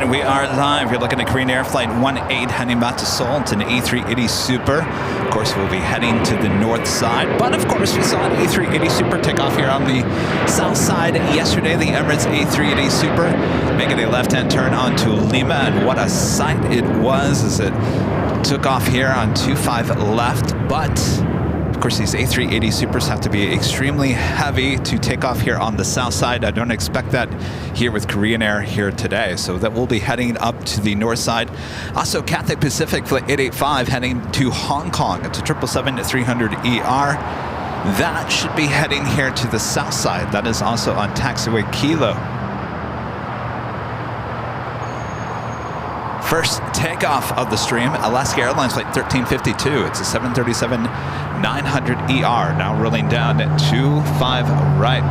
And we are live. You're looking at Korean Air Flight 18 heading back to Seoul. It's an A380 Super. Of course, we'll be heading to the north side. But of course, we saw an A380 Super take off here on the south side yesterday. The Emirates A380 Super making a left-hand turn onto Lima. And what a sight it was as it took off here on 25 left. But of course, these A380 Supers have to be extremely heavy to take off here on the south side. I don't expect that here with Korean Air here today. So that we'll be heading up to the north side. Also, Cathay Pacific Flight 885 heading to Hong Kong. It's a 777-300ER. That should be heading here to the south side. That is also on taxiway Kilo. First takeoff of the stream, Alaska Airlines Flight 1352. It's a 737-900ER, now rolling down at 25 right.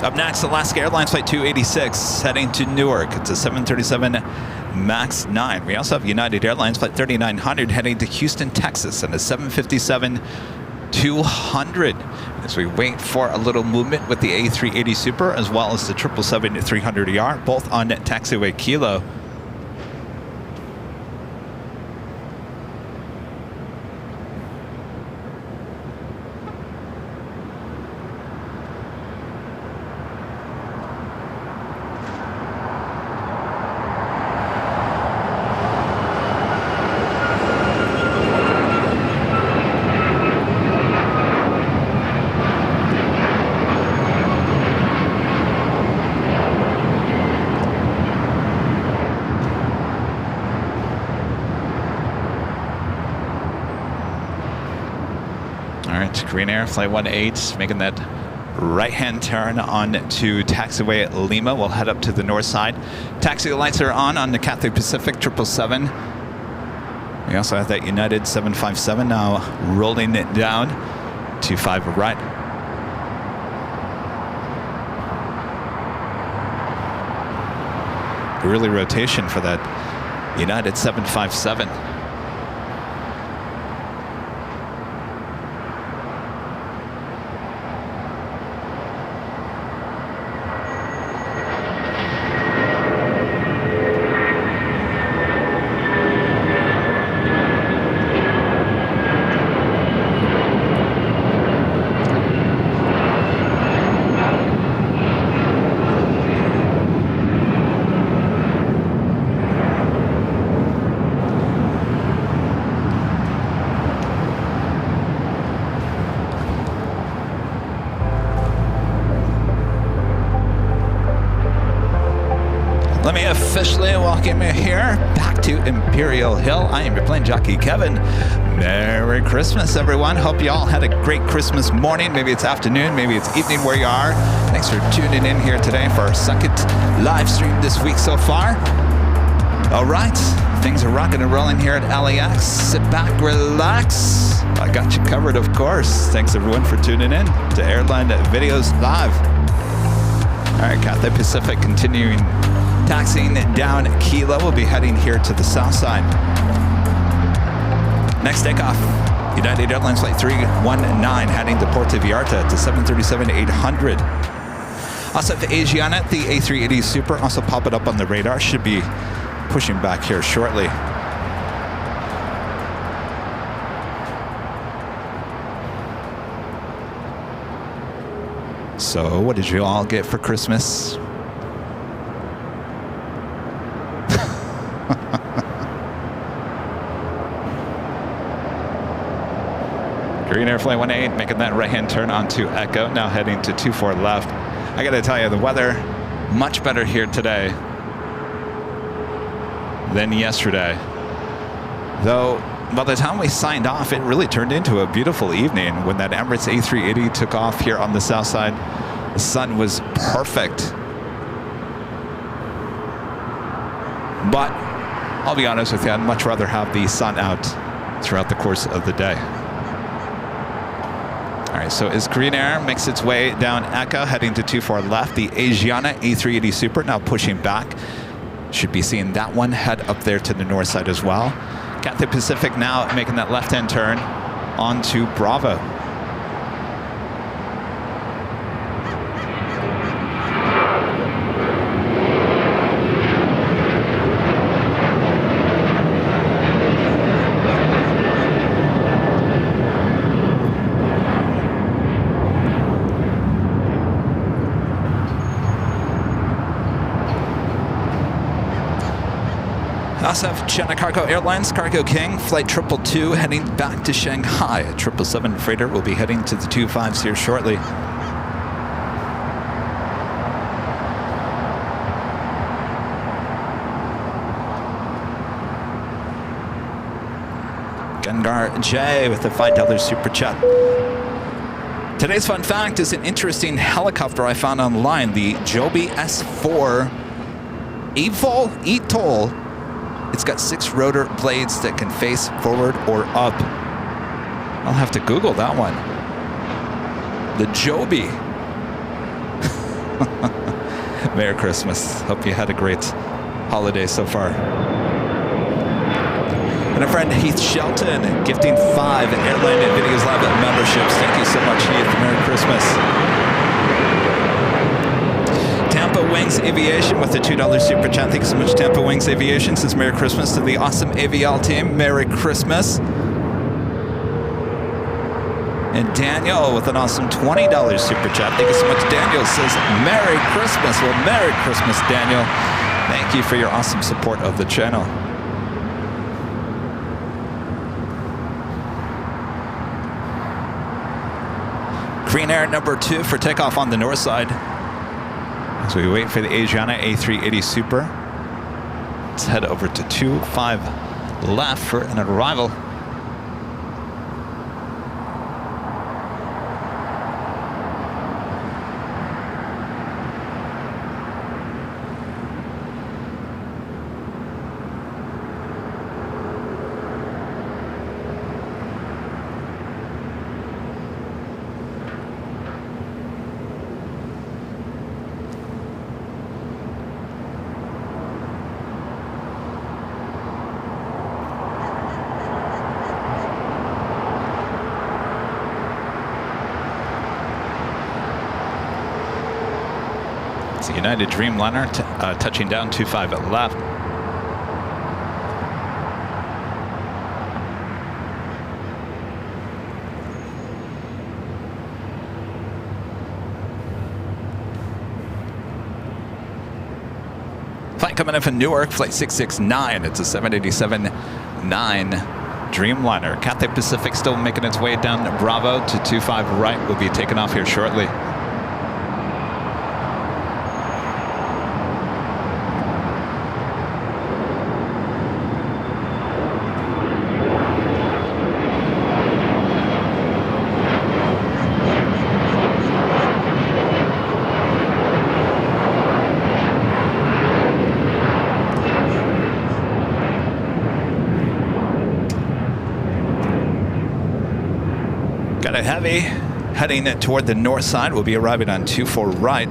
Up next, Alaska Airlines Flight 286 heading to Newark. It's a 737 MAX 9. We also have United Airlines Flight 3900 heading to Houston, Texas, and a 757-200. As we wait for a little movement with the A380 Super as well as the 777-300ER, both on taxiway Kilo. Korean Air Flight 18 making that right-hand turn on to taxiway Lima. We'll head up to the north side. Taxi lights are on the Cathay Pacific 777. We also have that United 757 now rolling it down to 5 right. Early rotation for that United 757. Let me officially welcome you here back to Imperial Hill. I am your plane jockey, Kevin. Merry Christmas, everyone. Hope you all had a great Christmas morning. Maybe it's afternoon, maybe it's evening where you are. Thanks for tuning in here today for our second live stream this week so far. All right, things are rocking and rolling here at LAX. Sit back, relax. I got you covered, of course. Thanks, everyone, for tuning in to Airline Videos Live. All right, Cathay Pacific continuing taxiing down Kilo. We'll be heading here to the south side. Next takeoff, United Airlines Flight 319 heading to Puerto Vallarta. It's a 737-800. Also have Asiana, the A380 Super, also pop it up on the radar. Should be pushing back here shortly. So, what did you all get for Christmas? Korean Air Flight 18 making that right-hand turn onto Echo, now heading to 24 left. I gotta tell you, the weather much better here today than yesterday. Though, by the time we signed off, it really turned into a beautiful evening when that Emirates A380 took off here on the south side. The sun was perfect. But I'll be honest with you, I'd much rather have the sun out throughout the course of the day. All right, so as Green Air makes its way down Echo, heading to 24 left, the Asiana A380 Super now pushing back. Should be seeing that one head up there to the north side as well. Cathay Pacific now making that left-hand turn onto Bravo. I also have China Cargo Airlines Cargo King Flight 222 heading back to Shanghai. A 777 freighter will be heading to the 25s here shortly. Gengar J with a $5 super chat. Today's fun fact is an interesting helicopter I found online, the Joby S4 eVTOL. It's got 6 rotor blades that can face forward or up. I'll have to Google that one. The Joby. Merry Christmas. Hope you had a great holiday so far. And a friend, Heath Shelton, gifting 5 Airline and Videos Lab memberships. Thank you so much, Heath. Merry Christmas. Tampa Wings Aviation with the $2 super chat. Thank you so much, Tampa Wings Aviation. Says Merry Christmas to the awesome AVL team. Merry Christmas. And Daniel with an awesome $20 super chat. Thank you so much, Daniel. Says Merry Christmas. Well, Merry Christmas, Daniel. Thank you for your awesome support of the channel. Green Air number 2 for takeoff on the north side. As we wait for the Asiana A380 Super. Let's head over to 25 left for an arrival. United Dreamliner touching down 25 at left. Flight coming in from Newark, flight 669. It's a 787-9 Dreamliner. Cathay Pacific still making its way down Bravo to 25 right. Will be taking off here shortly. A heavy heading toward the north side. Will be arriving on 24 right.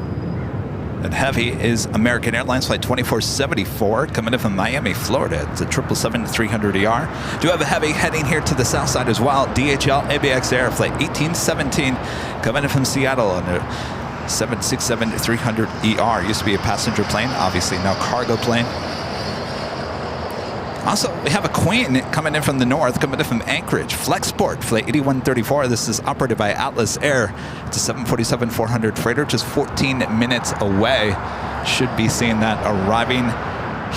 That heavy is American Airlines flight 2474 coming in from Miami, Florida. It's a 777-300ER. Do have a heavy heading here to the south side as well. DHL ABX Air flight 1817 coming in from Seattle on the 767-300ER. Used to be a passenger plane, obviously now cargo plane. Also, we have a Queen coming in from the north, coming in from Anchorage. Flexport, flight 8134. This is operated by Atlas Air. It's a 747-400 freighter, just 14 minutes away. Should be seeing that arriving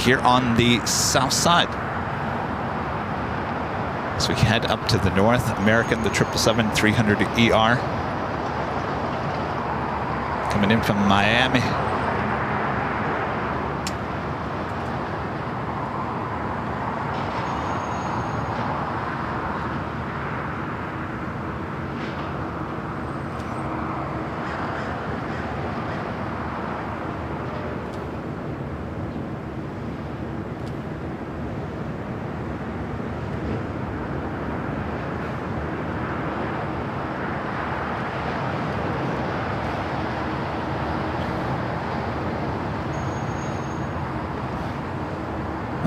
here on the south side. So we head up to the north. American, the 777-300ER. Coming in from Miami.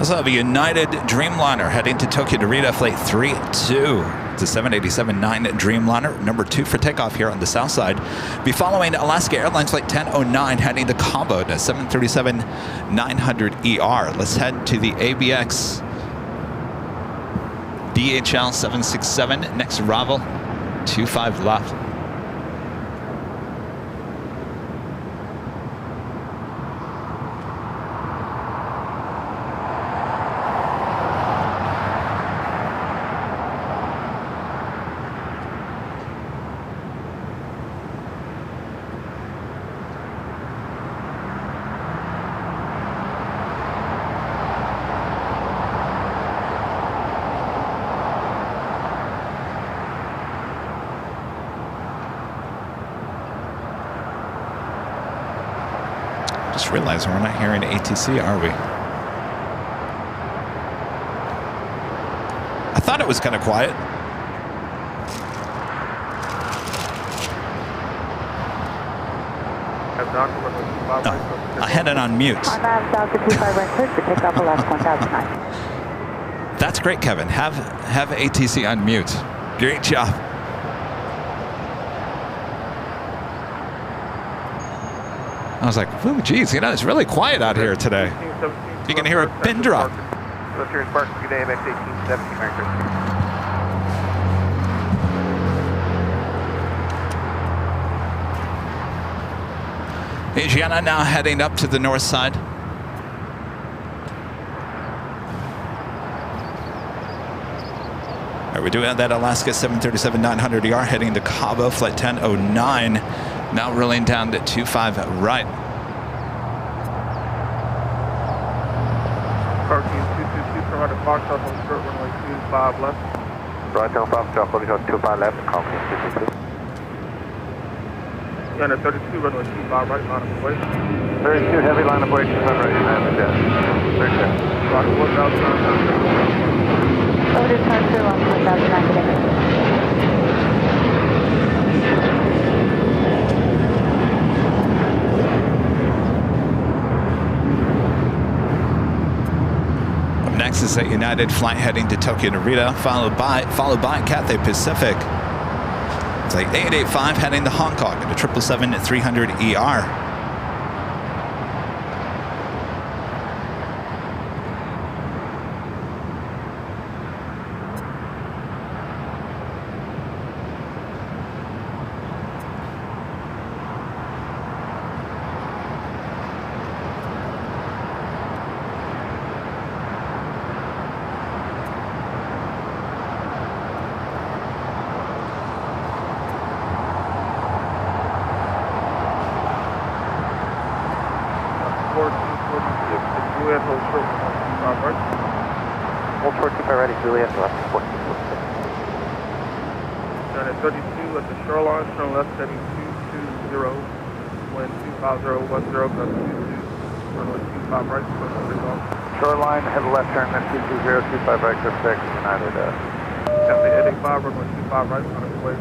Also have a United Dreamliner heading to Tokyo Narita, flight 32. It's a 787-9 Dreamliner, number 2 for takeoff here on the south side. Be following Alaska Airlines flight 1009 heading to Cabo to 737-900ER. Let's head to the ABX DHL 767, next arrival, 25 left. Just realized we're not hearing ATC, are we? I thought it was kind of quiet. I had it on mute. That's great, Kevin. Have ATC on mute. Great job. I was like, oh, geez, it's really quiet out here today. You can hear a pin drop. Asiana now heading up to the north side. All right, we're doing that Alaska 737-900ER heading to Cabo, flight 1009. Now rolling down to 25 right. Car team 222, turn right at Foxtrot, hold short, runway 25 left. Right down Foxtrot, hold short, 25 left, car team 222. United 32, runway 25 right, line of way. 32, heavy line of way, 200, United, 32. Roger, 1,000. Over turn 2 on 1,000. Next is a United flight heading to Tokyo Narita, followed by Cathay Pacific. Flight 885 heading to Hong Kong at a 777-300ER. Hold short, keep ready, Juliet, left, 14. United 32 at the shoreline, turn left heading 220, wind 25010, gust 22, runway 25 right, shoreline, head left turn, then 220, 25 right, gust 6, United, Cathay 885, runway 25 right, line of way.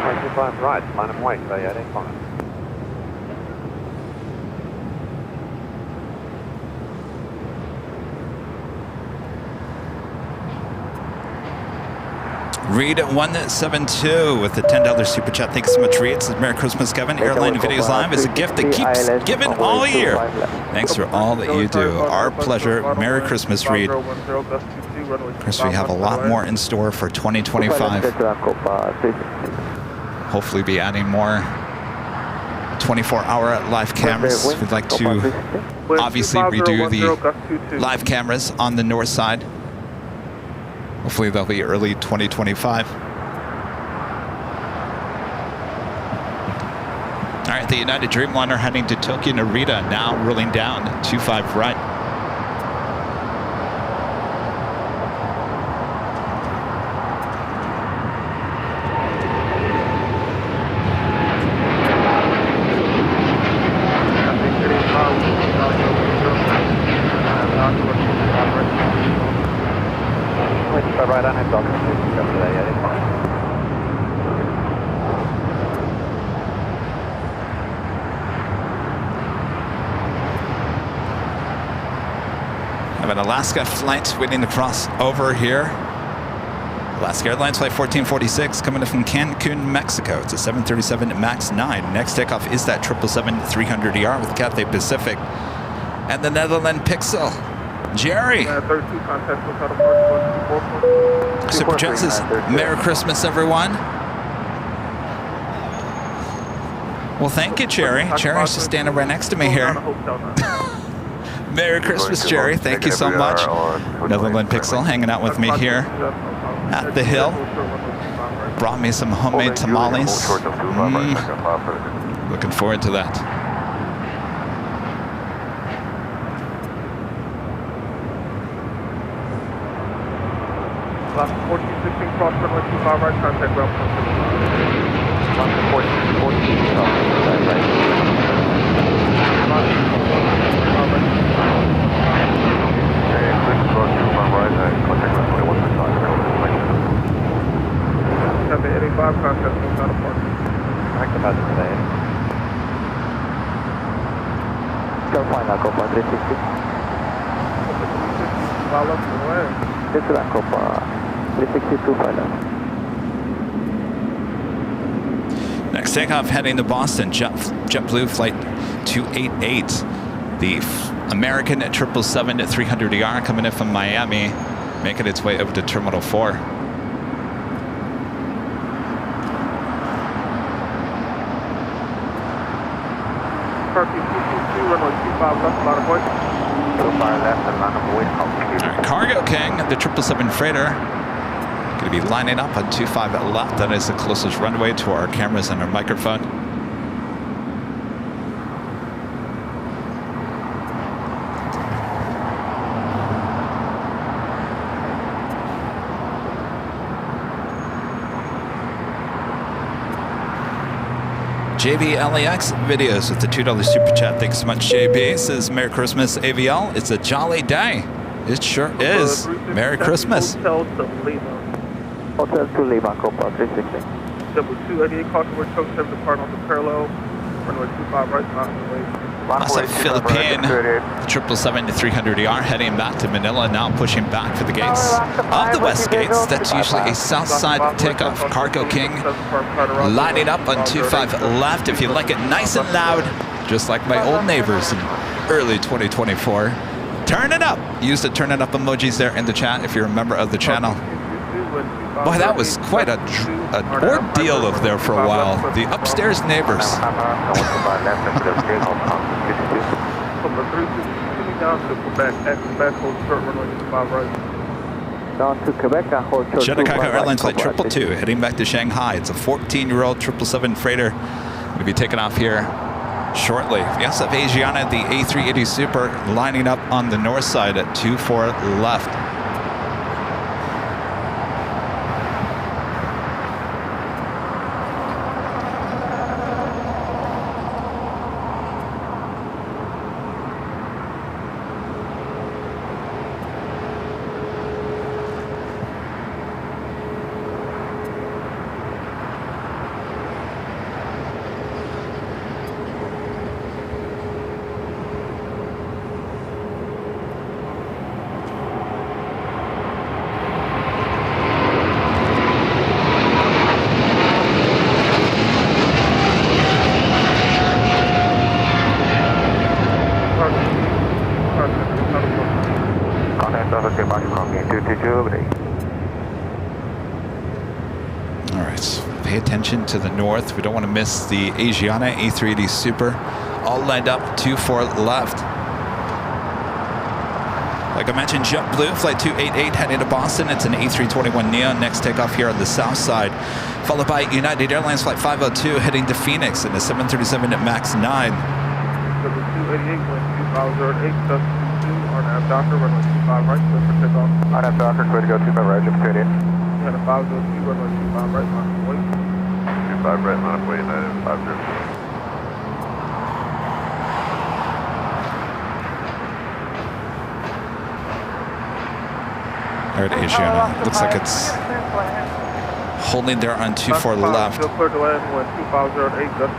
25 right, line of way, Cathay 885. Reed 172 with the $10 super chat. Thank you so much, Reed. It says, Merry Christmas, Kevin. Airline Videos Live is a gift that keeps giving all year. Thanks for all that you do. Our pleasure. Merry Christmas, Reed. Of course, we have a lot more in store for 2025. Hopefully be adding more 24-hour live cameras. We'd like to obviously redo the live cameras on the north side. Hopefully they'll be early 2025. All right, the United Dreamliner heading to Tokyo Narita, now rolling down 25 right. Right on it, Doctor. an Alaska flight waiting to cross over here. Alaska Airlines flight 1446 coming in from Cancun, Mexico. It's a 737 MAX 9. Next takeoff is that 777-300ER with Cathay Pacific. And the Netherlands Pixel. Jerry. 32 contact with out of March, Super Jet says, Merry Christmas, everyone. Well, thank you, Jerry. Jerry's just standing right next to me here. Merry Christmas, Jerry. Thank you so much. Netherlands Pixel hanging out with me here at the hill. Brought me some homemade tamales. Looking forward to that. Last 1416 cross runway 25 right, contact ground point. Last 1414 cross runway right. Have the 85 contact with out of park. Act about the today. Go flying now, Copa 360. Follow up the way. This is that Copa 362 pilot. Next takeoff heading to Boston, JetBlue flight 288. The American 777-300ER coming in from Miami, making its way over to Terminal 4. Cargo King, the 777 freighter, going to be lining up on 25 left. That is the closest runway to our cameras and our microphone. JB LAX videos with the $2 super chat. Thanks so much, JB. Says Merry Christmas, AVL. It's a jolly day. It sure is. Merry Christmas. Hotel to Lima. Hotel to Lima, Copa 360. Double 288, caution where choke service depart on the parallel. Runway 25 right, mountain away. Last night, Philippine 777-300ER heading back to Manila, now pushing back for the gates of the west gates. That's usually a south side takeoff. Cargo King lining up on 25 left. If you like it nice and loud, just like my old neighbors in early 2024. Turn it up. Use the turn it up emojis there in the chat if you're a member of the channel. Boy, that was quite an ordeal over there for a while. The upstairs neighbors. From the 360 down to Quebec, at Quebec, hold short runway 25 right. Down to Quebec, hold short. Chicago Airlines flight 222 heading back to Shanghai. It's a 14-year-old 777 freighter. Going to be taking off here shortly. We also have Asiana, the A380 Super, lining up on the north side at 24 left. To the north. We don't want to miss the Asiana A380 Super. All lined up 24 left. Like I mentioned, JetBlue flight 288 heading to Boston. It's an A321neo. Next takeoff here on the south side, followed by United Airlines flight 502 heading to Phoenix in the 737 MAX 9. 288 wind 2008, just 2 on Doctor, runway 25 right, clear for takeoff. On Doctor, clear to go 25 right, just 288. And a 502, runway 25 right, mountain wait. 25 right, mountain wait, United 50. There at Asiana. Looks like it's holding there on 24 left. Clear to land, wind 2508, just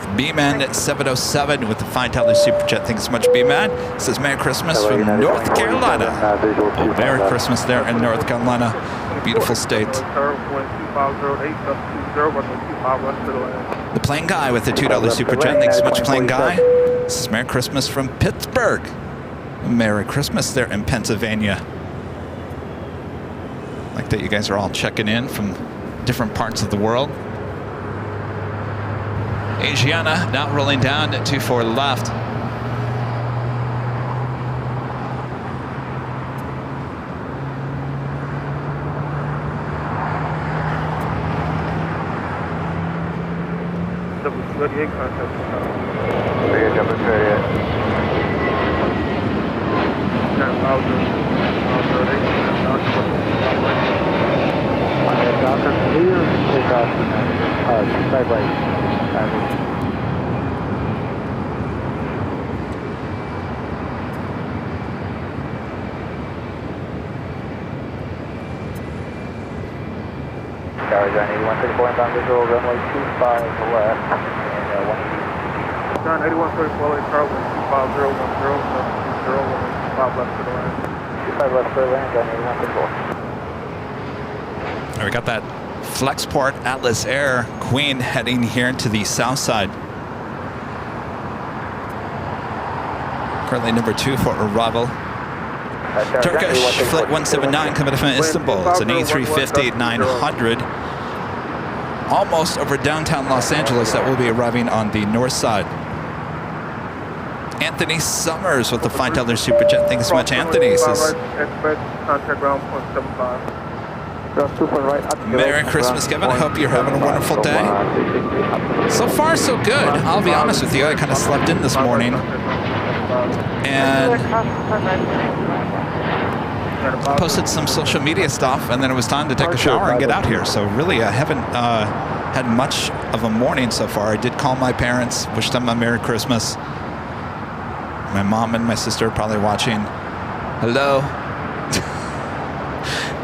22. B-Man 707 with the $5 super chat. Thanks so much, B-Man. Says Merry Christmas from North Carolina. Oh, Merry Christmas there in North Carolina. Beautiful state. The Plane Guy with the $2 super chat. Thanks so much, Plane Guy. This is Merry Christmas from Pittsburgh. Merry Christmas there in Pennsylvania. Like that you guys are all checking in from different parts of the world. Asiana now rolling down at 24 left. W38 contact. Tower John 8134 inbound visual, runway 25 left, and 180. John 8134 LA Tower, 25010, 25 left to the land. 25 left for land, John 8134. We got that Flexport Atlas Air Queen heading here into the south side. Currently number 2 for arrival. Turkish Flight 179 coming from Istanbul. It's an A350-900. Almost over downtown Los Angeles that will be arriving on the north side. Anthony Summers with the $5 super chat. Thanks so much, Anthony. Says, Merry Christmas, Kevin. I hope you're having a wonderful day. So far, so good. I'll be honest with you. I kind of slept in this morning. And posted some social media stuff, and then it was time to take a shower and get out here. So really, I haven't had much of a morning so far. I did call my parents, wish them a Merry Christmas. My mom and my sister are probably watching. Hello.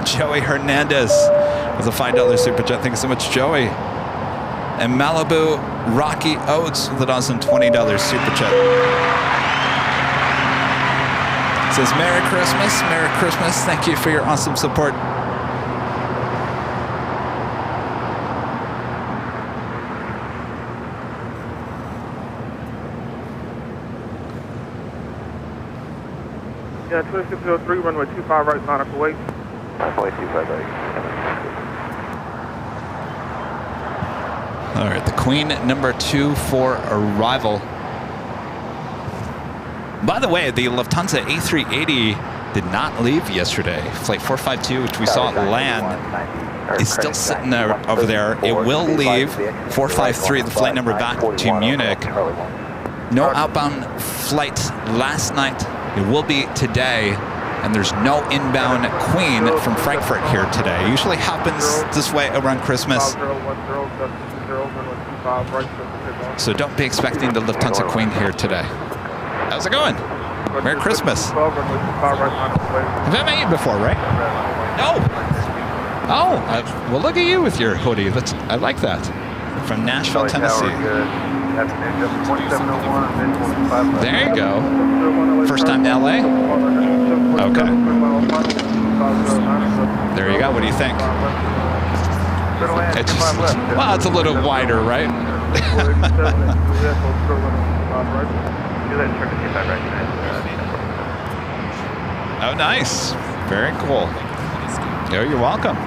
Joey Hernandez with a $5 super chat. Thank you so much, Joey. And Malibu Rocky Oats with a $20 super chat. Says Merry Christmas, Merry Christmas. Thank you for your awesome support. Yeah, 2603, runway 25 right, nautical weight. Runway 25 right. All right, the Queen number 2 for arrival. By the way, the Lufthansa A380 did not leave yesterday. Flight 452, which we saw land, is still sitting there over there. It will leave 453, the flight number back to Munich. No outbound flight last night. It will be today. And there's no inbound Queen from Frankfurt here today. It usually happens this way around Christmas. So don't be expecting the Lufthansa Queen here today. How's it going? Merry Christmas. Have I met you before, right? No. Oh, well, look at you with your hoodie. I like that. From Nashville, Tennessee. There you go. First time to LA? Okay. There you go. What do you think? It's just, well, it's a little wider, right? Oh, nice. Very cool. Oh, you're welcome.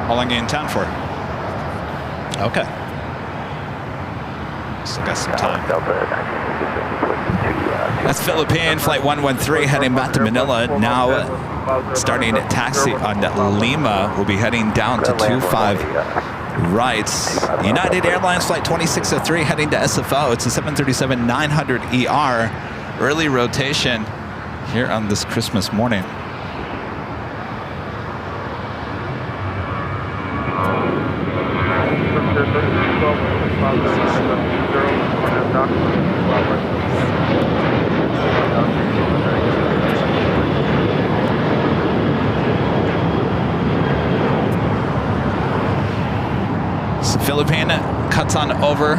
How long are you in town for? Okay. Still got some time. That's Philippine Flight 113 heading back to Manila. Now starting at taxi on Lima. We'll be heading down to 25 right. United Airlines Flight 2603 heading to SFO. It's a 737-900ER. Early rotation here on this Christmas morning. So Philippine cuts on over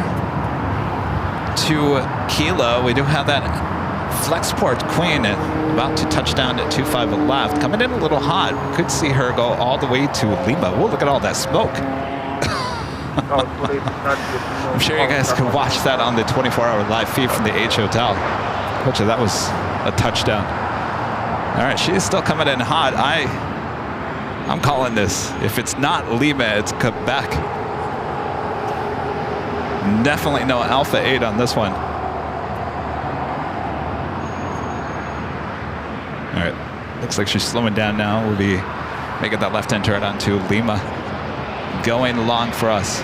to Kilo. We do have that Flexport Queen about to touch down at 25 left. Coming in a little hot. Could see her go all the way to Lima. Whoa, look at all that smoke. I'm sure you guys can watch that on the 24-hour live feed from the H Hotel. Which that was a touchdown. All right, she's still coming in hot. I'm calling this. If it's not Lima, it's Quebec. Definitely no Alpha 8 on this one. All right, looks like she's slowing down now. We'll be making that left-hand turn onto Lima. Going long for us.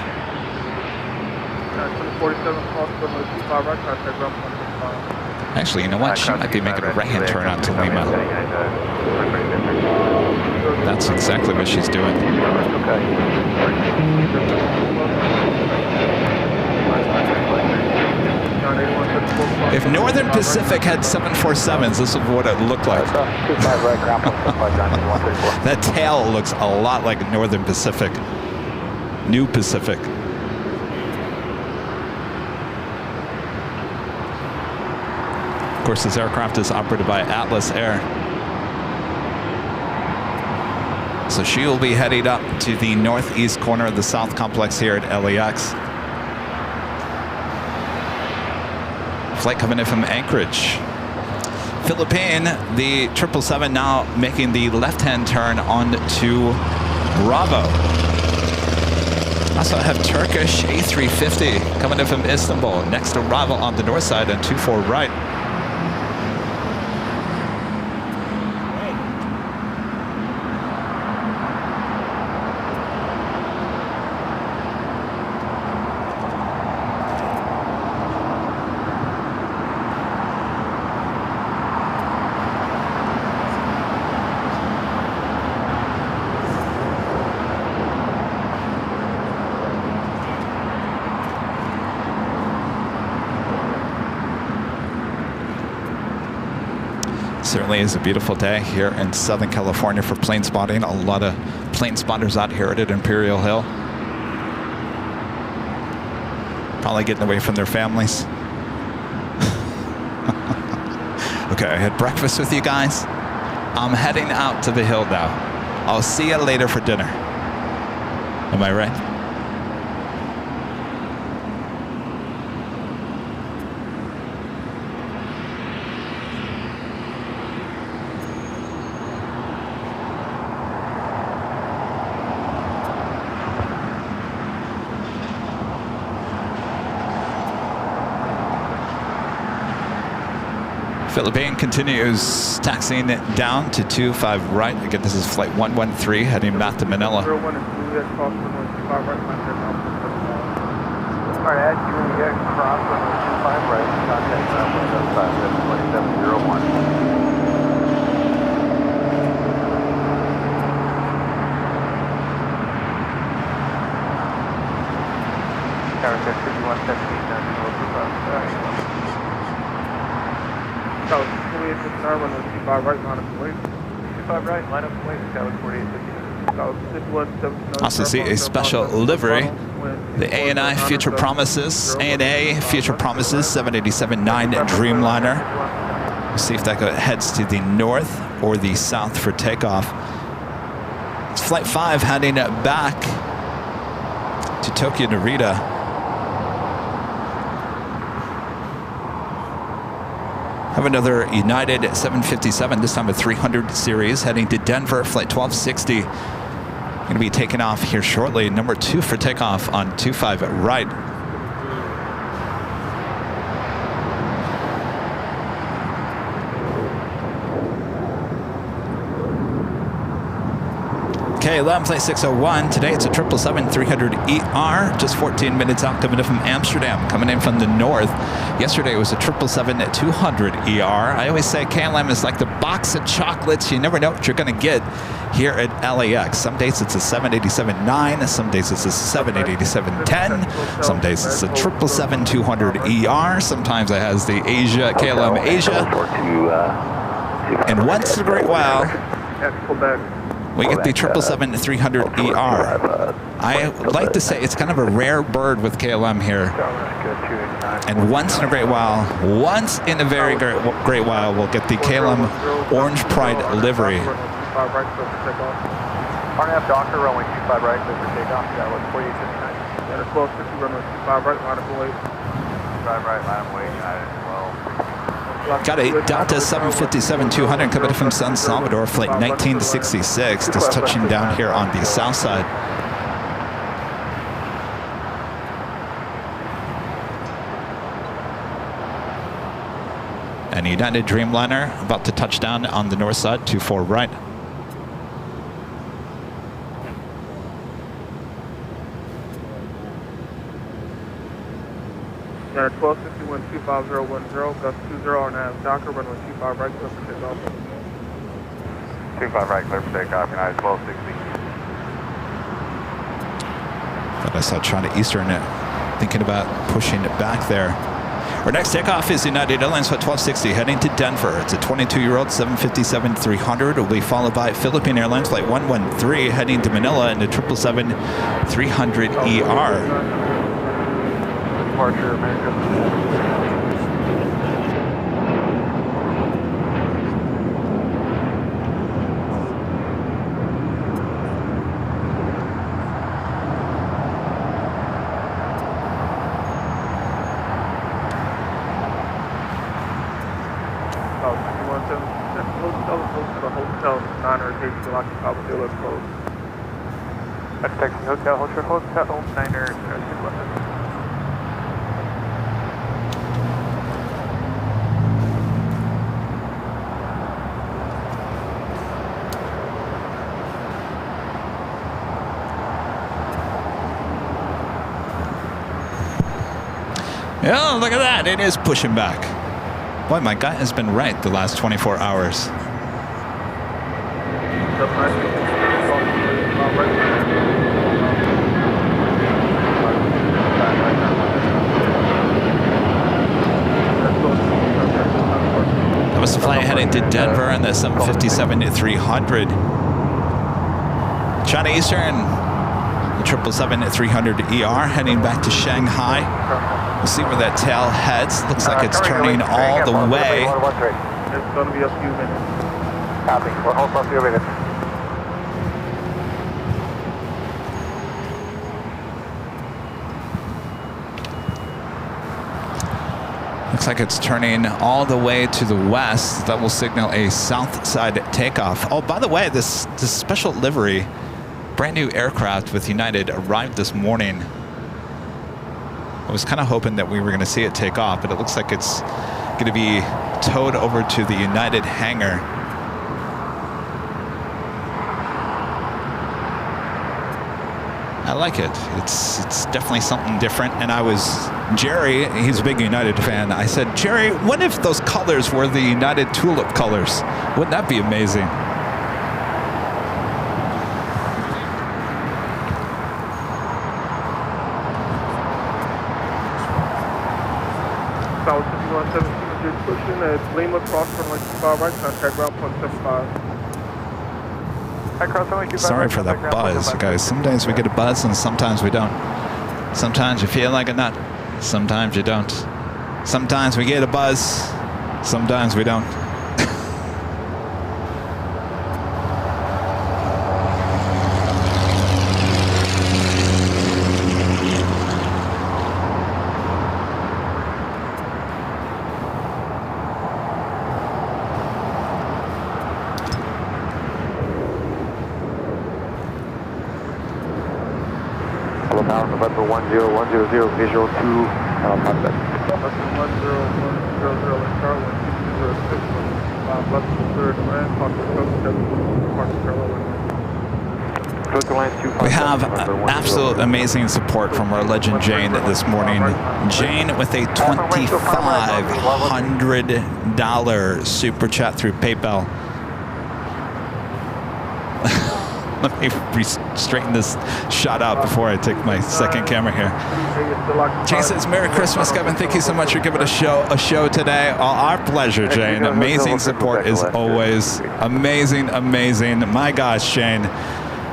47 cross from the 25 right, contact ground 165. Actually, you know what? She might be making a right-hand turn onto Lima. That's exactly what she's doing. If Northern Pacific had 747s, this is what it looked like. That tail looks a lot like Northern Pacific. New Pacific. Of course, this aircraft is operated by Atlas Air. So she will be heading up to the northeast corner of the South Complex here at LAX. Flight coming in from Anchorage. Philippine, the 777 now making the left-hand turn on to Bravo. Also have Turkish A350 coming in from Istanbul. Next arrival on the north side and 24 right. Certainly is a beautiful day here in Southern California for plane spotting. A lot of plane spotters out here at Imperial Hill. Probably getting away from their families. Okay, I had breakfast with you guys. I'm heading out to the hill now. I'll see you later for dinner. Am I right? Philippine continues taxiing it down to 25 right. Again, this is flight 113 heading back to Manila. 01 is Juliet, cross runway 25 right, contact ground 175. Alright, as Juliet, cross runway 25 right, contact ground 175, 2701. Tower 5178, Tower Juliet, 59, runway 25 right, line up Kuwait. 25 right, line up Kuwait, Tower 4859. Tower 5179. Also see a special livery. The ANI Future Promises, ANA Future Promises 787-9 Dreamliner. We'll see if that heads to the north or the south for takeoff. It's flight 5 heading back to Tokyo Narita. Have another United 757, this time a 300 series, heading to Denver, flight 1260. Going to be taking off here shortly. Number 2 for takeoff on 25 right. Okay, land plate 601. Today it's a 777-300ER, just 14 minutes out, coming in from Amsterdam, coming in from the north. Yesterday it was a 777-200ER. I always say KLM is like the box of chocolates. You never know what you're going to get here at LAX. Some days it's a 787-9, some days it's a 787-10, some days it's a 777-200ER, sometimes it has the Asia, KLM Asia. And once in a great while, we get the 777-300ER. I like to say it's kind of a rare bird with KLM here. And once in a very great while, we'll get the KLM Orange Pride livery. RNF Docker, runway 25 right, clear for takeoff. Yeah, what's 4859? Yeah, it's close to runway 25 right, line up away. 25 right, line up away, United as well. Got a Delta 757-200 coming from San Salvador, flight 1966, just touching down here on the south side. And United Dreamliner about to touch down on the north side, 24 right. Yeah, 1261 25010, gust 20 on nav Docker, runway 25 right, clear for takeoff. 25 right, clear for takeoff, United 1260. Thought I saw China Eastern thinking about pushing it back there. Our next takeoff is United Airlines Flight 1260 heading to Denver. It's a 22-year-old 757-300. It will be followed by Philippine Airlines Flight 113 heading to Manila in the 777-300ER. Departure, America. Hotel, Niner, Yeah, look at that. It is pushing back. Boy, my gut has been right the last 24 hours. That was the flight heading to Denver and the 757-300. China Eastern, the 777-300ER heading back to Shanghai. We'll see where that tail heads. Looks like it's turning all the way. It's going to be a few minutes. Copy. We'll hold for a few minutes. Looks like it's turning all the way to the west. That will signal a south side takeoff. Oh, by the way, this special livery, brand new aircraft with United arrived this morning. I was kind of hoping that we were going to see it take off, but it looks like it's going to be towed over to the United hangar. I like it. It's definitely something different. And Jerry, he's a big United fan. I said, Jerry, what if those colors were the United tulip colors? Wouldn't that be amazing? South 5117, pushing at Lima cross runway 25 right, contact ground 0.75. Sorry for that buzz, guys. Sometimes we get a buzz and sometimes we don't. Sometimes you feel like a nut. Sometimes you don't. Sometimes we get a buzz. Sometimes we don't. November 10100, visual 2, Monday. November 1010, Charlie, 206, left to third land, We have absolute amazing support from our legend Jane this morning. Jane with a $2,500 super chat through PayPal. Let me straighten this shot out before I take my second camera here. Jane says, Merry Christmas, Kevin. Thank you so much for giving a show today. Our pleasure, Jane. Amazing support as always. Amazing, amazing. My gosh, Shane.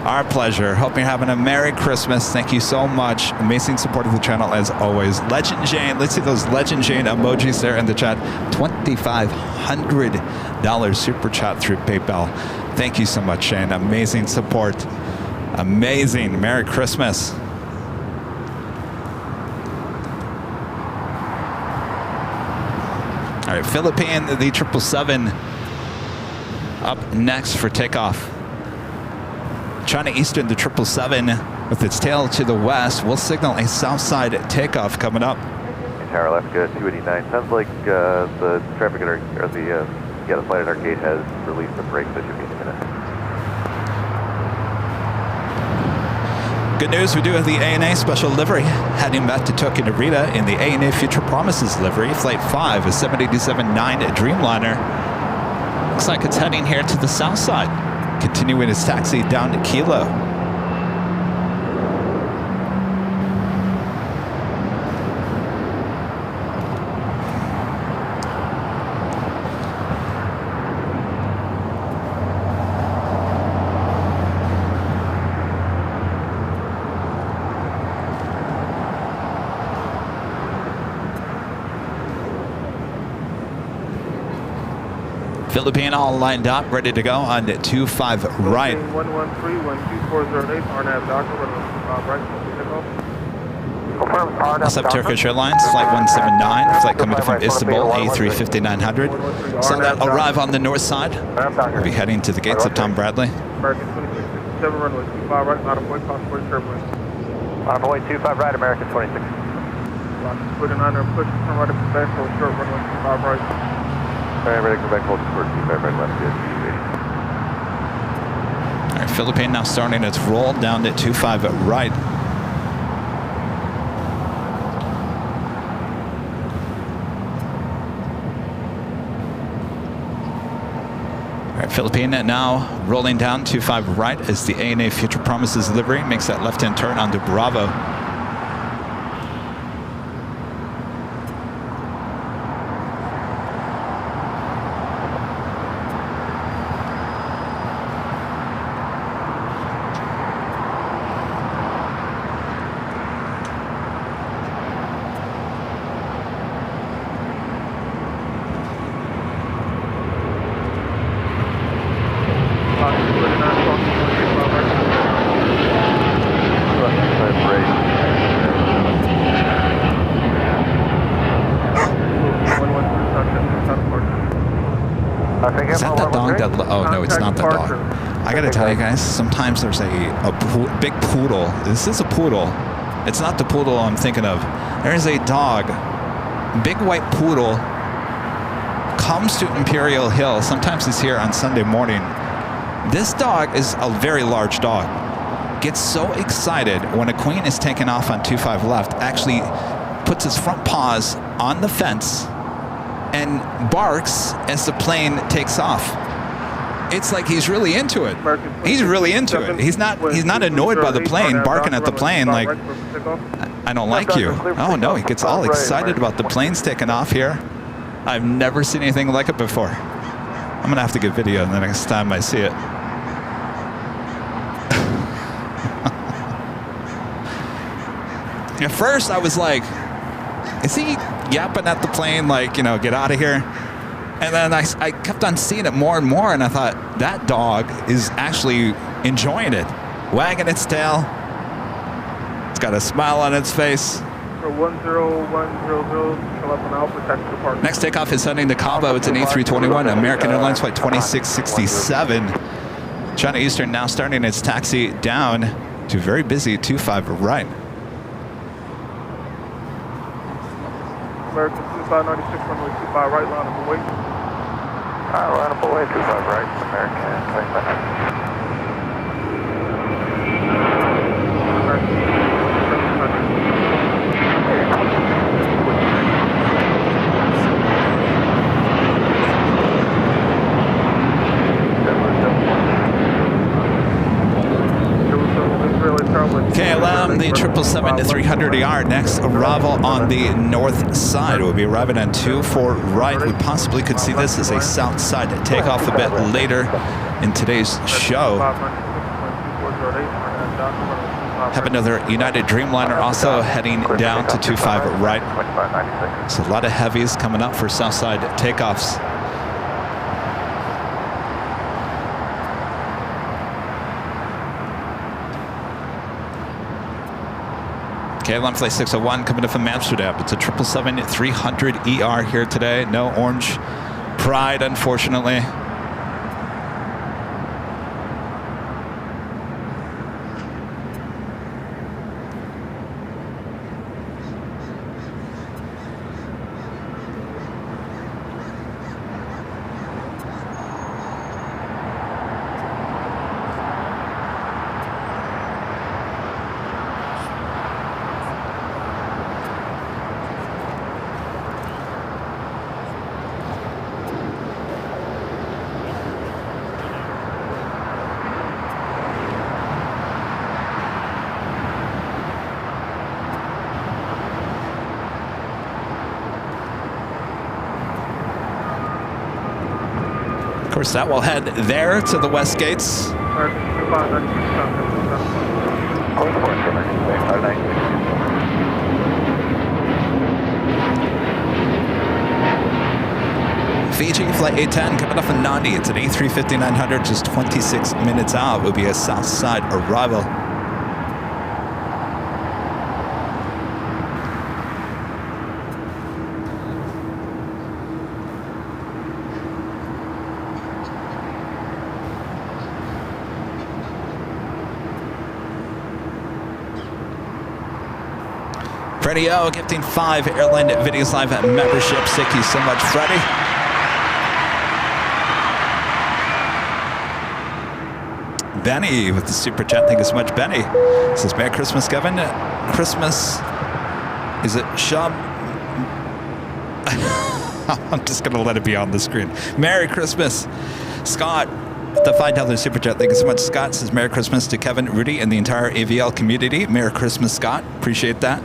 Our pleasure. Hope you're having a Merry Christmas. Thank you so much. Amazing support of the channel as always. Legend Jane. Let's see those Legend Jane emojis there in the chat. $2,500 super chat through PayPal. Thank you so much, Shane. Amazing support. Amazing. Merry Christmas. All right, Philippine, the 777 up next for takeoff. China Eastern, the 777 with its tail to the west will signal a south side takeoff coming up. Tower Alaska 289. Sounds like the traffic at our, or the flight at our gate has released the brakes. That should be in a minute. Good news, we do have the ANA special livery heading back to Tokyo Narita in the ANA Future Promises livery. Flight 5 is 787-9 Dreamliner. Looks like it's heading here to the south side, continuing its taxi down to Kilo. Philippine all lined up, ready to go on 25 right. 113-12408, RNAV Doctor, right, What's up, Turkish Airlines, Flight 179, flight coming from Istanbul, A350-900. So that'll arrive on the north side. We'll be heading to the gates of Tom Bradley. American 2667, runway 25 right, not a point, possible turbulence. Runway 25 right, American 26. Put an under push, turn right up the back, hold short, runway 25 right. Alright, ready to go back, hold short, 25 right, left, good, 280. All right, Philippine now starting its roll down to 25 right. All right, Philippine now rolling down 25 right as the ANA Future Promises livery makes that left-hand turn onto Bravo. Is that the dog that... Oh, no, it's not the dog. I gotta tell you guys, sometimes there's a big poodle. This is a poodle. It's not the poodle I'm thinking of. There's a dog, big white poodle, comes to Imperial Hill. Sometimes he's here on Sunday morning. This dog is a very large dog. Gets so excited when a queen is taken off on 25 left, actually puts his front paws on the fence and barks as the plane takes off. It's like he's really into it. He's really into it. He's not annoyed by the plane, barking at the plane like, I don't like you. Oh no, he gets all excited about the planes taking off here. I've never seen anything like it before. I'm gonna have to get video the next time I see it. At first I was like, is he yapping at the plane like, you know, get out of here? And then I kept on seeing it more and more, and I thought, that dog is actually enjoying it. Wagging its tail. It's got a smile on its face. 10100, next takeoff is heading to Cabo. It's an A321, American Airlines Flight 2667. China Eastern now starting its taxi down to very busy 25 right. American 2596, runway 25 right, line up away. Line up away, 25 right, American 25. KLM, the 777-300ER, next arrival on the north side. We'll be arriving on 24 right. We possibly could see this as a south side takeoff a bit later in today's show. Have another United Dreamliner also heading down to 25 right. So a lot of heavies coming up for south side takeoffs. KLM Flight 601 coming in from Amsterdam. It's a 777-300ER here today. No orange pride, unfortunately. Of course, that will head there to the west gates. Fiji Flight 810 coming up in Nandi. It's an A350-900, just 26 minutes out. It will be a south side arrival. Freddie O gifting 5 Airline Videos Live memberships. Thank you so much, Freddie. Benny with the super chat. Thank you so much, Benny. Says Merry Christmas, Kevin. Christmas. Is it Shab? I'm just going to let it be on the screen. Merry Christmas, Scott. The $5 super chat. Thank you so much, Scott. Says Merry Christmas to Kevin, Rudy, and the entire AVL community. Merry Christmas, Scott. Appreciate that.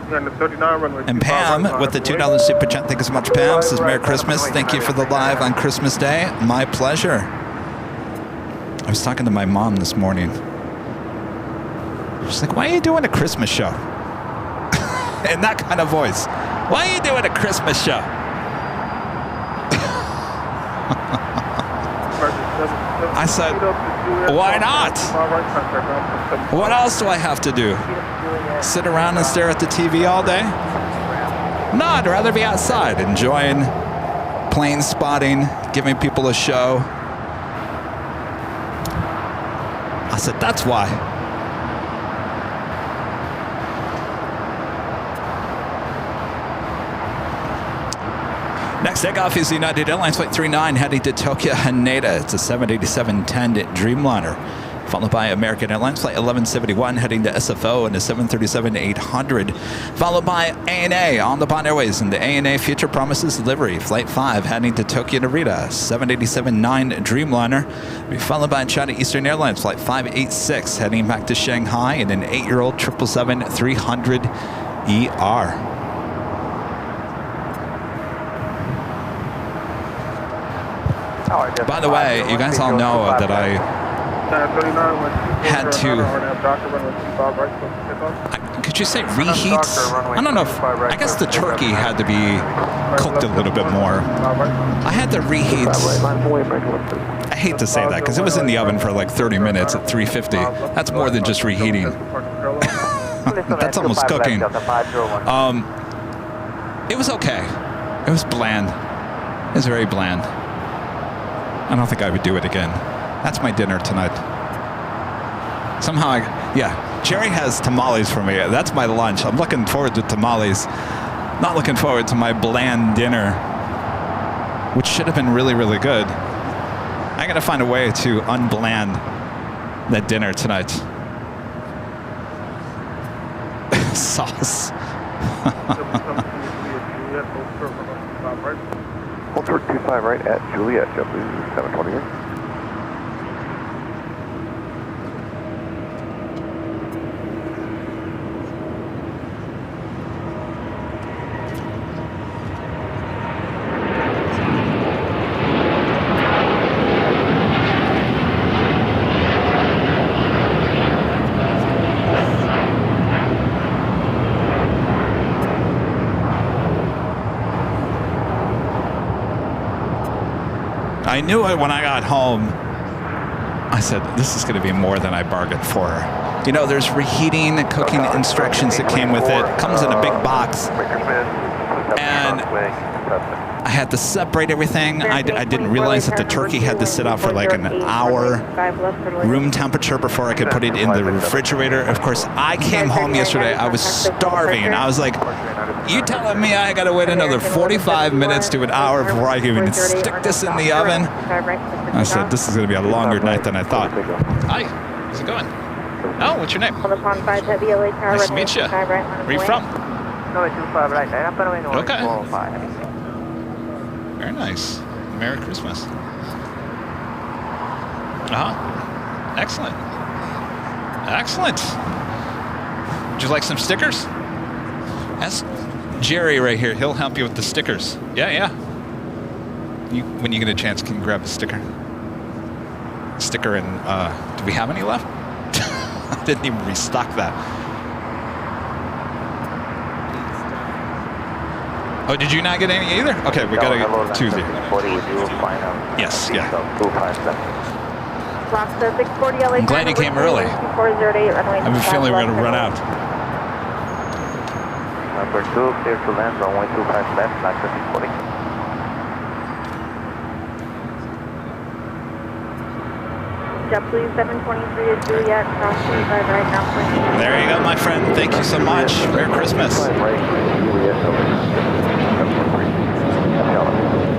And Pam with the $2 super chat. Thank you so much, Pam. Says Merry Christmas. Thank you for the live on Christmas Day. My pleasure. I was talking to my mom this morning. She's like, "Why are you doing a Christmas show?" In that kind of voice. "Why are you doing a Christmas show?" I said, "Why not? What else do I have to do? Sit around and stare at the TV all day? No, I'd rather be outside enjoying plane spotting, giving people a show." I said, "That's why." Next takeoff is the United Airlines Flight 39 heading to Tokyo Haneda. It's a 787-10 Dreamliner, followed by American Airlines Flight 1171 heading to SFO and a 737-800, followed by ANA on the Bond Airways and the ANA Future Promises livery. Flight 5 heading to Tokyo Narita, 787-9 Dreamliner, be followed by China Eastern Airlines Flight 586 heading back to Shanghai in an 8-year-old 777-300ER. By the way, you guys all know that I had to... Could you say reheats? I don't know if... I guess the turkey had to be cooked a little bit more. I had to reheat... I hate to say that because it was in the oven for like 30 minutes at 350. That's more than just reheating. That's almost cooking. It was okay. It was bland. It was very bland. I don't think I would do it again. That's my dinner tonight. Somehow, Jerry has tamales for me. That's my lunch. I'm looking forward to tamales. Not looking forward to my bland dinner, which should have been really, really good. I gotta find a way to unbland that dinner tonight. Sauce. Hold short 25 right at Juliet, JetBlue 728. I knew it when I got home. I said, this is going to be more than I bargained for. You know, there's reheating and cooking instructions that came with it. It comes in a big box. And I had to separate everything. I didn't realize that the turkey had to sit out for like an hour room temperature before I could put it in the refrigerator. Of course, I came home yesterday. I was starving. And I was like, you telling me I got to wait another 45 minutes to an hour before I can even stick this in the oven? I said, this is going to be a longer night than I thought. Hi, how's it going? Oh, what's your name? Nice to meet you. Where are you from? Okay. Very nice. Merry Christmas. Excellent. Excellent. Would you like some stickers? That's Jerry right here. He'll help you with the stickers. Yeah. When you get a chance, can you grab a sticker? Sticker and, do we have any left? I didn't even restock that. Oh, did you not get any either? Okay, we gotta get two there. Yes, yeah. I'm glad you came early. I have a feeling we're gonna run out. Number 2, clear to land, runway 25 left, LAX 40. JetBlue 723 to Juliet, cross 25 right now. There you go, my friend. Thank you so much. Merry Christmas.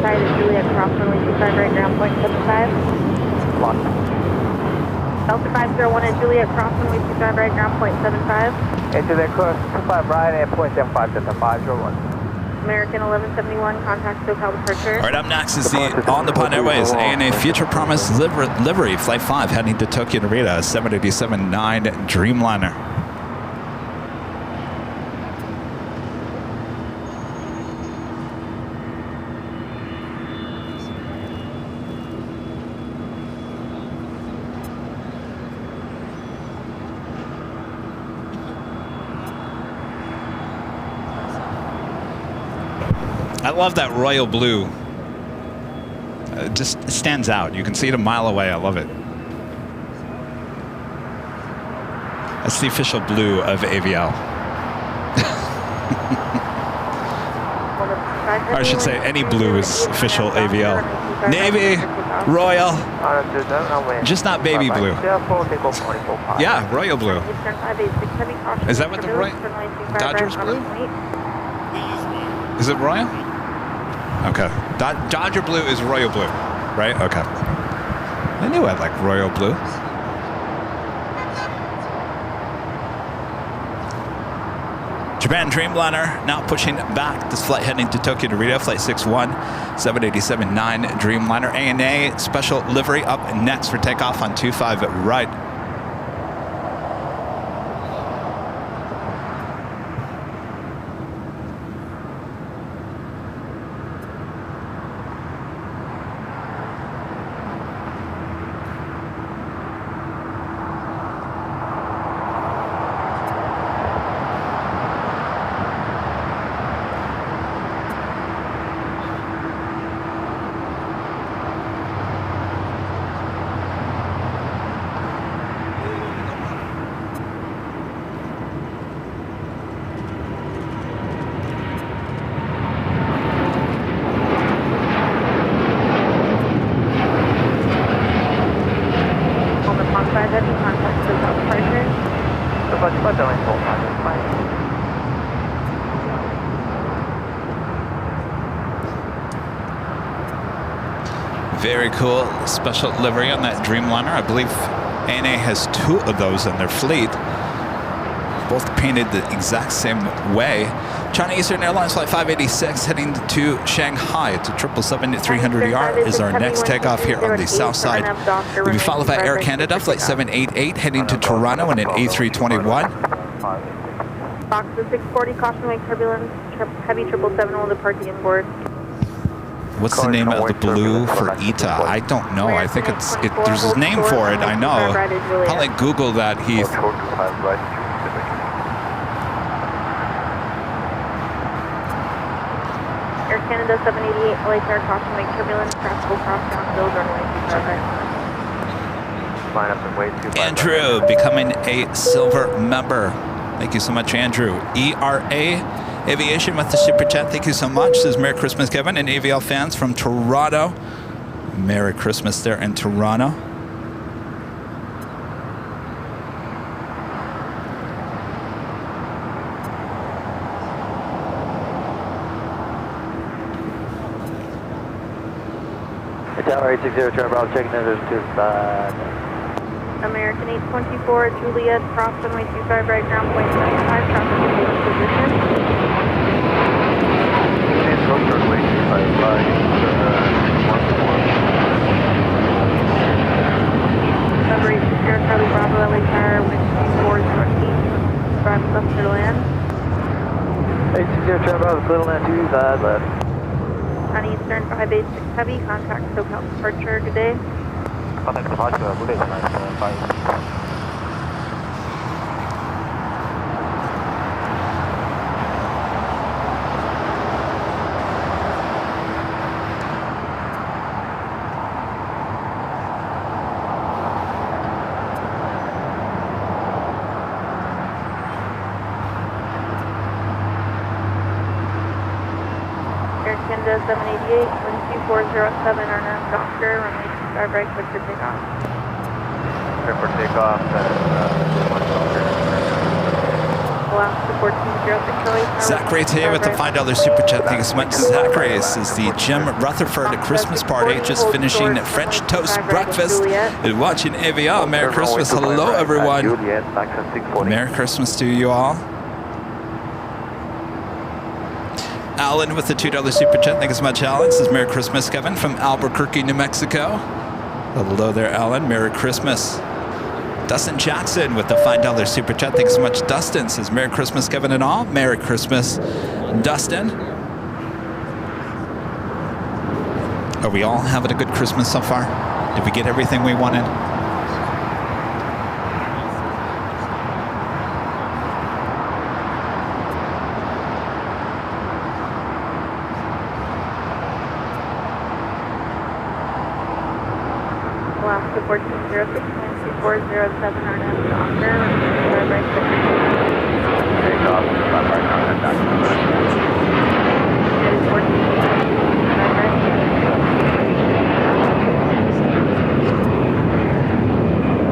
Side of Juliet, cross runway 25 right now, 0.75. Delta 501 at Juliet, cross runway 25 right now, 0.75. Into the cross 25 right at 0.75, Delta 501. American 1171, contact SoCal departure. All right, up next is the On the Pond Airways ANA Future Promise livery, Flight 5, heading to Tokyo Narita, 787-9 Dreamliner. I love that royal blue. It just stands out. You can see it a mile away. I love it. That's the official blue of AVL. Or I should say any blue is official AVL. Navy, royal, just not baby blue. Yeah, royal blue. Is that what the Dodgers blue? Is it royal? Okay. Dodger blue is royal blue, right? Okay. I knew I'd like royal blue. Japan Dreamliner now pushing back. This flight heading to Tokyo Narita, flight 61, 787-9 Dreamliner. ANA special livery up next for takeoff on 25 right. Very cool special livery on that Dreamliner. I believe ANA has two of those in their fleet, both painted the exact same way. China Eastern Airlines Flight 586 heading to Shanghai to 777-300ER is our next takeoff here on the south side. We'll be followed by Air Canada Flight 788 heading to Toronto in an A321. Box 640, caution wake turbulence, heavy 777 will depart the inboard. What's the name of the blue for ETA? I don't know. I think there's a name for it. I know. Probably Google that, Heath. Air Canada 788, LAX caution wake turbulence, practical cross downfield, runway 25 right. Line up and wait 25. Andrew becoming a silver member. Thank you so much, Andrew. ERA Aviation with the super chat. Thank you so much. Says Merry Christmas, Kevin, and AVL fans from Toronto. Merry Christmas there in Toronto. Tower 860, Charlie Bravo, checking in, there's 25. American 824, Juliet, cross runway 25 right, ground point 75, traffic in position. And go runway 25 right, 1-1. Number 860, Charlie Bravo, LA Tower, wind 2408, drive left to land. 860, Charlie Bravo, clear to land 25 left. On Eastern 586 Heavy, contact SoCal departure, good day. Contact departure, good day, 975. Canada 788, wind 2407, RNAV Doctor, runway 25 right, clear for takeoff. Clear for takeoff, that is Alaska 1406 Charlie. Zachary today with the $5 super chat. Thank you so much. Zachary, this is the Jim Rutherford Christmas party. Just finishing French toast breakfast and watching AVL. Merry Christmas. Hello, everyone. Merry Christmas to you all. Alan with the $2 super chat. Thank you so much, Alan. This is Merry Christmas, Kevin, from Albuquerque, New Mexico. Hello there, Alan. Merry Christmas. Dustin Jackson with the $5 super chat. Thank you so much, Dustin. Says Merry Christmas, Kevin, and all. Merry Christmas, Dustin. Are we all having a good Christmas so far? Did we get everything we wanted? Alaska 1406, wind 2407, RNAV Doctor, runway 25 right, clear for takeoff, 25 right, contact Doctor. United 1425 right.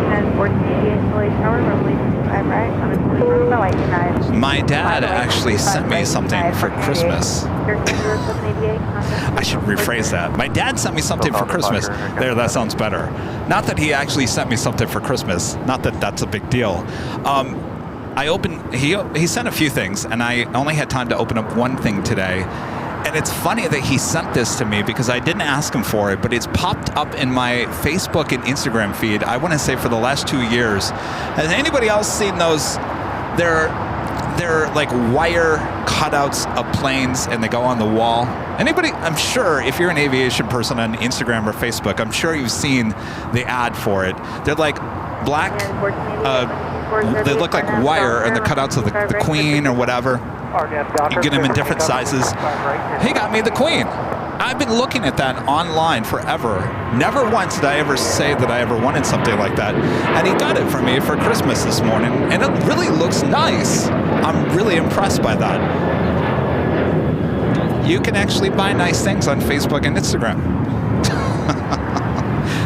United 1488, LA Tower, runway 25 right, on a My dad actually sent me something for Christmas. I should rephrase that. My dad sent me something for Christmas. There, that sounds better. Not that he actually sent me something for Christmas. Not that that's a big deal. He sent a few things, and I only had time to open up one thing today. And it's funny that he sent this to me because I didn't ask him for it, but it's popped up in my Facebook and Instagram feed, I want to say for the last 2 years. Has anybody else seen those? They're like wire cutouts of planes, and they go on the wall. Anybody? I'm sure if you're an aviation person on Instagram or Facebook, I'm sure you've seen the ad for it. They're like black. They look like wire, and the cutouts of the Queen or whatever. You get them in different sizes. He got me the Queen. I've been looking at that online forever. Never once did I ever say that I ever wanted something like that. And he got it for me for Christmas this morning. And it really looks nice. I'm really impressed by that. You can actually buy nice things on Facebook and Instagram.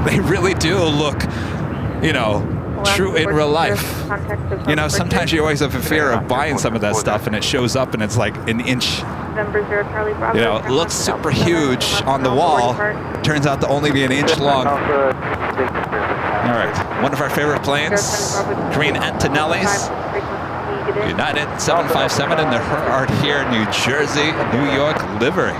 They really do look, you know, true in real life. You know, sometimes you always have a fear of buying some of that stuff and it shows up and it's like an inch. You know, it looks super huge on the wall. Turns out to only be an inch long. All right, one of our favorite planes, Green Antonellis, United 757 in the Herart here, New Jersey, New York livery.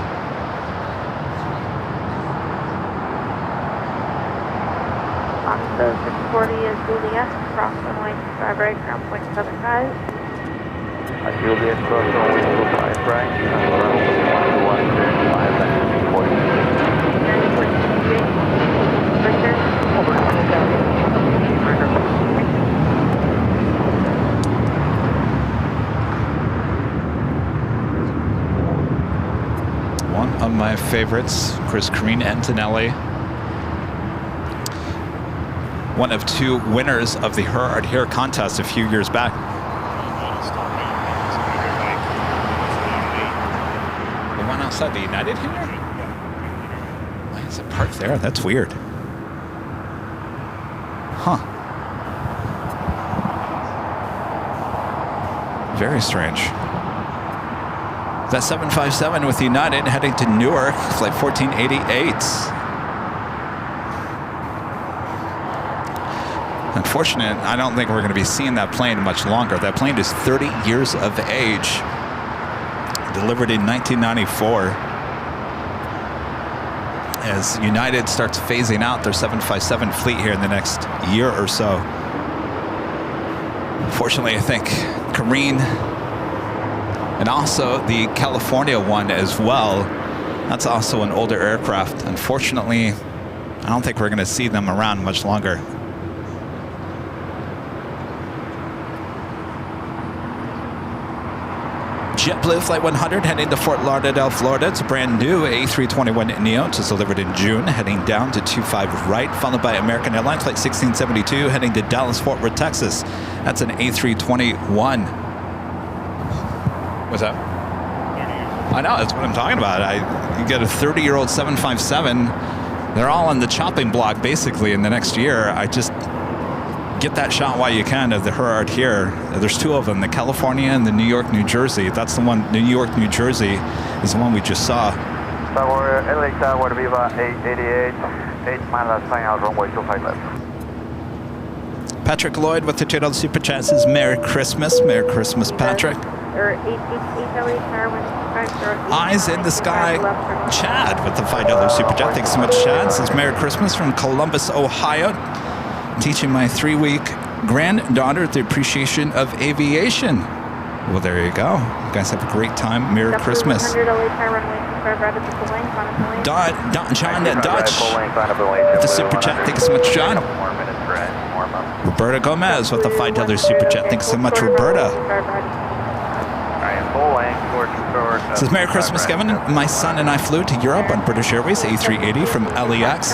The 640 is Juliet, cross runway 25 right, ground point 75. Juliet, cross runway 25 right, ground point 115, my favorites. Of course, Karine Antonelli. One of 2 winners of the Her Art Here contest a few years back. The one outside the United Hangar? Why is it parked there? That's weird. Huh. Very strange. That 757 with United heading to Newark, flight 1488. Unfortunate, I don't think we're going to be seeing that plane much longer. That plane is 30 years of age. Delivered in 1994. As United starts phasing out their 757 fleet here in the next year or so. Fortunately, I think Karine and also the California one as well. That's also an older aircraft. Unfortunately, I don't think we're going to see them around much longer. JetBlue Flight 100 heading to Fort Lauderdale, Florida. It's a brand new A321neo, just delivered in June, heading down to 25 right, followed by American Airlines Flight 1672 heading to Dallas-Fort Worth, Texas. That's an A321. What's that? I know, that's what I'm talking about. You get a 30-year-old 757. They're all on the chopping block, basically, in the next year. I just get that shot while you can of the Her Art Here. There's 2 of them, the California and the New York, New Jersey. That's the one, the New York, New Jersey is the one we just saw. LAX Tower, Viva 888, 8 miles, flying out runway 25 left. Patrick Lloyd with the $2 Super Chat says, Merry Christmas. Merry Christmas, Patrick. Eyes in the Sky, Chad with the $5 Super Chat. Thanks so much, Chad. Says, Merry Christmas from Columbus, Ohio. Teaching my 3-week granddaughter the appreciation of aviation. Well, there you go. You guys have a great time. Merry Christmas. John Dutch with the Super Chat. Thanks so much, John. Roberta Gomez with the $5 Super Chat. Thanks so much, Roberta. Says, Merry Christmas, Kevin. My son and I flew to Europe on British Airways A380 from LAX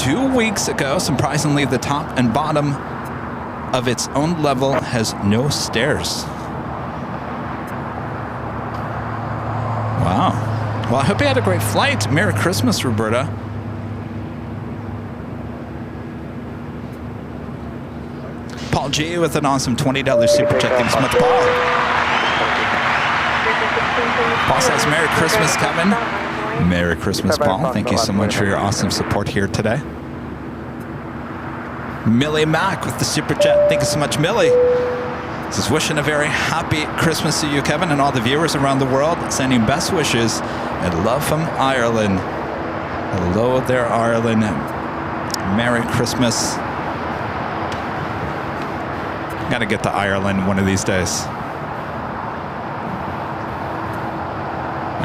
2 weeks ago. Surprisingly, the top and bottom of its own level has no stairs. Wow. Well, I hope you had a great flight. Merry Christmas, Roberta. Paul G with an awesome $20 Super Chat. Thanks so much, Paul. Paul says, Merry Christmas, Kevin. Merry Christmas, Paul. Thank you so much for your awesome support here today. Millie Mack with the Super Chat. Thank you so much, Millie. This is wishing a very happy Christmas to you, Kevin, and all the viewers around the world. Sending best wishes and love from Ireland. Hello there, Ireland. Merry Christmas. Gotta get to Ireland one of these days.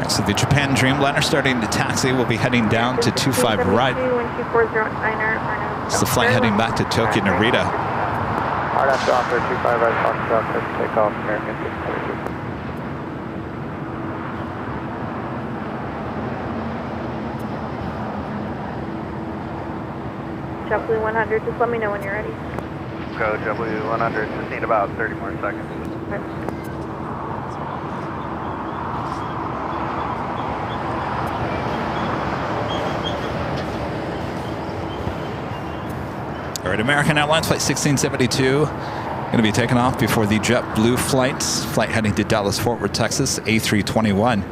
So the Japan Dreamliner starting to taxi. We'll be heading down to 25 right. It's the flight heading back to Tokyo Narita. Hard after offer 25 right, Fox Delta, take off, American 632. JetBlue 100, just let me know when you're ready. Go JetBlue 100, just need about 30 more seconds. Okay. All right, American Airlines Flight 1672 going to be taking off before the JetBlue flight heading to Dallas-Fort Worth, Texas, A321.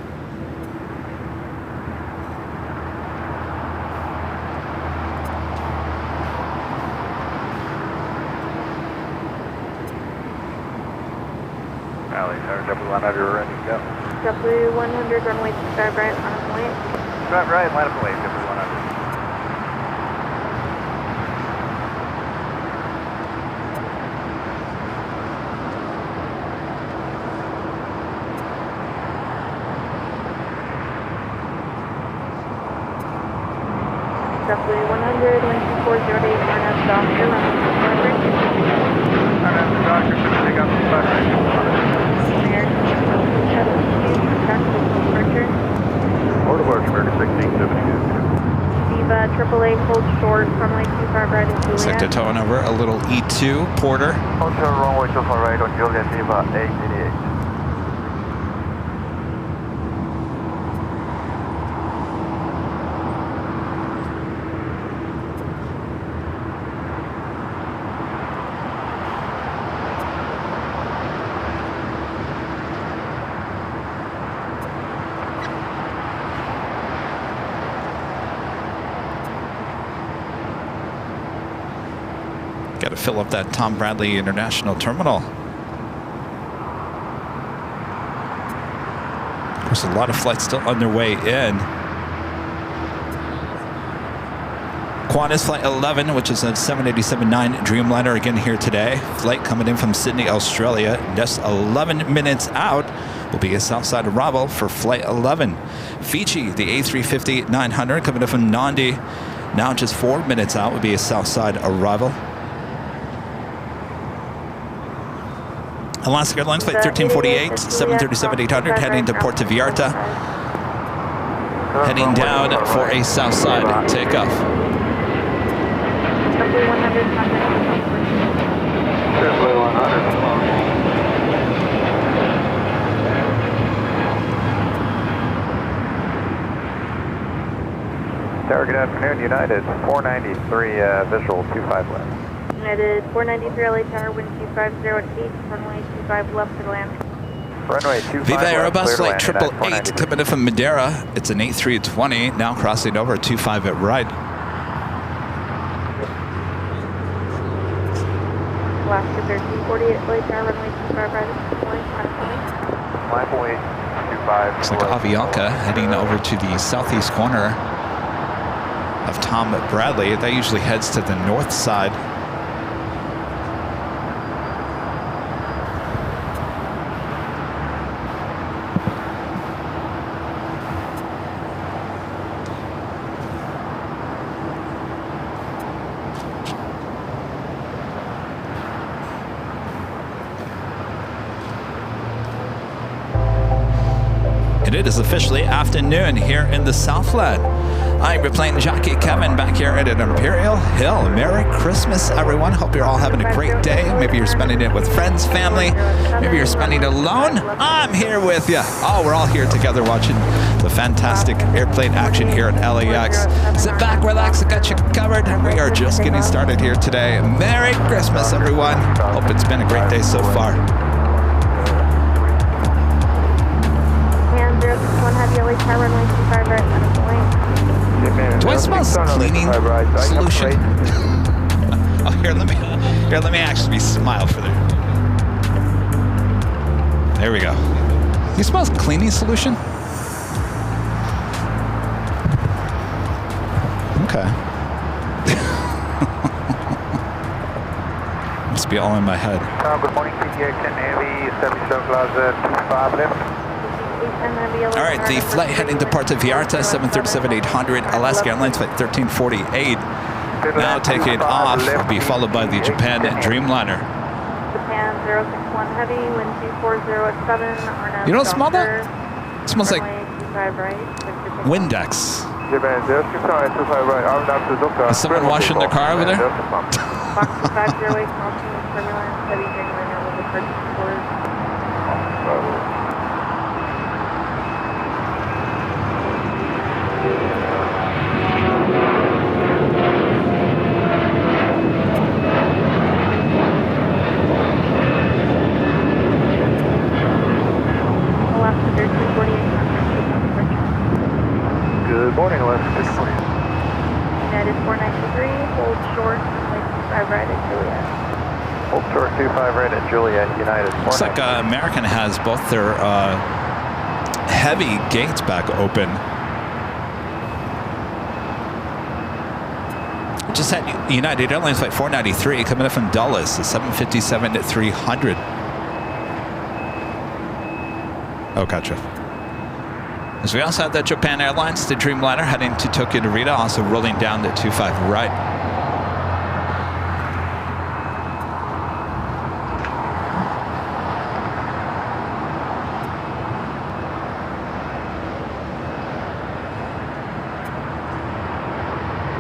JetBlue 100 ready to go. JetBlue 100, runway 25 right, line up lane. Drive right, line up lane, JetBlue 100. JetBlue 100, wind 2408, RNS Doctor, runway 25 right. RNS Doctor, should we take off 25 right? American 172, contact with departure. Port of American 6 Looks like they're towing over a little E2 Porter. Hotel runway 25 right on Juliet, Viva 888. Got to fill up that Tom Bradley International Terminal. Of course, a lot of flights still underway in. Qantas Flight 11, which is a 787-9 Dreamliner, again here today. Flight coming in from Sydney, Australia. Just 11 minutes out will be a Southside arrival for Flight 11. Fiji, the A350-900, coming in from Nandi. Now just 4 minutes out will be a Southside arrival. Alaska Airlines Flight 1348, 737-800, heading to Puerto Vallarta. Heading down for a Southside takeoff. Roughly 100, Tower, good afternoon. United 493 visual 25 left. United 493 LA Tower, wind 250 at 8, runway 25 left to land. Runway 25 Viva left, Airbus clear Flight to land, 888 coming in from Madeira. It's an A320, now crossing over 25 at right. Alaska 1348 LA Tower, runway 25 right, Line point 25. Looks like Avianca heading over to the southeast corner of Tom Bradley. That usually heads to the north side. It is officially afternoon here in the Southland. I'm your plane jockey Kevin back here at Imperial Hill. Merry Christmas, everyone. Hope you're all having a great day. Maybe you're spending it with friends, family. Maybe you're spending it alone. I'm here with you. Oh, we're all here together watching the fantastic airplane action here at LAX. Sit back, relax, I got you covered. We are just getting started here today. Merry Christmas, everyone. Hope it's been a great day so far. Heavy LA Tower, runway 25 right, Do I smell cleaning solution? Oh, here, let me actually smile for there. There we go. You smell cleaning solution? Okay. Must be all in my head. Good morning, Aviation, Navy 77 Plaza 25 left. All right, the flight heading to Puerto Vallarta, 737-800, Alaska Airlines Flight 1348. Now taking off, will be followed by the Japan Dreamliner. Japan 061 Heavy, wind 240 at 7. You don't smell that? It smells like right, Windex. Japan 061 right. Is someone washing their car over there? Box 508, small team turbulence, heavy Dreamliner with the purchase orders. Good morning, Alaska. United 493, hold short, runway 25 right at Juliet. Hold short 25 right at Juliet, United. Looks like American has both their heavy gates back open. Just had United Airlines Flight 493 coming up from Dulles, the 757-300. Oh, gotcha. As we also have that Japan Airlines, the Dreamliner heading to Tokyo Narita, also rolling down to 25 right.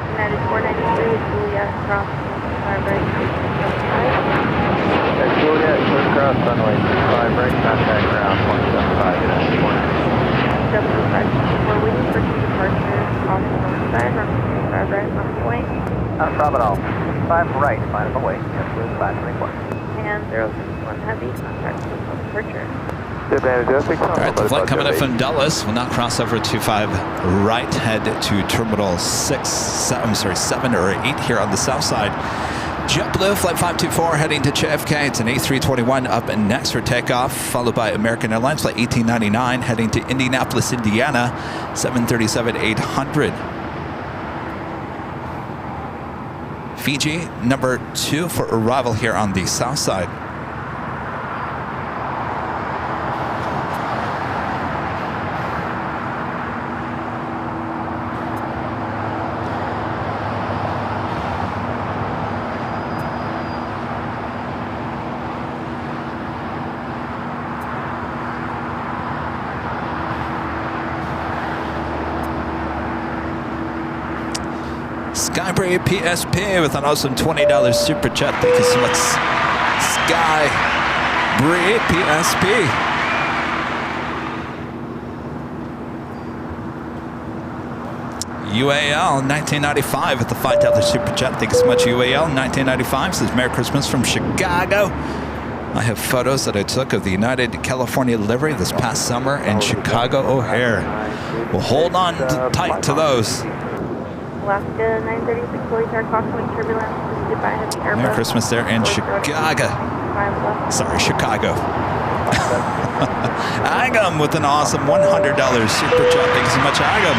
United 493, Juliet, cross 25 right, final away, JetBlue 524. And 061 Heavy, contact with departure. All right, the flight coming in from Dulles will now cross over 25 right, head to terminal 7 or 8 here on the south side. JetBlue flight 524 heading to JFK. It's an A321 up and next for takeoff, followed by American Airlines flight 1899 heading to Indianapolis, Indiana, 737-800. Fiji, number 2 for arrival here on the south side. Skybree PSP with an awesome $20 super chat. Thank you so much, Skybree PSP. UAL 1995 with the $5 super chat. Thank you so much, UAL 1995. Says Merry Christmas from Chicago. I have photos that I took of the United California livery this past summer in Chicago O'Hare. We'll hold on tight to those. Alaska 936, fully car crosswind turbulence, assisted by heavy airbus. Merry Christmas there in Chicago. Sorry, Chicago. Agam with an awesome $100 super chat. Thanks so much, Agam.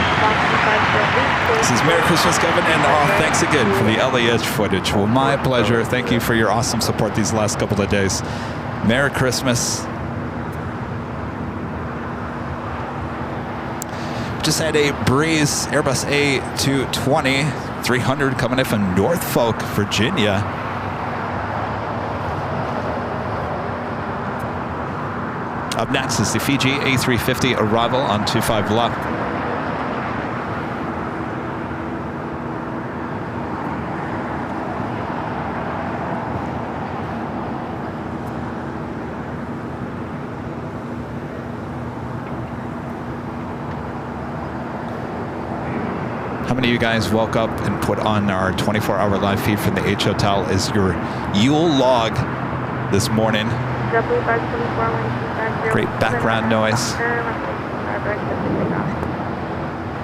This is Merry Christmas, Kevin, and thanks again for the LAX footage. Well, my pleasure. Thank you for your awesome support these last couple of days. Merry Christmas. Just had a Breeze Airbus A220 300 coming in from Norfolk, Virginia. Up next is the Fiji A350 arrival on 25 left. How many of you guys woke up and put on our 24-hour live feed from the H Hotel as your Yule log this morning? Great background noise.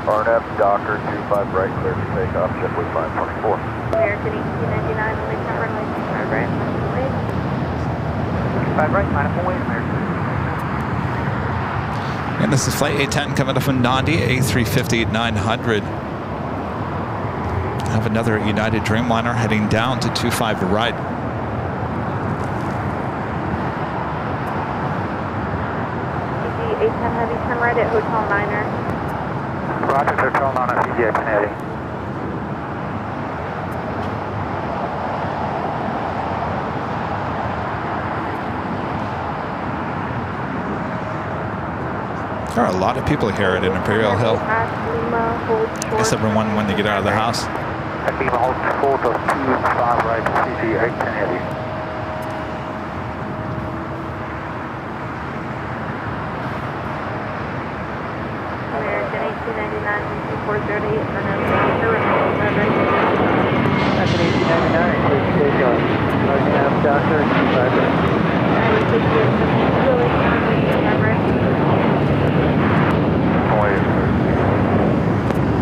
RNF, Docker, 25 right, clear for takeoff, JetBlue 524. American 1899, late runway 25 right, 25 right, final away, American. And this is flight 810 coming up from Nandi, A350-900. Have another United Dreamliner heading down to 25 right. CG 810 Heavy, turn right at Hotel Niner. Roger, Hotel Niner, CG 810 Heavy. There are a lot of people here at Imperial Hill. I guess everyone when they get out of the house. Lima hold 4 to 25 right, CG 810 Heavy. American 1899, 2438, American 1899, please take off. RNF, Docker, 25 right.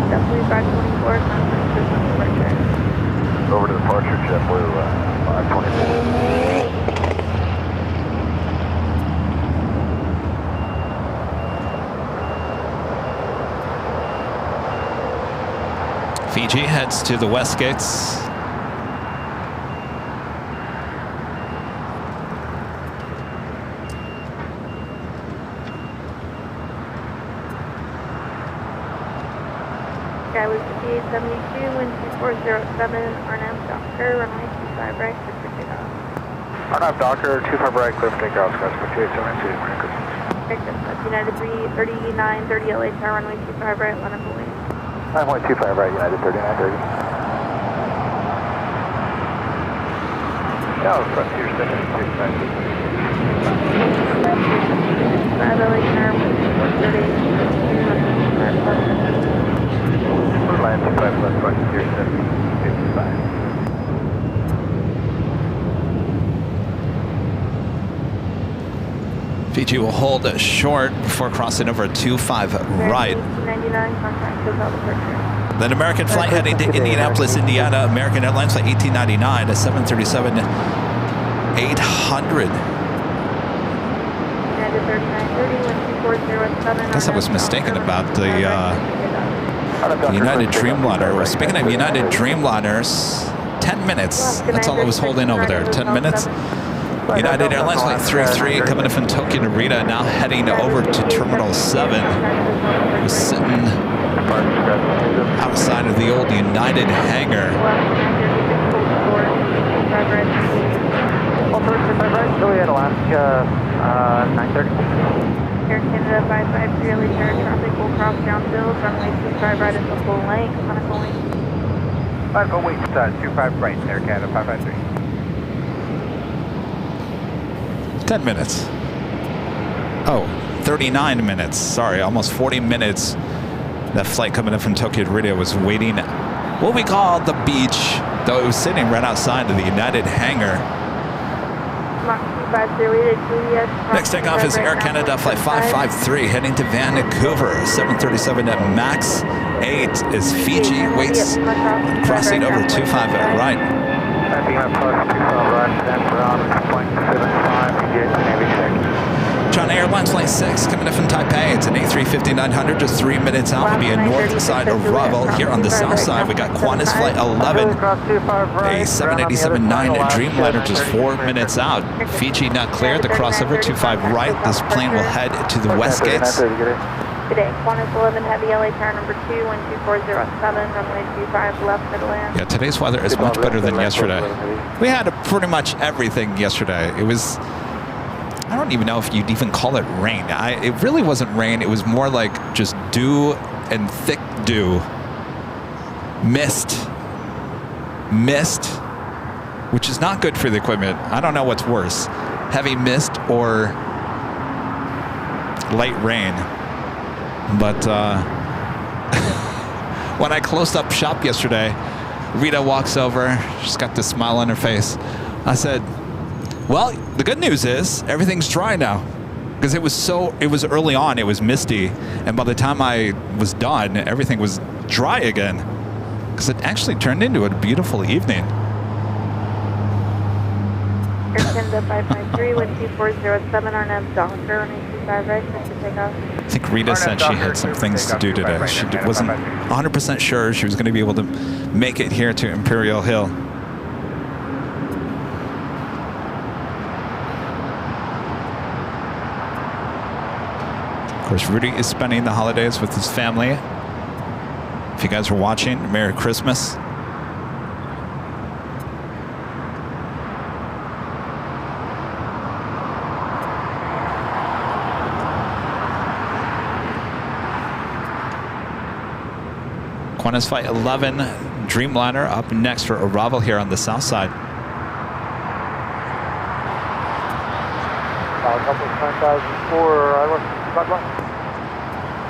JetBlue 524, contact business departure. Over to departure, JetBlue 524. Fiji heads to the west gates. Skyway 5872, wind 2407, RNF, Docker, runway 25 right, clear for takeoff. RNF, Docker, 25 right, clear for takeoff, Skyway 5872, Merry Christmas. Merry Christmas, United 3930 LHR, runway 25 right, line up away. 9.25 right, United 3930. Yeah, Frontier 765. 5 LHR, wind 2438, Land 25 left, Frontier 755. Fiji will hold short before crossing over 25 right. 99, contact hotel departure. Then American flight heading to Indianapolis, Indiana. American Airlines flight 1899 at 737-800. United 3930, wind 2407. I guess I was mistaken about the United Dreamliner. Speaking of United Dreamliners, 10 minutes. That's all I was holding over there. 10 minutes. United Airlines flight 33 coming in from Tokyo Narita, now heading over to Terminal 7. We're sitting outside of the old United hangar. Juliet, Alaska, 930. Air Canada 553, early turn traffic will cross downhill, runway 25 right into full length, clinical length. 5 wait, 25 right, Air Canada 553. 10 minutes. Oh, 39 minutes. Sorry, almost 40 minutes. That flight coming in from Tokyo Narita was waiting what we call the beach, though it was sitting right outside of the United hangar. Next takeoff is Air Canada flight 553 heading to Vancouver. 737 at max 8 is Fiji, waits crossing over 25 at right. China Airlines flight 6 coming in from Taipei. It's an A350-900, just 3 minutes out. Will be a north side arrival. Here on the south side, we got Qantas flight 11, a 787-9 Dreamliner, just 4 minutes out. Fiji not cleared. The crossover 25 right. This plane will head to the west gates. Today, Qantas 11 Heavy LA tower number 2, wind 2407, runway 25 left midland. Yeah, today's weather is much better than yesterday. We had pretty much everything yesterday. It was, I don't even know if you'd even call it rain. It really wasn't rain. It was more like just dew and thick dew. Mist, which is not good for the equipment. I don't know what's worse, heavy mist or light rain. But when I closed up shop yesterday, Rita walks over. She's got this smile on her face. I said, well, the good news is everything's dry now. Because it was early on, it was misty. And by the time I was done, everything was dry again. Because it actually turned into a beautiful evening. Air Canada 553, wind 2407, RNAV Docker, 185 right, clear to takeoff. I think Rita said she had some things to do today. She wasn't 100% sure she was going to be able to make it here to Imperial Hill. Of course, Rudy is spending the holidays with his family. If you guys are watching, Merry Christmas. Qantas Flight 11 Dreamliner up next for arrival here on the south side.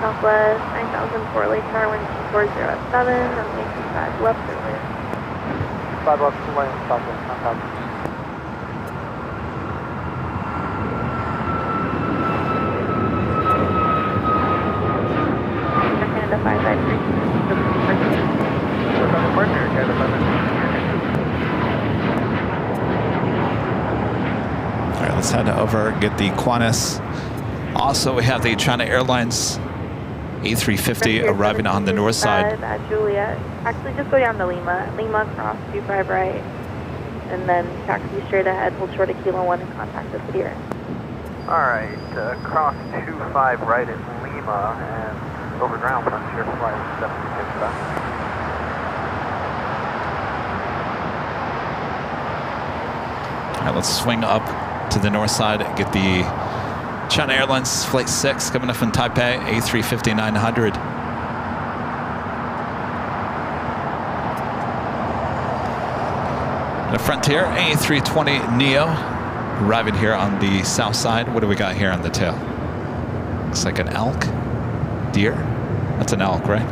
Southwest 9004 late tower, wind 2407, runway 25 left midland. 5 left to lane, Southwest, contact. Air Canada 553. All right, let's head over, get the Qantas. Also, we have the China Airlines A350 arriving on the north side. At Juliet. Actually, just go down to Lima. Lima, cross 25 right. And then taxi straight ahead, hold short of Kilo 1 and contact us here. Alright, cross 25 right at Lima and over ground Frontier Flight 765. All right, let's swing up to the north side and get the China Airlines Flight 6 coming up from Taipei, A350-900. The Frontier A320neo arriving here on the south side. What do we got here on the tail? Looks like an elk, deer. That's an elk, right?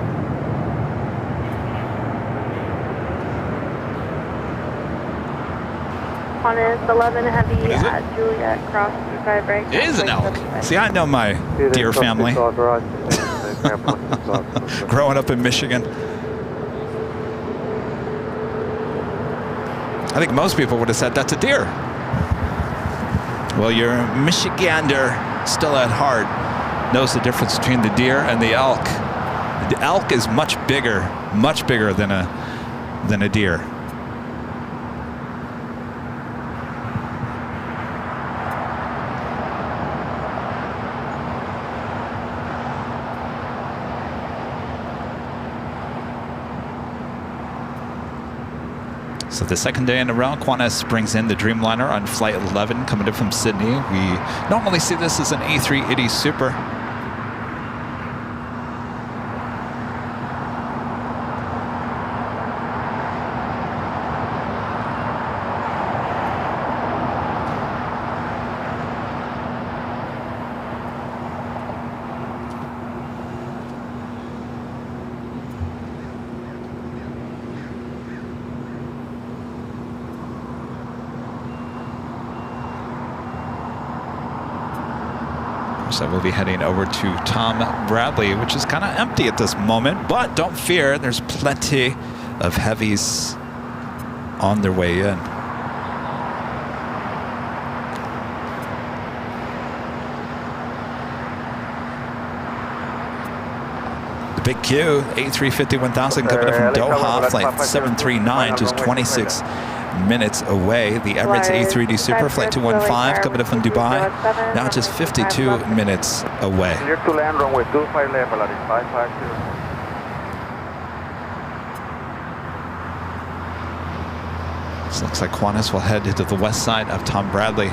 Qantas 11 Heavy What is it? at Juliet, cross 25 right. It is an elk. 75. See, I know my deer family. Growing up in Michigan. I think most people would have said that's a deer. Well, your Michigander, still at heart, knows the difference between the deer and the elk. The elk is much bigger than a deer. So the second day in a row, Qantas brings in the Dreamliner on flight 11 coming in from Sydney. We normally see this as an A380 Super. So we'll be heading over to Tom Bradley, which is kind of empty at this moment, but don't fear, there's plenty of heavies on their way in. The big Q, A350-1000 coming in from Doha, flight 739, just 26 minutes away. The Emirates A380 Super, flight 215, coming in from Dubai, now just 52 minutes away. Clear to land, runway 25 left, Polaris 550. This looks like Qantas will head to the west side of Tom Bradley.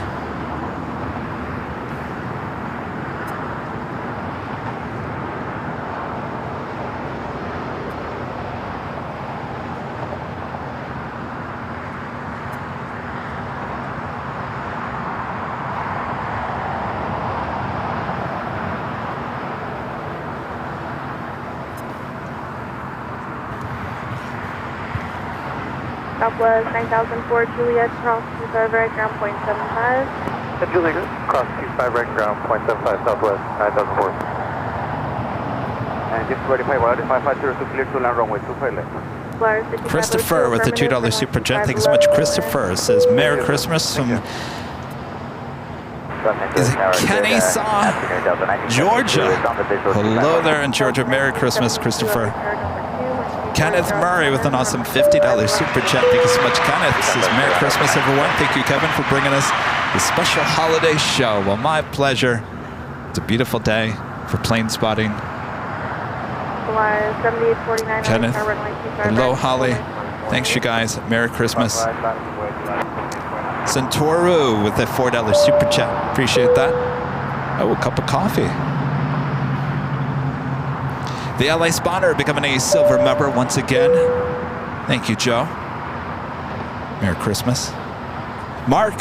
Southwest 9004 Juliet, cross 25 right, ground point 75. Juliet, cross 25 right, ground point 75, Southwest 9004. And just verify, Polaris 550 clear to land, runway 25 left. Christopher with the $2 super chat. Thank you so much, Christopher. Says Merry Christmas from is it Kennesaw, Georgia. Hello there in Georgia. Merry Christmas, Christopher. Kenneth Murray with an awesome $50 super chat. Thank you so much, Kenneth. Says Merry Christmas, everyone. Thank you, Kevin, for bringing us the special holiday show. Well, my pleasure. It's a beautiful day for plane spotting. Kenneth. Hello, Holly. Thanks, you guys. Merry Christmas. Centoru with the $4 super chat. Appreciate that. Oh, a cup of coffee. The LA Spotter becoming a silver member once again. Thank you, Joe. Merry Christmas. Mark,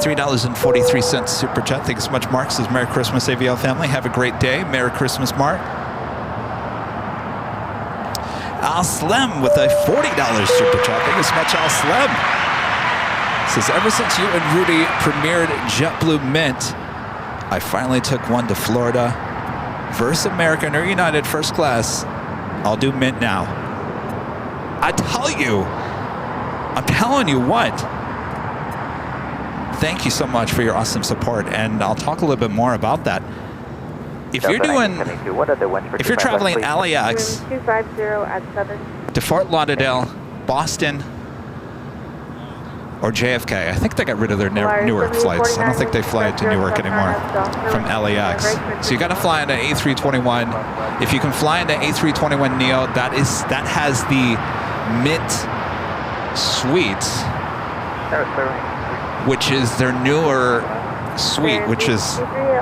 $3.43 super chat. Thank you so much, Mark. Says Merry Christmas, AVL family. Have a great day. Merry Christmas, Mark. Al Slim with a $40 super chat. Thank you so much, Al Slim. Says, ever since you and Rudy premiered JetBlue Mint, I finally took one to Florida. Versus American or United first class, I'll do Mint now. I'm telling you what. Thank you so much for your awesome support, and I'll talk a little bit more about that. If you're traveling LAX to Fort Lauderdale, Boston, or JFK, I think they got rid of their Newark flights. I don't think they fly to Newark anymore from LAX. So you got to fly into A321. If you can fly into A321neo, that has the Mint suite, which is their newer suite, which is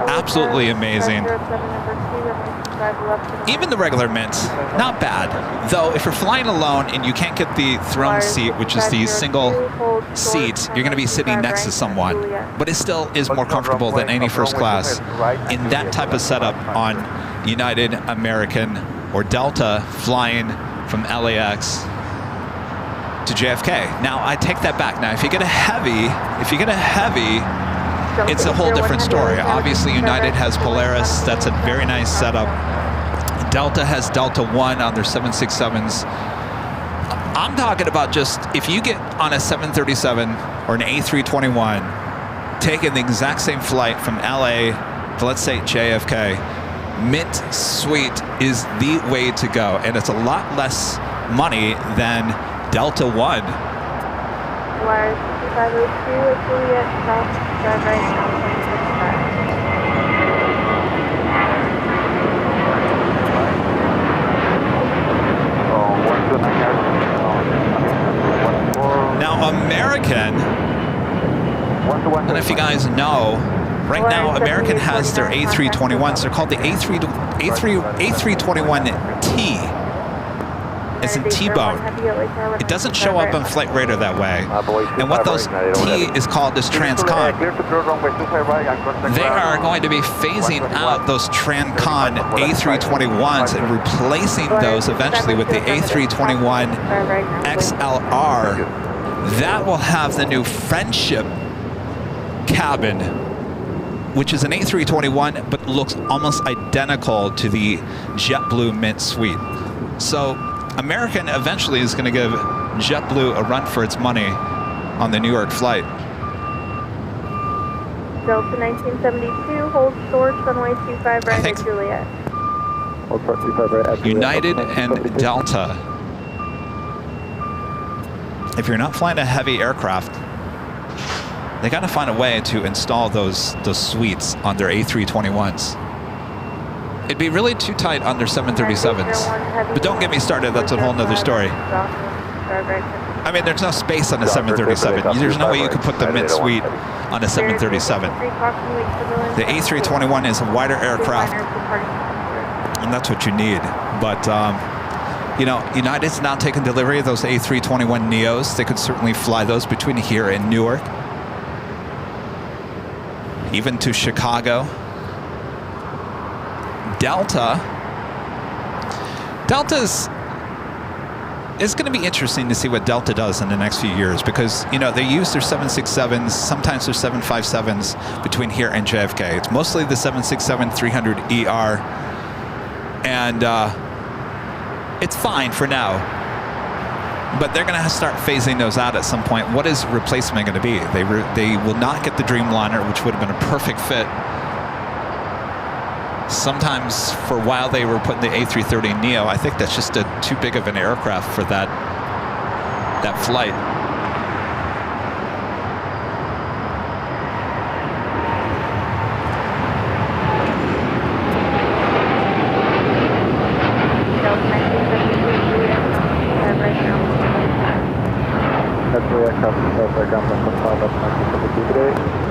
absolutely amazing. Even the regular Mint, not bad. Though if you're flying alone and you can't get the throne seat, which is the single seat, you're going to be sitting next to someone. But it still is more comfortable than any first class in that type of setup on United, American, or Delta flying from LAX to JFK. Now I take that back. Now if you get a heavy, it's a whole different story. Obviously United has Polaris. That's a very nice setup. Delta has Delta One on their 767s. I'm talking about just if you get on a 737 or an A321, taking the exact same flight from LA to, let's say, JFK, Mint Suite is the way to go, and it's a lot less money than Delta One. Wires 5502, Juliet, south, drive right, 129. Now American, I don't know if you guys know, right now American has their A321s. They're called the A321T. It's in T-bone. It doesn't show up on Flight Radar that way. And what those T is called is transcon. They are going to be phasing out those transcon A321s and replacing those eventually with the A321 XLR. That will have the new Friendship cabin, which is an A321 but looks almost identical to the JetBlue Mint Suite. So American eventually is going to give JetBlue a run for its money on the New York flight. Delta 1972, hold storage, runway 25 right at Juliet. United and Delta. If you're not flying a heavy aircraft, they got to find a way to install those suites on their A321s. It'd be really too tight on their 737s. But don't get me started, that's a whole nother story. I mean, there's no space on a 737. There's no way you could put the Mint Suite on a 737. The A321 is a wider aircraft, and that's what you need. But, you know, United's now taking delivery of those A321 Neos. They could certainly fly those between here and Newark, even to Chicago. Delta's, it's going to be interesting to see what Delta does in the next few years, because, you know, they use their 767s, sometimes their 757s between here and JFK. It's mostly the 767-300ER, and it's fine for now. But they're going to start phasing those out at some point. What is replacement going to be? They will not get the Dreamliner, which would have been a perfect fit. Sometimes for a while they were putting the A330 Neo. I think that's just too big of an aircraft for that flight.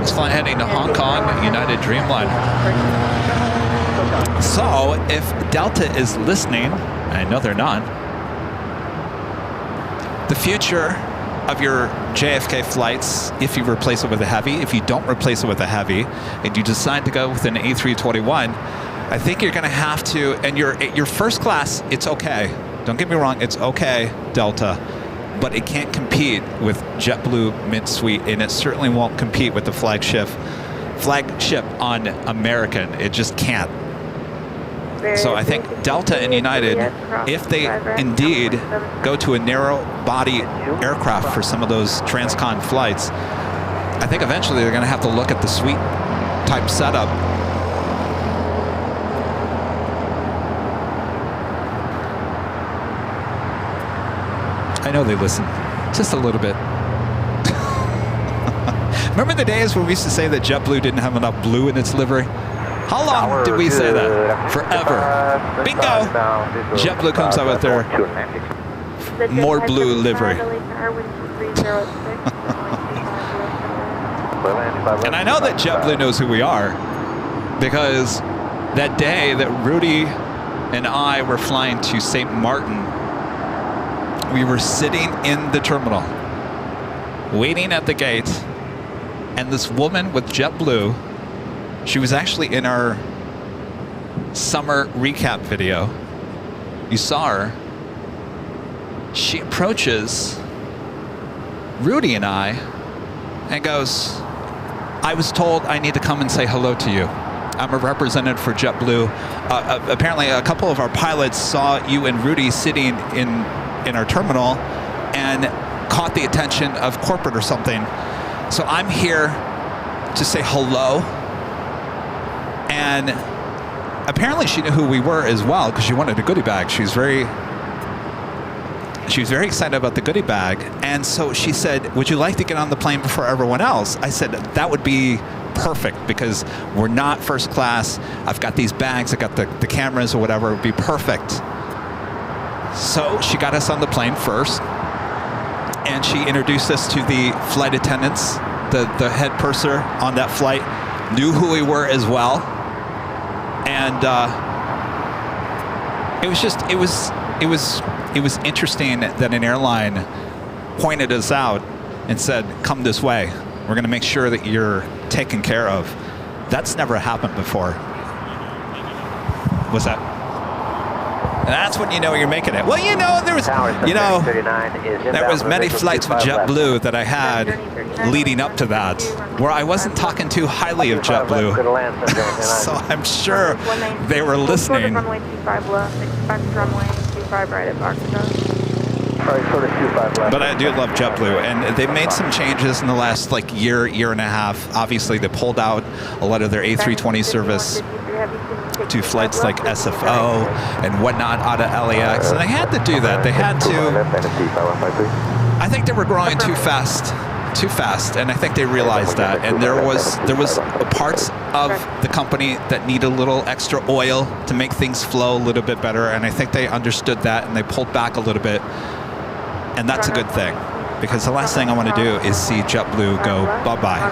It's flying heading to Hong Kong, United Dreamliner. So, if Delta is listening, I know they're not, the future of your JFK flights, if you replace it with a heavy, if you don't replace it with a heavy, and you decide to go with an A321, I think you're going to have to, and your first class, it's okay. Don't get me wrong, it's okay, Delta, but it can't compete with JetBlue Mint Suite, and it certainly won't compete with the flagship on American. It just can't. So I think Delta and United, if they indeed go to a narrow body aircraft for some of those transcon flights, I think eventually they're going to have to look at the suite type setup. I know they listen, just a little bit. Remember the days when we used to say that JetBlue didn't have enough blue in its livery? How long did we say that? Forever. Bingo! JetBlue comes out with their more blue livery. And I know that JetBlue knows who we are, because that day that Rudy and I were flying to St. Martin, we were sitting in the terminal, waiting at the gate, and this woman with JetBlue, she was actually in our summer recap video. You saw her. She approaches Rudy and I and goes, I was told I need to come and say hello to you. I'm a representative for JetBlue. Apparently, a couple of our pilots saw you and Rudy sitting in our terminal and caught the attention of corporate or something. So I'm here to say hello. And apparently she knew who we were as well because she wanted a goodie bag. She was very excited about the goodie bag. And so she said, would you like to get on the plane before everyone else? I said, that would be perfect because we're not first class. I've got these bags, I got the cameras or whatever. It would be perfect. So she got us on the plane first. And she introduced us to the flight attendants. The head purser on that flight knew who we were as well. And it was interesting that an airline pointed us out and said, come this way. We're going to make sure that you're taken care of. That's never happened before. What's that? That's when you know you're making it. Well, you know, there was many flights with JetBlue that I had leading up to that where I wasn't talking too highly of JetBlue. So I'm sure they were listening. Runway 25 left, expect runway 25 right at Foxtrot. But I do love JetBlue, and they've made some changes in the last year and a half. Obviously, they pulled out a lot of their A320 service to flights like SFO and whatnot out of LAX, and they had to do that. They had to. I think they were growing too fast, and I think they realized that. And there was parts of the company that need a little extra oil to make things flow a little bit better, and I think they understood that, and they pulled back a little bit. And that's a good thing, because the last thing I want to do is see JetBlue go bye-bye.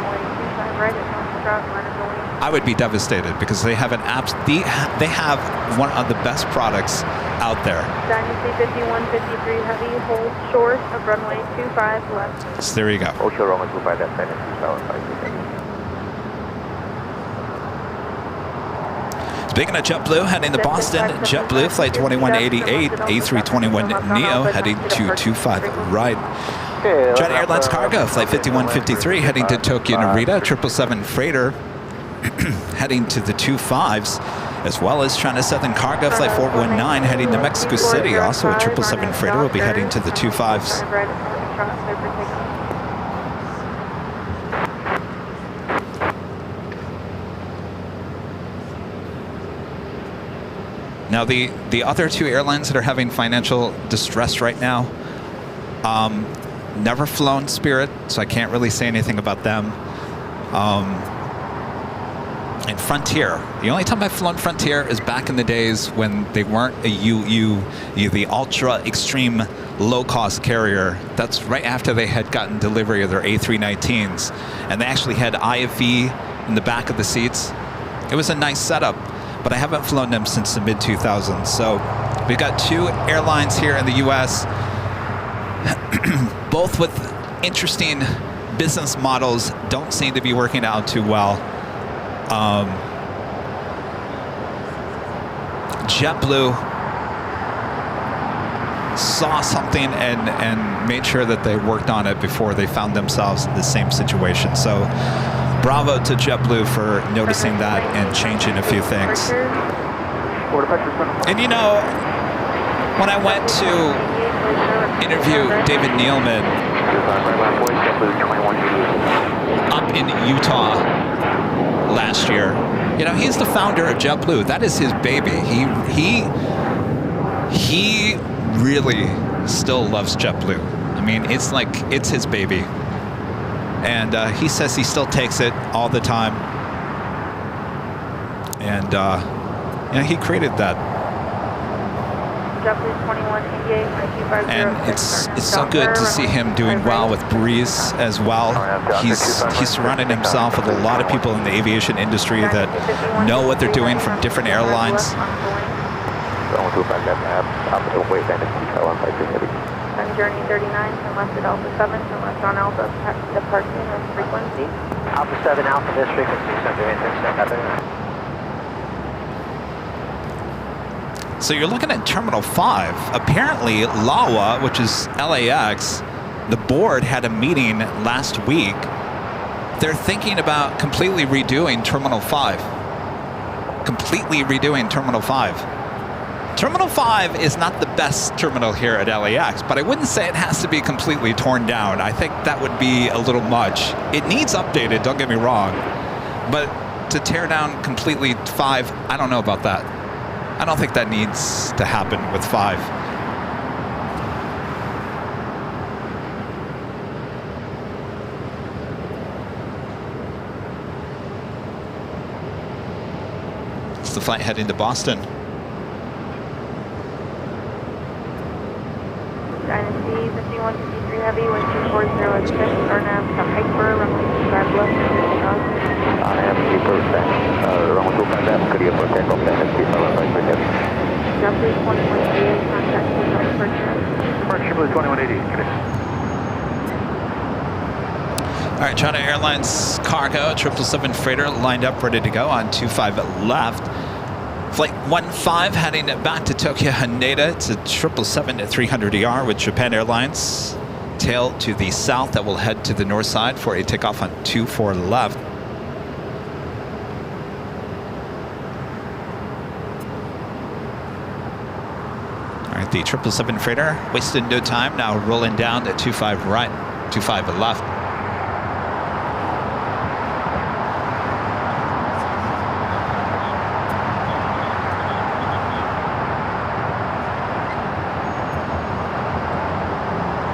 I would be devastated because they have they have one of the best products out there. Dynasty 5153 heavy, hold short of runway 25 left. So there you go. Speaking of JetBlue, heading to Boston, JetBlue flight 2188, A321neo heading to 25 right. Jet Airlines Cargo flight 5153 heading to Tokyo Narita, 777 freighter heading to the 25s, as well as China Southern Cargo flight 419 heading to Mexico City. Also a 777 freighter will be heading to the 25s. Now, the other two airlines that are having financial distress right now, never flown Spirit, so I can't really say anything about them. And Frontier. The only time I've flown Frontier is back in the days when they weren't the ultra extreme low-cost carrier. That's right after they had gotten delivery of their A319s, and they actually had IFE in the back of the seats. It was a nice setup. But I haven't flown them since the mid-2000s. So we've got two airlines here in the U.S., both with interesting business models, don't seem to be working out too well. JetBlue saw something and made sure that they worked on it before they found themselves in the same situation. So bravo to JetBlue for noticing that and changing a few things. And you know, when I went to interview David Nealman up in Utah last year, you know, he's the founder of JetBlue. That is his baby. He really still loves JetBlue. I mean, it's his baby. And he says he still takes it all the time. And he created that. And it's so good to see him doing well with Breeze as well. He's surrounded himself with a lot of people in the aviation industry that know what they're doing from different airlines. Journey 39, turn left at Alpha 7, turn left on Alpha, departing with frequency. Alpha 7, Alpha, this frequency, subject So you're looking at Terminal 5. Apparently, LAWA, which is LAX, The board had a meeting last week. They're thinking about completely redoing Terminal 5. Completely redoing Terminal 5. Terminal 5 is not the best terminal here at LAX, but I wouldn't say it has to be completely torn down. I think that would be a little much. It needs updated, don't get me wrong. But to tear down completely 5, I don't know about that. I don't think that needs to happen with 5. It's the flight heading to Boston. Dynasty 5153 Heavy, 1240 is pitch, RNAV, come hyper, runway 25 left, RNAV 3%, runway 25 left, clear for takeoff, Dynasty 5138. Roughly 2188, contact with our purchase. Triple 2180, All right, China Airlines cargo, 777 freighter lined up, ready to go on 25 left. Flight 15 heading back to Tokyo Haneda. It's a 777-300ER with Japan Airlines. Tail to the south that will head to the north side for a takeoff on 24 left. All right, the 777 freighter wasted no time, now rolling down to 25 right, 25 left.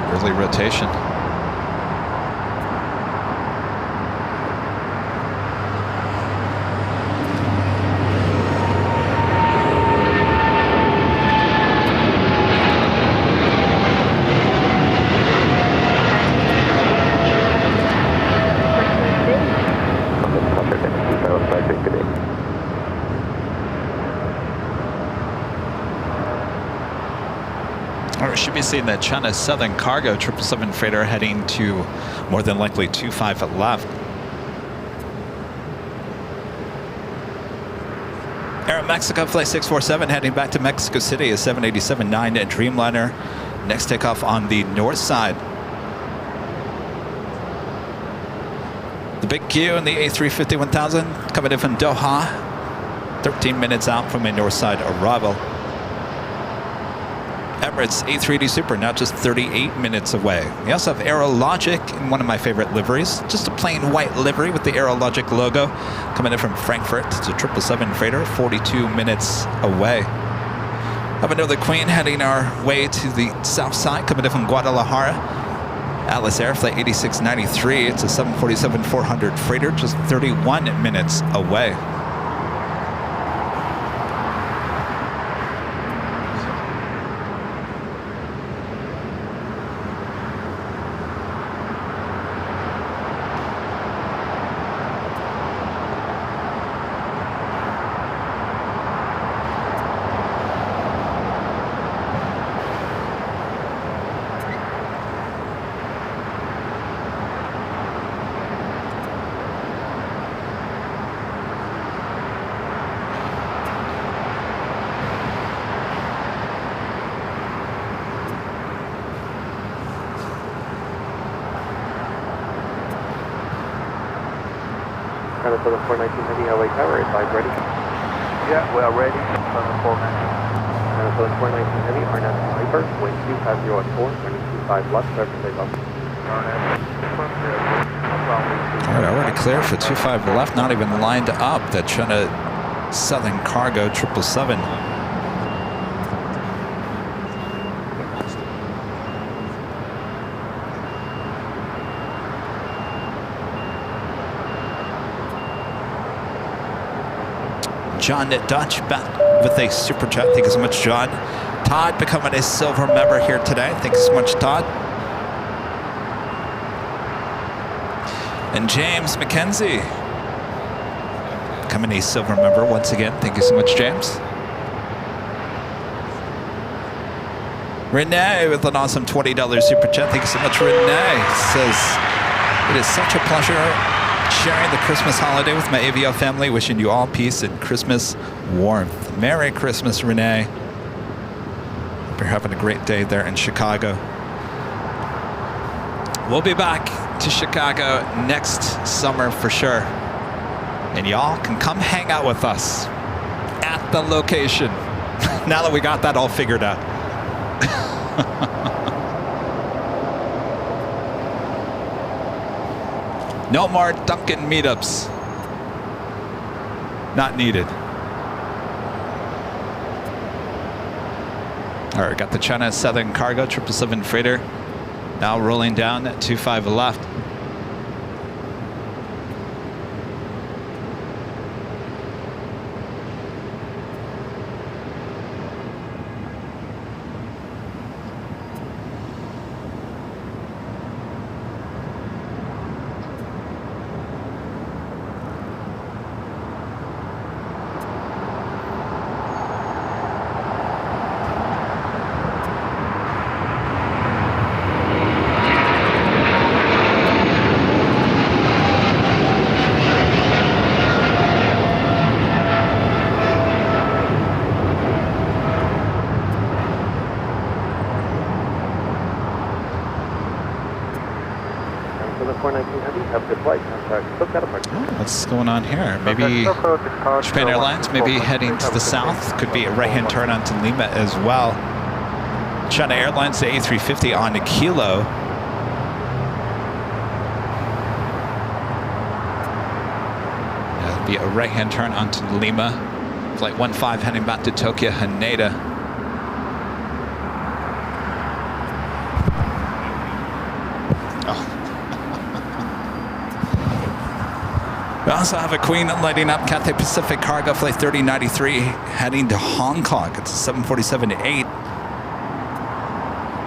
Early rotation. Should be seeing that China Southern Cargo 777 freighter heading to more than likely 25 left. Aeromexico Flight 647 heading back to Mexico City, a 787-9 Dreamliner. Next takeoff on the north side. The big Q in the A350-1000 coming in from Doha, 13 minutes out from a north side arrival. Emirates A380 Super, now just 38 minutes away. We also have Aerologic in one of my favorite liveries. Just a plain white livery with the Aerologic logo. Coming in from Frankfurt. It's a 777 freighter, 42 minutes away. Have another Queen heading our way to the south side, coming in from Guadalajara. Atlas Air Flight 8693. It's a 747-400 freighter, just 31 minutes away. For the 419 Heavy LA Tower, advise ready. Yeah, we are ready. For the 419 Heavy, RNAV Hyper, wind 250 at 4, running 25 left, clear for takeoff. All right, already clear for 25 left, not even lined up. That China Southern Cargo 777. John Dutch back with a super chat. Thank you so much, John. Todd becoming a silver member here today. Thank you so much, Todd. And James McKenzie becoming a silver member once again. Thank you so much, James. Renee with an awesome $20 super chat. Thank you so much, Renee. Says, it is such a pleasure sharing the Christmas holiday with my AVO family. Wishing you all peace and Christmas warmth. Merry Christmas, Renee. Hope you're having a great day there in Chicago. We'll be back to Chicago next summer for sure. And y'all can come hang out with us at the location now that we got that all figured out. No more Dunkin' meetups. Not needed. All right, got the China Southern Cargo 777 freighter now rolling down at 25 left. What's going on here? Maybe Japan Airlines maybe heading to the south. Could be a right-hand turn onto Lima as well. China Airlines, the A350 on a kilo. That'll be a right-hand turn onto Lima. Flight 15 heading back to Tokyo Haneda. We also have a Queen lighting up Cathay Pacific Cargo Flight 3093 heading to Hong Kong. It's a 747-8.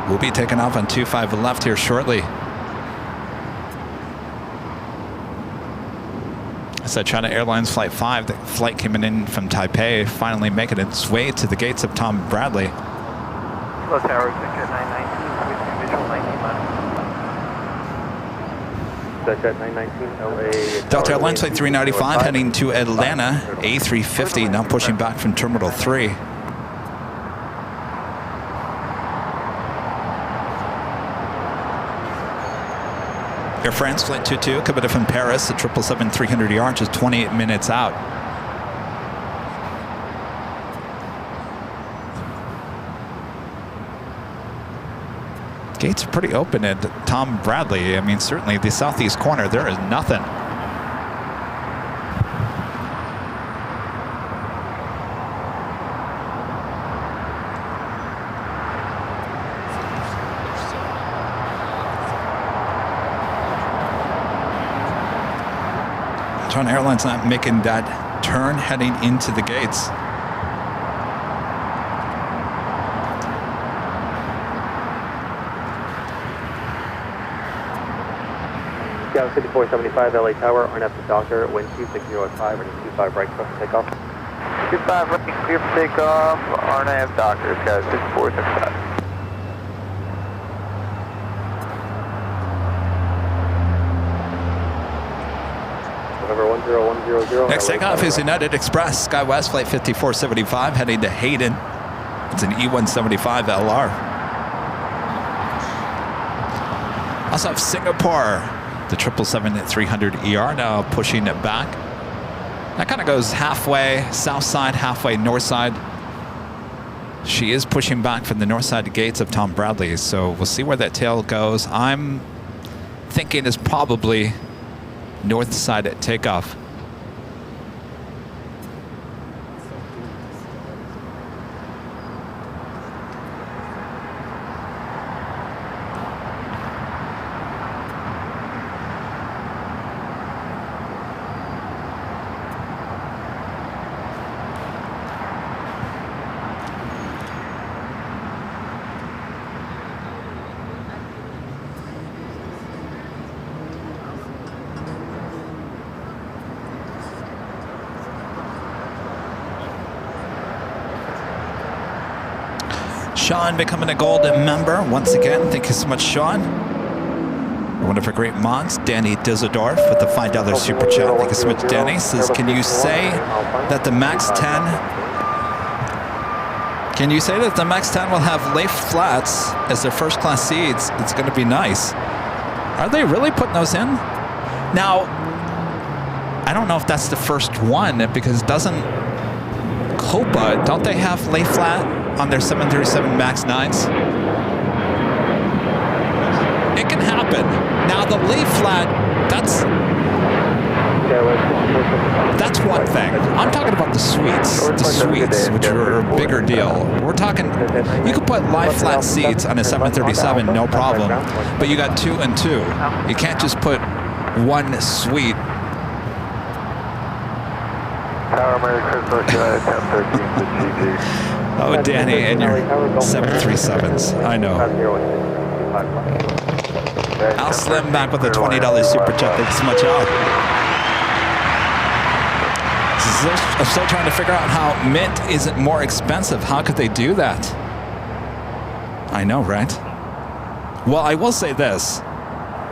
We'll be taking off on 25 left here shortly. So China Airlines Flight 5, the flight coming in from Taipei, finally making its way to the gates of Tom Bradley. Hello, Tower, Jet 919, with visual 19 left. Jet 919, LA. Delta Airlines Flight 395 heading to Atlanta. A350 now pushing back from Terminal 3. Air France Flight 22 coming in from Paris. The 777-300ER just 28 minutes out. Gates are pretty open at Tom Bradley. I mean, certainly the southeast corner, there is nothing. China Airlines not making that turn heading into the gates. Seattle 5475 LA Tower, RNF to Doctor, wind 26005, running 25 right, clear for takeoff. 25 right, clear for takeoff, RNF Doctor, Seattle 6475. November 10100. Next takeoff is United Express SkyWest Flight 5475 heading to Hayden. It's an E175 LR. Also have Singapore, the 777-300ER now pushing it back. That kind of goes halfway south side, halfway north side. She is pushing back from the north side gates of Tom Bradley, so we'll see where that tail goes. I'm thinking is probably north side at takeoff. Sean becoming a gold member once again. Thank you so much, Sean. One of our great mods, Danny Dizadorf with the $5 super chat. Thank you so much, Danny. Says, can you say that the MAX 10 will have lay flats as their first class seats? It's going to be nice. Are they really putting those in? Now, I don't know if that's the first one because doesn't Copa, don't they have lay flat on their 737 MAX 9s? It can happen. Now the lay flat, that's one thing. I'm talking about the suites, which are a bigger deal. We're talking, you could put lie flat seats on a 737, no problem, but you got 2 and 2. You can't just put one suite. Tower, Merry Christmas, 1013 to GG. Oh, Danny, and your 737s. I know. Al Slim back with a $20 super chat. Thanks so much, Al. I'm still trying to figure out how Mint isn't more expensive. How could they do that? I know, right? Well, I will say this.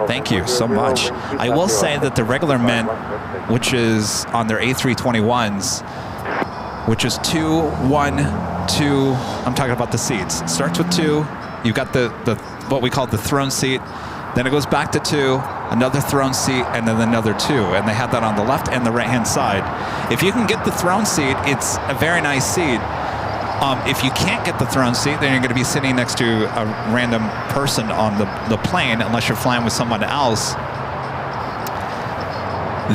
Thank you so much. I will say that the regular Mint, which is on their A321s, which is 2, 1, 2. I'm talking about the seats. It starts with 2. You've got the what we call the throne seat. Then it goes back to 2, another throne seat, and then another 2. And they have that on the left and the right-hand side. If you can get the throne seat, it's a very nice seat. If you can't get the throne seat, then you're going to be sitting next to a random person on the plane, unless you're flying with someone else.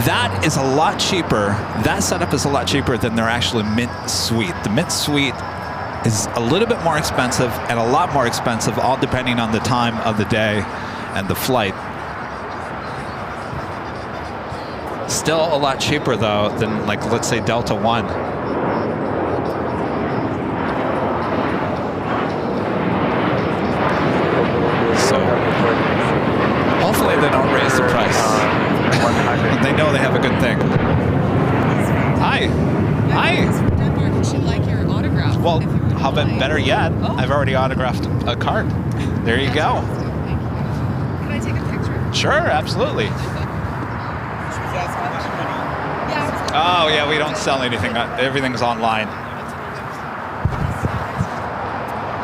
That is a lot cheaper. That setup is a lot cheaper than their actual Mint suite. The Mint suite is a little bit more expensive and a lot more expensive, all depending on the time of the day and the flight. Still a lot cheaper though than, like, let's say Delta One. So hopefully they don't raise the price. They know they have a good thing. Hi. Hi. She'd like your autograph. Well, how about better yet? I've already autographed a card. There you go. Can I take a picture? Sure, absolutely. Oh, yeah, we don't sell anything. Everything's online.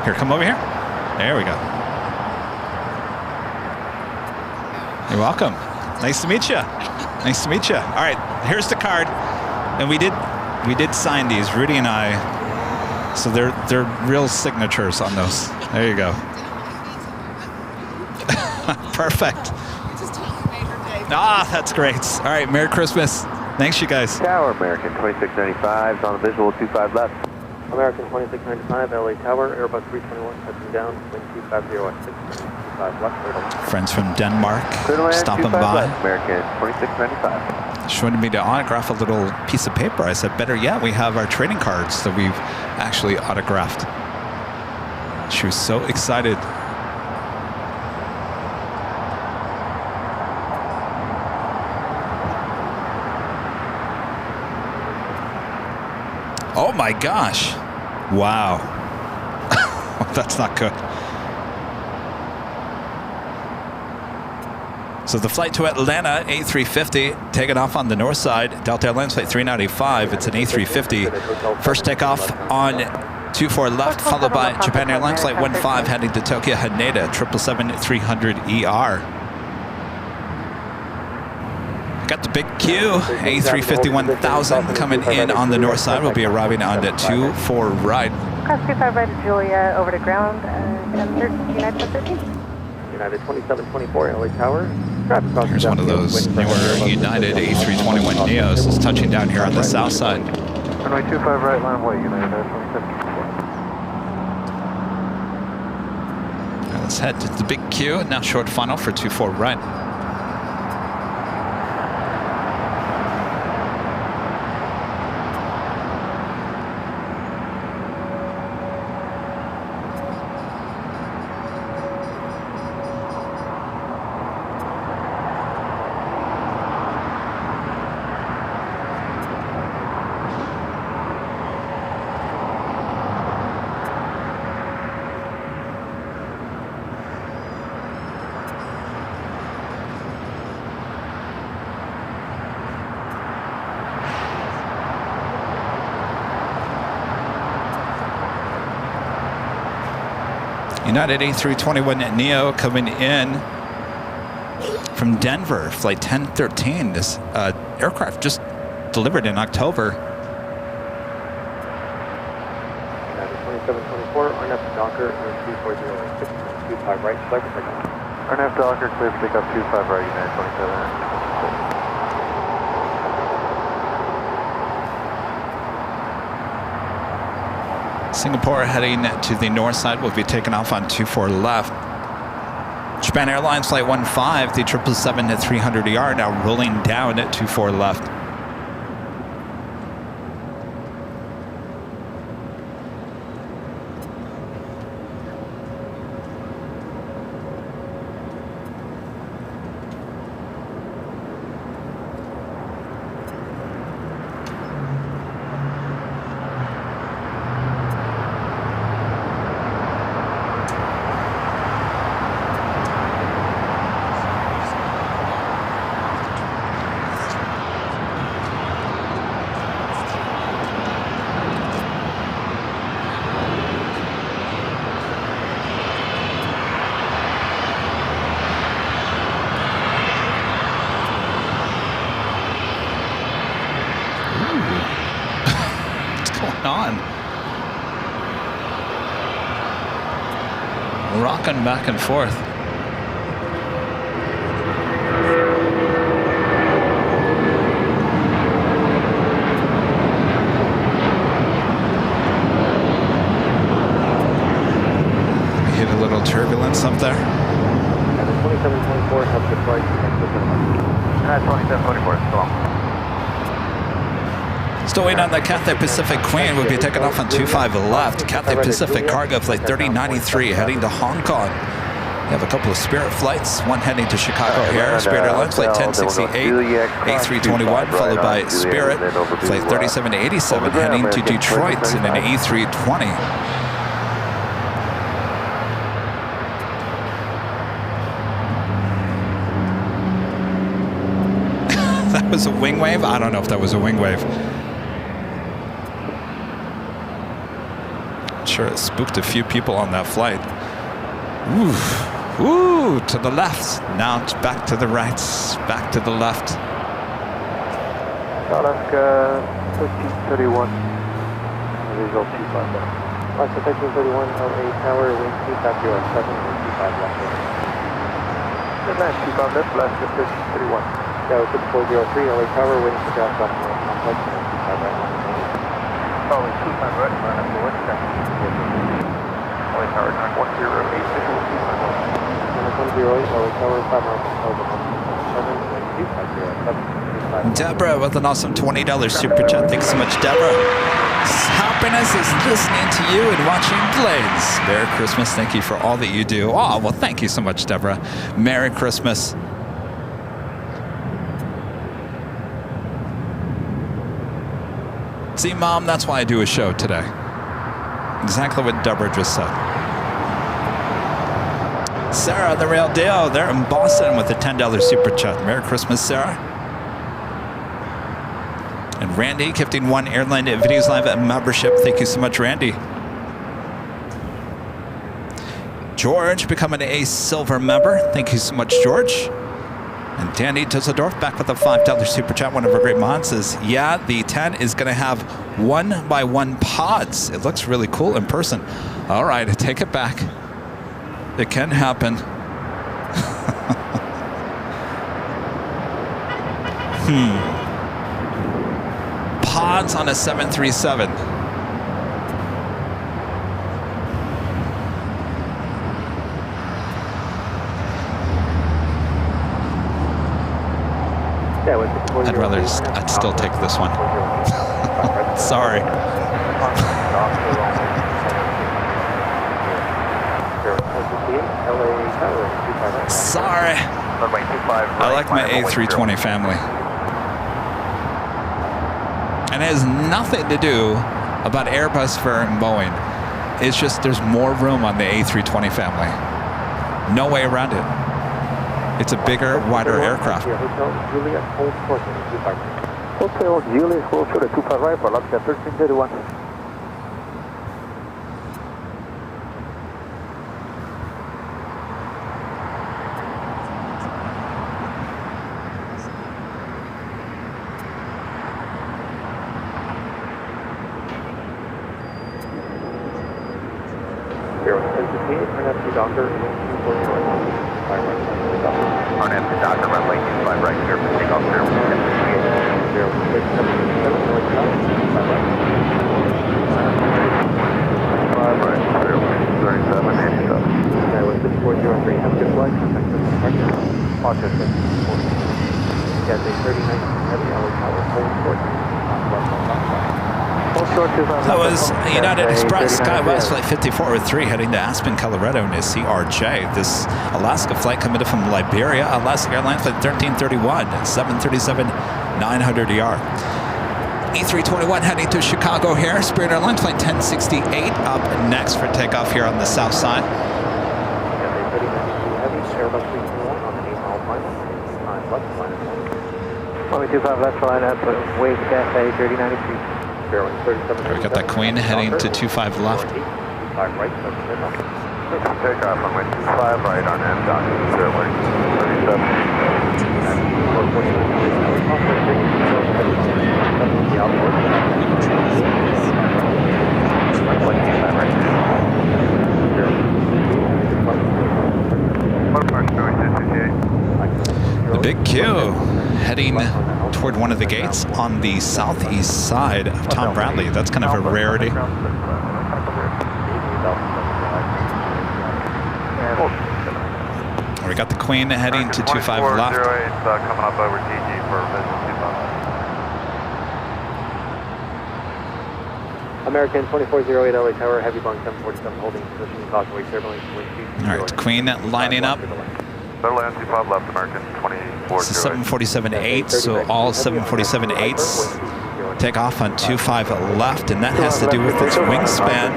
Here, come over here. There we go. You're welcome. Nice to meet you. Nice to meet you. All right, here's the card. And we did sign these, Rudy and I. So they're real signatures on those. There you go. Perfect. Ah, that's great. All right, Merry Christmas. Thanks, you guys. Tower, American 2695 on the visual, 25 left. American 2695, LA Tower, Airbus 321, touching down, wind 250 at 625 left, clear to land. Friends from Denmark stopping by. Left, American 2695. She wanted me to autograph a little piece of paper. I said, better yet, we have our trading cards that we've actually autographed. She was so excited. Oh my gosh. Wow. That's not good. So the flight to Atlanta, A350, taking off on the north side. Delta Airlines flight 395. It's an A350. First takeoff on 24 left, followed by Japan Airlines flight 15 heading to Tokyo Haneda, 777-300ER. Got the big Q, A350 1000 coming in on the north side. We'll be arriving on the 24 right. Cross 25 right to Julia, over to ground, United 13. United 2724, LA Tower. Here's one of those newer United A321 Neos. It's touching down here on the south side. Runway 25 right, line away, United 2724. Let's head to the big Q, now short funnel for 24 right. United A321 Neo coming in from Denver, flight 1013. This aircraft just delivered in October. 2724, RNAV to Docker, 3406, 25 right, flight for takeoff. RNAV Docker, clear for takeoff 25 right, United 27. Singapore heading to the north side will be taken off on 24 left. Japan Airlines flight 15, the 777 at 300ER now rolling down at 24 left. Rocking back and forth. We hit a little turbulence up there. And the 2724 has deployed to exit the mark. 2724, still on. Still waiting on the Cathay Pacific Queen. Will be taken off on 25 left. Cathay Pacific Cargo Flight 3093 heading to Hong Kong. We have a couple of Spirit flights, one heading to Chicago here. Spirit Airlines Flight 1068, A321, followed by Spirit Flight 3787 heading to Detroit in an A320. That was a wing wave? I don't know if that was a wing wave. Sure, it spooked a few people on that flight. Ooh, ooh, to the left. Now it's back to the right, back to the left. Alaska 1331, visual 25 left. Alaska 1331, LA Tower, wind 250 on 7, wind 25 left. Advance 25 left, Alaska 1331. Tower 6403, LA Tower, wind 250 off complex, wind 25 right. Oh, 25 right, line up the west side. LA Tower 910, visual 25 left. 910, LA Tower, 5 miles over 7, wind 250 on 7. Deborah with an awesome $20 super chat. Thanks so much, Deborah. Happiness is listening to you and watching Blades. Merry Christmas. Thank you for all that you do. Oh, well, thank you so much, Deborah. Merry Christmas. See, Mom, that's why I do a show today. Exactly what Deborah just said. Sarah, the real deal. They're in Boston with a $10 super chat. Merry Christmas, Sarah. And Randy gifting one Airline Videos Live membership. Thank you so much, Randy. George becoming a silver member. Thank you so much, George. And Danny Dusseldorf back with a $5 super chat. One of our great mods says, yeah, the 10 is going to have 1x1 pods. It looks really cool in person. All right, I take it back. It can happen. Pods on a 737. I'd still take this one. Sorry. Sorry. I like my A320 family. And it has nothing to do about Airbus and Boeing. It's just there's more room on the A320 family. No way around it. It's a bigger, wider aircraft. Hotel Juliet, hold course on 25 right. Hotel Juliet, hold short at 25 right for Alaska 1331. 28, turn left to Docker, wind 240 north, 5 right, take off. On empty docker, runway 25 right, clear for takeoff, clear for 0, 37, LA tower, 5 right. 5 right, clear for 37, 87. Okay, with 6403, have a good flight, contact us on target. Foster 740. Yes, a 39 heavy LA tower, hold short, left on top side. That was United Express SkyWest Flight 5403 heading to Aspen, Colorado in a CRJ. This Alaska flight coming in from Liberia, Alaska Airlines Flight 1331, 737-900ER. E321 heading to Chicago here. Spirit Airlines Flight 1068 up next for takeoff here on the south side. Yes, a 3092 heavy, Airbus 321 on an 8-mile final, 25 left, minus 1. 25 left line up, wave cafe 3093. We got that Queen heading to 25 left. 25 right, Takeoff, runway 25 right on end, docker, clear way 37. The big Q heading toward one of the gates on the southeast side of Tom Bradley. That's kind of a rarity. We got the Queen heading to 25 left. 2408 coming up over TG for business 25. American 2408 LA Tower, heavy Boeing 747 holding position, cautionary turbulence, wind speed. All right, Queen lining up. Better land 25 left, American 2408. It's a 747-8, so all 747-8s take off on 25 left, and that has to do with its wingspan.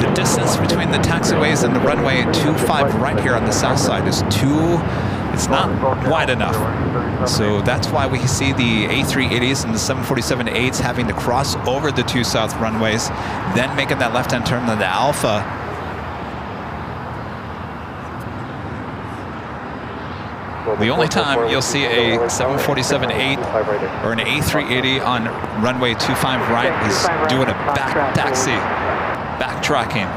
The distance between the taxiways and the runway 25 right here on the south side is it's not wide enough. So that's why we see the A380s and the 747-8s having to cross over the two south runways, then making that left-hand turn to the Alpha. The only time you'll see a 747-8 or an A380 on runway 25 right is doing a back taxi, backtracking.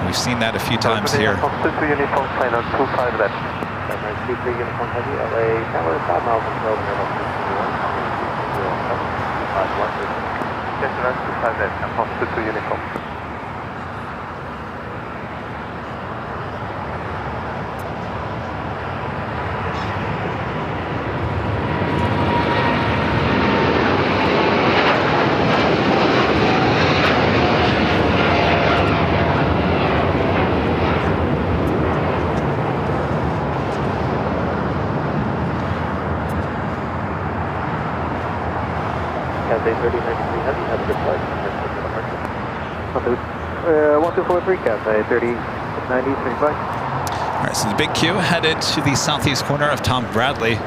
We've seen that a few times here. Uniform plane on 25 left. 23 uniform heavy, LA Tower, 5 miles from Melbourne, Airbus 321, 25 left. Yes, that's 25 left, and 22 uniform. Cathay 3093 heavy, have a good flight. 1243 Cathay 3090, 35. All right, so the big Q headed to the southeast corner of Tom Bradley.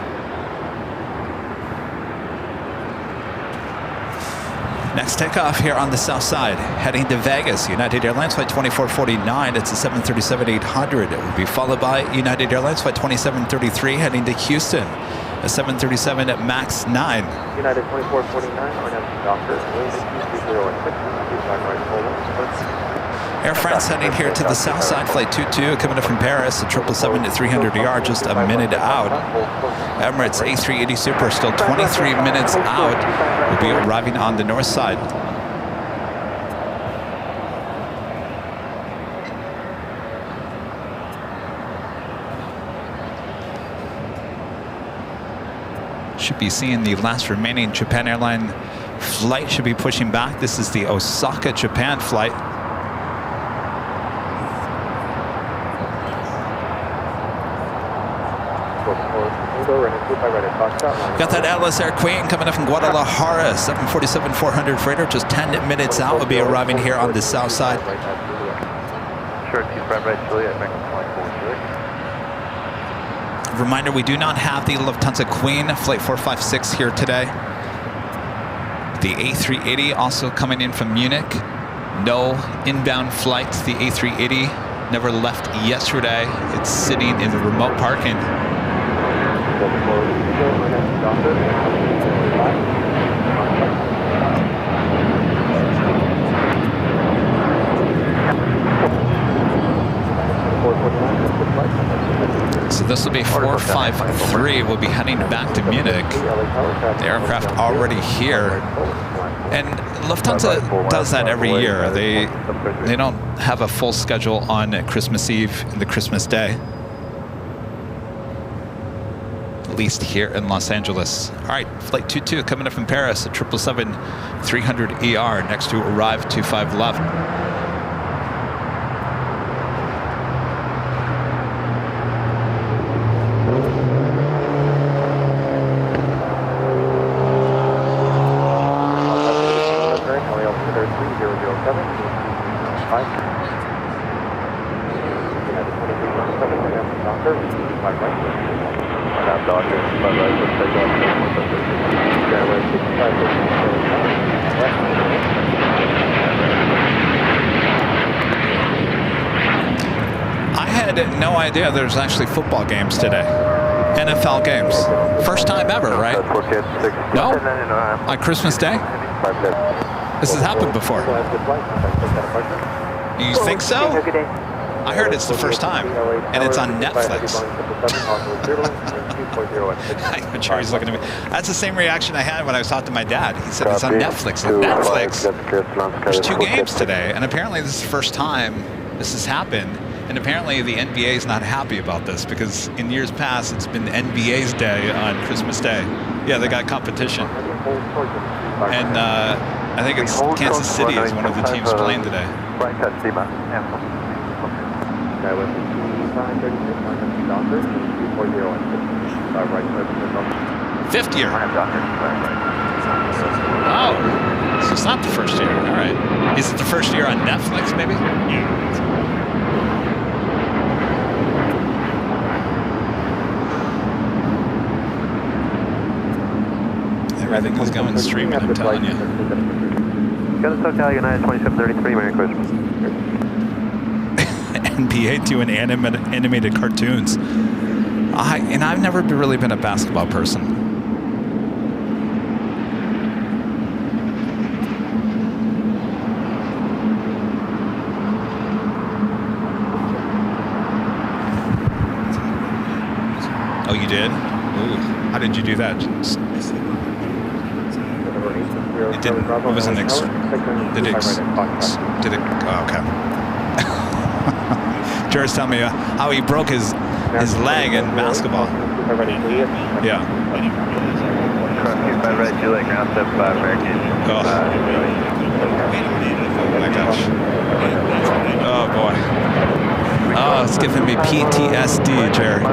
Next takeoff here on the south side, heading to Vegas, United Airlines Flight 2449. It's a 737-800. It will be followed by United Airlines Flight 2733 heading to Houston, a 737 at MAX 9. United 2449, RNF Doctor, wind 230 Air France heading here to the south side, Flight 22 coming up from Paris, a 777 at 300ER, just a minute out. Emirates A380 Super still 23 minutes out. Will be arriving on the north side. Should be seeing the last remaining Japan Airline flight should be pushing back. This is the Osaka, Japan flight. Got that Atlas Air Queen coming up from Guadalajara, 747-400 freighter, just 10 minutes out. Will be arriving here on the south side. Sure, right, Juliet, Reminder, we do not have the Lufthansa Queen Flight 456 here today. The A380 also coming in from Munich. No inbound flights. The A380 never left yesterday. It's sitting in the remote parking. So this will be 453. We'll be heading back to Munich. The aircraft already here. And Lufthansa does that every year. They don't have a full schedule on Christmas Eve and the Christmas day. At least here in Los Angeles. All right, flight 22 coming up from Paris at 777-300ER. Next to arrive 25 left. No idea there's actually football games today. NFL games. First time ever, right? No? On Christmas Day? This has happened before. You think so? I heard it's the first time. And it's on Netflix. I'm sure he's looking at me. That's the same reaction I had when I was talking to my dad. He said it's on Netflix. Netflix? There's 2 games today. And apparently this is the first time this has happened. And apparently the NBA is not happy about this because in years past it's been the NBA's day on Christmas Day. Yeah, they got competition. And I think it's Kansas City is one of the teams playing today. Fifth year. Oh, so it's not the first year. All right. Is it the first year on Netflix, maybe? Yeah. Everything is going streaming, I'm telling you. Got a SoCal United 2733, Merry Christmas. NBA doing animated cartoons. I've never really been a basketball person. Oh, you did? Ooh, how did you do that? It didn't. It wasn't. Did it? Oh, okay. Jared's telling me how he broke his leg in basketball. Yeah. Oh. Oh my gosh. Oh boy. Oh, it's giving me PTSD, Jared.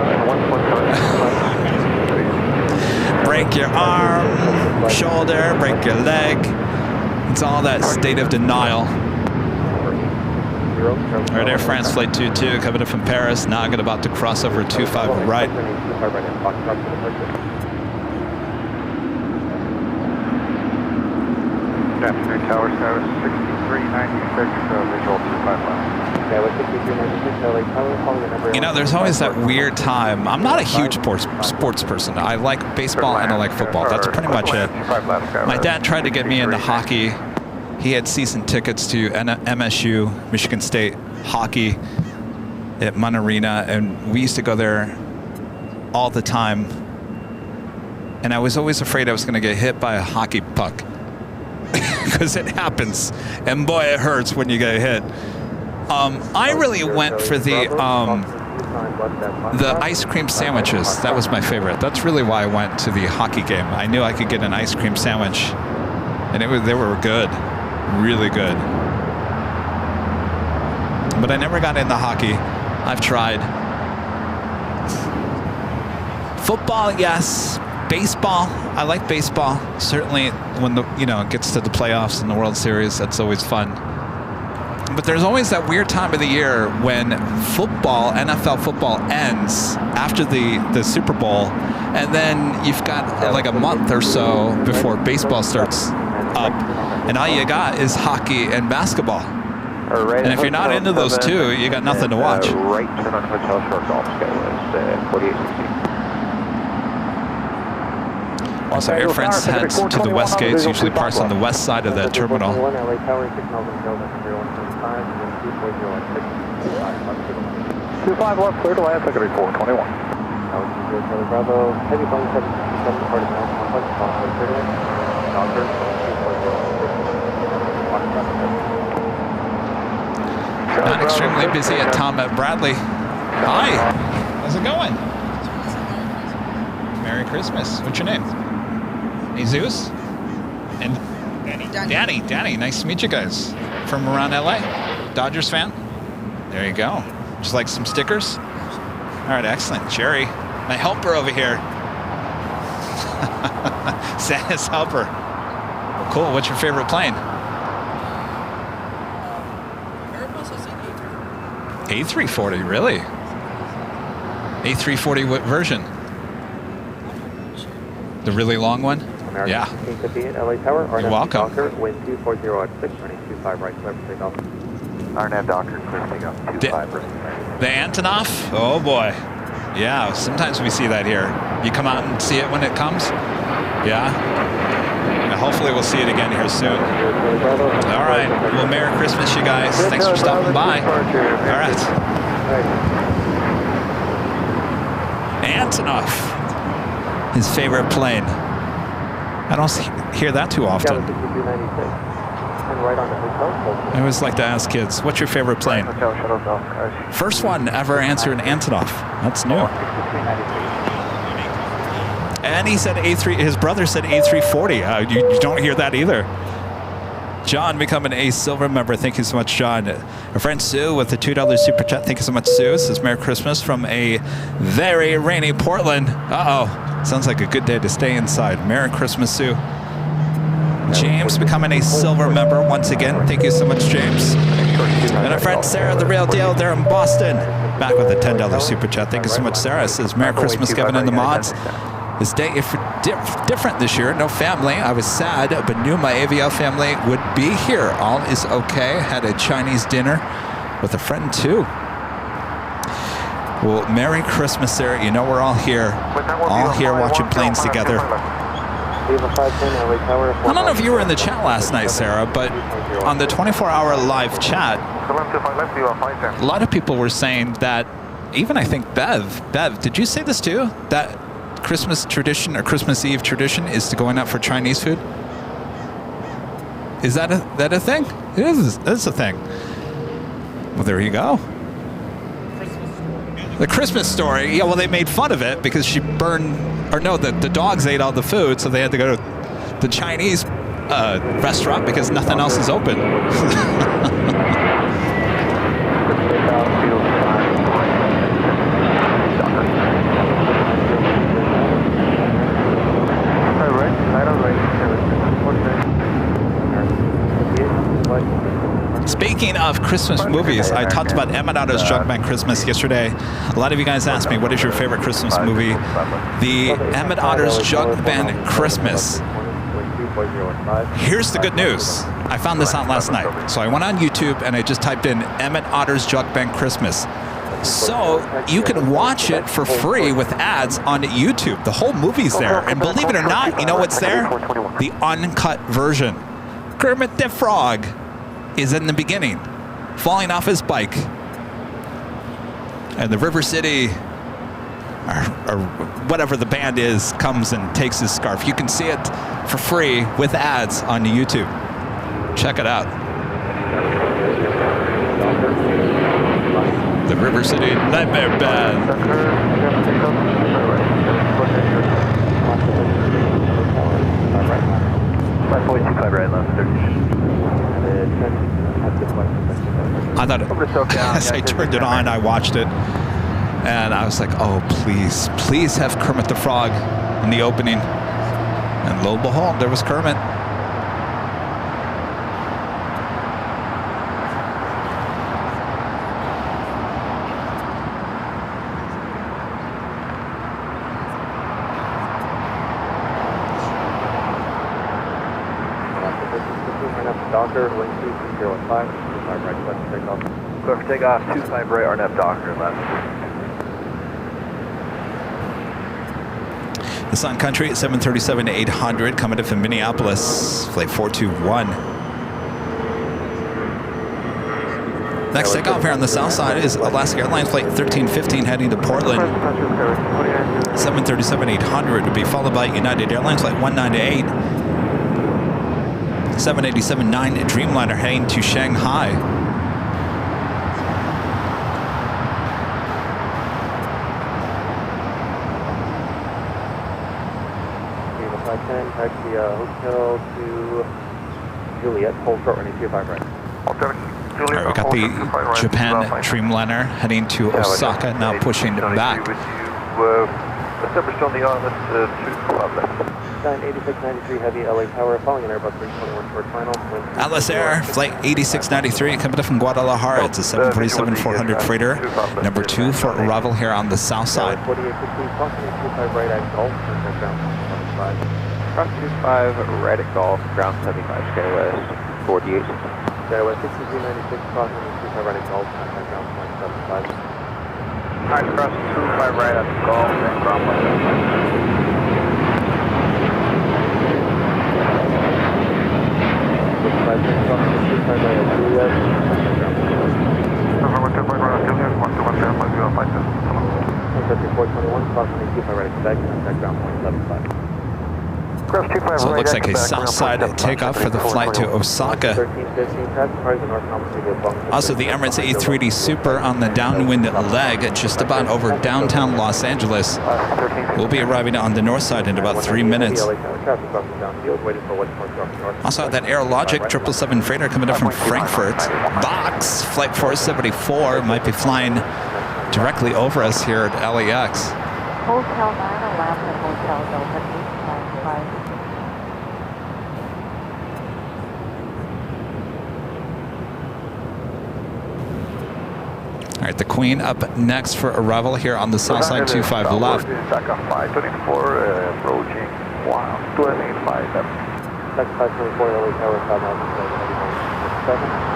Break your arm, shoulder, break your leg. It's all that state of denial. All right, Air France Flight 22 coming up from Paris. Now I'm about to cross over 25 right. Good afternoon, Tower Service 6396, visual 25 left. You know, there's always that weird time. I'm not a huge sports person. I like baseball and I like football. That's pretty much it. My dad tried to get me into hockey. He had season tickets to MSU, Michigan State hockey at Munn Arena, and we used to go there all the time. And I was always afraid I was going to get hit by a hockey puck because it happens, and boy, it hurts when you get hit. I really went for the ice cream sandwiches. That was my favorite. That's really why I went to the hockey game. I knew I could get an ice cream sandwich, and they were good, really good. But I never got into hockey. I've tried. Football, yes. Baseball, I like baseball. Certainly when it gets to the playoffs and the World Series, that's always fun. But there's always that weird time of the year when football, NFL football, ends after the Super Bowl, and then you've got like a month or so before baseball starts up, and all you got is hockey and basketball. And if you're not into those two, you got nothing to watch. Right turn on Hotel Shore Golf Scale is 4860. So Air France heads to the west gates, usually parks on the west side of that terminal. LA Tower, 6 Melbourne Hill, number 175, and then 25 left, clear to land, secondary 421. Bravo, heavy plane 767, departing now, complex, Foxtrot, clear to land. Doctor, 240, Not extremely busy at Tom at Bradley. Hi, how's it going? Merry Christmas. What's your name? Jesus? And Danny, nice to meet you guys. From around LA? Dodgers fan? There you go. Just like some stickers? All right, excellent. Jerry, my helper over here. Santa's helper. Well, cool. What's your favorite plane? A340, really? A340, what version? The really long one? American Yeah. 1558, LA Tower, You're welcome. Docker, wind 240 at 6, running 25 right, clear for takeoff. RNAV Docker, clear for takeoff, 25 right. The Antonov? Oh boy. Yeah, sometimes we see that here. You come out and see it when it comes? Yeah? And hopefully we'll see it again here soon. All right. Well, Merry Christmas, you guys. Thanks for stopping by. All right. Antonov. His favorite plane. I don't hear that too often. And right on the hotel. I always like to ask kids, what's your favorite plane? First one ever answered Antonov. That's new. And he said A3, his brother said A340. You don't hear that either. John becoming a silver member. Thank you so much, John. Our friend Sue with the $2 super chat. Thank you so much, Sue. Says Merry Christmas from a very rainy Portland. Uh-oh. Sounds like a good day to stay inside. Merry Christmas, Sue. James becoming a silver member once again. Thank you so much, James. And our friend Sarah, the real deal, there in Boston. Back with a $10 super chat. Thank you so much, Sarah. Says Merry Christmas, Kevin and the mods. This day is different this year. No family. I was sad, but knew my AVL family would be here. All is okay. Had a Chinese dinner with a friend too. Well, Merry Christmas, Sarah. You know we're all here watching planes together. I don't know if you were in the chat last night, Sarah, but on the 24-hour live chat, a lot of people were saying that, even I think Bev, did you say this too? That Christmas tradition or Christmas Eve tradition is to going out for Chinese food? Is that a thing? It is. It's a thing. Well, there you go. The Christmas Story. Yeah, well, they made fun of it because she burned, or no, the dogs ate all the food, so they had to go to the Chinese restaurant because nothing else is open. Speaking of Christmas movies, I talked about Emmett Otto's Junkman Christmas yesterday. A lot of you guys asked me, what is your favorite Christmas movie? The Emmett Otto's Junkman Christmas. Here's the good news. I found this out last night. So I went on YouTube and I just typed in Emmett Otter's Junkman Christmas. So you can watch it for free with ads on YouTube. The whole movie's there. And believe it or not, you know what's there? The uncut version. Kermit the Frog is in the beginning, falling off his bike. And the River City, or whatever the band is, comes and takes his scarf. You can see it for free with ads on YouTube. Check it out. The River City Nightmare Band. I thought, as I turned it on, I watched it, and I was like, oh, please have Kermit the Frog in the opening. And lo and behold, there was Kermit. Docker, wind 2305, 25 right, left takeoff. Clear for takeoff, 25 right, RNAV Docker, left. The Sun Country at 737-800 coming in from Minneapolis, flight 421. Next takeoff here on the south side is Alaska Airlines flight 1315 heading to Portland. 737-800 would be followed by United Airlines flight 198. 787-9 Dreamliner heading to Shanghai. Taxi hotel to Juliet, hold short running 25 right. All right, we got the Japan Dreamliner heading to Osaka, now pushing back. Established on the island, 8693 heavy LA Tower, following an Airbus 321 short final. Atlas Air, flight 8693, coming in from Guadalajara. It's a 747-400 freighter, number 2 for arrival here on the south side. 4815, crossing 25 right at Gulf, contact ground 75. Cross 25 right at Golf, ground 75, Skywest 48. Skywest 6396, crossing 25 right at Golf, contact ground 175. Alright, cross 25 right at Golf and ground 175. So it looks like a south side takeoff for the flight to Osaka. Also, the Emirates A380 Super on the downwind leg, just about over downtown Los Angeles. We'll be arriving on the north side in about 3 minutes. Also, that Aerologic 777 freighter coming up from Frankfurt. Box Flight 474 might be flying directly over us here at LAX. Hotel 9 Alaska Hotel Delta 895. All right, the Queen up next for arrival here on the south side, 25 left. 524, approaching 125 left. That's 524 LA Tower, 5,007.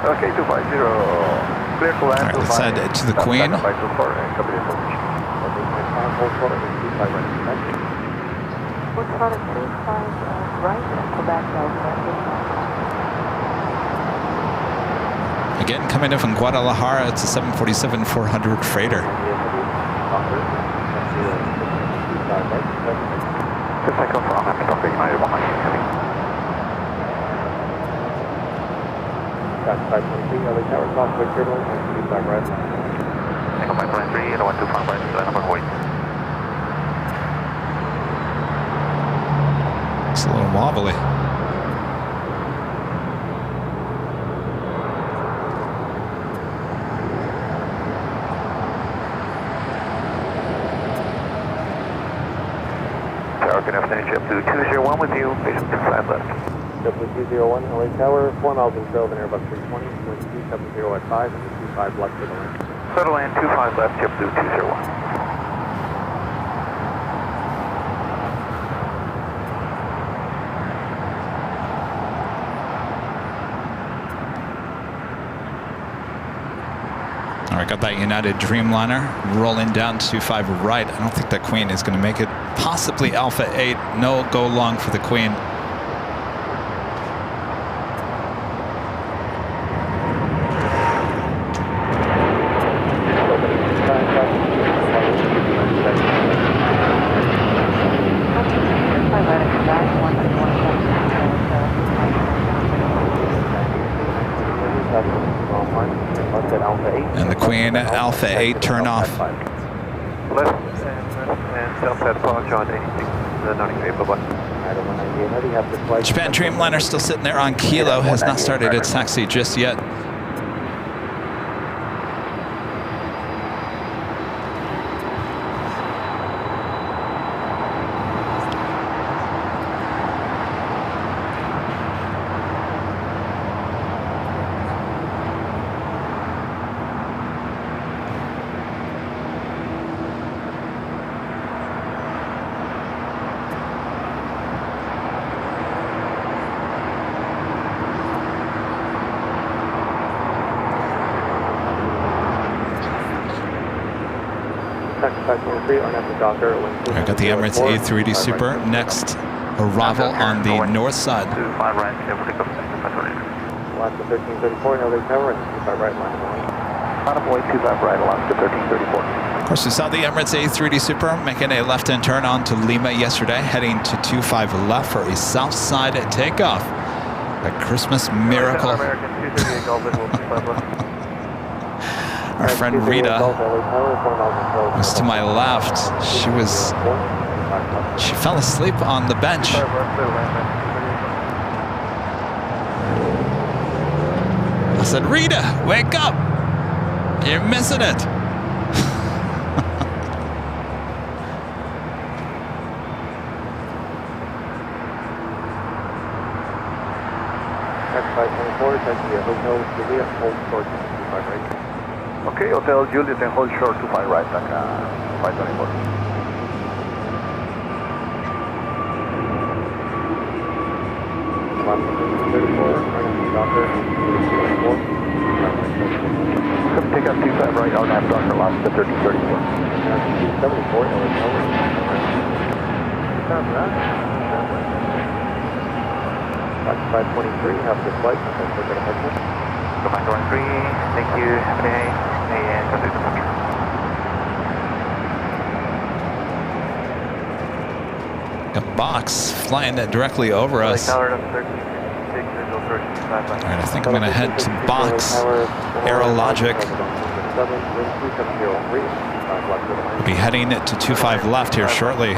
Okay, 250, clear to land. All right, let's head to the Queen. What's about a 35 right and Quebec Delta. Again, coming in from Guadalajara, it's a 747-400 freighter. That's 523, LA Tower, Southwest Airline, 125 right. Echo 523, 125 right, number 40. It's a little wobbly. Tower can have jet blue 201 with you, patient 25 left. W201, LA Tower, 4 miles in trail of an Airbus 320, wind 270 at 5, and 25 left for the land. Settle land 25 left, jet blue 201. All right, got that United Dreamliner rolling down to 5 right. I don't think that Queen is going to make it. Possibly Alpha 8. No go long for the Queen. And the Queen Alpha 8 turn off. Left and self-set approach on 86, not bye-bye. Japan Dreamliner still sitting there on Kilo, has not started its taxi just yet. 6523 on after Docker. I got the Emirates A380 Super. Next arrival on the north side. 25 right, clear for takeoff. Alaska 1334, LA Tower, and 25 right line. Attaboy 25 right, Alaska 1334. Of course, we saw the Emirates A380 Super making a left-hand turn onto Lima yesterday, heading to 25 left for a south side takeoff. A Christmas miracle. American 238 Golf visual 25 left. Our friend Rita was to my left. She fell asleep on the bench. I said, Rita, wake up! You're missing it. Okay, Hotel Juliet and hold short 25 right, 524. Take up 25 right, on half Dr. Alaska 1334. 74, LA Tower. Alaska 523, have a good flight. Command 13, thank you, have a day, and come to the country. A box flying directly over us. All Tower right, I think I'm going to head to box. Aerologic. We'll be heading to 25 left here shortly.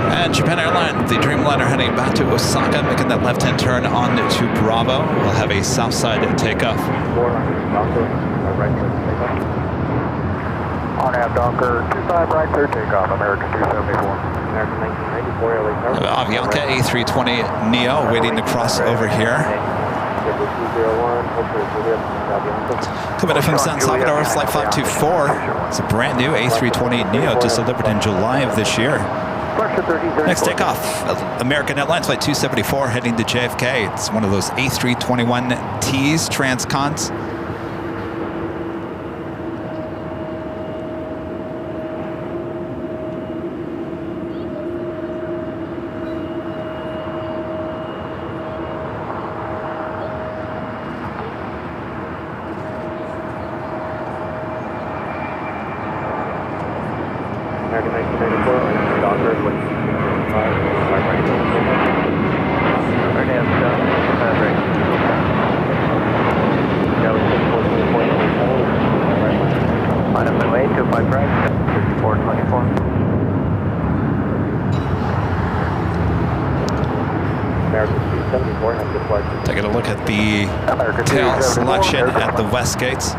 And Japan Airline, the Dreamliner heading back to Osaka, making that left-hand turn on to Bravo. We'll have a south side takeoff. On half Docker 25 right, third takeoff, American 274. American 1994, LA Tower. Avianca A320 Neo waiting to cross over here. Coming in from San Salvador, flight 524. It's a brand new A320 Neo just delivered in July of this year. Next takeoff, American Airlines flight 274 heading to JFK. It's one of those A321Ts, transcons. American 1994, Docker, with 5, Line up and wait, 25 right, 5424. American 274, have a good flight. Taking a look at the tail selection at the west gates.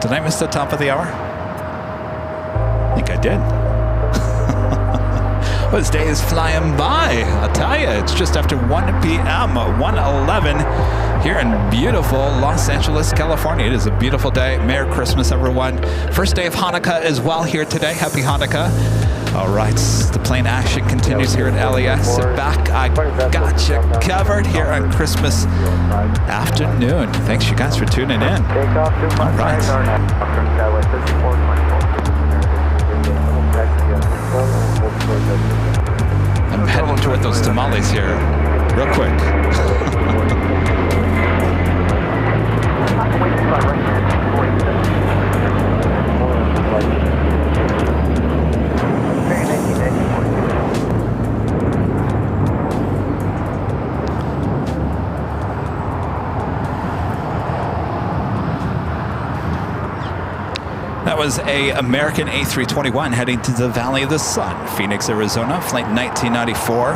Did I miss the top of the hour? I think I did. Well, this day is flying by. I'll tell you, it's just after 1 p.m., 1:11 here in beautiful Los Angeles, California. It is a beautiful day. Merry Christmas, everyone. First day of Hanukkah as well here today. Happy Hanukkah. All right, the plane action continues here at LAX. Sit back, I got you covered here on Christmas afternoon. Thanks you guys for tuning in. All right. I'm heading toward those tamales here real quick. That was a American A321 heading to the Valley of the Sun, Phoenix, Arizona, flight 1994.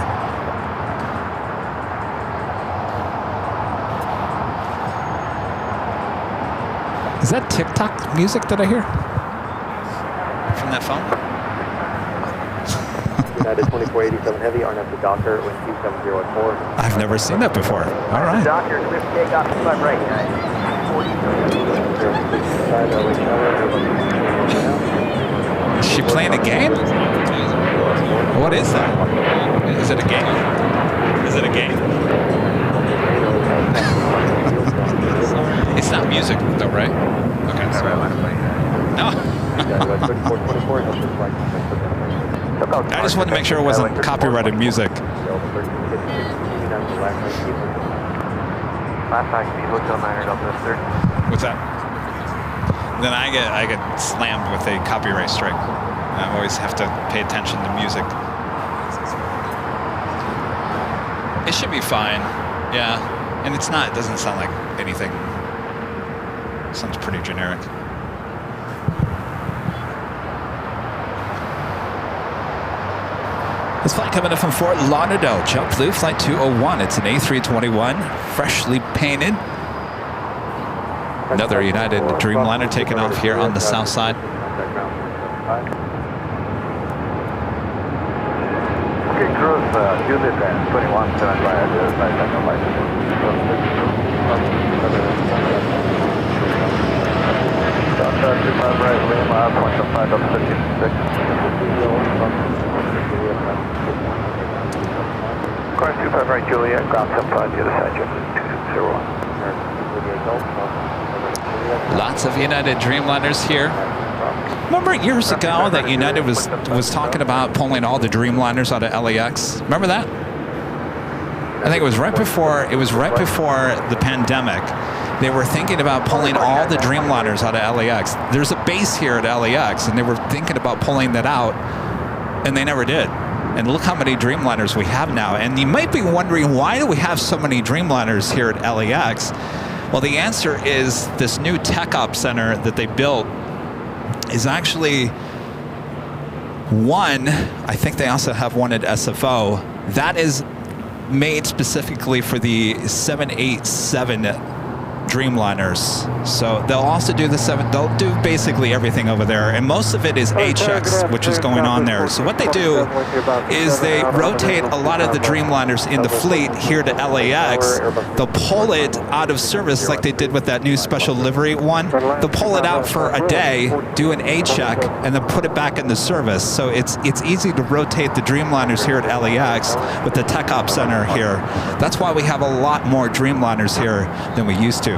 Is that TikTok music that I hear from that phone? United 2487 Heavy, RNF to Docker, wind 270 at 4. I've never seen that before. All right. Doctor, Swift takeoff, 25 right, guys. 40. Is she playing a game? What is that? Is it a game? Is it a game? It's not music, though, right? Okay. No. I just wanted to make sure it wasn't copyrighted music. Last time speed hotel 9 Delta sir. What's that? Then I get slammed with a copyright strike. I always have to pay attention to music. It should be fine. Yeah. And it's not, it doesn't sound like anything. It sounds pretty generic. This flight coming in from Fort Lauderdale, JetBlue Flight 201. It's an A321, freshly painted. Another United Dreamliner taking off here on the south side. Okay, cruise, unit and 21, 7 by the second flight. Delta 25 right, Lima, 25 up 56. Course 25 right, Juliet, ground 75, the other side, Jet 201. Lots of United Dreamliners here. Remember years ago that United was talking about pulling all the Dreamliners out of LAX? Remember that? I think it was right before the pandemic. They were thinking about pulling all the Dreamliners out of LAX. There's a base here at LAX, and they were thinking about pulling that out, and they never did. And look how many Dreamliners we have now. And you might be wondering, why do we have so many Dreamliners here at LAX? Well, the answer is this new tech op center that they built is actually one. I think they also have one at SFO that is made specifically for the 787 Dreamliners. So they'll also do they'll do basically everything over there, and most of it is A-checks, which is going on there. So what they do is they rotate a lot of the Dreamliners in the fleet here to LAX. They'll pull it out of service like they did with that new special livery one. They'll pull it out for a day, do an A-check, and then put it back into service. So it's easy to rotate the Dreamliners here at LAX with the Tech Op Center here. That's why we have a lot more Dreamliners here than we used to.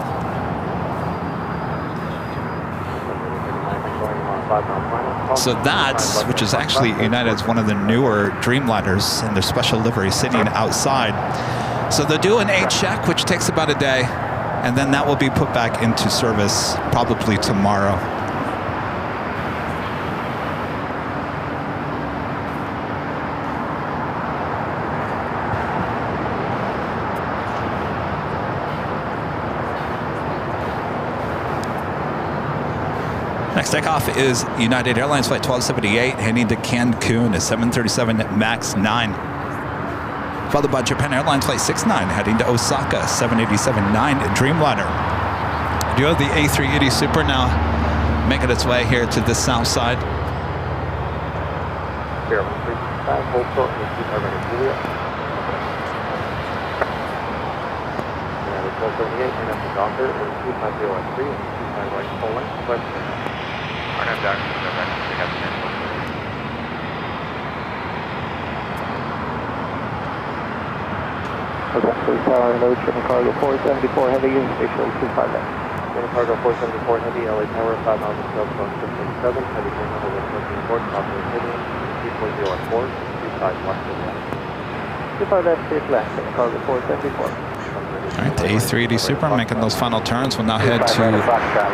So that's, which is actually United's one of the newer Dreamliners in their special livery sitting outside. So they'll do an A-check, which takes about a day, and then that will be put back into service probably tomorrow. Next takeoff is United Airlines Flight 1278 heading to Cancun, a 737 MAX 9. Followed by Japan Airlines Flight 69 heading to Osaka, 787-9 Dreamliner. You have the A380 Super now making its way here to the south side. Cargo 474 Heavy, station 25 left. Cargo 474 Heavy, LA Tower, 5 miles of sub, 637, Heavy Dreamliner with 14 port, operating heading, 340 at 4, 25 left to left. 25 left, 6 left, Cargo 474. All right, the A380 Super making those final turns. We'll now head to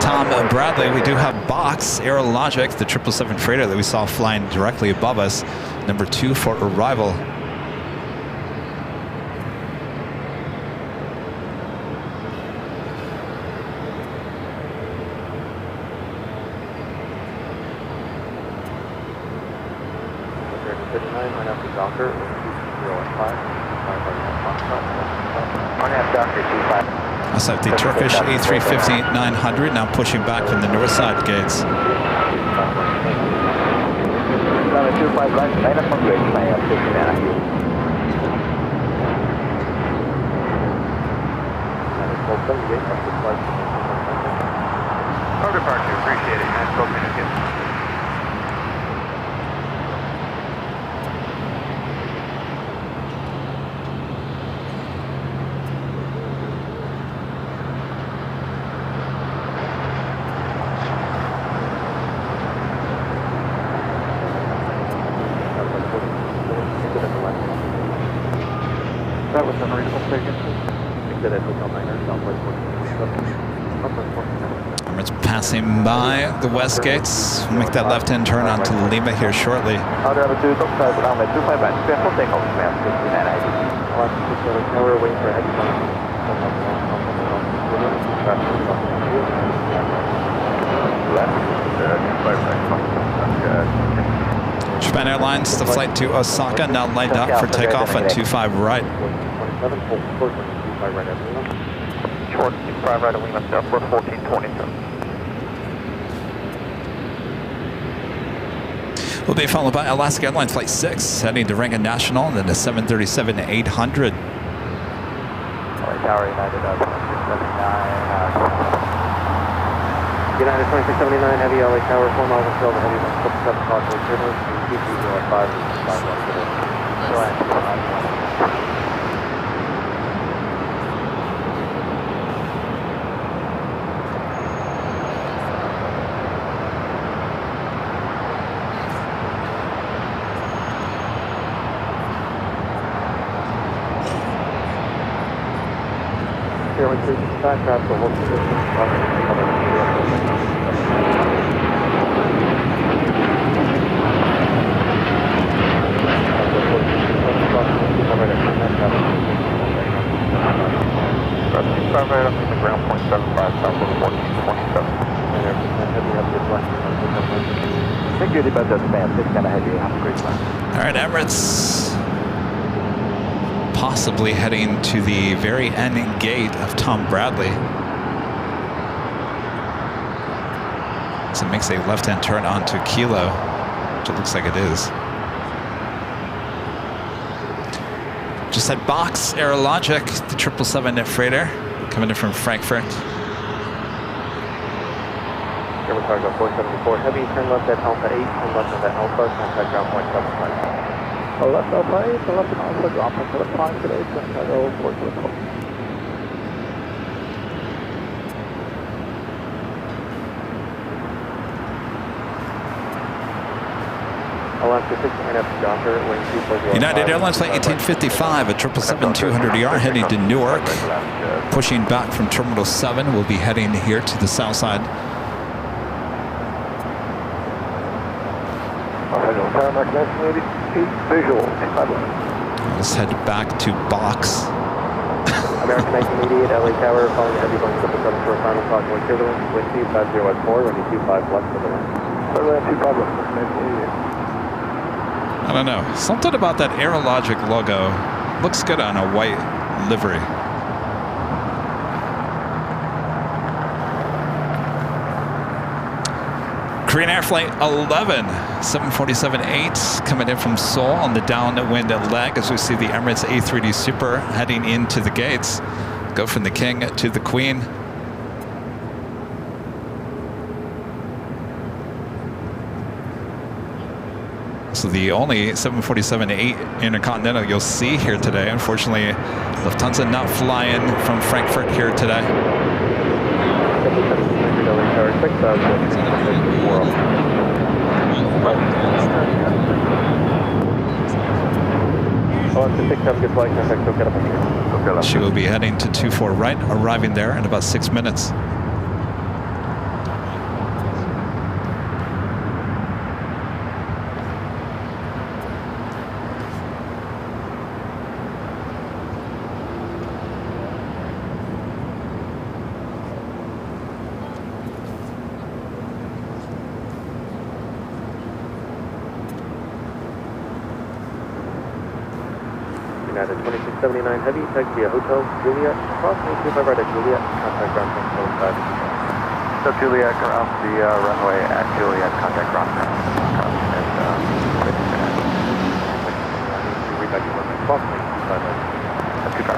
Tom Bradley. We do have Box Aerologic, the 777 freighter that we saw flying directly above us, number 2 for arrival. So the Turkish A350-900 now pushing back from the north side gates. 25 right, line up on Dreamliner, 59. Car departure, appreciate it. Nice talking to you. That was unreasonable taken. Exit at Hotel Niner, Southwest 1427. Emirates passing by the west gates. We'll make that left-hand turn onto Lima here shortly. Altitude, outside runway 25 right, clear for takeoff, command 6980. Tower, waiting for heavy Japan Airlines, the flight to Osaka now lined up for takeoff at 25 right. 27, hold short, 25 right at Lima. Short 25 right at Lima, Southwest 1427. Will be followed by Alaska Airlines Flight 6, heading to Reagan National, and then the 737-800. Tower United 2679. United 2679, heavy LA Tower, 4 miles until the heavy 177 possible turbulence, 2305 is 5 miles to the Airline 365, craft to hold position, right up to the ground, 0.75, Southwest 1427. Security budget span, it's gonna head you, have a great time. All right, Emirates possibly heading to the very end gate of Tom Bradley. So it makes a left-hand turn onto Kilo, which it looks like it is. Just had box Aerologic, the 777 freighter, coming in from Frankfurt. German cargo 474 heavy, turn left at Alpha 8, turn left at Alpha, contact ground 175. Left Alpha 8, turn left at Alpha, drop into the 5 today, turn cargo 474. Alaska 69F Docker, wing 240. United Airlines Flight 1855 at 777-200ER heading to Newark. Pushing back from Terminal 7, we'll be heading here to the south side. Visual. Let's head back to box. American 1988, LA Tower, following heavy Boeing 777 for a final possible turbulence, wind 250 at 4, running 25 left for the wind. 25 left, 1988. I don't know. Something about that Aerologic logo looks good on a white livery. Korean Air Flight 11, 747-8 coming in from Seoul on the downwind leg as we see the Emirates A380 Super heading into the gates. Go from the King to the Queen. So the only 747-8 Intercontinental you'll see here today. Unfortunately, Lufthansa not flying from Frankfurt here today. She will be heading to 24 right, arriving there in about 6 minutes. United 2679 heavy, taxi via Hotel Juliet, approximately 25 right at Juliet, contact ground 175. So Juliet, around the runway at Juliet, contact ground 175.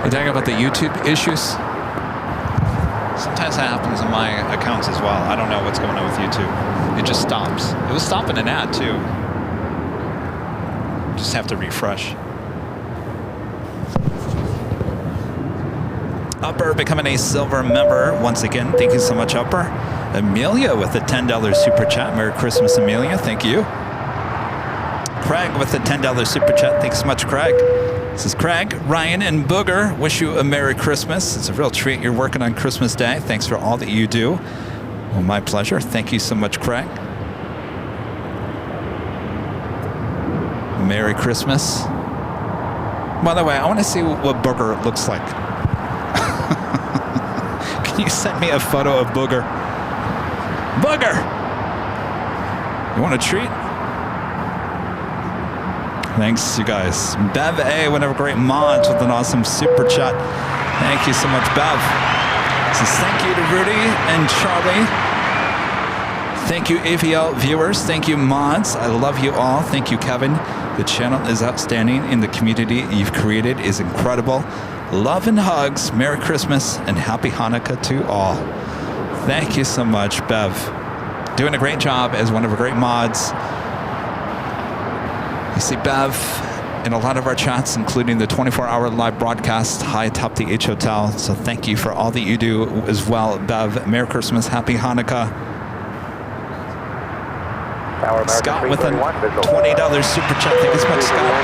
You talking about the YouTube issues? Sometimes that happens on my accounts as well. I don't know what's going on with YouTube. It just stops. It was stopping an ad too. Just have to refresh. Upper becoming a silver member once again. Thank you so much, Upper. Amelia with the $10 super chat. Merry Christmas, Amelia. Thank you. Craig with the $10 super chat. Thanks so much, Craig. This is Craig, Ryan, and Booger. Wish you a Merry Christmas. It's a real treat. You're working on Christmas Day. Thanks for all that you do. Well, my pleasure. Thank you so much, Craig. Merry Christmas. By the way, I want to see what Booger looks like. Can you send me a photo of Booger? Booger! You want a treat? Thanks, you guys. Bev A, one of our great mods with an awesome super chat. Thank you so much, Bev. Says thank you to Rudy and Charlie. Thank you, AVL viewers. Thank you, mods. I love you all. Thank you, Kevin. The channel is outstanding, and the community you've created is incredible. Love and hugs. Merry Christmas and Happy Hanukkah to all. Thank you so much, Bev. Doing a great job as one of our great mods. You see Bev in a lot of our chats, including the 24-hour live broadcast high atop the H Hotel. So thank you for all that you do as well, Bev. Merry Christmas, Happy Hanukkah. Scott with a $20 super chat. Thank you so much, Scott.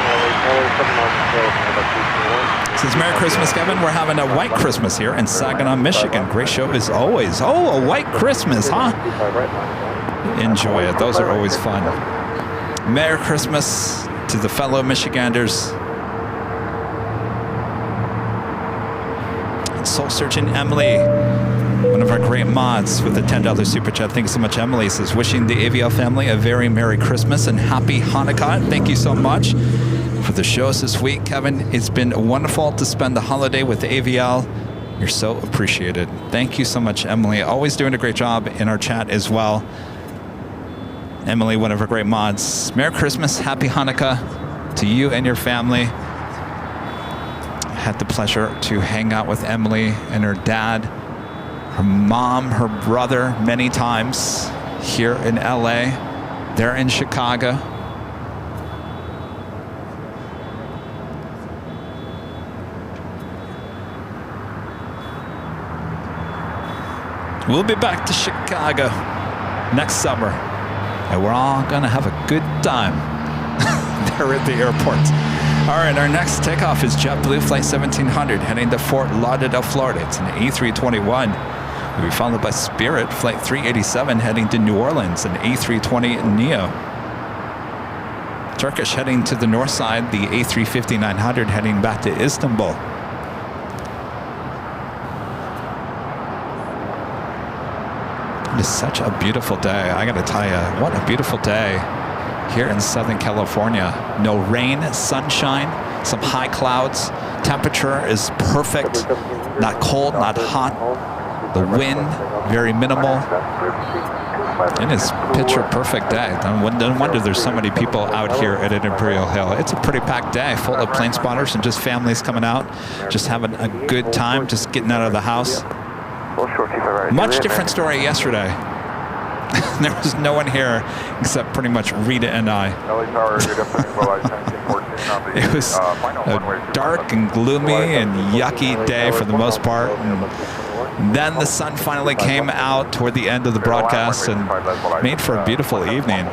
Says Merry Christmas, Kevin. We're having a white Christmas here in Saginaw, Michigan. Great show as always. Oh, a white Christmas, huh? Enjoy it. Those are always fun. Merry Christmas to the fellow Michiganders. Soul Surgeon Emily, one of our great mods with the $10 super chat. Thank you so much, Emily. Says, wishing the AVL family a very Merry Christmas and Happy Hanukkah. Thank you so much for the shows this week, Kevin. It's been wonderful to spend the holiday with the AVL. You're so appreciated. Thank you so much, Emily. Always doing a great job in our chat as well. Emily, one of our great mods. Merry Christmas, Happy Hanukkah to you and your family. I had the pleasure to hang out with Emily and her dad, her mom, her brother many times here in LA. They're in Chicago. We'll be back to Chicago next summer, and we're all gonna have a good time there at the airport. All right, our next takeoff is JetBlue Flight 1700 heading to Fort Lauderdale, Florida. It's an A321. We'll be followed by Spirit Flight 387 heading to New Orleans, an A320neo. Turkish heading to the north side, the A350-900 heading back to Istanbul. It's such a beautiful day. I gotta tell you, what a beautiful day here in Southern California. No rain, sunshine, some high clouds. Temperature is perfect. Not cold, not hot. The wind, very minimal. It is picture perfect day. No wonder there's so many people out here at Imperial Hill. It's a pretty packed day, full of plane spotters and just families coming out, just having a good time, just getting out of the house. Much different story yesterday. There was no one here except pretty much Rita and I. It was a dark and gloomy and yucky day for the most part. And then the sun finally came out toward the end of the broadcast and made for a beautiful evening.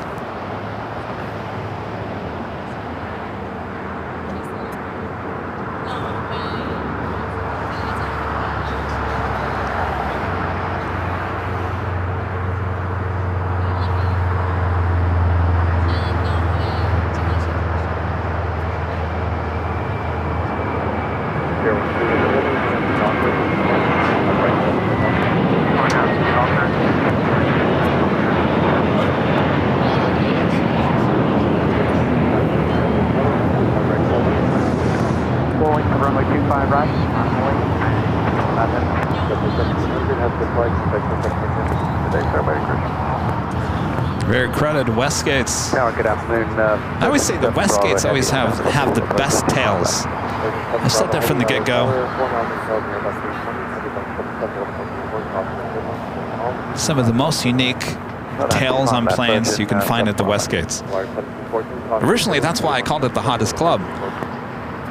Very crowded West Gates. Tower, good afternoon. I always say the West Gates always have the best tails. I've said that from the get-go. Some of the most unique tails on planes you can find at the West Gates. Originally, that's why I called it the hottest club.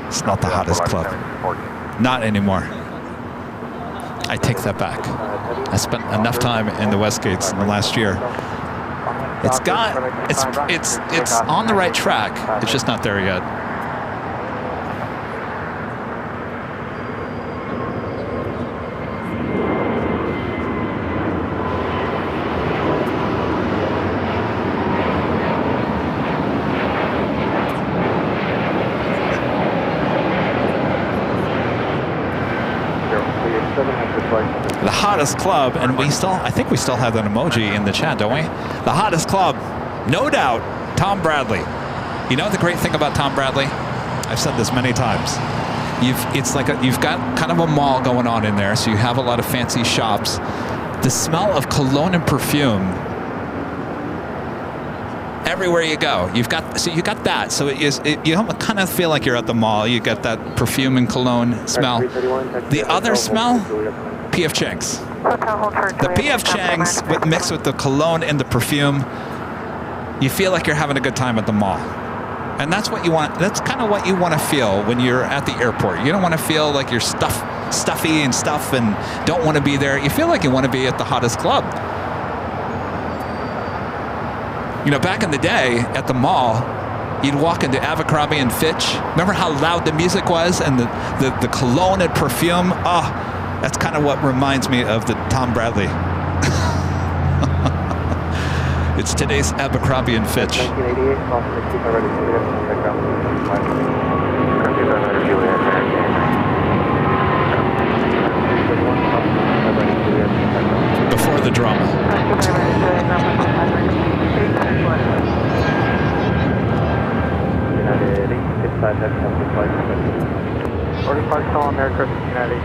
It's not the hottest club. Not anymore. I take that back. I spent enough time in the West Gates in the last year. It's on the right track. It's just not there yet. The hottest club, and I think we still have that emoji in the chat, don't we? The hottest club, no doubt, Tom Bradley. You know the great thing about Tom Bradley? I've said this many times. You've got kind of a mall going on in there, so you have a lot of fancy shops. The smell of cologne and perfume everywhere you go. You got that. So you kind of feel like you're at the mall. You get that perfume and cologne smell. The other smell, P.F. Chang's. The P.F. Chang's mixed with the cologne and the perfume, you feel like you're having a good time at the mall. And that's what you want. That's kind of what you want to feel when you're at the airport. You don't want to feel like you're stuffy and stuff and don't want to be there. You feel like you want to be at the hottest club. You know, back in the day at the mall, you'd walk into Abercrombie and Fitch. Remember how loud the music was and the cologne and perfume? Oh, that's kind of what reminds me of the Tom Bradley. It's today's Abercrombie and Fitch. 1988, before the drama.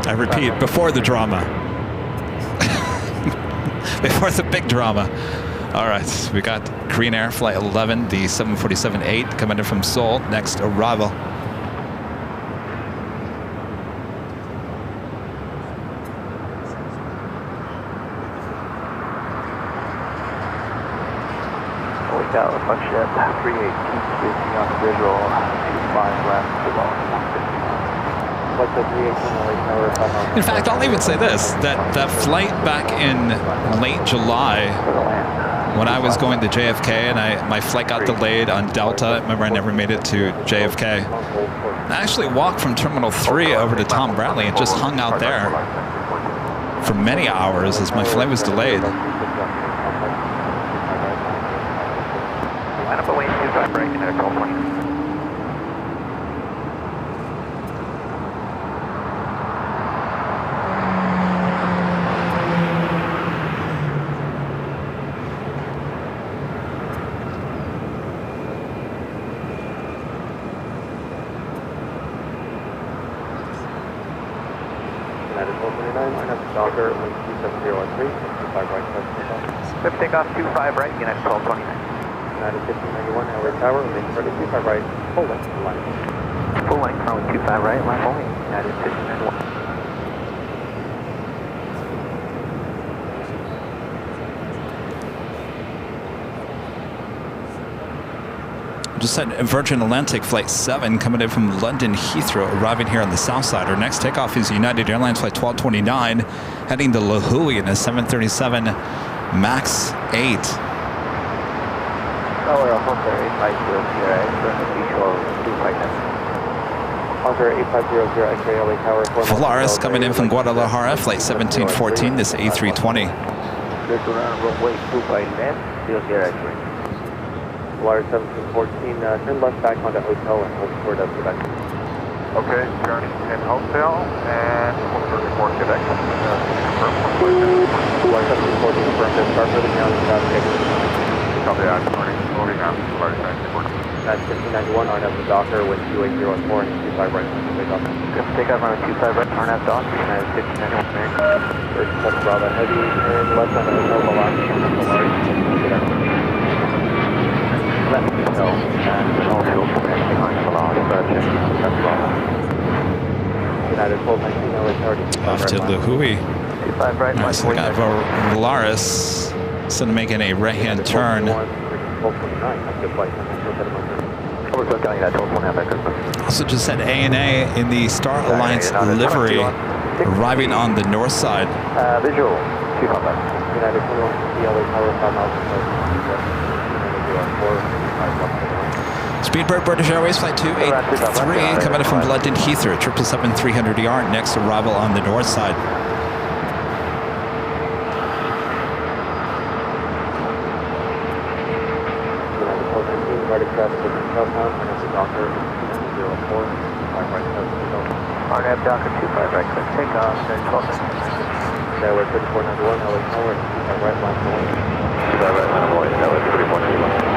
I repeat, before the drama. Before the big drama. All right, we got Korean Air Flight 11, the 747-8 coming in from Seoul, next arrival. Got a bunch of 318 speaking on the visual, 25 left, In fact, I'll even say this, that flight back in late July, when I was going to JFK and my flight got delayed on Delta, remember I never made it to JFK, I actually walked from Terminal 3 over to Tom Bradley and just hung out there for many hours as my flight was delayed. Line up away 25 right, United California. United 429, line up Docker, wind 27013, 25 right, 7 takeoff 25 right, United 1229. United 1591, airway tower, main 25 right, full length, line. Full length, runway 25 right, line only, United 1591. Just had Virgin Atlantic Flight 7 coming in from London Heathrow, arriving here on the south side. Our next takeoff is United Airlines Flight 1229, heading to La Hui in a 737 MAX 8. Tower, Hunter 8500 X-ray LA Tower. Volaris coming in from Guadalajara, Flight 1714, this A320. Just around runway 25 left, 00 X-ray. Volaris 1714, turn left back onto hotel and hold short of Quebec. Okay, turning in hotel and hold for report Quebec. Volaris 1714 confirmed to start moving down to South Quebec. Copy that, moving on to Volaris 1914. That's 1591, RNF to Docker with 2804 and 25 right, takeoff. Good, takeoff on 25 right, RNF Docker, United 1591, American. 37 Bravo Heavy, and left on the hotel, Volaris, Quebec. 1219, LA Tower, Off to the Hui. 25 right, Nice. We got Valaris instead of making a right-hand turn. 1229, active flight, Also just had ANA in the Star Alliance livery arriving on the north side. Visual, 255. United 21, LA Tower, 5 miles Speedbird British Airways Flight 283 coming in from London Heathrow, 777-300ER, next arrival on the north side. RNAV Docker 25 right, click takeoff, then 12 Tower 3491, LA Tower, 25 right, line 1. 25 right, line 1, LA 3491.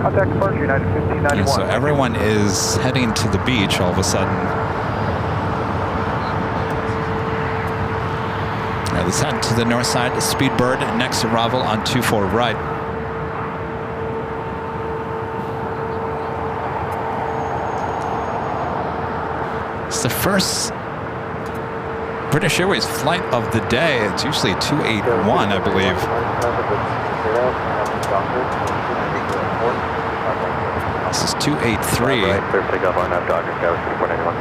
Contact departure, United 1591. Yeah, so everyone is heading to the beach all of a sudden. All right, let's head to the north side. Speedbird, next arrival on 24 right. It's the first British Airways flight of the day. It's usually 281, I believe. This is 283. Clear takeoff on that Docker, Tower 3491.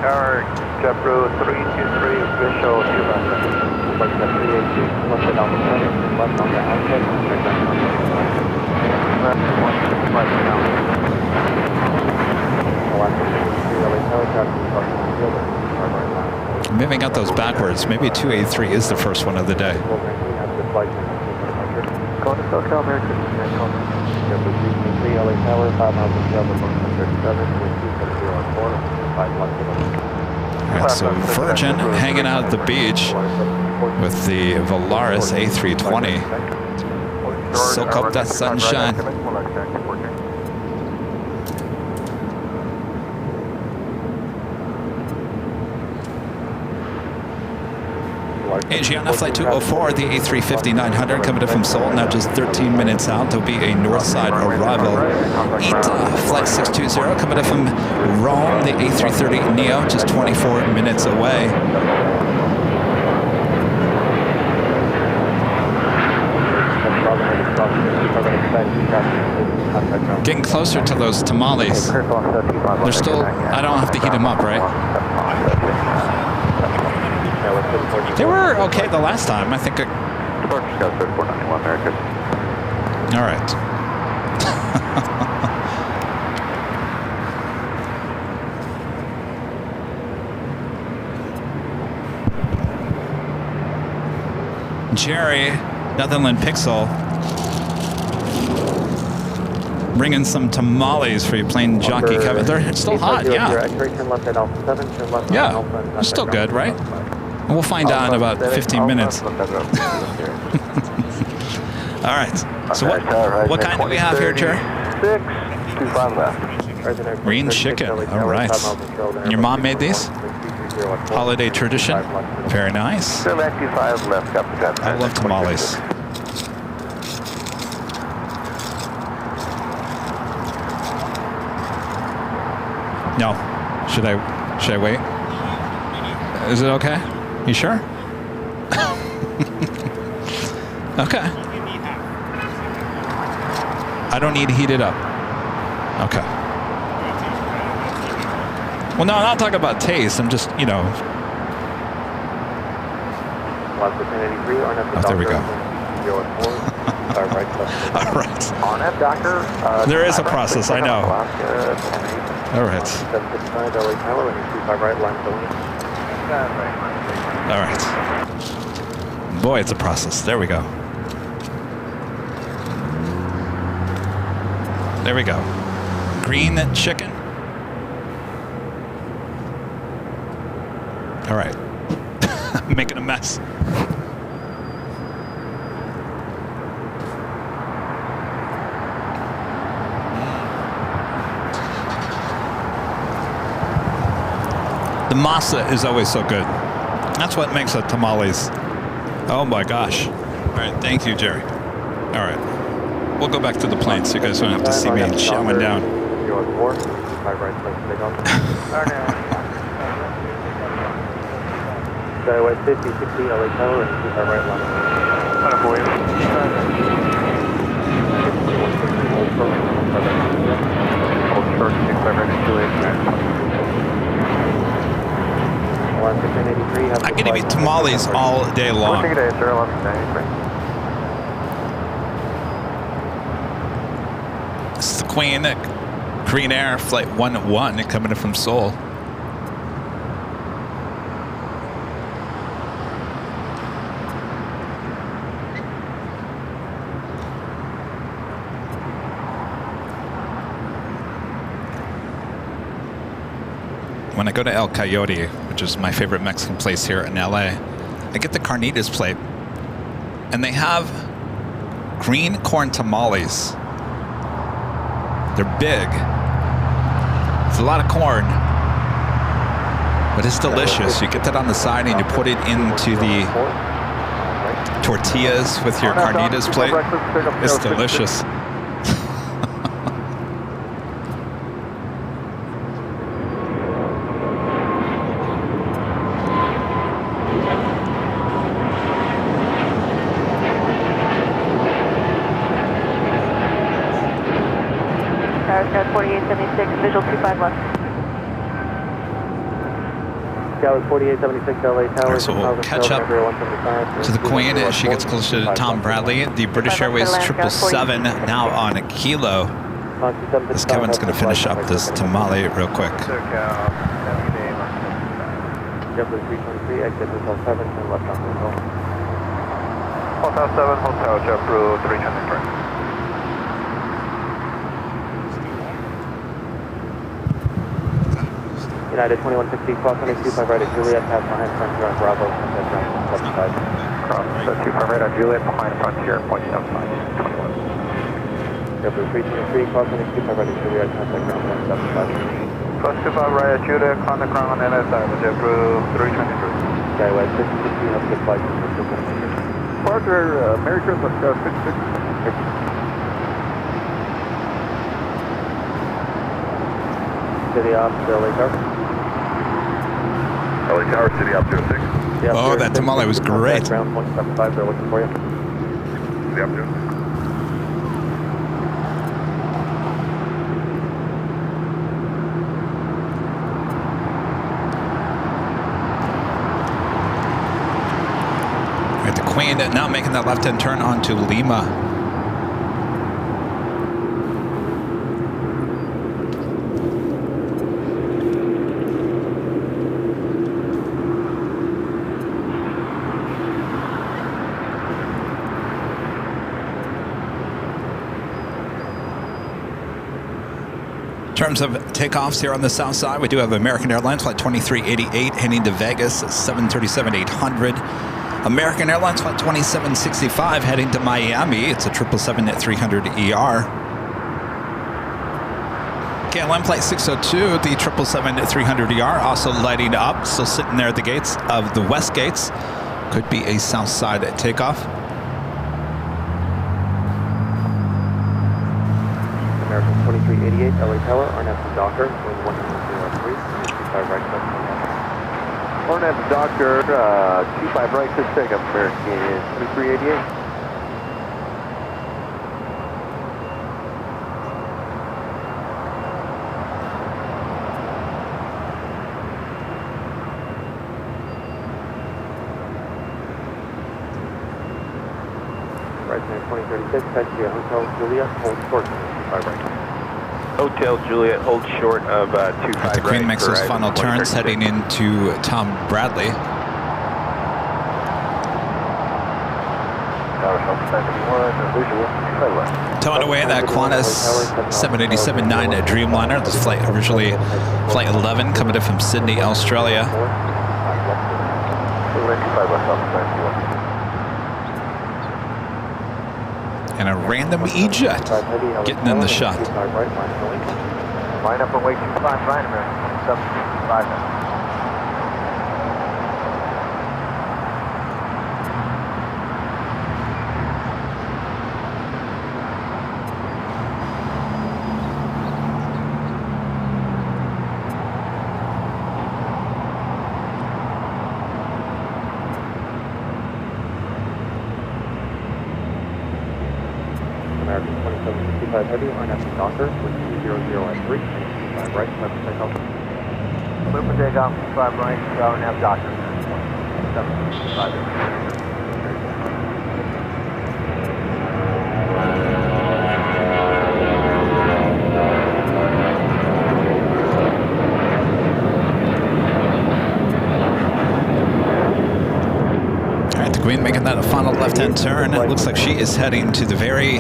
Tower, JetBlue 323, visual 257. Flight 382, left it on the center, left on the outside, left 165 now. Maybe I got those backwards. Maybe 283 is the first one of the day. Going to SoCal American, JetBlue 323, LA Tower, 5 miles of travel, 137, with 2704, 5 miles. All right, so Virgin hanging out at the beach with the Valaris A320. Soak up that sunshine. Asiana Flight 204, the A350-900 coming in from Seoul, now just 13 minutes out. There'll be a north side arrival. ITA Flight 620 coming in from Rome, the A330neo, just 24 minutes away. Getting closer to those tamales. They're still, I don't have to heat them up, right? They were okay the last time. I think. All right. Jerry, Netherland Pixel, bringing some tamales for you, Plane Jockey Kevin. They're still hot, yeah. Yeah, they're still good, right? We'll find out in about 15 minutes. All right. So what kind do we have here, Jerry? 625 left. Green chicken. All right. Your mom made these? Holiday tradition. Very nice. 725 left. I love tamales. No. Should I wait? Is it okay? You sure? Okay. I don't need to heat it up. Okay. Well, no, I'm not talking about taste. I'm just, you know. Oh, there we go. All right. There is a process, I know. All right. All right. Boy, it's a process. There we go. There we go. Green chicken. All right. I'm making a mess. The masa is always so good. That's what makes it tamales. Oh my gosh. All right, thank you, Jerry. All right, we'll go back to the plane so you guys don't have to see me shouting down. You're 4, 25 right, place to take off. Skyway 50, 60, LA Tower, and 25 right, line of Hold short, 65 right, Juliet, I can eat tamales all day long. Take it to sir, 1193. This is the Queen, Korean Air Flight 101 coming in from Seoul. When I go to El Coyote, which is my favorite Mexican place here in LA, I get the carnitas plate, and they have green corn tamales. They're big. It's a lot of corn, but it's delicious. You get that on the side and you put it into the tortillas with your carnitas plate. It's delicious. Sky 4876, visual 25 left. Sky 4876, LA Tower. So we'll catch up to the Queen as she gets closer to Tom Bradley. The British Airways 777 now on a kilo. This Kevin's going to finish up this tamale real quick. JetBlue 323, exit Hotel 7, turn left on Hotel. Hotel 7, Hotel JetBlue 323. United 2160, cross 125 right at Juliet, pass behind Frontier on Bravo, sunset ground 75. Cross 25 right at Juliet, behind Frontier, 0.75, 21. JetBlue 323, cross 125 right at Juliet, sunset ground 175. Cross 25 right at Juliet, contact ground on NSI with JetBlue 323. Skyway 660, have a good flight. Roger, Merry Christmas, 660. City off, LA Tower. LA Tower, City Op 06. Oh, that tamale was great. Ground 175, they're looking for you. City Op 06. All right, the Queen now making that left-hand turn onto Lima. In terms of takeoffs here on the south side, we do have American Airlines Flight 2388 heading to Vegas, 737-800. American Airlines Flight 2765 heading to Miami. It's a 777-300ER. KLM Flight 602, the 777-300ER, also lighting up, still sitting there at the gates of the west gates. Could be a south side takeoff. American 2388, LA Tower, RNAV Docker, wind 103, 25 right, left. RNAV Docker, 25 right, just take up American 2388. Right, 2036, taxi to Hotel Juliet, hold short, 25 right. Hotel Juliet, hold short of 25 right. The Queen makes those final turns heading into Tom Bradley. Towing away that Qantas 787-9 Dreamliner. This flight originally Flight 11 coming in from Sydney, Australia. And a random E-Jet getting in the shot. Line up and wait 25 right, American 765. 25 heavy on at the Docker with 200 at 3, 25 right, 7 takeoff. Clear for takeoff, 5 right, 7.5 Docker. 7.5. Queen making that a final left-hand turn. It looks like she is heading to the very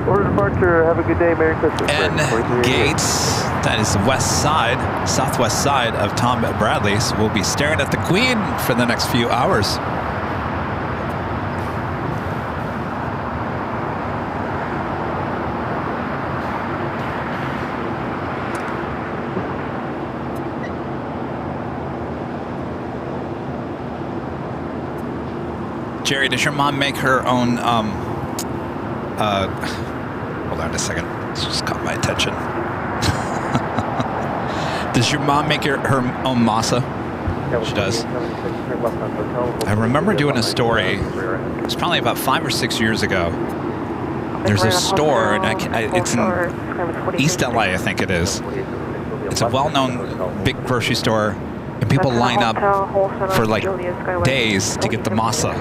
Order departure. Have a good day. Merry Christmas. end gates. That is the west side, southwest side of Tom Bradley's. We'll be staring at the Queen for the next few hours. Jerry, does your mom make her own, hold on a second, this just caught my attention. Does your mom make her own masa? She does. I remember doing a story, it's probably about 5 or 6 years ago. There's a store, and it's in East LA, I think it is. It's a well-known big grocery store, and people line up for like days to get the masa.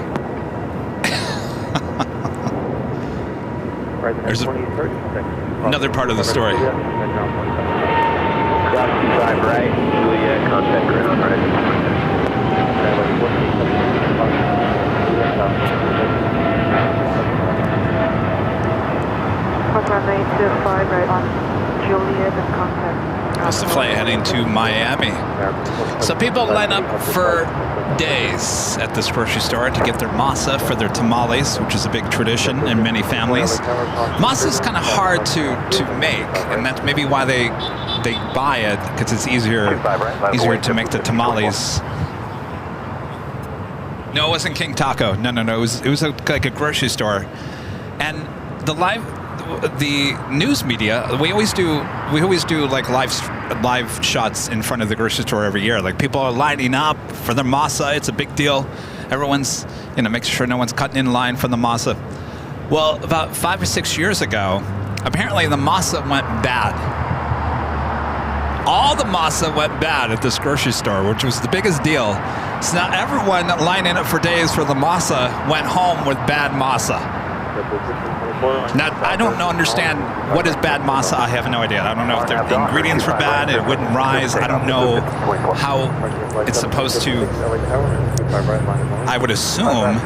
There's another part of the story. Right, Julia, contact ground, right. Runway 25 right on Juliet and contact. That's the flight heading to Miami. So people line up for days at this grocery store to get their masa for their tamales, which is a big tradition in many families. Masa is kind of hard to make, and that's maybe why they buy it, because it's easier to make the tamales. No, it wasn't King Taco. No. It was like a grocery store, and the news media, we always do like live shots in front of the grocery store every year. Like, people are lining up for their masa. It's a big deal. Everyone's, making sure no one's cutting in line for the masa. Well, about 5 or 6 years ago, apparently the masa went bad. All the masa went bad at this grocery store, which was the biggest deal. So now everyone lining up for days for the masa went home with bad masa. Now, I don't understand what is bad masa. I have no idea. I don't know if the ingredients were bad, it wouldn't rise. I don't know how it's supposed to. I would assume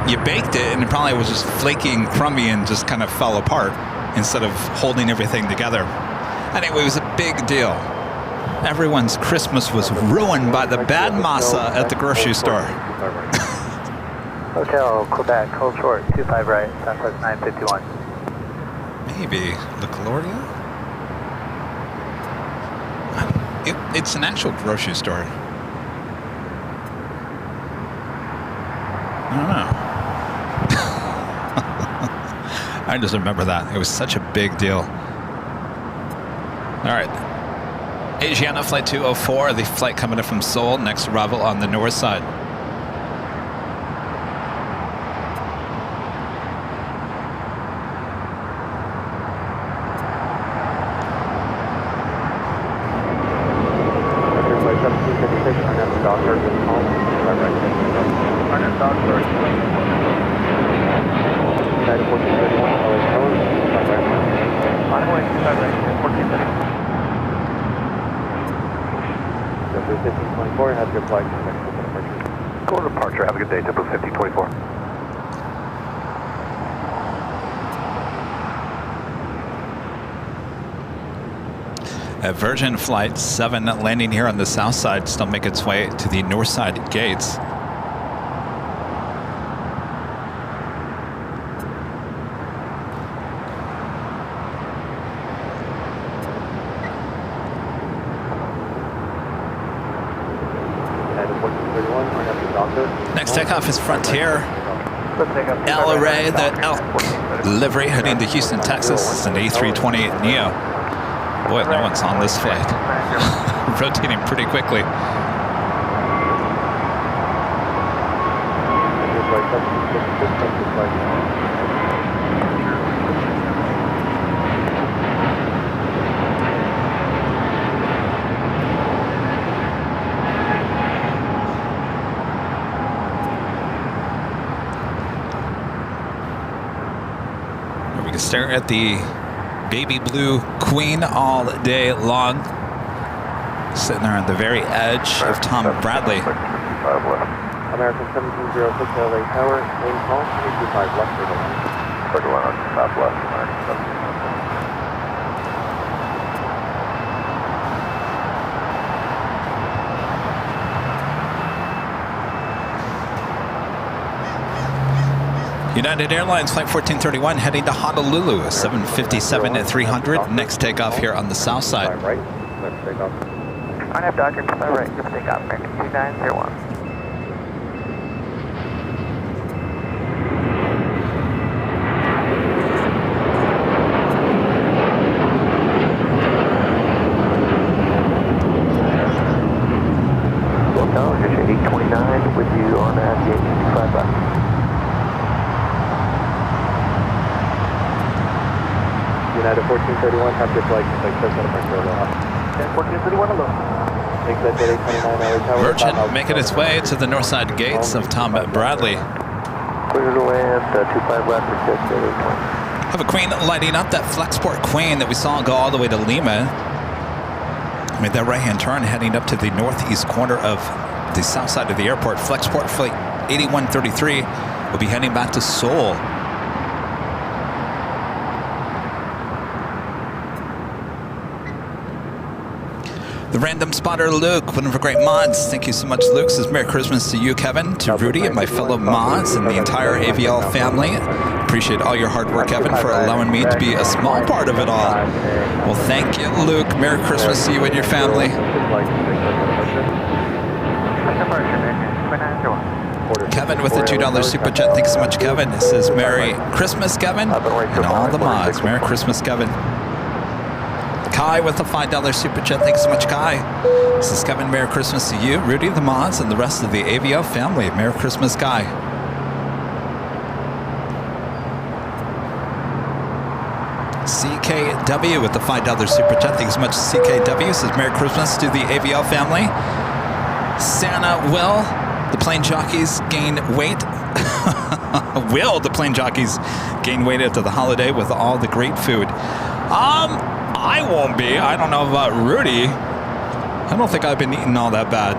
you baked it and it probably was just flaky and crummy and just kind of fell apart instead of holding everything together. Anyway, it was a big deal. Everyone's Christmas was ruined by the bad masa at the grocery store. Hotel, Quebec, hold short, 25 right, Southwest 951. Maybe the Gloria? It's an actual grocery store. I don't know. I just remember that. It was such a big deal. All right. Asiana Flight 204, the flight coming in from Seoul, next arrival on the north side. Go to departure. Have a good day. JetBlue 1524. Virgin Flight 7 landing here on the south side, still make its way to the north side gates. Next takeoff is Frontier. LRA, the Elk livery heading to Houston, Texas. It's an A320neo. Boy, no one's on this flight. Rotating pretty quickly. Stare at the baby blue Queen all day long. Sitting there on the very edge of Tom Bradley. American 1706 LA Tower, main call, 325 left for the line. Circle line on top left, American 1706. United Airlines Flight 1431 heading to Honolulu, 757 at 300. Next takeoff here on the south side. Right, left takeoff. I have Dr. right, just take off, American 2901. Well, Joshua 829 with you on Aviation 25 left. United 1431, have your flight, like just out of our 1431 alone. Virgin making its way to the north side gates of Tom Bradley. Clear to land, 25 left for 6 at 820. Have a Queen lighting up, that Flexport Queen that we saw go all the way to Lima. Made that right-hand turn heading up to the northeast corner of the south side of the airport. Flexport Flight 8133 will be heading back to Seoul. The random spotter Luke, one of our great mods. Thank you so much, Luke. Says Merry Christmas to you, Kevin, to Rudy and my fellow mods and the entire AVL family. Appreciate all your hard work, Kevin, for allowing me to be a small part of it all. Well, thank you, Luke. Merry Christmas to you and your family. Kevin with the $2 super chat. Thanks so much, Kevin. It says Merry Christmas, Kevin, and all the mods. Merry Christmas, Kevin. Kai with the $5 super chat. Thanks so much, Kai. This is Kevin. Merry Christmas to you, Rudy, the mods, and the rest of the AVL family. Merry Christmas, Kai. CKW with the $5 super chat. Thanks so much, CKW. Says Merry Christmas to the AVL family. Santa Will, the plane jockeys gain weight. Will the plane jockeys gain weight after the holiday with all the great food? I won't be. I don't know about Rudy. I don't think I've been eating all that bad.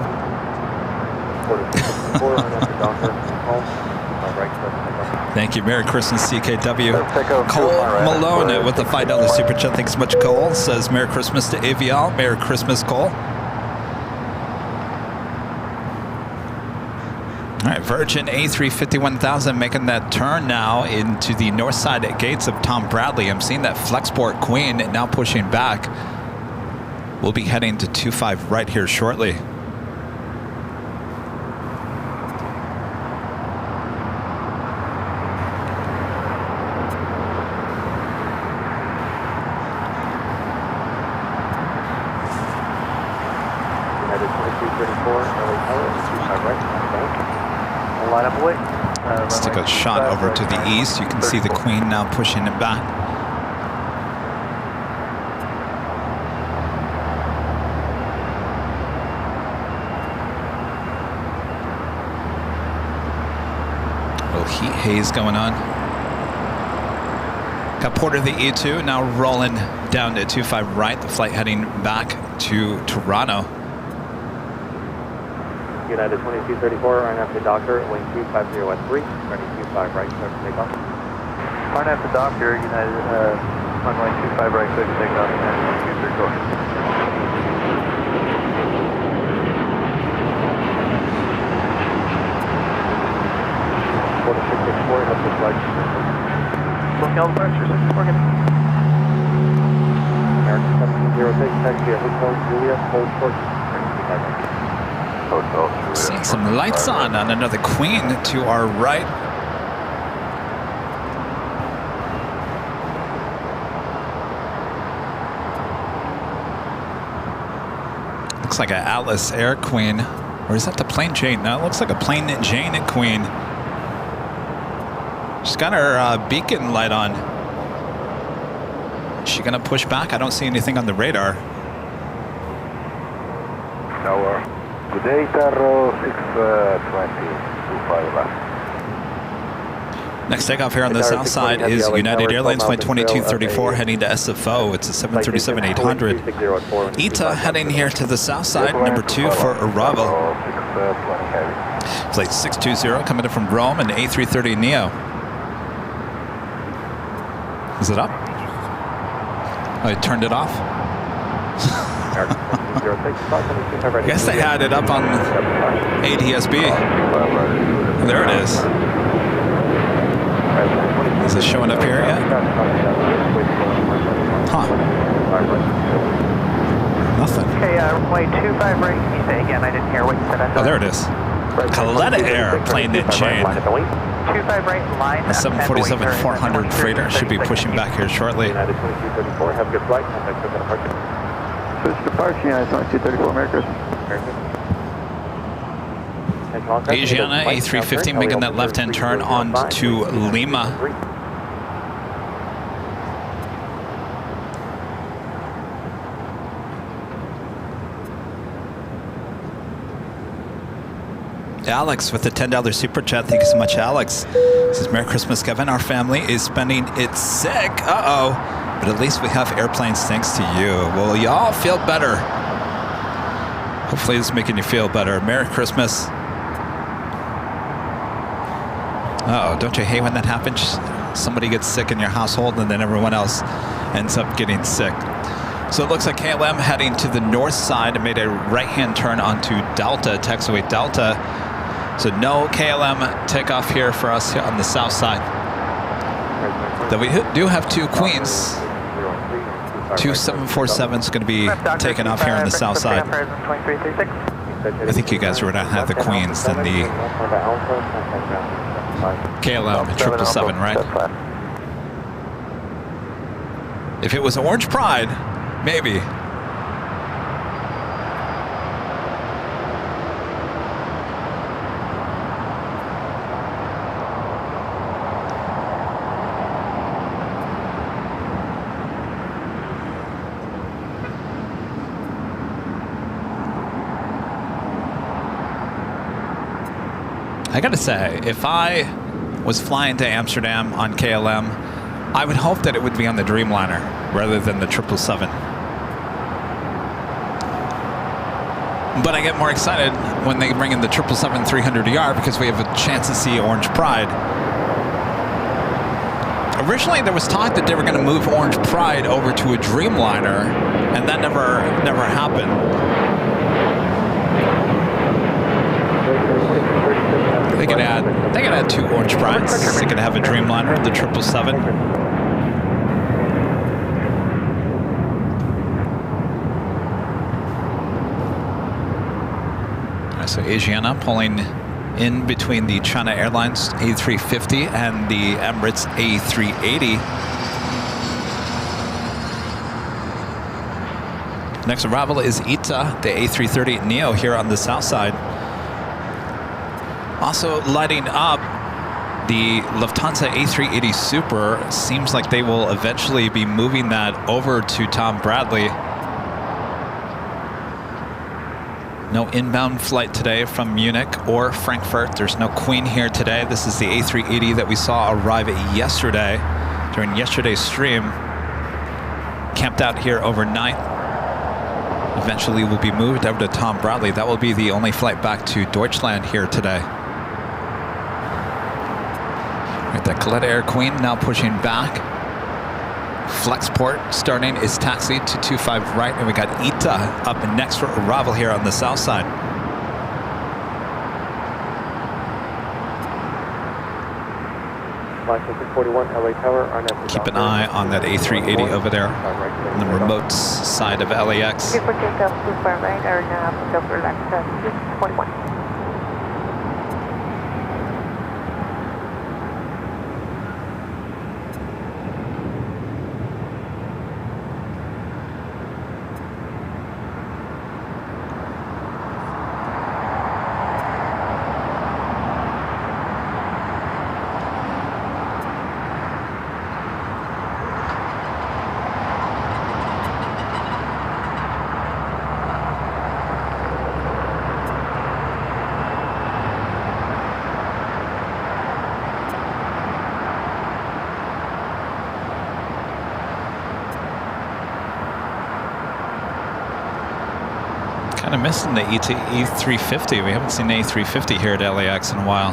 Thank you. Merry Christmas, CKW. Cole Malone with the $5 super chat. Thanks so much, Cole. Says Merry Christmas to AVL. Merry Christmas, Cole. All right, Virgin A350-1000 making that turn now into the north side gates of Tom Bradley. I'm seeing that Flexport Queen now pushing back. We'll be heading to 25 right here shortly. United 2334, LA Tower, 25 right, line up away. Let's take a shot over to the east. You can see the Queen now pushing it back. A little heat haze going on. Got Porter the E2 now rolling down to 25 right. The flight heading back to Toronto. United 2234, right after Doctor, wing 250 at 3, ready 25 right, clear for takeoff. Right after Doctor, United, runway 25 right, clear to take off, and 234. Quarter 664, have the flight. Looking all the pressure, 64, get American 1706, taxi at Hotel Juliet, hold short, ready 25 right. Seeing some lights on another Queen to our right. Looks like an Atlas Air Queen. Or is that the Plane Jane? No, it looks like a Plane Jane Queen. She's got her beacon light on. Is she gonna push back? I don't see anything on the radar. Tower. Good day, Taro 620, 25 left. Next takeoff here on the south side is United Airlines Flight 2234 heading to SFO. It's a 737-800. ITA heading here to the south side, number 2 for arrival. Flight 620 coming in from Rome and A330 Neo. Is it up? Oh, I turned it off? I guess they had it up on ADSB. There it is. Is it showing up here yet? Huh. Nothing. Okay, runway 25 right. Can you say again? I didn't hear what you said. Oh, there it is. Kaleta Air plane in chain. 25 right, line. The 747-400 freighter should be pushing back here shortly. United 2234, have a good flight. Contact with departure. Switch departure, United 2234, Merry Christmas. Asiana A350 making that left-hand turn on to Lima. Alex with the $10 super chat. Thank you so much, Alex. This is Merry Christmas, Kevin. Our family is spending it sick. Uh-oh. But at least we have airplanes thanks to you. Well, y'all feel better. Hopefully it's making you feel better. Merry Christmas. Uh-oh, don't you hate when that happens? Somebody gets sick in your household and then everyone else ends up getting sick. So it looks like KLM heading to the north side and made a right-hand turn onto Delta, taxiway Delta. So no KLM takeoff here for us here on the south side. Though we do have 2 Queens. 2 747s going to be taken off here on the south side. I think you guys would rather have the Queens than the KLM 777, right? If it was Orange Pride, maybe. I gotta say, if I was flying to Amsterdam on KLM, I would hope that it would be on the Dreamliner rather than the 777. But I get more excited when they bring in the 777-300ER because we have a chance to see Orange Pride. Originally, there was talk that they were going to move Orange Pride over to a Dreamliner, and that never happened. They could add 2 Orange Prides. They could have a Dreamliner, the 777. So Asiana pulling in between the China Airlines A350 and the Emirates A380. Next arrival is ITA, the A330 Neo here on the south side. Also lighting up, the Lufthansa A380 Super. Seems like they will eventually be moving that over to Tom Bradley. No inbound flight today from Munich or Frankfurt. There's no Queen here today. This is the A380 that we saw arrive yesterday during yesterday's stream. Camped out here overnight. Eventually will be moved over to Tom Bradley. That will be the only flight back to Deutschland here today. Right, that Kaleta Air Queen now pushing back. Flexport starting is taxi to 25 right, and we got ITA up next for arrival here on the south side. Keep an eye on that A380 over there on the remote side of LAX. Before takeoff, too far right, or now, over left, 41. of missing the E350. We haven't seen the A350 here at LAX in a while.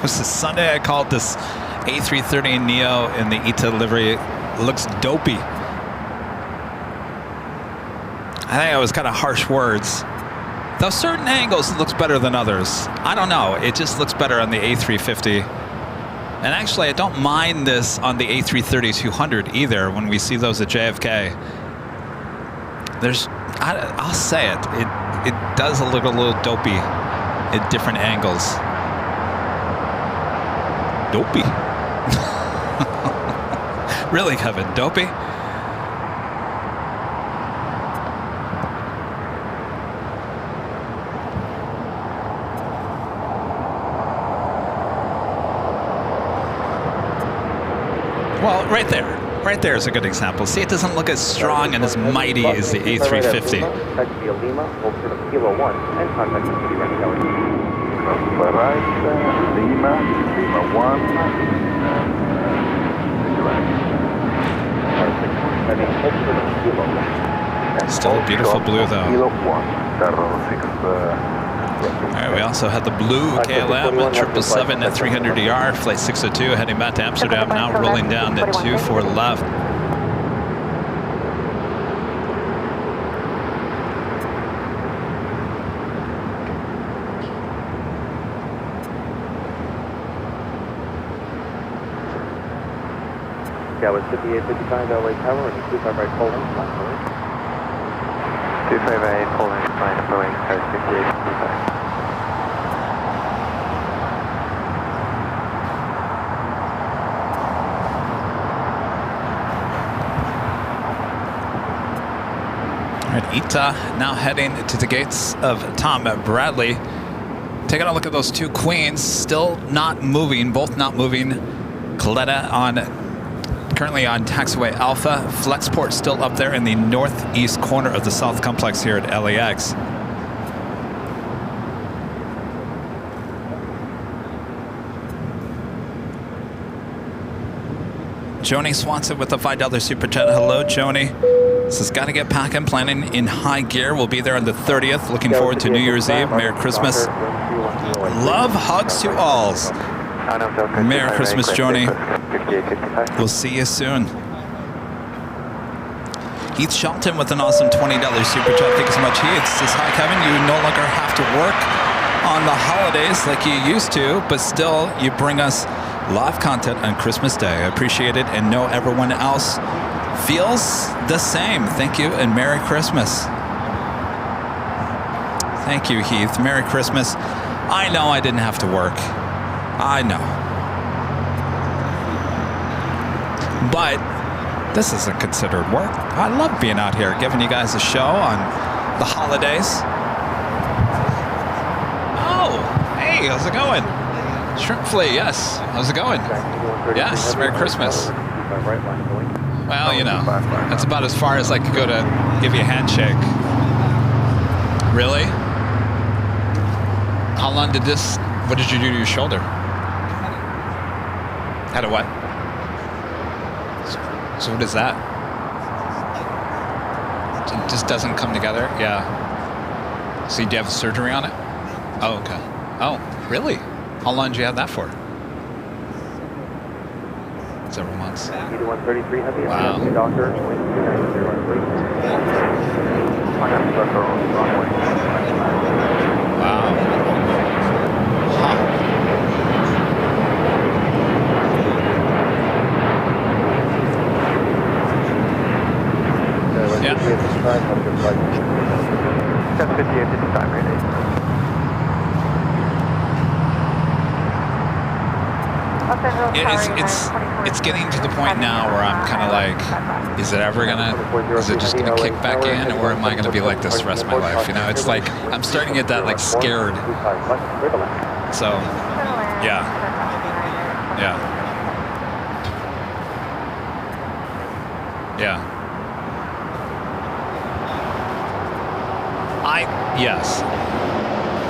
This is Sunday. I called this A330 Neo in the ETA livery. It looks dopey. I think it was kind of harsh words. Though certain angles it looks better than others. I don't know. It just looks better on the A350. And actually, I don't mind this on the A330-200 either when we see those at JFK. I'll say it. It does look a little dopey at different angles. Dopey. Really, Kevin, dopey? Well, right there is a good example. See, it doesn't look as strong and as mighty as the A350. Lima, hold for the Kilo 1, and contact the city right now. Lima 1. Still a beautiful blue, though. Kilo 1, All right, we also had the blue KLM 777 at 300ER, flight 602, heading back to Amsterdam, now rolling down to 24 left. Yeah, with 5855 LA Tower and 25 right Poland, flat Boeing. 258 Poland, flying Boeing 5855. All right, ITA now heading to the gates of Tom Bradley. Taking a look at those two queens, still not moving, both not moving. Coletta currently on taxiway Alpha. Flexport still up there in the northeast corner of the South Complex here at LAX. Joni Swanson with the $5 super chat. Hello, Joni. This has got to get packing, planning in high gear. We'll be there on the 30th. Looking forward to New Year's Eve. Merry Christmas. Love, hugs to alls. Merry Christmas, Joni. We'll see you soon. Heath Shelton with an awesome $20 super chat. Thank you so much, Heath. Says, hi, Kevin. You no longer have to work on the holidays like you used to, but still you bring us live content on Christmas Day. I appreciate it and know everyone else feels the same. Thank you and Merry Christmas. Thank you, Heath. Merry Christmas. I know I didn't have to work. I know. But this isn't considered work. I love being out here, giving you guys a show on the holidays. Oh, hey, how's it going? Shrimp Flea, yes. How's it going? Yes, Merry Christmas. Well, you know, that's about as far as I could go to give you a handshake. Really? How long did this, what did you do to your shoulder? Had a what? So what is that? It just doesn't come together? Yeah. So do you have surgery on it? Oh, okay. Oh, really? How long did you have that for? Several months. Wow. Wow. Huh. Yeah. 758 at the time, right? It's getting to the point now where I'm kind of like, is it just gonna kick back in, or am I gonna be like this the rest of my life? You know, it's like I'm starting to get that like scared. So, yeah. Yes,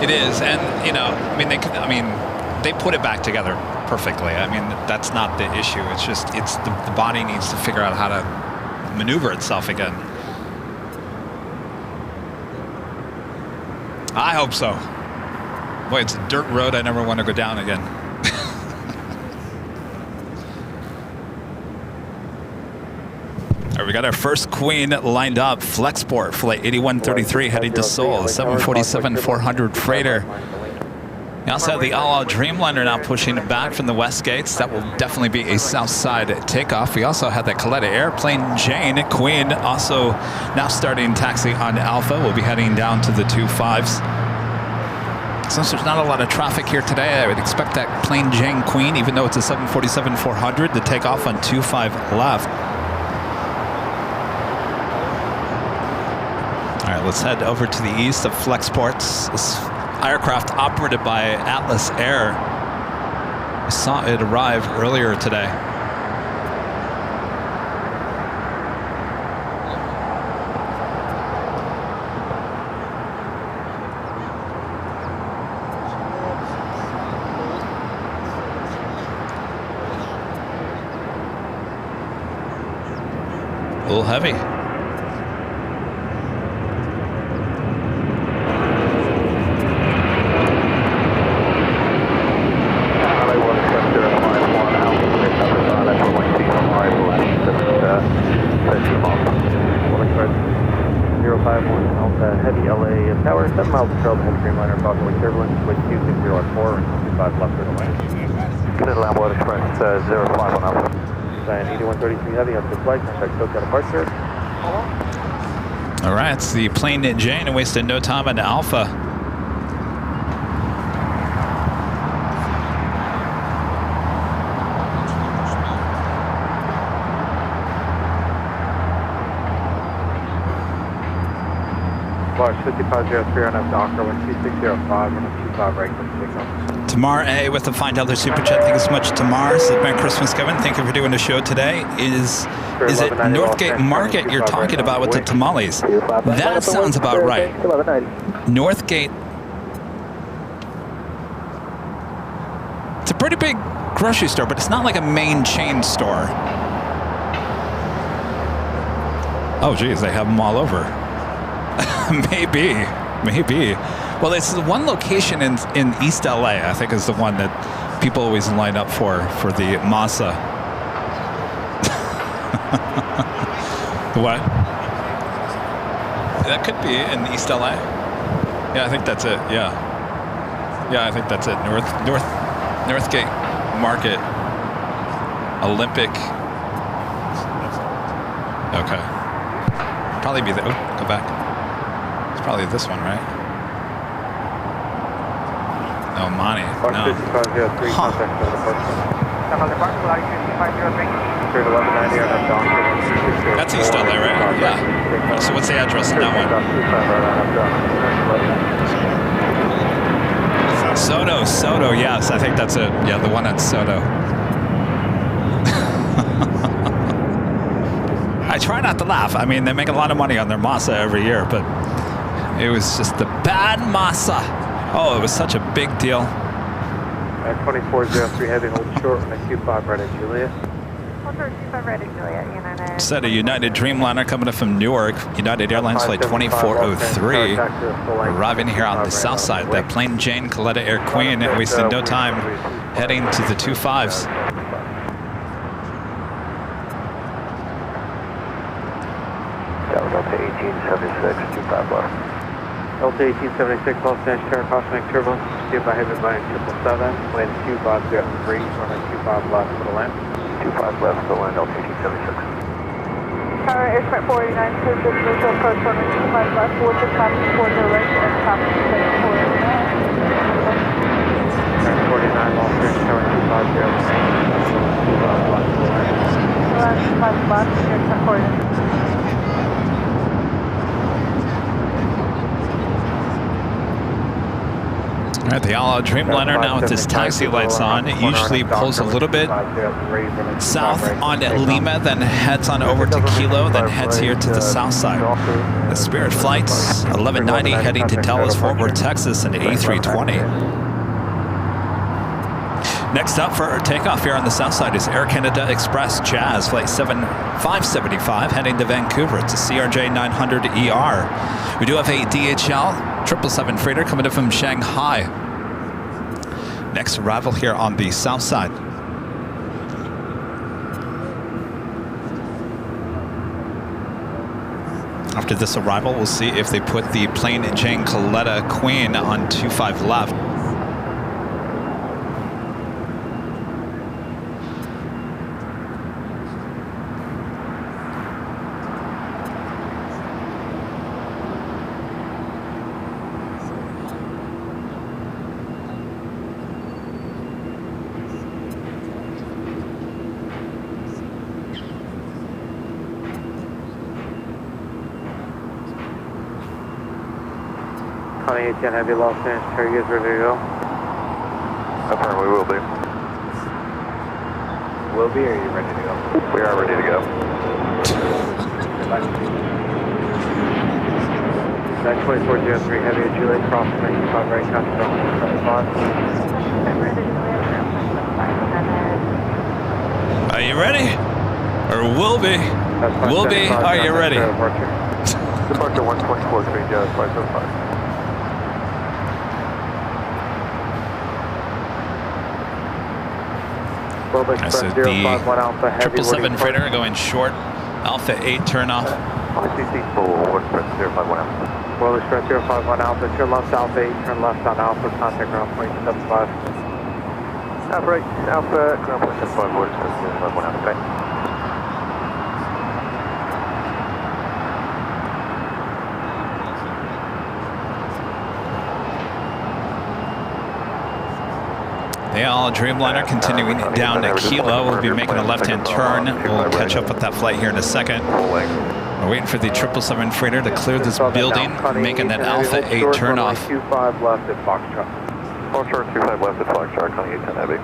it is, and you know, they put it back together perfectly. I mean, that's not the issue. It's just the body needs to figure out how to maneuver itself again. I hope so. Boy, it's a dirt road. I never want to go down again. All right, we got our first queen lined up. Flexport, flight 8133 heading to Seoul, 747-400 freighter. We also have the Dreamliner now pushing it back from the west gates. That will definitely be a south side takeoff. We also have the Coletta Airplane Jane Queen also now starting taxi on Alpha. We'll be heading down to the 25s. Since there's not a lot of traffic here today, I would expect that Plane Jane Queen, even though it's a 747-400, to take off on 25 left. All right, let's head over to the east of Flexports. This aircraft operated by Atlas Air. We saw it arrive earlier today. A little heavy. Heavy LA Tower, 7 miles of trail to Dreamliner, approximately turbulence, wind 260 at 4 and 25 left for the wind. Good Lambo Express 051 Alpha. Cyan 8133 heavy up to flight, contact SoCal departure. All right, it's the Plane Jane and wasted no time on Alpha. March 5503 on up Docker, 12605 and a 25 right for takeoff. Tamar A with the $5 super chat. Thank you so much, Tamar. Says Merry Christmas, Kevin. Thank you for doing the show today. Is it Northgate Market you're talking about with the tamales? That sounds about right. Northgate. It's a pretty big grocery store, but it's not like a main chain store. Oh, geez, they have them all over. Maybe. Well, it's the one location in East LA, I think, is the one that people always line up for the masa. What? That could be in East LA. Yeah, I think that's it. Yeah, I think that's it. Northgate Market, Olympic. Okay. Probably be the. Oh, go back. Probably this one, right? Oh, Monty. No. Huh. That's East LA, right? Yeah. So what's the address in that one? Soto, yes. I think that's it. Yeah, the one at Soto. I try not to laugh. I mean, they make a lot of money on their masa every year, but it was just the bad masa. Oh, it was such a big deal. 2403 heavy, hold short on a Q5 right at Juliet. Hold short, Q5 right at Juliet, United. Set a United Dreamliner coming up from Newark. United Airlines flight 2403. Arriving here on the south side. That Plane Jane Coletta Air Queen, wasting no time heading to the 25s. Delta 1876, 25 left. Delta 1876, Los Angeles, Terra Cosmic Turbulence, steered by heavy by 777, wind 2503, running 25 left for the land. 25 left for the land, Delta 1876. Tower Airsport 489, clear business approach running 25 left, with the traffic towards the right and traffic to 49 Los Angeles, Tower 2503, 25 left for the land. 25 left, airsport 489. All right, the Dreamliner now with his taxi lights on. It usually pulls a little bit south on Lima, then heads on over to Kilo, then heads here to the south side. The Spirit flights 1190 heading to Dallas, Fort Worth, Texas, and A320. Next up for takeoff here on the south side is Air Canada Express Jazz Flight 575 heading to Vancouver. It's a CRJ 900ER. We do have a DHL 777 freighter coming in from Shanghai. Next arrival here on the south side. After this arrival, we'll see if they put the Plane Jane Coletta Queen on 25 left. Connie 810 Heavy, Los Angeles, are you guys ready to go? Affirm, we will be. Will be, or are you ready to go? We are ready to go. 92403 Heavy, Julie, cross 95 right, count to 175. Are you ready? Or will be? Will be, are you ready? Departure 124 Jazz 575. That's the 777 freighter going short. Alpha 8 turn off. ICC full, Express 051 Alpha. World Express 051 Alpha, turn left Alpha 8, turn left on Alpha, contact ground point 75. Alpha right, Alpha, ground point 75, World Express 051 Alpha. The Dreamliner continuing down to Kilo. We'll be making a left-hand turn. We'll catch up with that flight here in a second. We're waiting for the 777 freighter to clear this building, making that Alpha 8 turn off. 25 left at Foxtrot. Foxtrot 25 left at Foxtrot, Connie 810 Heavy.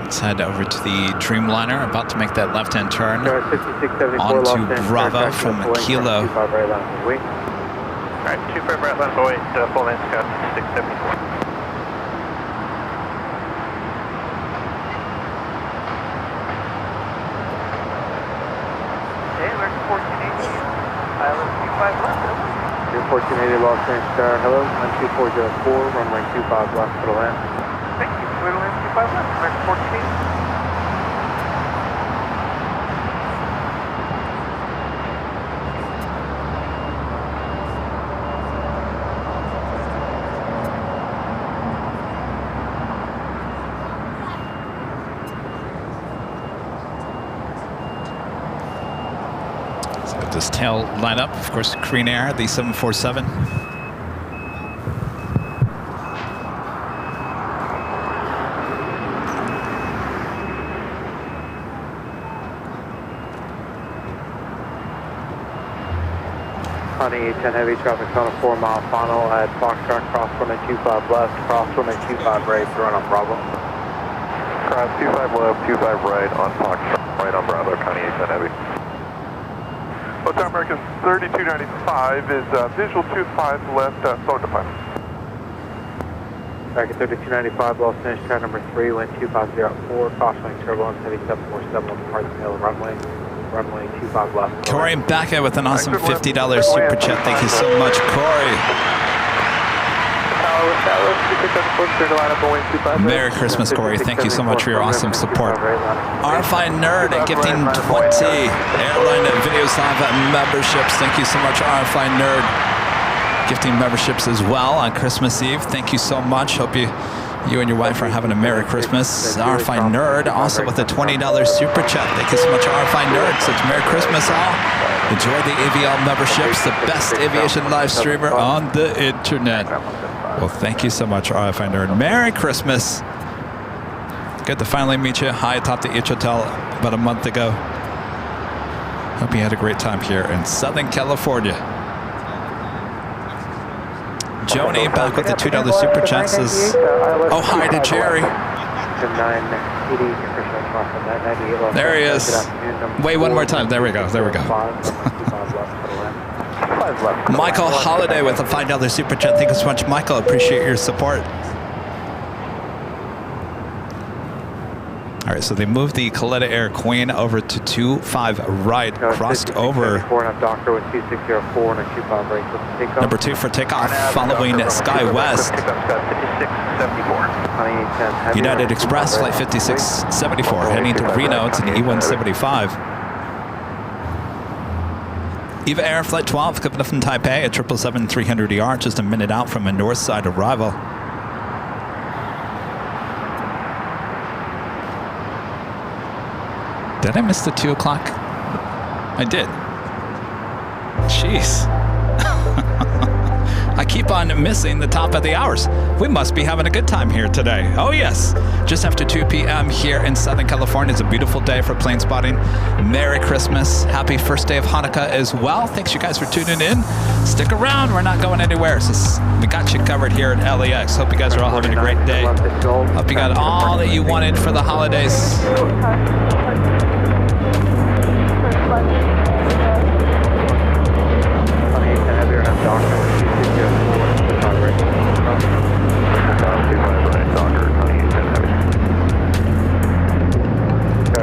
Let's head over to the Dreamliner, about to make that left-hand turn onto Bravo from Kilo. Alright, 25 right left away, full lane scout 674. Okay, we're 1480, pilot 25 left, you're 1480 Los Angeles Star, hello, 12404, runway 25 left for the land. Thank you, we're land 25 left, we're 1480. This tail lineup, of course, Korean Air, the 747. Connie 810 Heavy, traffic on a 4-mile final at Foxtrot, cross 125 left, cross 125 right, run on Bravo. Cross 25 left, 25 right on Foxtrot, right on Bravo, Connie 810 Heavy. Hotel American 3295 is visual 25 left, start define. Back at 3295, Los Angeles, tower number 3, wind 2504, crosswind turbulence, heavy 747, will depart the tail runway 25 left. Corey Becca with an awesome $50 super chat. Thank you so much, Corey. Merry Christmas, Corey. Thank you so much for your awesome support. RFI Nerd gifting 20 Airline Videos Live memberships. Thank you so much, RFI Nerd. Gifting memberships as well on Christmas Eve. Thank you so much. Hope you and your wife are having a Merry Christmas. RFI Nerd also with a $20 super chat. Thank you so much, RFI Nerd. Such Merry Christmas all. Enjoy the AVL memberships, the best aviation live streamer on the internet. Well, thank you so much, RFI Nerd. Merry Christmas. Good to finally meet you. Hi atop the H Hotel about a month ago. Hope you had a great time here in Southern California. Joni back with the $2 super chat says, oh, hi to Jerry. There he is. Wait, one more time. There we go. There we go. Michael Holiday with a $5 super chat. Thank you so much, Michael. Appreciate your support. All right, so they moved the Coletta Air Queen over to 25 right, crossed over. Number 2 for takeoff, following Sky West. United Express, flight 5674, heading to Reno. It's an E175. EVA Air Flight 12, coming up from Taipei at 777-300ER, just a minute out from a north side arrival. Did I miss the 2 o'clock? I did. Jeez. I keep on missing the top of the hours. We must be having a good time here today. Oh yes, just after 2 p.m. here in Southern California. It's a beautiful day for plane spotting. Merry Christmas. Happy first day of Hanukkah as well. Thanks you guys for tuning in. Stick around, we're not going anywhere. We got you covered here at LAX. Hope you guys are all having a great day. Hope you got all that you wanted for the holidays.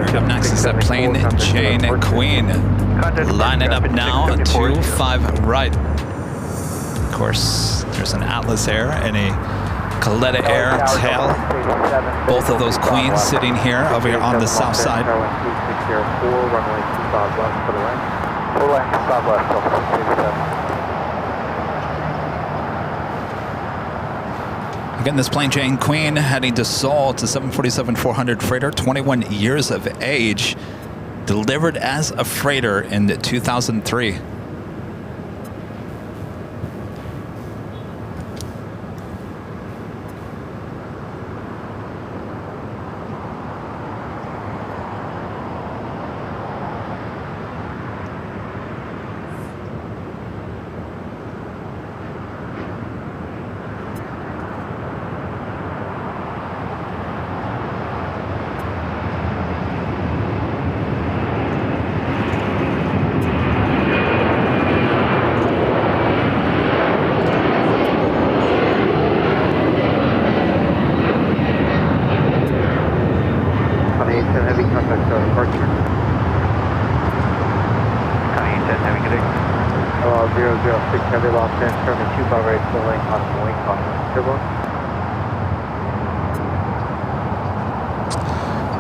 Up next is that Plane Jane Queen. Lining up now, 25 right. Of course, there's an Atlas Air and a Coletta Air tail. Both of those queens sitting here over here on the south side. Again, this Plane Jane Queen heading to Seoul. It's a 747-400 freighter, 21 years of age, delivered as a freighter in 2003.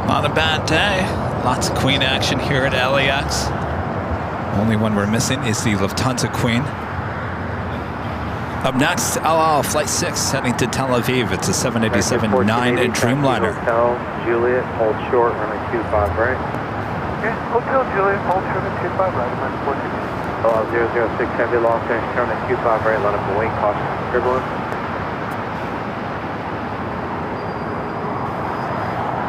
Not a bad day. Lots of Queen action here at LAX. Only one we're missing is the Lufthansa Queen. Up next, Flight 6 heading to Tel Aviv. It's a 787-9 Dreamliner. Hotel Juliet, hold short, runway 25 right. Okay, Hotel Juliet, hold short at 25 right, minus 14. 006 heavy long finish, turn at 25 right, let up and wait, caution turbulence.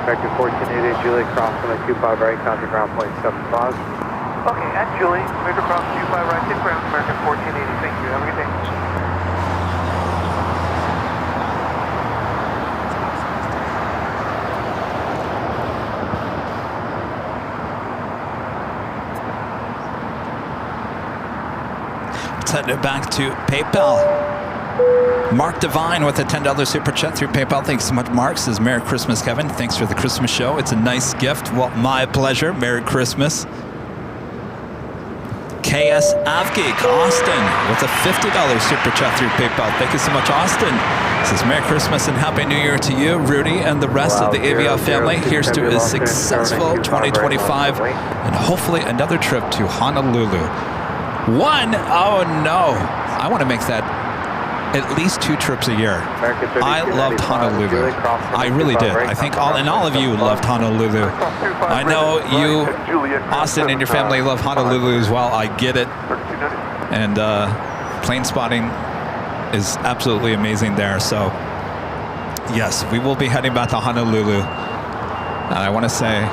Vector 1488 Juliet, cross runway 25 right, contact ground point 75. Okay, at Juliet, Vector cross 25 right, take ground, American 1480, thank you, have a good day. Send it back to PayPal. Mark Devine with a $10 super chat through PayPal. Thanks so much, Mark. Says Merry Christmas, Kevin. Thanks for the Christmas show. It's a nice gift. Well, my pleasure. Merry Christmas. KS Avgeek, Austin, with a $50 super chat through PayPal. Thank you so much, Austin. Says Merry Christmas and Happy New Year to you, Rudy, and the rest of the Aviation family. Here's to a successful 2025 and hopefully another trip to Honolulu. Oh no, I want to make that at least 2 trips a year. I loved Honolulu. I really did. I think all of you loved Honolulu. I know you, Austin, and your family love Honolulu as well. I get it. And plane spotting is absolutely amazing there. So yes, we will be heading back to Honolulu. And I want to say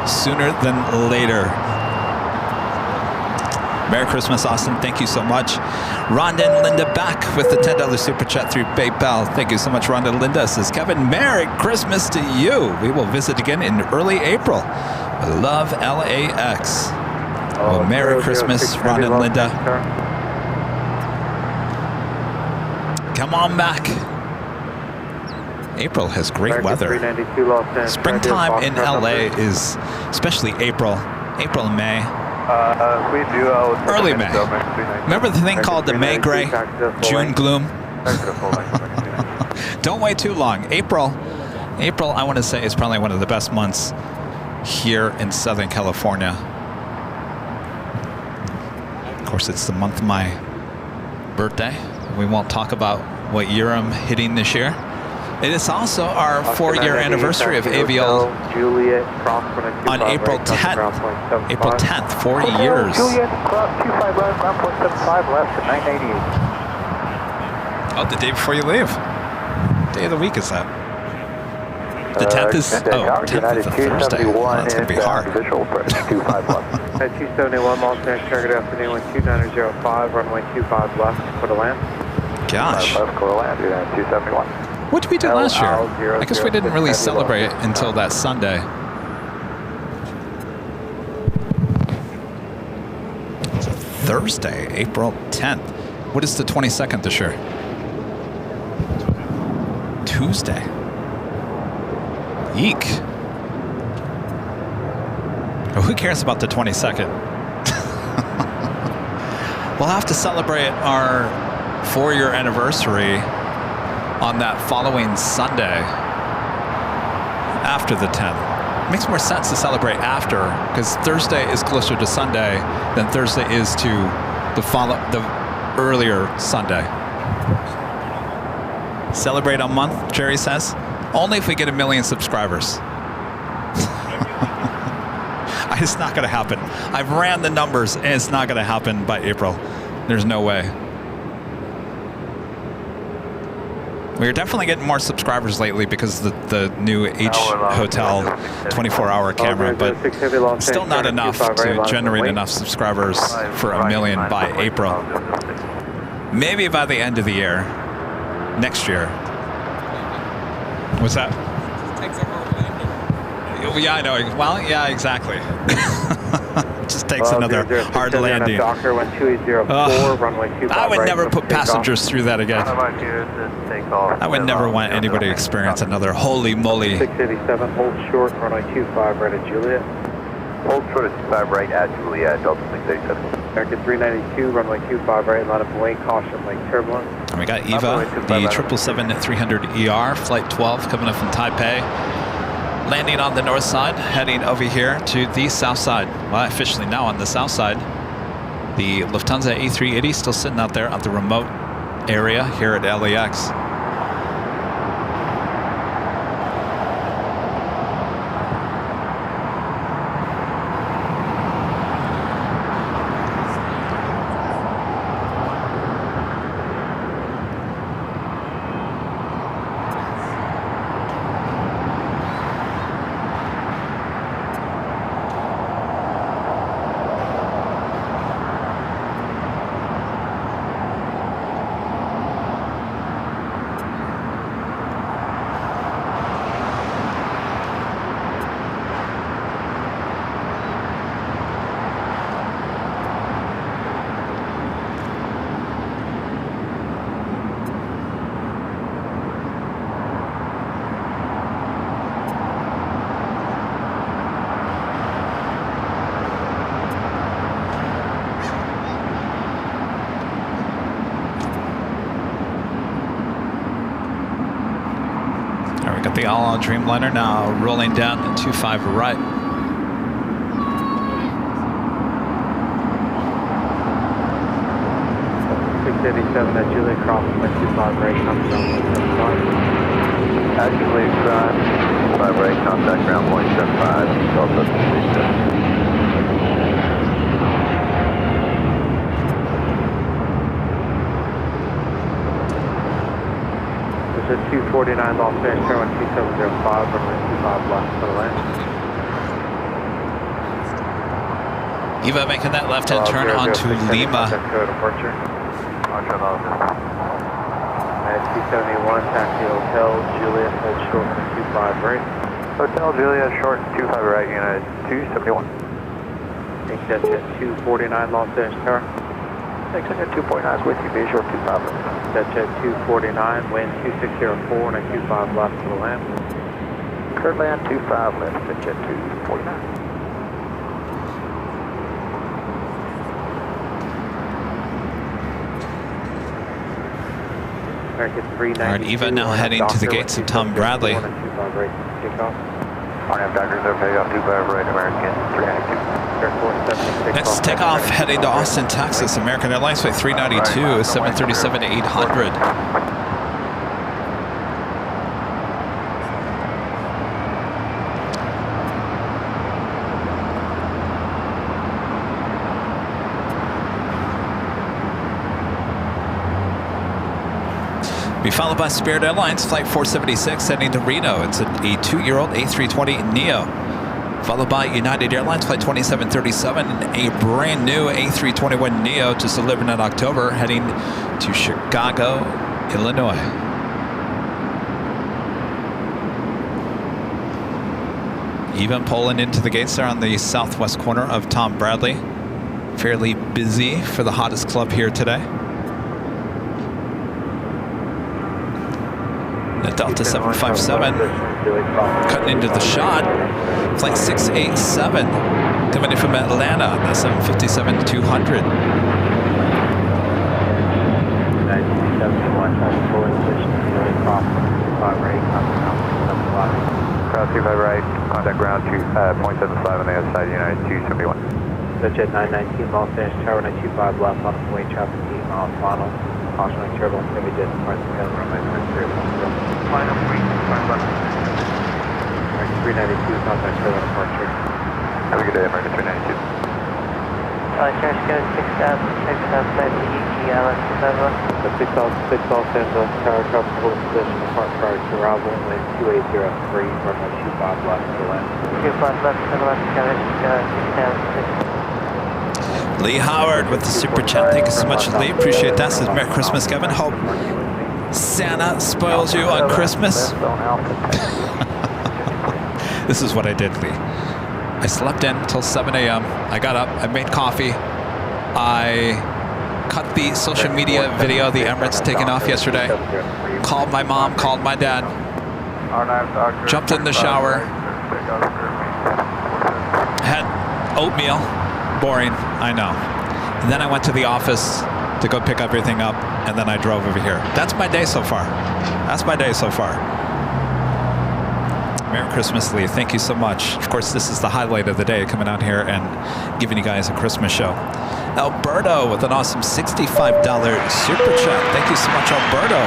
sooner than later. Merry Christmas, Austin. Thank you so much. Rhonda and Linda back with the $10 super chat through PayPal. Thank you so much, Rhonda and Linda. Says Kevin, Merry Christmas to you. We will visit again in early April. Love LAX. Well, Merry Christmas, Rhonda and Linda. Come on back. April has great weather. Springtime in LA is, especially April and May. We do Early May. Remember the thing called the May gray, June gloom? Don't wait too long. April, I want to say, is probably one of the best months here in Southern California. Of course, it's the month of my birthday. We won't talk about what year I'm hitting this year. It is also our 4-year anniversary of Aviation on April 10th. April 10th, 4 years. Juliet, cross 25 right, ground point 75 left at 988. Oh, the day before you leave. Day of the week is that? The 10th is, 10th is a Thursday. Oh, that's going to be hard. 271 miles per hour, target afternoon 2905, runway 25 left, quarter land. Gosh. Left quarter land, 271. What did we do last year? I guess we didn't really celebrate it until that Sunday. It's a Thursday, April 10th. What is the 22nd this year? Tuesday. Eek. Oh, who cares about the 22nd? We'll have to celebrate our 4-year anniversary on that following Sunday after the 10th. It makes more sense to celebrate after, because Thursday is closer to Sunday than Thursday is to the earlier Sunday. Celebrate a month, Jerry says. Only if we get 1 million subscribers. It's not going to happen. I've ran the numbers, and it's not going to happen by April. There's no way. We're definitely getting more subscribers lately because of the new H Hotel 24-hour camera, but still not enough to generate enough subscribers for 1 million by April. Maybe by the end of the year, next year. What's that? Yeah, I know. Well, yeah, exactly. Just takes another hard landing. I would never put passengers through that again. I would never want anybody to experience another holy moly. 687, hold short, runway 25 right at Juliet. Hold short at 25 right at Juliet, Delta 687. American 392, runway 25 right, line up away, caution, lake turbulence. And we got Eva, the 777-300ER, flight 12, coming up from Taipei. Landing on the north side, heading over here to the south side. Well, officially now on the south side. The Lufthansa A380 still sitting out there at the remote area here at LAX. The all Dreamliner now rolling down to 25 right. .687 at Juliet, crossing by 25 right, contact ground point 75. At Juliet, 25 right, contact ground point 75, Delta 687. At 249 Los Angeles, turn 2705, runway 25 left for the land. Eva making that left-hand turn onto Lima. Departure. Roger, 271, taxi Hotel Juliet, hold short 25 right. Hotel Juliet, short 25 right, United 271. Take that jet 249, Los Angeles Tower. Take that 2.9 is with you, be short 25 left. That jet 249, wind 2604 and a 25 left to the land. Current land 25 left, that jet 249. American 392. All right, Eva now heading to the gates of Tom Bradley. RNF Doctors are pay off 25 right, American 392. Next takeoff heading to Austin, Texas. American Airlines Flight 392, 737 to 800. Be followed by Spirit Airlines Flight 476 heading to Reno. It's a 2-year-old A320neo. Followed by United Airlines Flight 2737, a brand new A321neo just delivered in October, heading to Chicago, Illinois. Even pulling into the gates there on the southwest corner of Tom Bradley. Fairly busy for the hottest club here today. The Delta 757 cutting into the shot. Flight 687 coming in from Atlanta, the 757-200. 25 right, contact ground 2.75 on the other side, United 271. Jet 919, Los Angeles Tower 925 left on the way, traffic 8 miles final. Cautionary turbulence, heavy jet departs from Hill, runway 23. Final 3, left. 392, contact turbulence departure. Have a good day, American 392. Charge go 6,000, 6,000, flight to UG, Island, 251. 6 Los Angeles Tower, traffic holding position, depart prior to arrival, wind 2803, runway 25 left to the left. 25 left to the left, coverage, 6,000, 6,000. Lee Howard with the super chat. Thank you so much, Lee. Appreciate that. Says Merry Christmas, Kevin. Hope Santa spoils you on Christmas. This is what I did, Lee. I slept in until 7 a.m. I got up. I made coffee. I cut the social media video of the Emirates taking off yesterday. Called my mom. Called my dad. Jumped in the shower. Had oatmeal. Boring, I know. And then I went to the office to go pick everything up, and then I drove over here. That's my day so far. That's my day so far. Merry Christmas, Lee. Thank you so much. Of course, this is the highlight of the day, coming out here and giving you guys a Christmas show. Alberto with an awesome $65 super chat. Thank you so much, Alberto.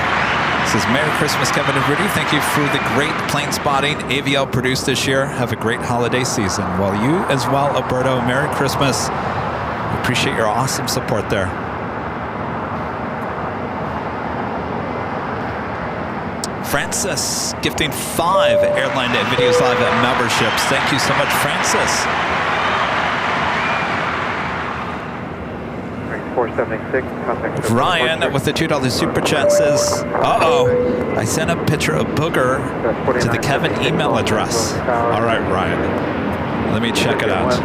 Says, Merry Christmas, Kevin and Rudy. Thank you for the great plane spotting AVL produced this year. Have a great holiday season. Well, you as well, Alberto. Merry Christmas. Appreciate your awesome support there. Francis gifting 5 Airline Videos Live memberships. Thank you so much, Francis. 476, contact Ryan with the $2 super chat says, I sent a picture of Booger to the Kevin email address. All right, Ryan. Let me check it out.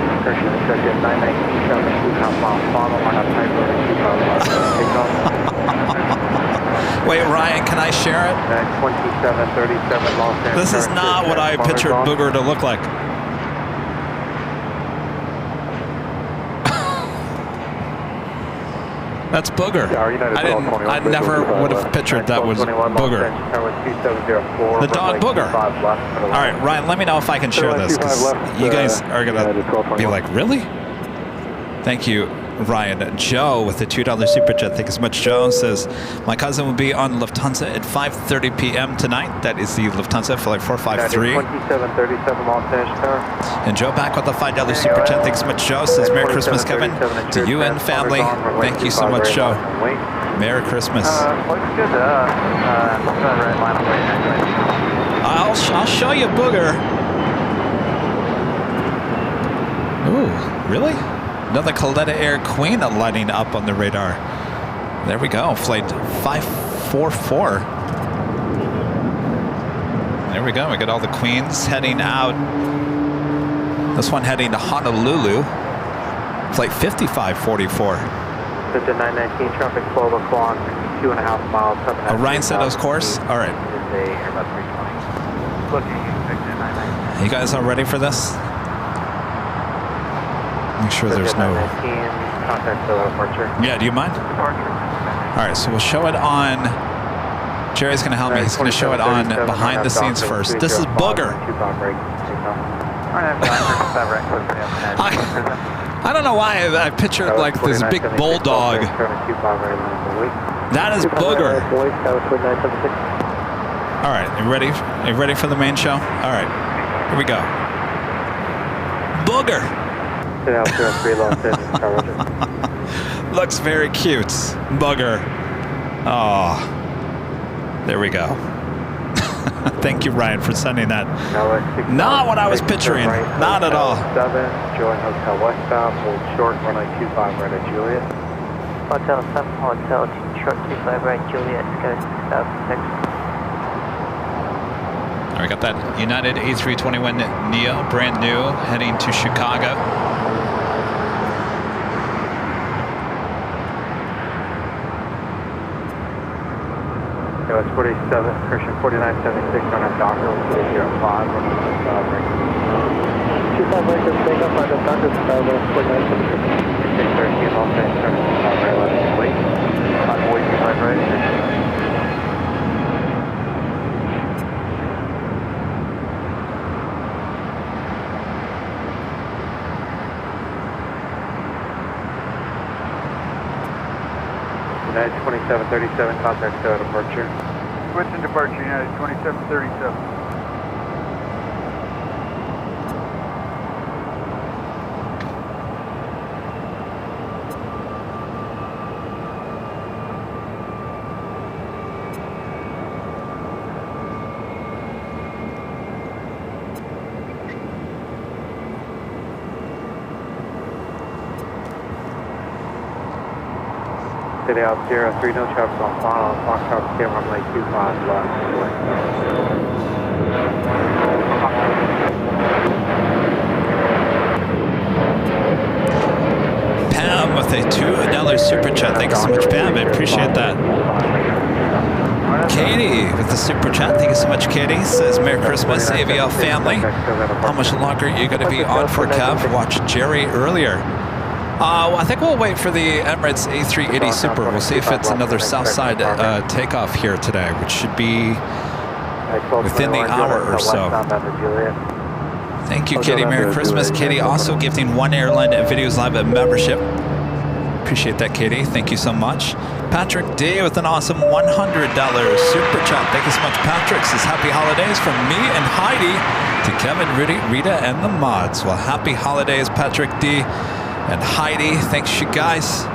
Wait, Ryan, can I share it? 2737 Los Angeles. This is not what I pictured Booger to look like. That's Booger. I never would have pictured that was Booger. The dog Booger. All right, Ryan, let me know if I can share this, because you guys are going to be like, really? Thank you, Ryan. Joe with the $2 super chat. Thank you so much, Joe. Says, my cousin will be on Lufthansa at 5:30 p.m. tonight. That is the Lufthansa Flight 453. 2737 Los Angeles Tower. And Joe back with the $5 super chat. Thanks so much, Joe. Says, Merry Christmas, Kevin. To you and family. Thank you so much, Joe. Merry Christmas. Looks good. Red line away. I'll show you Booger. Ooh, really? Another Coletta Air Queen lighting up on the radar. There we go, flight 544. There we go, we got all the Queens heading out. This one heading to Honolulu. Flight 5544. It's a 919 traffic 12 o'clock, 2.5 miles. Ryan said those course? All right. Airbus 320. Looking, Victor 919. You guys all ready for this? Make sure there's no... 919, contact departure. Yeah, do you mind? Departure. All right, so we'll show it on... Jerry's going to help me. He's going to show it on behind the scenes first. This is Booger. I don't know why I pictured like this big bulldog. That is Booger. All right, you ready? Are you ready for the main show? All right, here we go. Booger. Looks very cute. Booger. Oh, there we go. Thank you, Ryan, for sending that. Not what I was picturing. Not at all. 7, join Hotel Westbound, hold short, runway 25 right at Juliet. Hotel 7, Hotel short 25 right Juliet, go 6006. All right, got that United A321 Neo, brand new, heading to Chicago. It's 47, Christian 4976 on a Docker, 005, runway 25 right. 25 right, take up on the Docker, 4976. 613, Los Angeles, 25 right, let us wait. 545 right. United 2737, contact departure. Switching departure, United 2737. City out 03, no traffic on final, Foxtrot camera runway 25 left. Pam with a $2 super chat. Thank you so much, Pam. I appreciate that. Katie with the super chat. Thank you so much, Katie. Says, Merry Christmas, AVL family. How much longer are you going to be on for, Kev? Watch Jerry earlier. Well, I think we'll wait for the Emirates A380 Super. We'll see if it's another Southside takeoff here today, which should be within the hour or so. Thank you, Katie. Merry Christmas. Katie also gifting One Airline Videos Live membership. Appreciate that, Katie. Thank you so much. Patrick D with an awesome $100 super chat. Thank you so much, Patrick. Says happy holidays from me and Heidi to Kevin, Rudy, Rita, and the mods. Well, happy holidays, Patrick D. And Heidi, thanks you guys.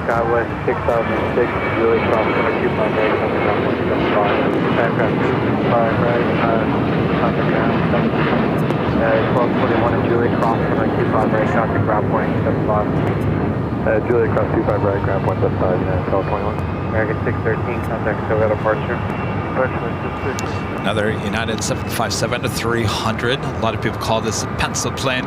Skywest 6006, Julie Cross, coupon right, coming down 175. Aircraft 25 right, contact ground 1241 and Julie Cross, coming coupon right, contact ground point 75. Julie Cross 25 right, ground point 75, United 1221. American 613, contact Silver departure. Another United 757-300. A lot of people call this a pencil plane.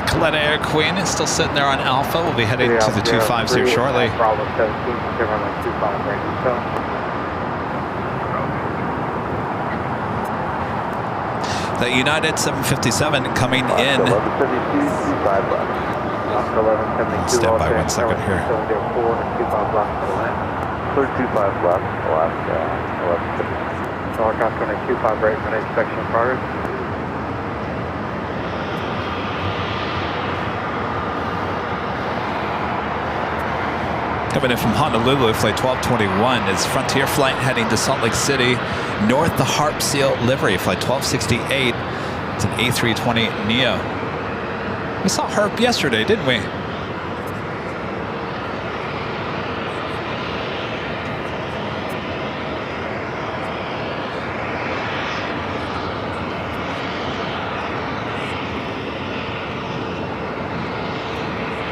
Coletta Air Queen is still sitting there on Alpha. We'll be heading to the 25s here shortly. The United 757 coming in. Stand by 1 second here. clear 25 left, Alaska, 1150. Helicopter 25 right, for inspection in progress. Coming in from Honolulu, flight 1221 is Frontier flight heading to Salt Lake City, north the Harp Seal livery, flight 1268. It's an A320 Neo. We saw Harp yesterday, didn't we?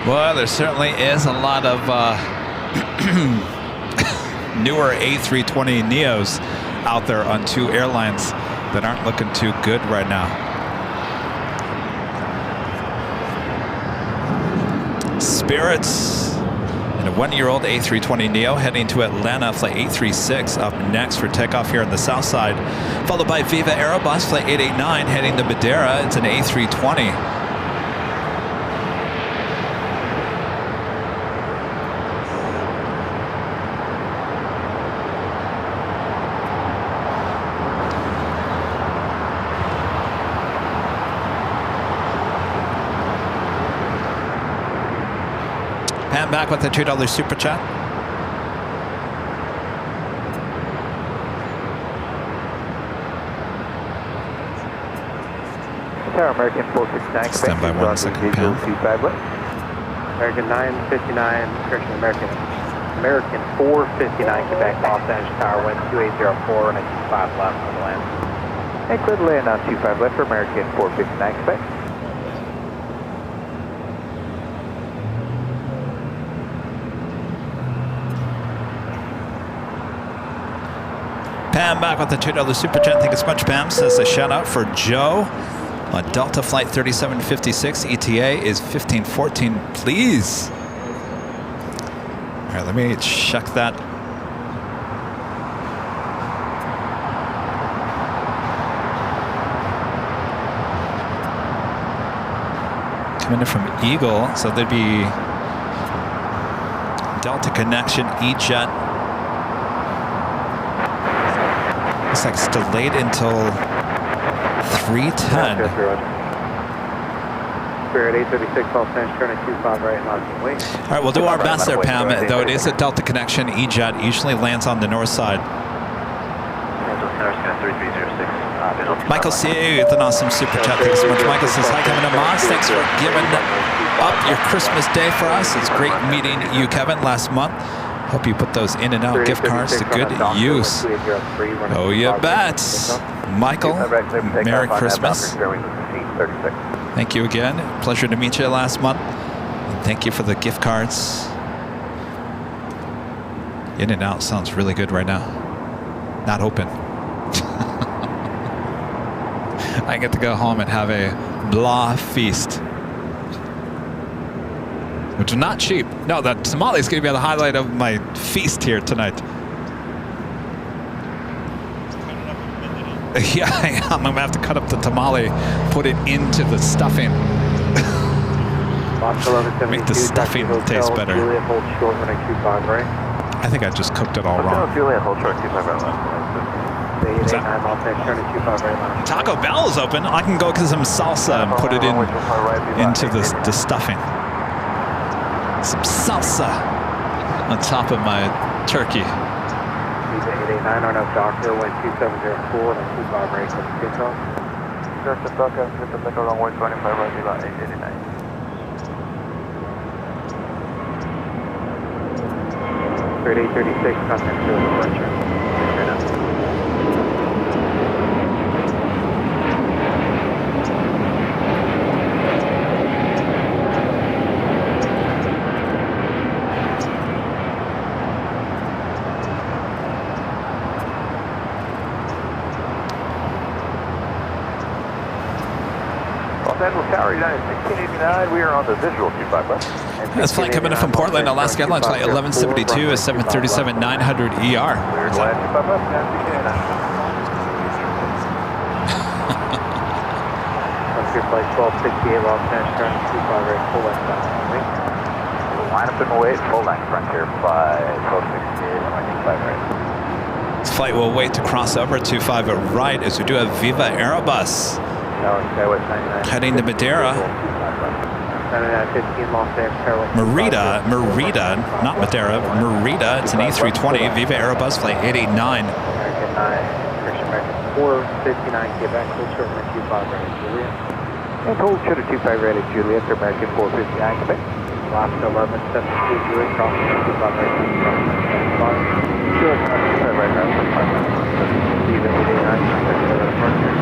Well, there certainly is a lot of newer A320 Neos out there on two airlines that aren't looking too good right now. Spirits and a one-year-old A320 Neo heading to Atlanta, flight 836 up next for takeoff here on the south side, followed by Viva Aerobus, flight 889 heading to Madeira. It's an A320. Back with the $2 super chat. Tower American 469. Stand by 1 second, Pam. American 959, correction, American 459, Quebec, Los Angeles Tower, wind 2804, and a 25 left on the land. Hey, clear to land on 25 left for American 459, Quebec. Pam back with the $2 super chat. Thank you so much, Pam. Says a shout out for Joe on Delta Flight 3756. ETA is 1514, please. All right, let me check that. Coming in from Eagle, so there'd be Delta connection, E-Jet. Looks like it's delayed until 3:10. Spirit 836, Los Angeles, turning 25 right, launching wing. All right, we'll do our best there, Pam. Though it is a Delta connection, E-Jet usually lands on the north side. Michael C. with an awesome super chat. Thanks so much. Michael says, hi, Kevin and Moss. Thanks for giving up your Christmas day for us. It's great meeting you, Kevin, last month. Hope you put those in and out gift cards to good use. Oh, you bet. Michael, Merry Christmas. Thank you again. Pleasure to meet you last month. And thank you for the gift cards. In and out sounds really good right now. Not open. I get to go home and have a blah feast. Which is not cheap. No, the tamale is going to be the highlight of my feast here tonight. Yeah, I am. I'm going to have to cut up the tamale, put it into the stuffing. Make the stuffing taste better. I think I just cooked it all wrong. Taco Bell is open. I can go get some salsa and put it into the stuffing. Some salsa on top of my turkey. 889 on up Doctor, wind 2704 and a 25 right for the kickoff. Just a Doctor, hit the middle runway 25 right, about 889. Grade 836, contact to departure. Tower United 1689, we are on the visual 25 left. This flight coming in from Portland, Alaska Airlines, flight 1172 is 737-900 ER. Weird land 25 left, Frontier flight 1268, Los Angeles, turning 25 right, full left. Line up and wait, full length Frontier flight 1268, This flight will wait to cross over 25 right as we do a Viva Aerobus heading to Madeira. Merida, not Madeira, Merida. It's an A320 Viva Aerobus flight 889. American 9, Christian American 459, Quebec, hold short runway 25 right at Juliet. And hold short at 25 right at Juliet for American 459, Quebec. Last 11, 72, Juliet, crossing 25 right at 75. Juliet, 25 right at 75. Viva 889, contact the departure.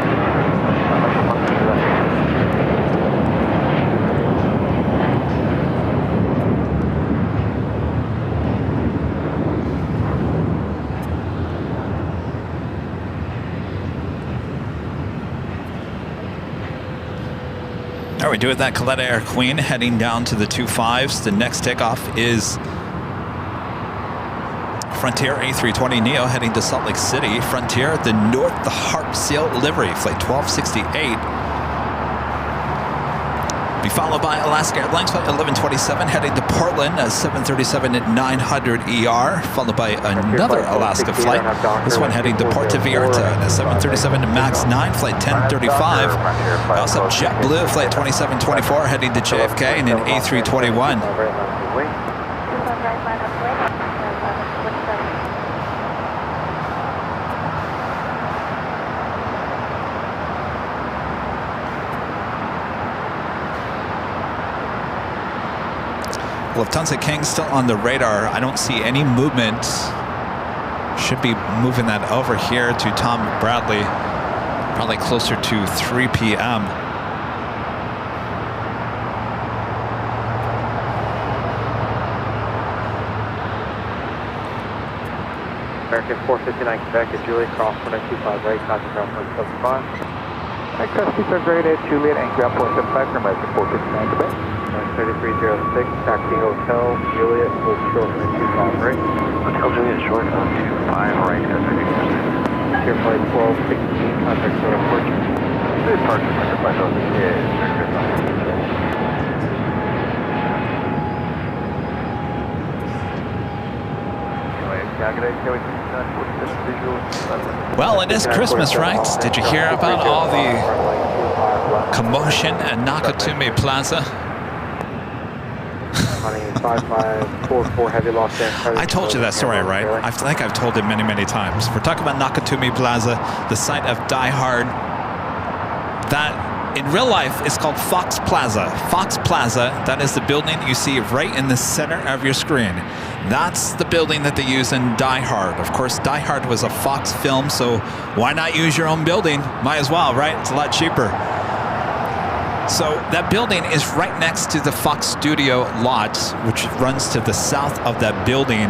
All right, we do it that Coletta Air Queen heading down to the 25s. The next takeoff is Frontier A320neo heading to Salt Lake City. Frontier, the North, the Harp Seal livery, flight 1268. Be followed by Alaska Airlines flight 1127 heading to Portland, a 737 at 900 ER, followed by another Alaska flight. This one heading to Puerto Vallarta, a 737 MAX 9 flight 1035. We also have JetBlue flight 2724 heading to JFK and an A321. Lufthansa King still on the radar. I don't see any movement. Should be moving that over here to Tom Bradley, probably closer to 3 p.m. American 459 Quebec at Juliet, cross 1925 right, contact ground 175. Cross 25 right at Juliet and ground 175 for American 459 Quebec. 3306, taxi Hotel Juliet, hold short on 25 right. Hotel Juliet short on 25 right at 30%. Here flight 1216, contact for airport. This part is under 5000 is Well, it is Christmas, right? Did you hear about all the commotion at Nakatomi Plaza? I told you that story, right? I think I've told it many, many times. We're talking about Nakatomi Plaza, the site of Die Hard. That, in real life, is called Fox Plaza. Fox Plaza, that is the building you see right in the center of your screen. That's the building that they use in Die Hard. Of course, Die Hard was a Fox film, so why not use your own building? Might as well, right? It's a lot cheaper. So that building is right next to the Fox Studio lot, which runs to the south of that building.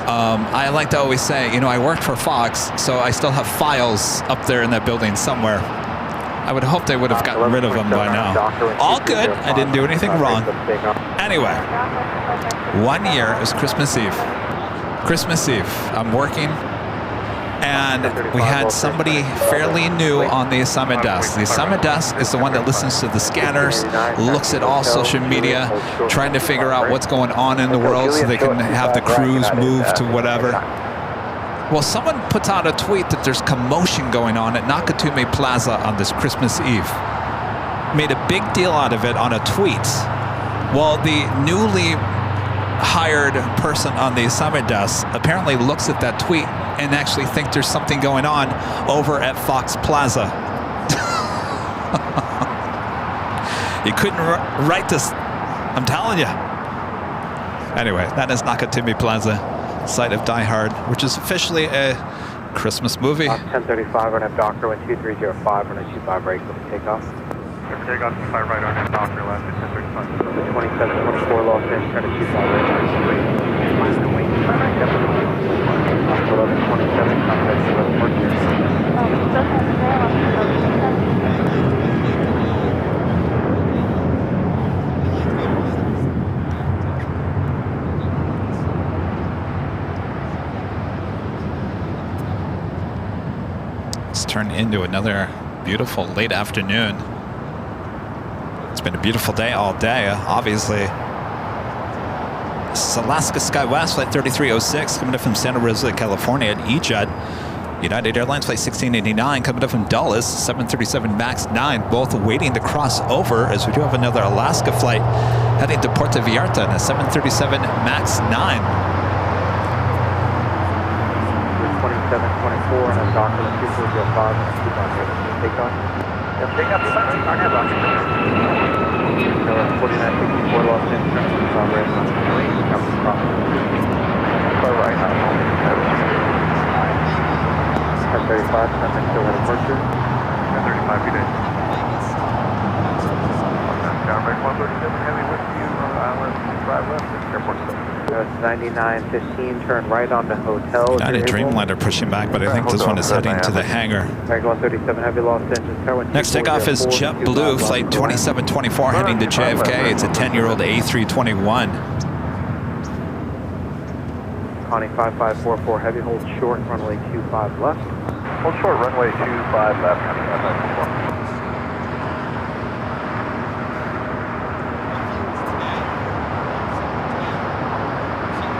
I like to always say, you know, I worked for Fox, so I still have files up there in that building somewhere. I would hope they would have gotten rid of them by now. All good. I didn't do anything wrong. Anyway, 1 year is Christmas Eve. Christmas Eve. I'm working. And we had somebody fairly new on the assignment desk. The assignment desk is the one that listens to the scanners, looks at all social media, trying to figure out what's going on in the world so they can have the crews move to whatever. Well, someone puts out a tweet that there's commotion going on at Nakatomi Plaza on this Christmas Eve. Made a big deal out of it on a tweet. Well, the newly hired person on the assignment desk apparently looks at that tweet and actually think there's something going on over at Fox Plaza. You couldn't write this, I'm telling you. Anyway, that is Nakatomi Plaza, site of Die Hard, which is officially a Christmas movie. 1035 on Docker, 2305 on 25 right for the takeoff. Takeoff 25 right on Docker, last 1035. 2724 Los Angeles, trying to 25 right. 1127, contact 1114. It's turned into another beautiful late afternoon. It's been a beautiful day all day, obviously. Alaska SkyWest, flight 3306, coming up from Santa Rosa, California at EJET. United Airlines flight 1689 coming up from Dulles, 737 MAX 9, both waiting to cross over, as we do have another Alaska flight heading to Puerto Vallarta in a 737 MAX 9. 2724 and a Docker 2405 and 2 take off. Yep, take off, you're fine. Docker, Docker. 4964 lost in, turn to the right, coming across. Far right, 1035, traffic still at departure. 35 feet in. Downbreak 137, heavy with you on island 25 left, airport still. It's 9915, turn right onto hotel. United Dreamliner pushing back, but I think this one is heading to the hangar. American 137 heavy lost engine. Next takeoff is JetBlue, flight 2724 heading to JFK. It's a 10-year-old A321. Connie 5544 heavy, hold short, runway 25 left. Hold short, runway 25 left, Connie 5544.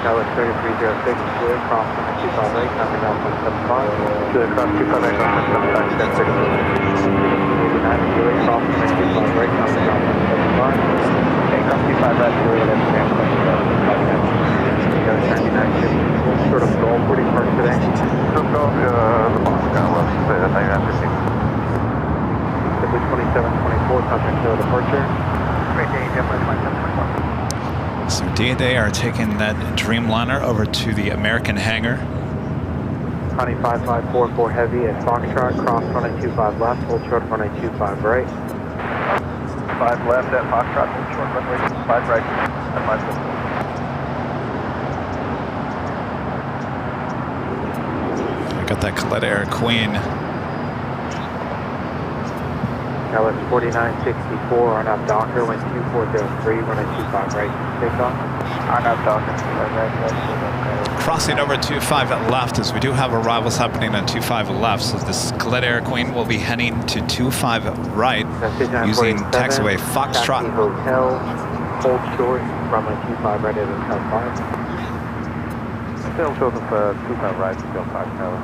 Dallas 3306, clear, cross runway 25 right, coming down 175. Clear, cross 25 right, 175, stand 6. 89, clear, cross runway 25 right, coming down 175. Okay, cross 25 left, clear, that's stand 9950, sort of goal, pretty park today. Just go the box down left, 9915. Simply 2724, contact no departure. Great day, Airplane 2724. So they are taking that Dreamliner over to the American hangar. Connie 5544 heavy at Foxtrot, cross runway 25 left, hold short runway 25 right. 5 left at Foxtrot, hold short runway 25 right, at 5 left. I got that Coletta Air Queen. Dallas 4964 on up Docker, wind 2403, runway 25 right, take off. On up, Docker, 25 right, left. Crossing over 25 left, as we do have arrivals happening on 25 left. So this Coletta Air Queen will be heading to 25 right using taxiway Foxtrot. Hotel, hold short, runway 25 right at Hotel 5. Still shows us 25 right, still 5 tower.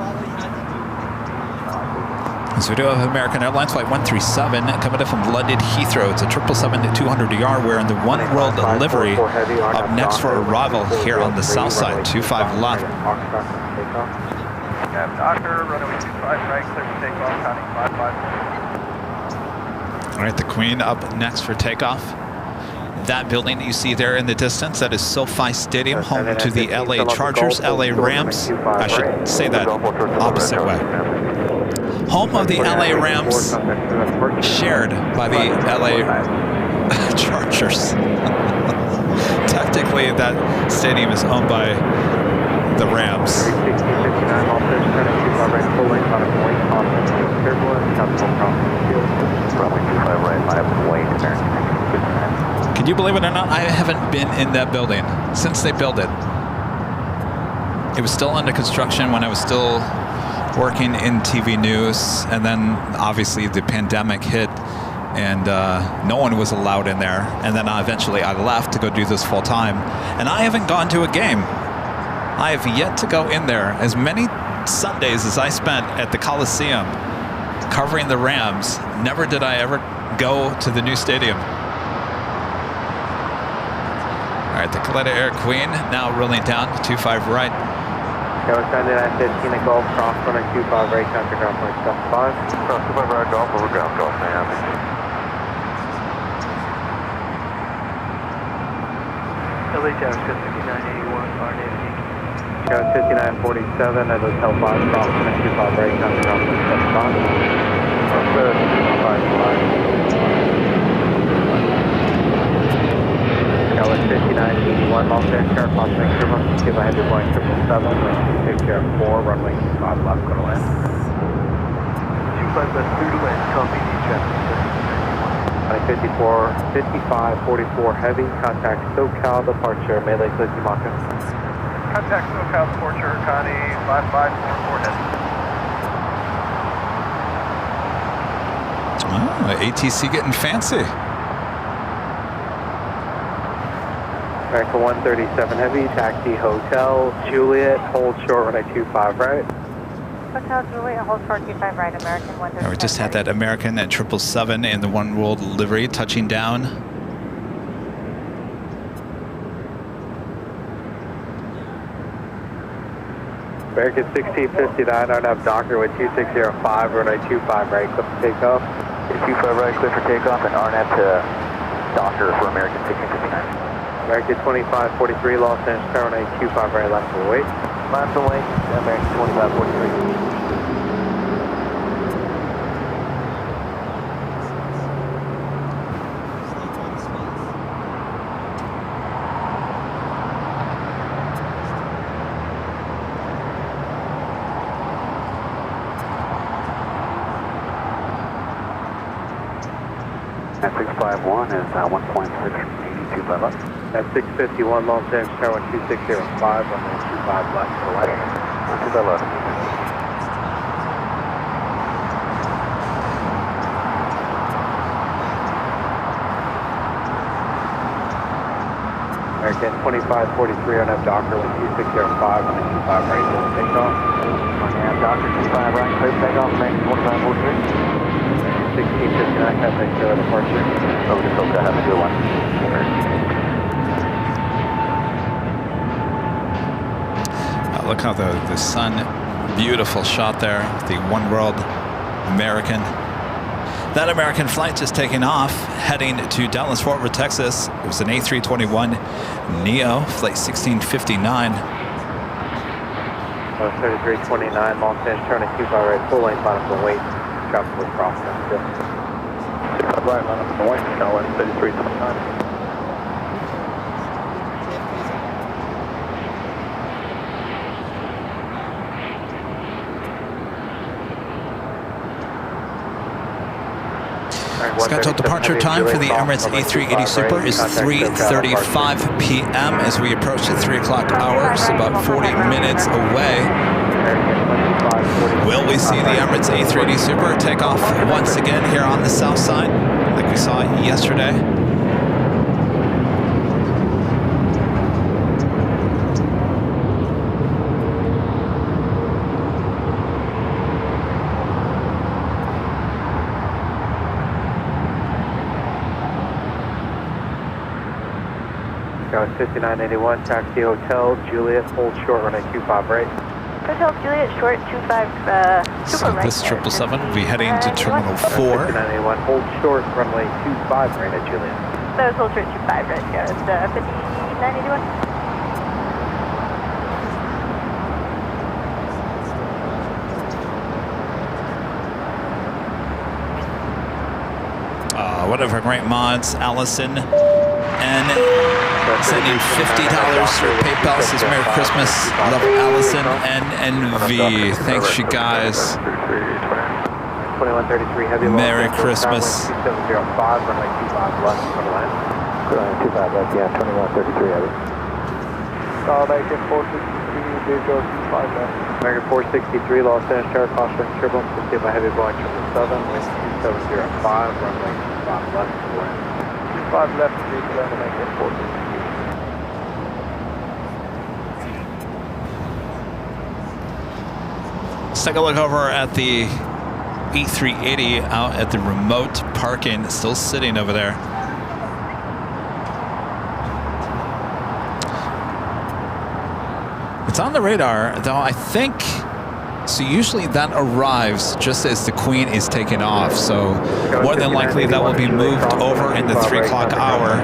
So we do have American Airlines flight 137 coming up from London Heathrow. It's a 777-200ER wearing the One World livery. Up next for arrival here on the south side, 25 left. Cap Docker, runway 25 right, clear for takeoff, Connie 554. All right, the Queen up next for takeoff. That building that you see there in the distance, that is SoFi Stadium, home to the LA Chargers, LA Rams. I should say that opposite way. Home of the LA Rams, shared by the LA Chargers. Technically, that stadium is owned by the Rams. Can you believe it or not? I haven't been in that building since they built it. It was still under construction when I was still working in TV news, and then obviously the pandemic hit, and no one was allowed in there. And then eventually I left to go do this full time, and I haven't gone to a game. I have yet to go in there. As many Sundays as I spent at the Coliseum covering the Rams, never did I ever go to the new stadium. All right, the Coletta Air Queen now rolling down to 25 right. Tower 7915 at Golf, cross runway 25 right, counter ground point 75. Cross 25 right, Golf, over ground, Golf, Miami. LA Tower 5981, RNAV. Tower 5947 at Hotel 5, cross runway 25 right, counter ground point 75. Cross 25 right. Tower 5981, Los Angeles, cross runway 2 months, give a header point 777, take care of 4, runway 25 left, go to land. 25 left, through to land, copy, traffic. 5544 heavy, contact SoCal departure, Melee Clizimaka. Contact SoCal departure, Connie 5544 heavy. Oh, ATC getting fancy. American 137 Heavy, taxi Hotel Juliet, hold short runway 25 right. Hotel Juliet, hold short 25 right, American 137. We just had that American at 777 in the One World livery touching down. American 1659, RNAV Docker with 2605, runway 25 right, clip for takeoff. 25 right, clear for takeoff, and RNAV to Docker for American 1659. American 2543, Los Angeles, runway 25 right, left for wait. Left for wait, American 2543. At 651 is 1.682 by left. At 651, Los Angeles Tower 2605, runway 25 left to the right. 2 by left. American 2543 on F Docker with 2605, runway 25 right to takeoff. On F Docker 25 right, clear for takeoff, American 2543. 1659, Captain Zero departure. Over to Soka, have a good one. Look how the sun, beautiful shot there, the One World American. That American flight just taking off, heading to Dallas-Fort Worth, Texas. It was an A321 Neo, flight 1659. 3329, Los Angeles, turning 25 right, full lane, final for wait. Tropical crossing. 65 right, line up in the white, Skyline 3329. Scheduled departure time for the Emirates A380 Super is 3:35 p.m. as we approach the 3 o'clock hour, so about 40 minutes away. Will we see the Emirates A380 Super take off once again here on the south side, like we saw yesterday? Go 5981, taxi Hotel Juliet, hold short runway 25 right. Hotel Juliet, short 25, So right. this 777 will be heading to Terminal 4. 5981, hold short runway 25 right at Juliet. That was hold short 25 right, go. It's 5981. One of our great mods, Allison, and sending $50 through PayPal. Says Merry Christmas. Love Allison and V. Thanks, you guys. 2133 heavy. Merry Christmas. 2705, runway 25 left for the line. 25 left, yeah, 2133 heavy. American 463, David 25 left. American 463, Los Angeles Tower, crosswind turbulence, received by heavy Boeing 777, wind 2705, runway 25 left to the wind. 25 left, David American 463. Let's take a look over at the E380 out at the remote parking, still sitting over there. It's on the radar, though I think, so usually that arrives just as the Queen is taking off, so more than likely that will be moved over in the 3 o'clock hour.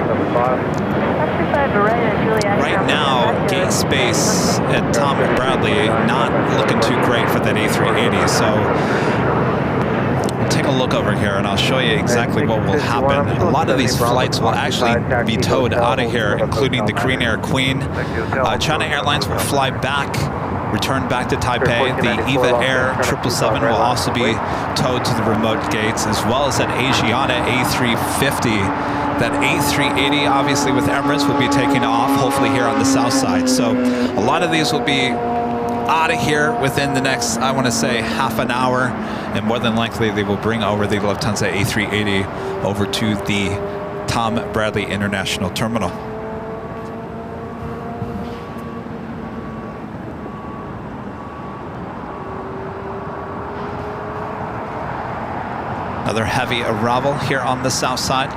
Right now, gate space at Tom Bradley not looking too great for that A380, so take a look over here and I'll show you exactly what will happen. A lot of these flights will actually be towed out of here, including the Korean Air Queen. China Airlines will fly back, return back to Taipei. The EVA Air 777 will also be towed to the remote gates, as well as that Asiana A350. That A380, obviously with Emirates, will be taking off, hopefully here on the south side. So a lot of these will be out of here within the next, I want to say, half an hour, and more than likely they will bring over the Lufthansa A380 over to the Tom Bradley International Terminal. Another heavy arrival here on the south side.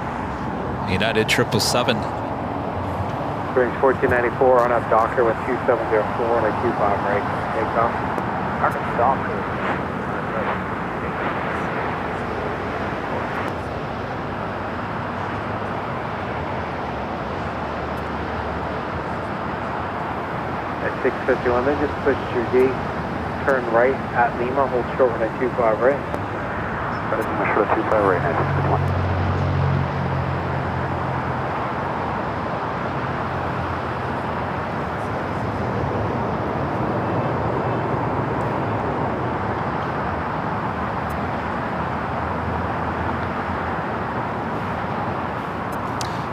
United 777. Springs 1494 on up Docker with 2704 and a Q5 right. Take off. Docker. At 651, then just push your gate, turn right at Lima, hold short with a Q5 right. Got it, short 25 right, 651.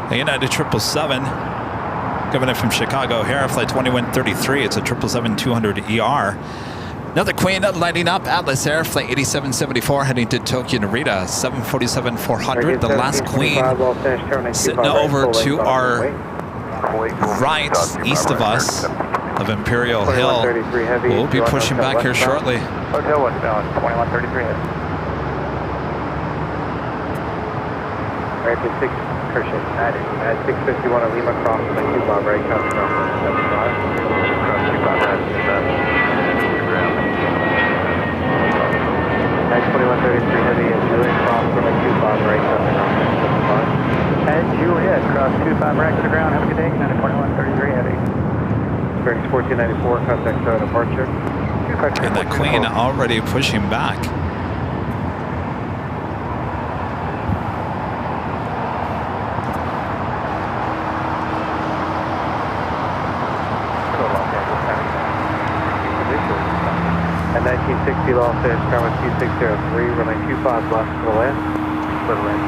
The United 777 coming in from Chicago O'Hare, flight 2133. It's a 777-200ER. Another Queen lighting up, Atlas Air, flight 8774 heading to Tokyo Narita, 747-400. The last Queen sitting over to our right, east of us, of Imperial Hill. We'll be pushing back here shortly. Hotel westbound, 2133 heavy. Right to 6, Christian, at 651 at Lima, cross with a Q5 right, comes from 75. Cross 25 right, At 2133 heavy and Juliet, cross with a Q5 right, comes from 75. At Juliet, cross 25 right to the ground, have a good day, United 2133 heavy. Springs 1494, contact departure. And the Queen already pushing back. At 1960 Los Angeles, Tower 2603, runway 25 left for the land. For the land,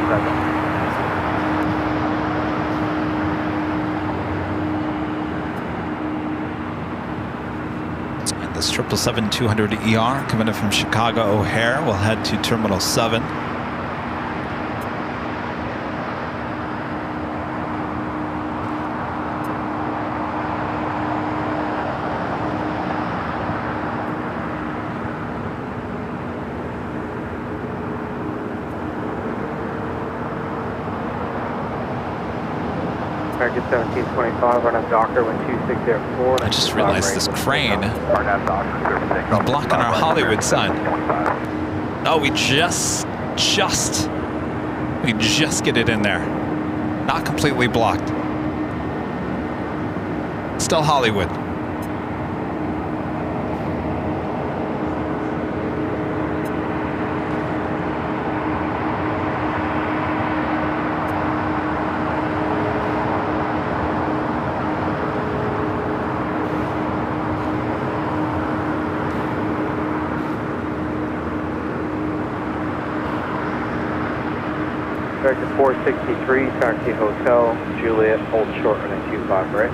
7. And this 777-200ER coming in from Chicago O'Hare will head to Terminal 7. American 1725, run up Docker with 2604. I just realized this crane is blocking our Hollywood sign. Oh, we just get it in there. Not completely blocked. Still Hollywood. American 463, taxi Hotel, Juliet, hold short on a 25 right.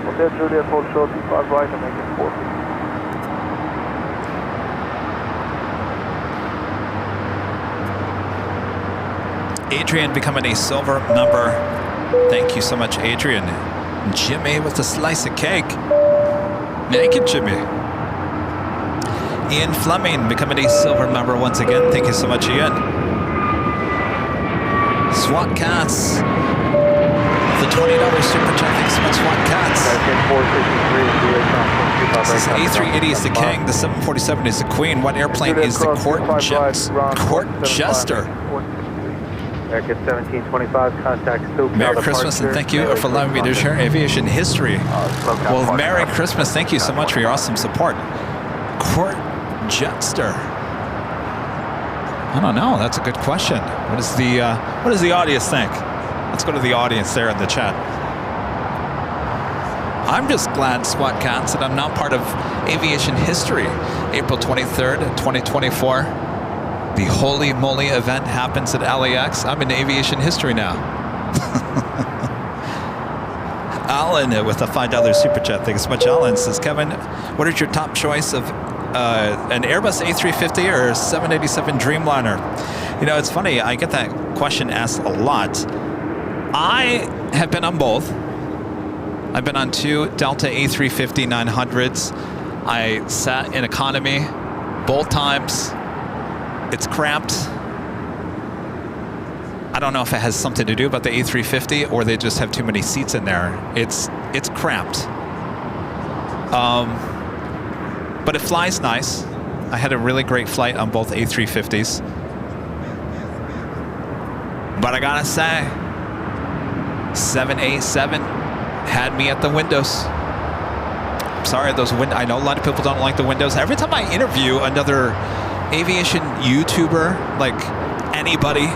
Hotel Juliet, hold short 25 right, and make it 4. Adrian becoming a silver member. Thank you so much, Adrian. Jimmy with a slice of cake. Thank you, Jimmy. Ian Fleming becoming a silver member once again. Thank you so much, Ian. SWAT Cats. The $20 super chat. Thanks so much, SWAT Cats. This is A380 is the king. The 747 is the queen. What airplane is the court jester? American 1725, contact SoCal. Merry Christmas and thank you for allowing me to share aviation history. Well, Merry Christmas. Thank you so much for your awesome support. Court jester. I don't know. That's a good question. What does the audience think? Let's go to the audience there in the chat. I'm just glad, SWAT Cats, that I'm not part of aviation history. April 23rd, 2024. The Holy Moly event happens at LAX. I'm in aviation history now. Alan with a $5 super chat. Thanks so much, Alan. Says, Kevin, what is your top choice of an Airbus A350 or 787 Dreamliner? You know, it's funny. I get that question asked a lot. I have been on both. I've been on 2 Delta A350 900s. I sat in economy both times. It's cramped. I don't know if it has something to do about the A350 or they just have too many seats in there. It's cramped. But it flies nice. I had a really great flight on both A350s. But I gotta say, 787 had me at the windows. Sorry, those I know a lot of people don't like the windows. Every time I interview another aviation YouTuber, like anybody,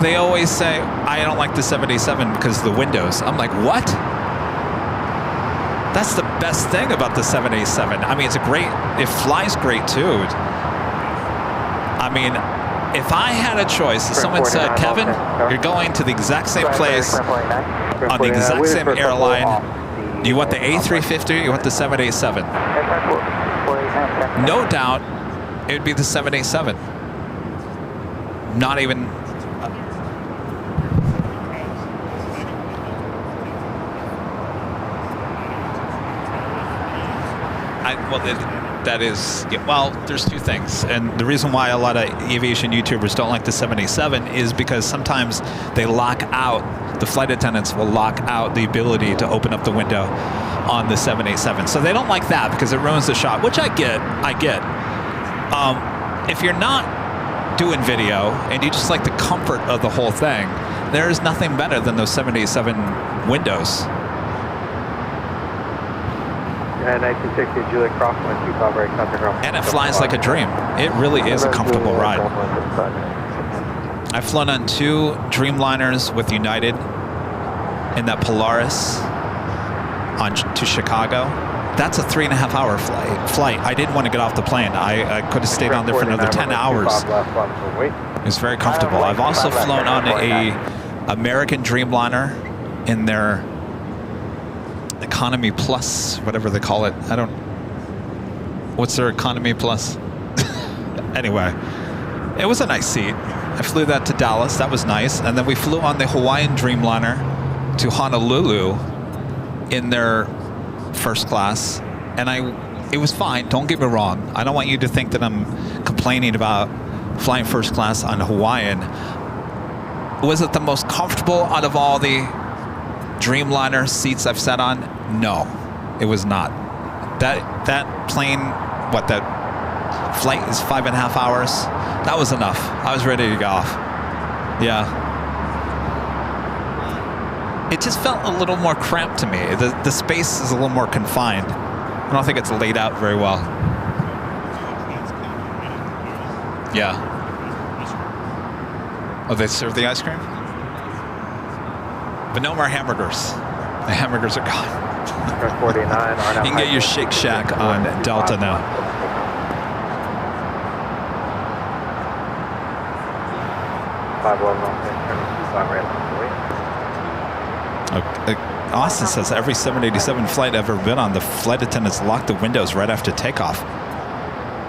they always say, I don't like the 787 because of the windows. I'm like, what? That's the best thing about the 787. I mean, it flies great too. I mean, if I had a choice, if someone said, Kevin, you're going to the exact same place on the exact same airline, do you want the A350 or you want the 787? No doubt, it would be the 787. Not even... well, there's two things. And the reason why a lot of aviation YouTubers don't like the 787 is because sometimes they lock out, the flight attendants will lock out the ability to open up the window on the 787. So they don't like that because it ruins the shot, which I get. If you're not doing video and you just like the comfort of the whole thing, there's nothing better than those 787 windows. And 1960 Juliet Cross 125 right, contact ground. And it flies like a dream. It really is a comfortable ride. I've flown on 2 Dreamliners with United in that Polaris to Chicago. That's a 3.5-hour flight. I didn't want to get off the plane. I could have stayed on there for another 10 hours. It was very comfortable. I've also flown on a American Dreamliner in their Economy Plus, whatever they call it. What's their Economy Plus? Anyway, it was a nice seat. I flew that to Dallas. That was nice. And then we flew on the Hawaiian Dreamliner to Honolulu in their first class. And it was fine. Don't get me wrong. I don't want you to think that I'm complaining about flying first class on Hawaiian. Was it the most comfortable out of all the Dreamliner seats I've sat on? No, it was not. That plane, that flight is 5.5 hours. That was enough. I was ready to go off. Yeah. It just felt a little more cramped to me. The space is a little more confined. I don't think it's laid out very well. Yeah. Oh, they serve the ice cream? But no more hamburgers. The hamburgers are gone. 49, you can get your Shake Shack on Delta now. Austin says every 787 flight I've ever been on, the flight attendants lock the windows right after takeoff.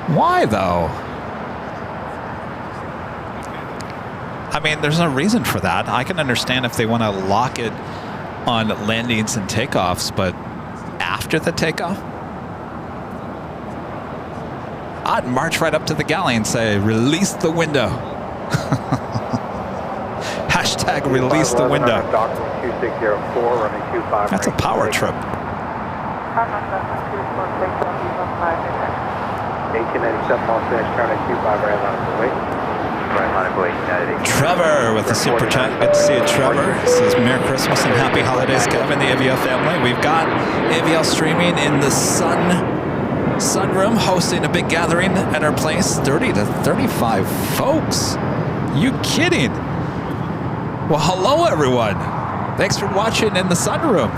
Why though? I mean, there's no reason for that. I can understand if they want to lock it on landings and takeoffs, but after the takeoff? I'd march right up to the galley and say, release the window. Hashtag release the window. That's a power trip. 1897 Los Angeles, Charlie 25 right on the way. Trevor with the super chat. Good to see you, Trevor. Says Merry Christmas and Happy Holidays, Kevin, the Avio family. We've got Avio streaming in the sunroom, hosting a big gathering at our place. 30 to 35 folks. You kidding? Well, hello, everyone. Thanks for watching in the sunroom.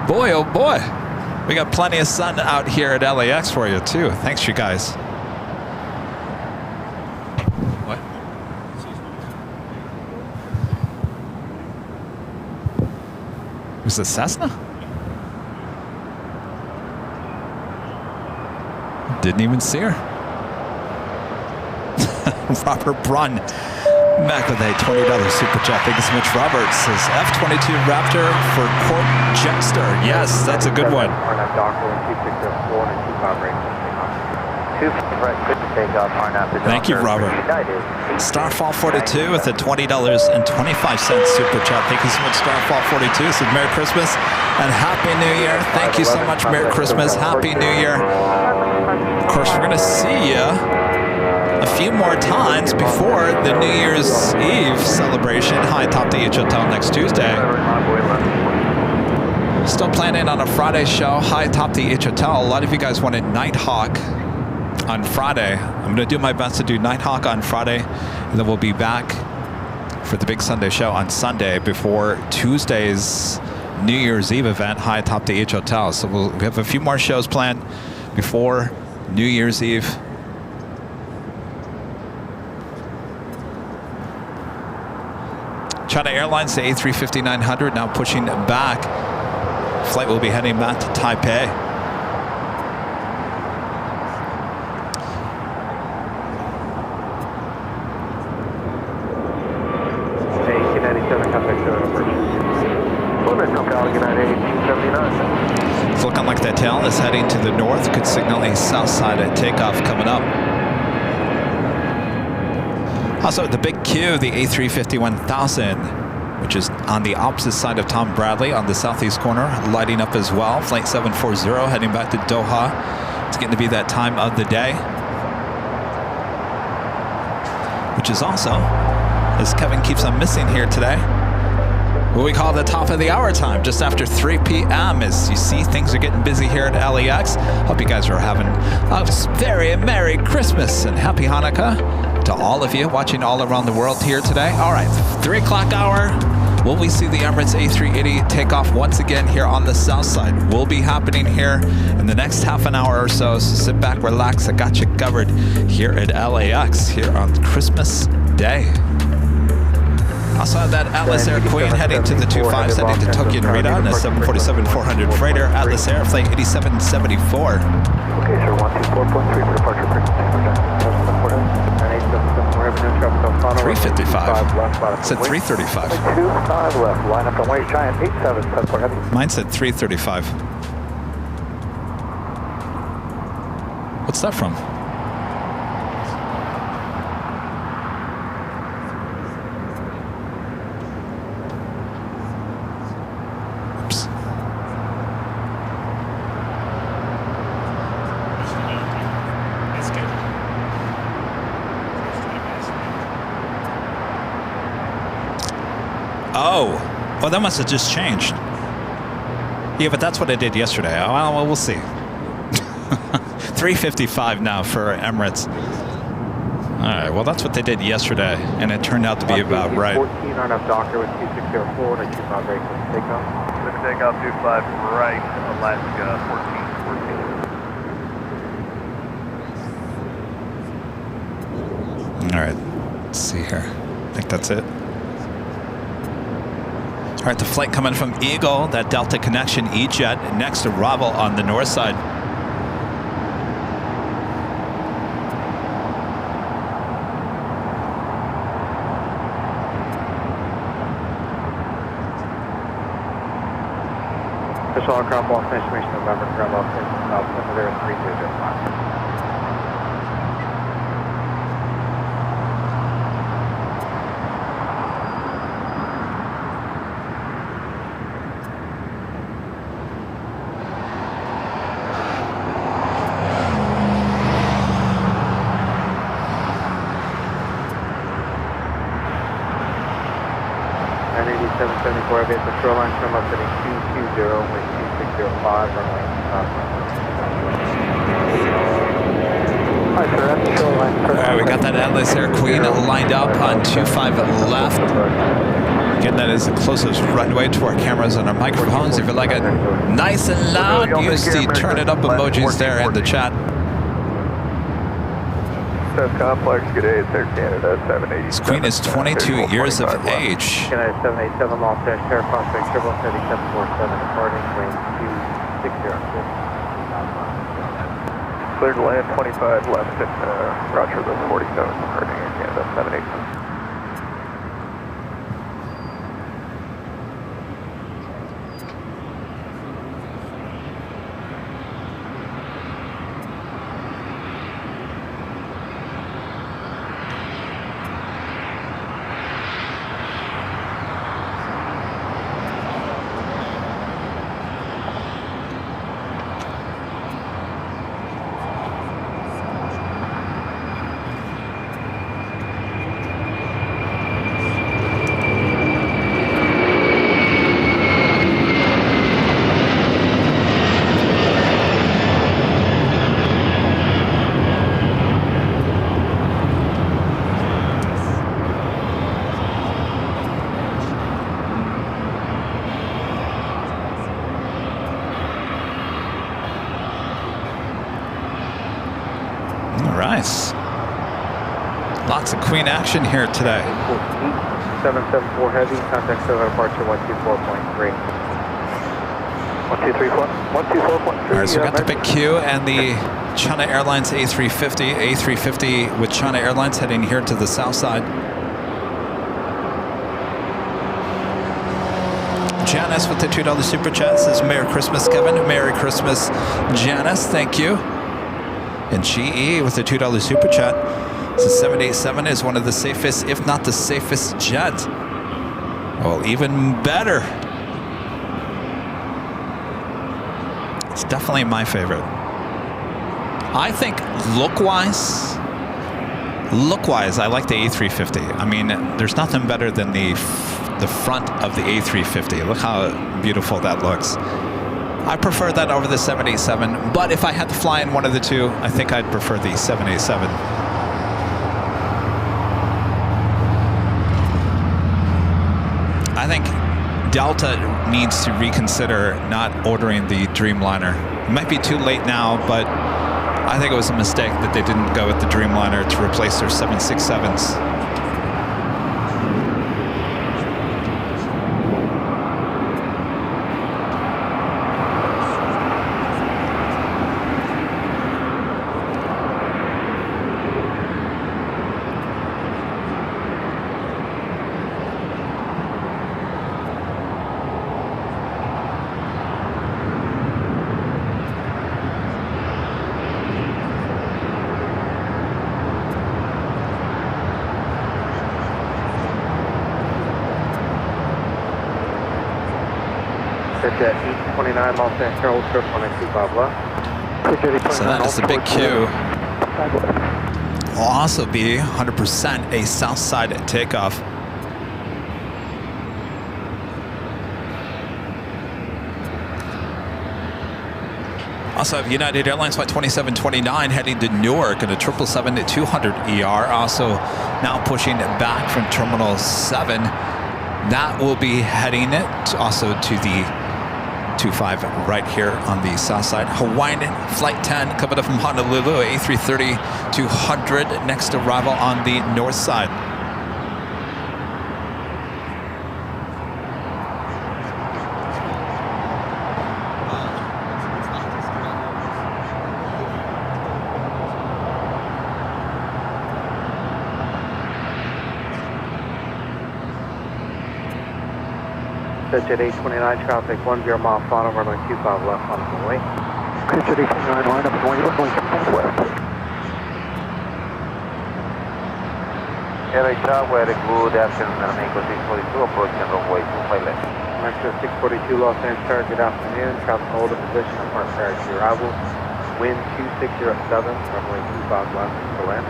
Boy, oh boy. We got plenty of sun out here at LAX for you, too. Thanks, you guys. Was it Cessna? Didn't even see her. Robert Brunn. Back with a $20 super chat. Thank you so much, Robert. Says F-22 Raptor for Court Jester. Yes, that's a good one. Dock 2604 and 25 right. 2 right. Thank you, Robert. Starfall 42 with a $20.25 super chat. Thank you so much, Starfall 42. Said Merry Christmas and Happy New Year. Thank you so much. Merry Christmas, Happy New Year. Of course, we're gonna see you a few more times before the New Year's Eve celebration high atop the H Hotel next Tuesday. Still planning on a Friday show high atop the H Hotel. A lot of you guys wanted Nighthawk on Friday. I'm going to do my best to do Nighthawk on Friday, and then we'll be back for the big Sunday show on Sunday before Tuesday's New Year's Eve event high atop the H Hotel. So we have a few more shows planned before New Year's Eve. China Airlines, the A350-900, now pushing back. Flight will be heading back to Taipei. It's looking like that tail is heading to the north. Could signal a south side at takeoff coming up. Also, the big Q, the A350-1000, which is on the opposite side of Tom Bradley on the southeast corner, lighting up as well. Flight 740 heading back to Doha. It's getting to be that time of the day, which is also, as Kevin keeps on missing here today, what we call the top of the hour time, just after 3 p.m. As you see, things are getting busy here at LAX. Hope you guys are having a very Merry Christmas and Happy Hanukkah to all of you watching all around the world here today. All right, 3 o'clock hour. Will we see the Emirates A380 take off once again here on the south side? Will be happening here in the next half an hour or so. So sit back, relax. I got you covered here at LAX here on Christmas Day. Also have that Atlas Air Queen heading to the 25, heading to Tokyo Narita on a 747-400 freighter. Atlas Air Flight 8774. Okay, sir, 124.3 for departure frequency. 355. Said 335. 25 left, line up and wait, Giant 87, 10-4 heavy. Mine said 335. What's that from? Oops. Oh, well, that must have just changed. Yeah, but that's what I did yesterday. Oh, well, we'll see. 355 now for Emirates. All right, well, that's what they did yesterday, and it turned out to be about right. 14 on up Docker with 2604 and a 25 break with takeoff. Let's take off 25 right, Alaska 1414. All right, let's see here. I think that's it. All right, the flight coming from Eagle, that Delta Connection E-Jet, next arrival on the north side. Official ground ball information November, ground ball South Center 3005. Aviation Airline, trim up heading 220, wind 2605, runway 25. All right, we got that Atlas Air Queen lined up on 25 left. Getting that as close as runway to our cameras and our microphones. If you like it nice and loud, use the turn it up emojis there in the chat. Complex, good day, it's Air Canada 780. This Queen is 22 years of age. Canada 787, long dash, air prospect, 77747, departing, range 260. Cleared to land 25 left and roger the 47, departing Air Canada 787. All right. Lots of Queen action here today. 774 heavy, contact 7 departure 124.3. 1234. 124.3. All right, so we got the big Q and the China Airlines A350. A350 with China Airlines heading here to the south side. Janice with the $2 super chat says Merry Christmas, Kevin. Merry Christmas, Janice. Thank you. And GE with the $2 super chat. So 787 is one of the safest, if not the safest jet. Well, even better. It's definitely my favorite. I think look-wise, I like the A350. I mean, there's nothing better than the front of the A350. Look how beautiful that looks. I prefer that over the 787, but if I had to fly in one of the two, I think I'd prefer the 787. I think Delta needs to reconsider not ordering the Dreamliner. It might be too late now, but I think it was a mistake that they didn't go with the Dreamliner to replace their 767s. Jet 829 Los Angeles, 125 left. So that is the big Q. Will also be 100% a south side takeoff. Also have United Airlines Flight 2729 heading to Newark in a 777-200ER. Also now pushing it back from Terminal 7. That will be heading it also to the 25 right here on the south side. Hawaiian Flight 10 coming up from Honolulu, A330-200, next arrival on the north side. Jet 829 traffic 10 mile final, runway 25 left on the way. Jet 829 line up 21 west. LA Tower, good afternoon, Amigo 642, approaching runway 25 left. Metro 642 Los Angeles Tower, good afternoon. Traffic hold in position on Park Paris arrival. Wind 2607, runway 25 left to land.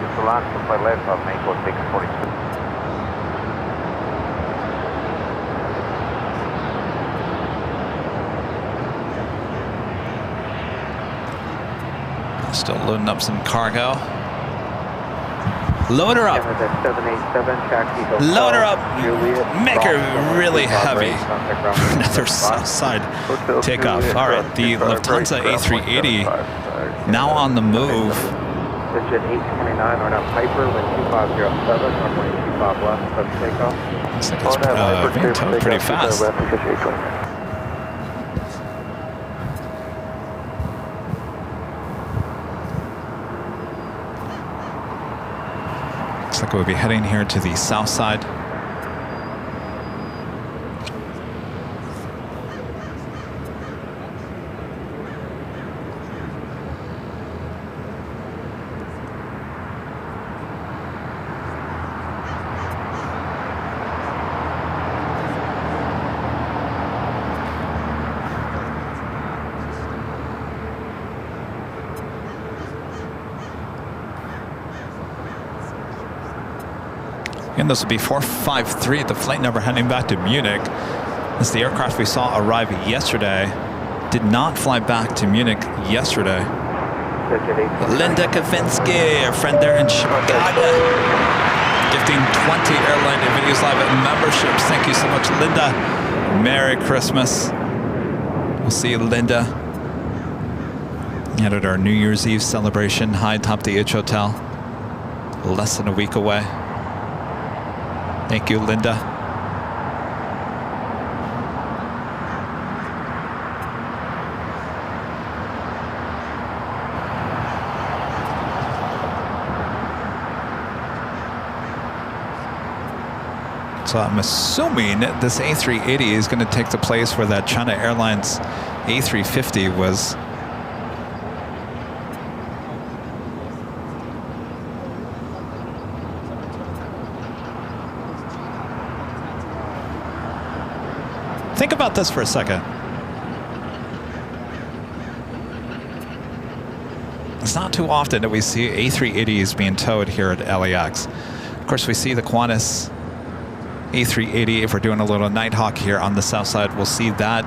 Fuselage 25 left, Amigo 642. Still loading up some cargo. Load her up. Load her up. Make her really heavy. Another south side takeoff. All right, the Lufthansa A380 now on the move. Jet 829 on up Piper, wind 2507, runway 25 left, sub takeoff. Looks like it's being towed pretty fast. Looks like we'll be heading here to the south side. And this will be 453, the flight number heading back to Munich. This is the aircraft we saw arrive yesterday. Did not fly back to Munich yesterday. Linda Kavinsky, our friend there in Chicago, gifting 20 Airline and Videos Live memberships. Thank you so much, Linda. Merry Christmas. We'll see you, Linda. And at our New Year's Eve celebration high atop the H Hotel. Less than a week away. Thank you, Linda. So I'm assuming this A380 is going to take the place where that China Airlines A350 was. Think about this for a second. It's not too often that we see A380s being towed here at LAX. Of course, we see the Qantas A380. If we're doing a little Nighthawk here on the south side, we'll see that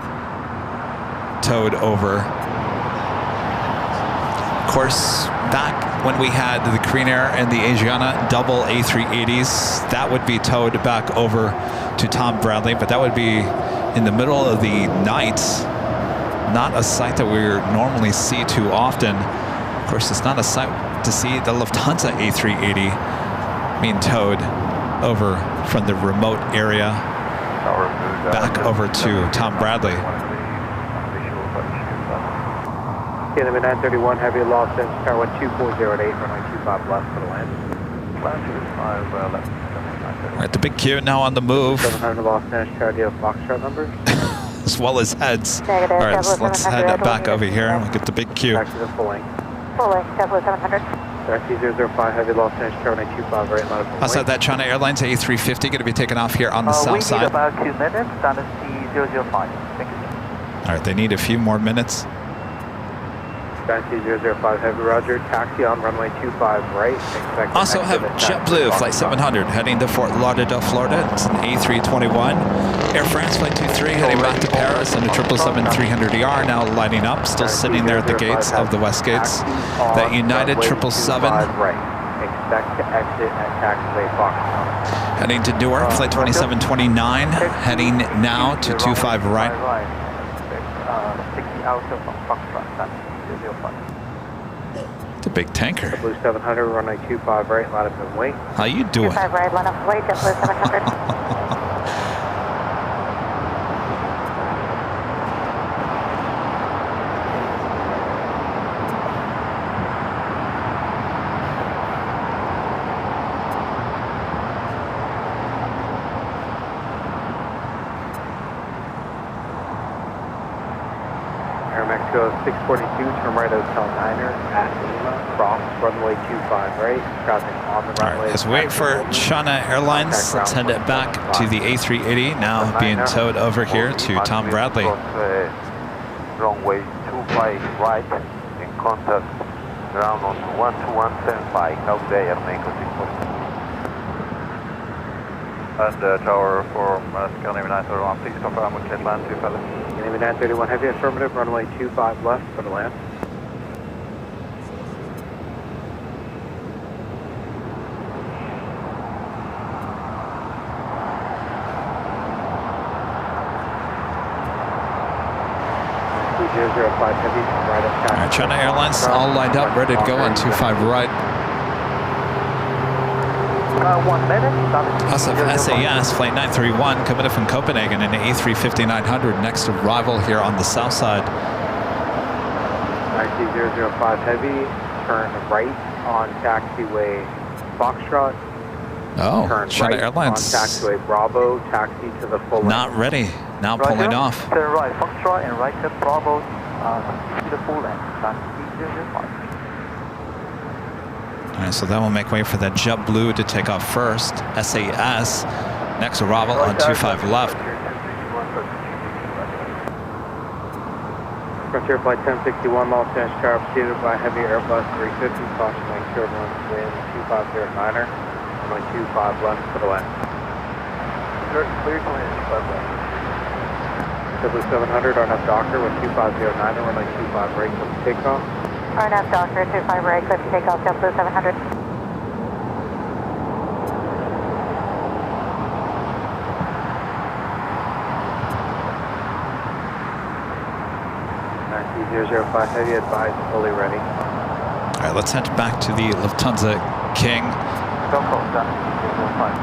towed over. Of course, back when we had the Korean Air and the Asiana double A380s, that would be towed back over to Tom Bradley, but that would be in the middle of the night. Not a sight that we normally see too often. Of course, it's not a sight to see the Lufthansa A380 being towed over from the remote area back over to Tom Bradley. KLM 931, heavy lost in tower 2408, runway 25 left for the land. We're at the big Q now on the move. 700 lost in tower, do you have Foxtrot numbers? As well as heads. All right, let's head back over here and we'll get the big Q. Back to the full length. Full length, 700. Taxi 005, heavy lost in tower 25 right, line of Also, that China Airlines A350 going to be taken off here on the south side. We need about 2 minutes, standard C005. Thank you. All right, they need a few more minutes. Taxi 005, heavy roger, taxi on runway 25 right. Expect Also have JetBlue Flight 700 heading to Fort Lauderdale, Florida. It's an A321. Air France Flight 23 heading back to Paris and a 777-300ER now lighting up, still sitting there at the gates of the West Gates. That United 777 right. Expect to exit at taxiway Foxtrot. heading to Newark, Flight 2729, heading now to 25 right. 60 out of Foxtrot, that's 005. It's a big tanker. Blue 700, runway 25 right, line up and wait. How you doing? 25 right, line up wait, JetBlue 700. Mexico 642, turn right Hotel Niner at Lima, cross runway 25 right, traffic on the runway. All right, let's wait for China Airlines. Let's head it back to the A380, now being towed over here to Tom Bradley. Runway 25 right, in contact ground on 12175, South Bay, Airline 642. And tower for Scandinavian 931, please confirm with land 25. Scandinavian 931, heavy affirmative, runway 25 left for the land. Heavy, right up. All right, China Airlines all lined up, ready to go on 25 right. 1 minute. Also, SAS Flight 931 coming in from Copenhagen in the A350-900, next arrival here on the south side. IC005 heavy, turn right on taxiway Foxtrot. Oh, turn China right Airlines. on taxiway Bravo, taxi to the full Not ready. Now pulling off. Turn right, Foxtrot, and right to Bravo, to the full length. That's C005. All right, so that will make way for that JetBlue to take off first. SAS, next arrival on 25 left. Frontier Flight 1061, Los Angeles Tower, preceded by heavy Airbus 350, caution wing turbulence, wind 2509er, runway 25 left for the land. Clear to land 25 left. W700, RNF Docker with 2509er, runway 25 right for takeoff. RNF Docker 25 right, clear to take off, JetBlue 700. 005 Heavy, advise fully ready. All right, let's head back to the Lufthansa King. Go call 7005.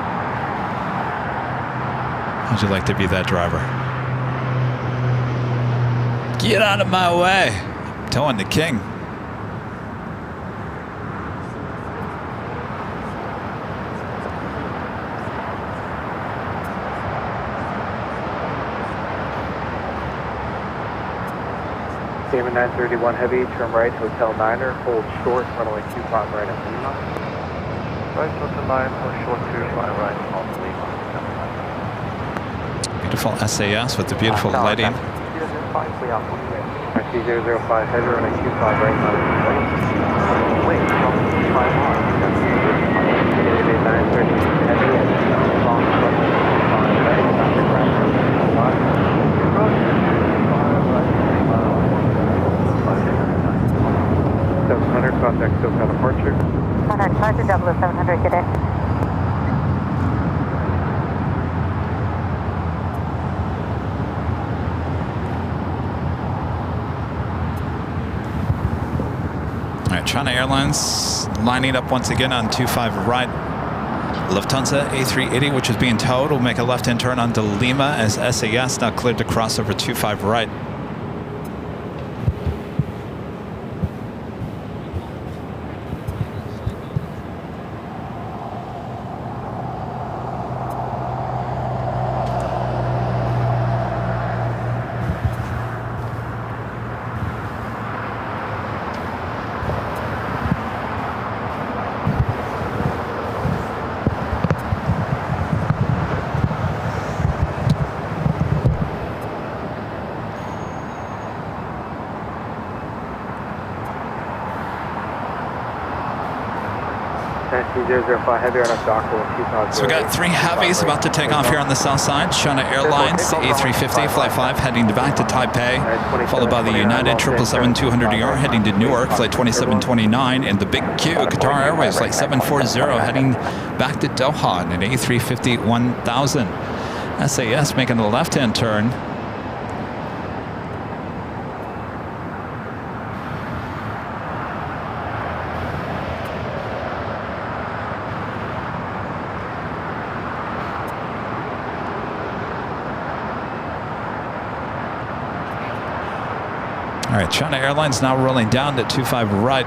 How'd you like to be that driver? Get out of my way. I'm towing the King. Damon 931 Heavy, turn right, Hotel Niner, hold short, runway 25 right at Lima. Right, Hotel 9, hold short 25 right, on Lima. Beautiful SAS with the beautiful lighting. RC 005 Heavy, runway 25 right, not wait, 5 on. 930 Heavy, and long runway 25 right, not the ground. 700, contact SoCal departure. Contact departure, 700, good day. All right, China Airlines lining up once again on 25 right. Lufthansa A380, which is being towed, will make a left-hand turn onto Lima as SAS now cleared to cross over 25 right. Heavy on a dock with 2000. So we got 3 heavies about to take off here on the south side. China Airlines A350 Flight 5 heading back to Taipei, followed by the United 777-200ER heading to Newark, Flight 2729, and the Big Q Qatar Airways Flight 740 heading back to Doha in an A350 1000. SAS making a left-hand turn. All right, China Airlines now rolling down to 25 right.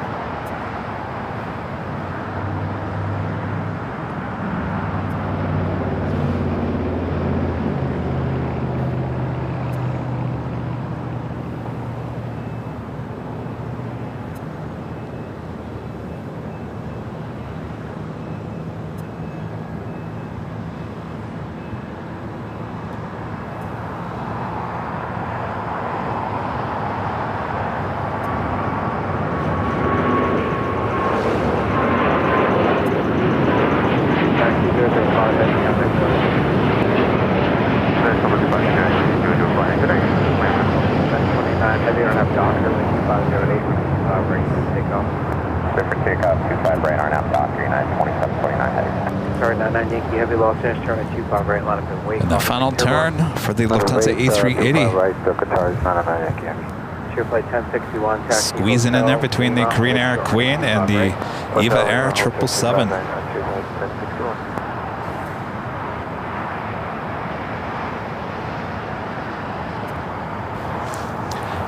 And the final turn for the Lufthansa A380. Squeezing in there between the Korean Air Queen and the Eva Air 777.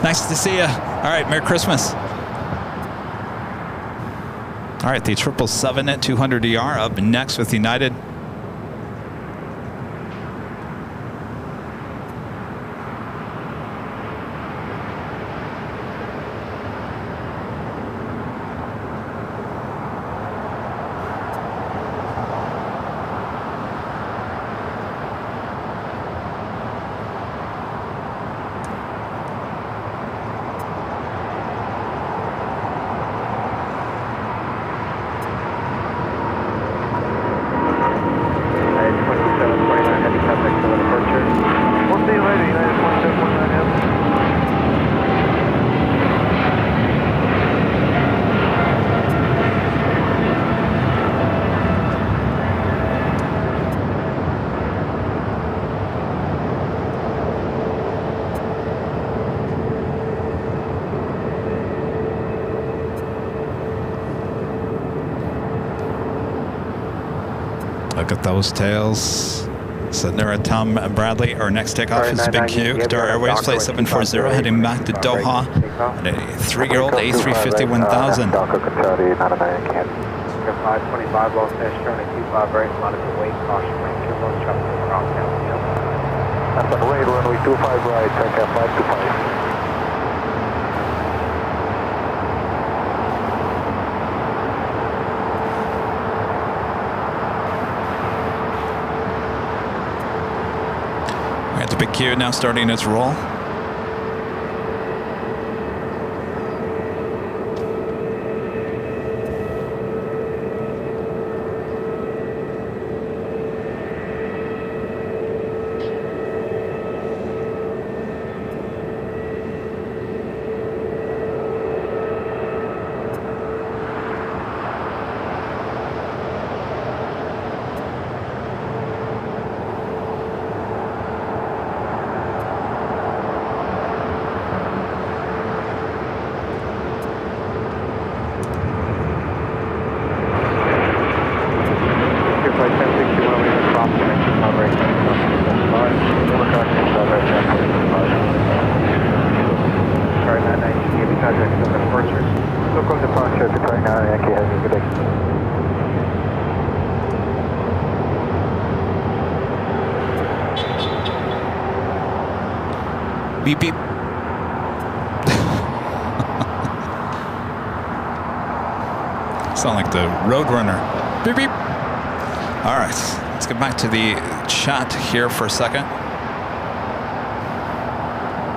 Nice to see you. All right, Merry Christmas. All right, the 777 at 200ER up next with United. Look at those tails. Sitting there at Tom Bradley. Our next takeoff is Big Q, Qatar Airways, flight 740, heading back to Doha. And a 3-year-old A350 1000. 525, low finish, turn at 25 right, monitor weight, caution, range, two low, traffic, cross down, That's on the way, runway 25 right, check out 525. The Big Q now starting its roll. Beep beep. Sound like the Roadrunner. Beep beep. All right, let's get back to the chat here for a second.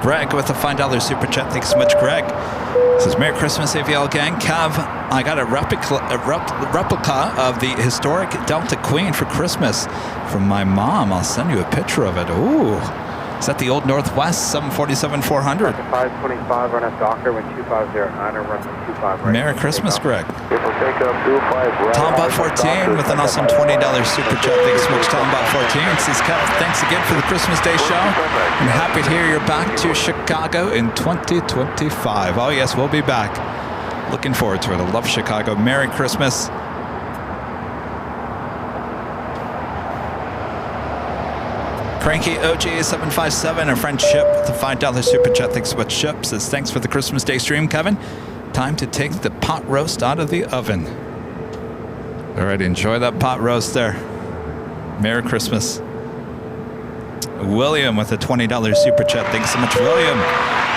Greg with the $5 super chat. Thanks so much, Greg. Says Merry Christmas, AVL gang. Cav, I got a replica of the historic Delta Queen for Christmas from my mom. I'll send you a picture of it. Ooh. Is that the old Northwest 747-400? 525, run at Docker with 2509 or run 25 right. Merry Christmas, Greg. Right. TomBot14 with an awesome $20 super chat. Thanks so much, TomBot14. Says, Kev, thanks again for the Christmas Day show. I'm happy to hear you're back to Chicago in 2025. Oh, yes, we'll be back. Looking forward to it. I love Chicago. Merry Christmas. Cranky OG757, our friend Chip, with the $5 super chat. Thanks so much, Chip. Says, thanks for the Christmas Day stream, Kevin. Time to take the pot roast out of the oven. All right, enjoy that pot roast there. Merry Christmas. William with a $20 super chat. Thanks so much, William.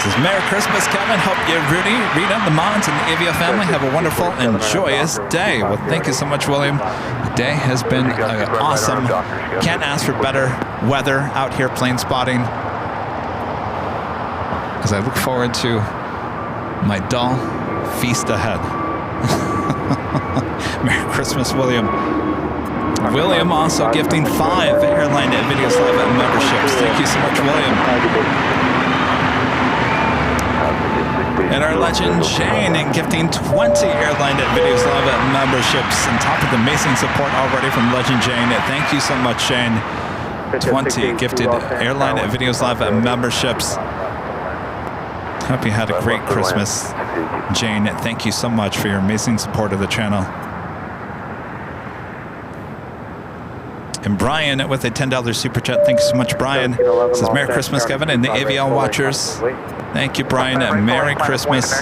Says, Merry Christmas, Kevin. Hope you, Rudy, Rita, the Mons, and the AVL family have a wonderful and joyous day. Well, thank you so much, William. The day has been awesome. Can't ask for better weather out here plane spotting. As I look forward to my dull feast ahead. Merry Christmas, William. William also gifting 5 Airline Videos Live memberships. Thank you so much, William. And our legend Shane in gifting 20 Airline Videos Live memberships on top of the amazing support already from legend Jane. Thank you so much, Shane. 20 gifted Airline Videos Live memberships. Hope you had a great Christmas. Jane, thank you so much for your amazing support of the channel. And Brian with a $10 super chat. Thank you so much, Brian. Says, Merry Christmas, Kevin, and the AVL watchers. Thank you, Brian, and Merry Christmas.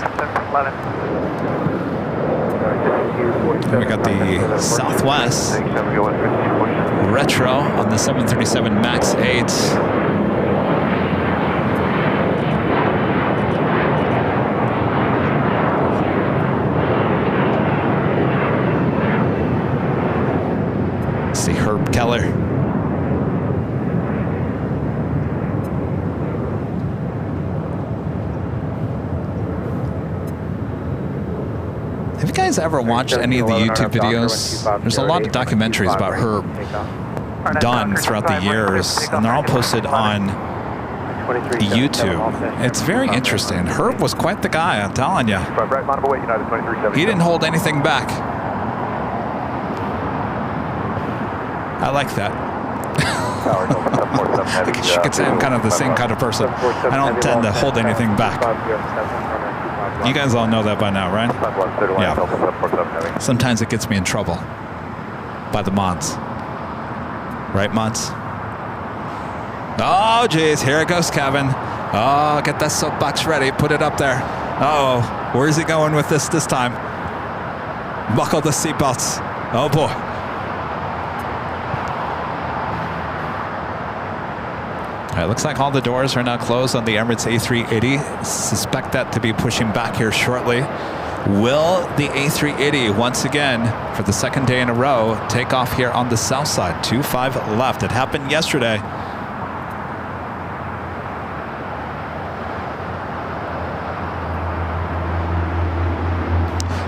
And we got the Southwest Retro on the 737 MAX 8. See Herb Keller. Have you guys ever watched any of the YouTube videos? There's a lot of documentaries about Herb done throughout the years, and they're all posted on YouTube. It's very interesting. Herb was quite the guy, I'm telling you. He didn't hold anything back. I like that. You could say I'm kind of the same kind of person. I don't tend to hold anything back. You guys all know that by now, right? Yeah. Sometimes it gets me in trouble by the mods. Right, Muntz? Oh, geez. Here it goes, Kevin. Oh, get that soapbox ready. Put it up there. Uh-oh. Where's he going with this time? Buckle the seatbelts. Oh, boy. All right, looks like all the doors are now closed on the Emirates A380. Suspect that to be pushing back here shortly. Will the A380 once again, for the second day in a row, take off here on the south side? 25 left. It happened yesterday.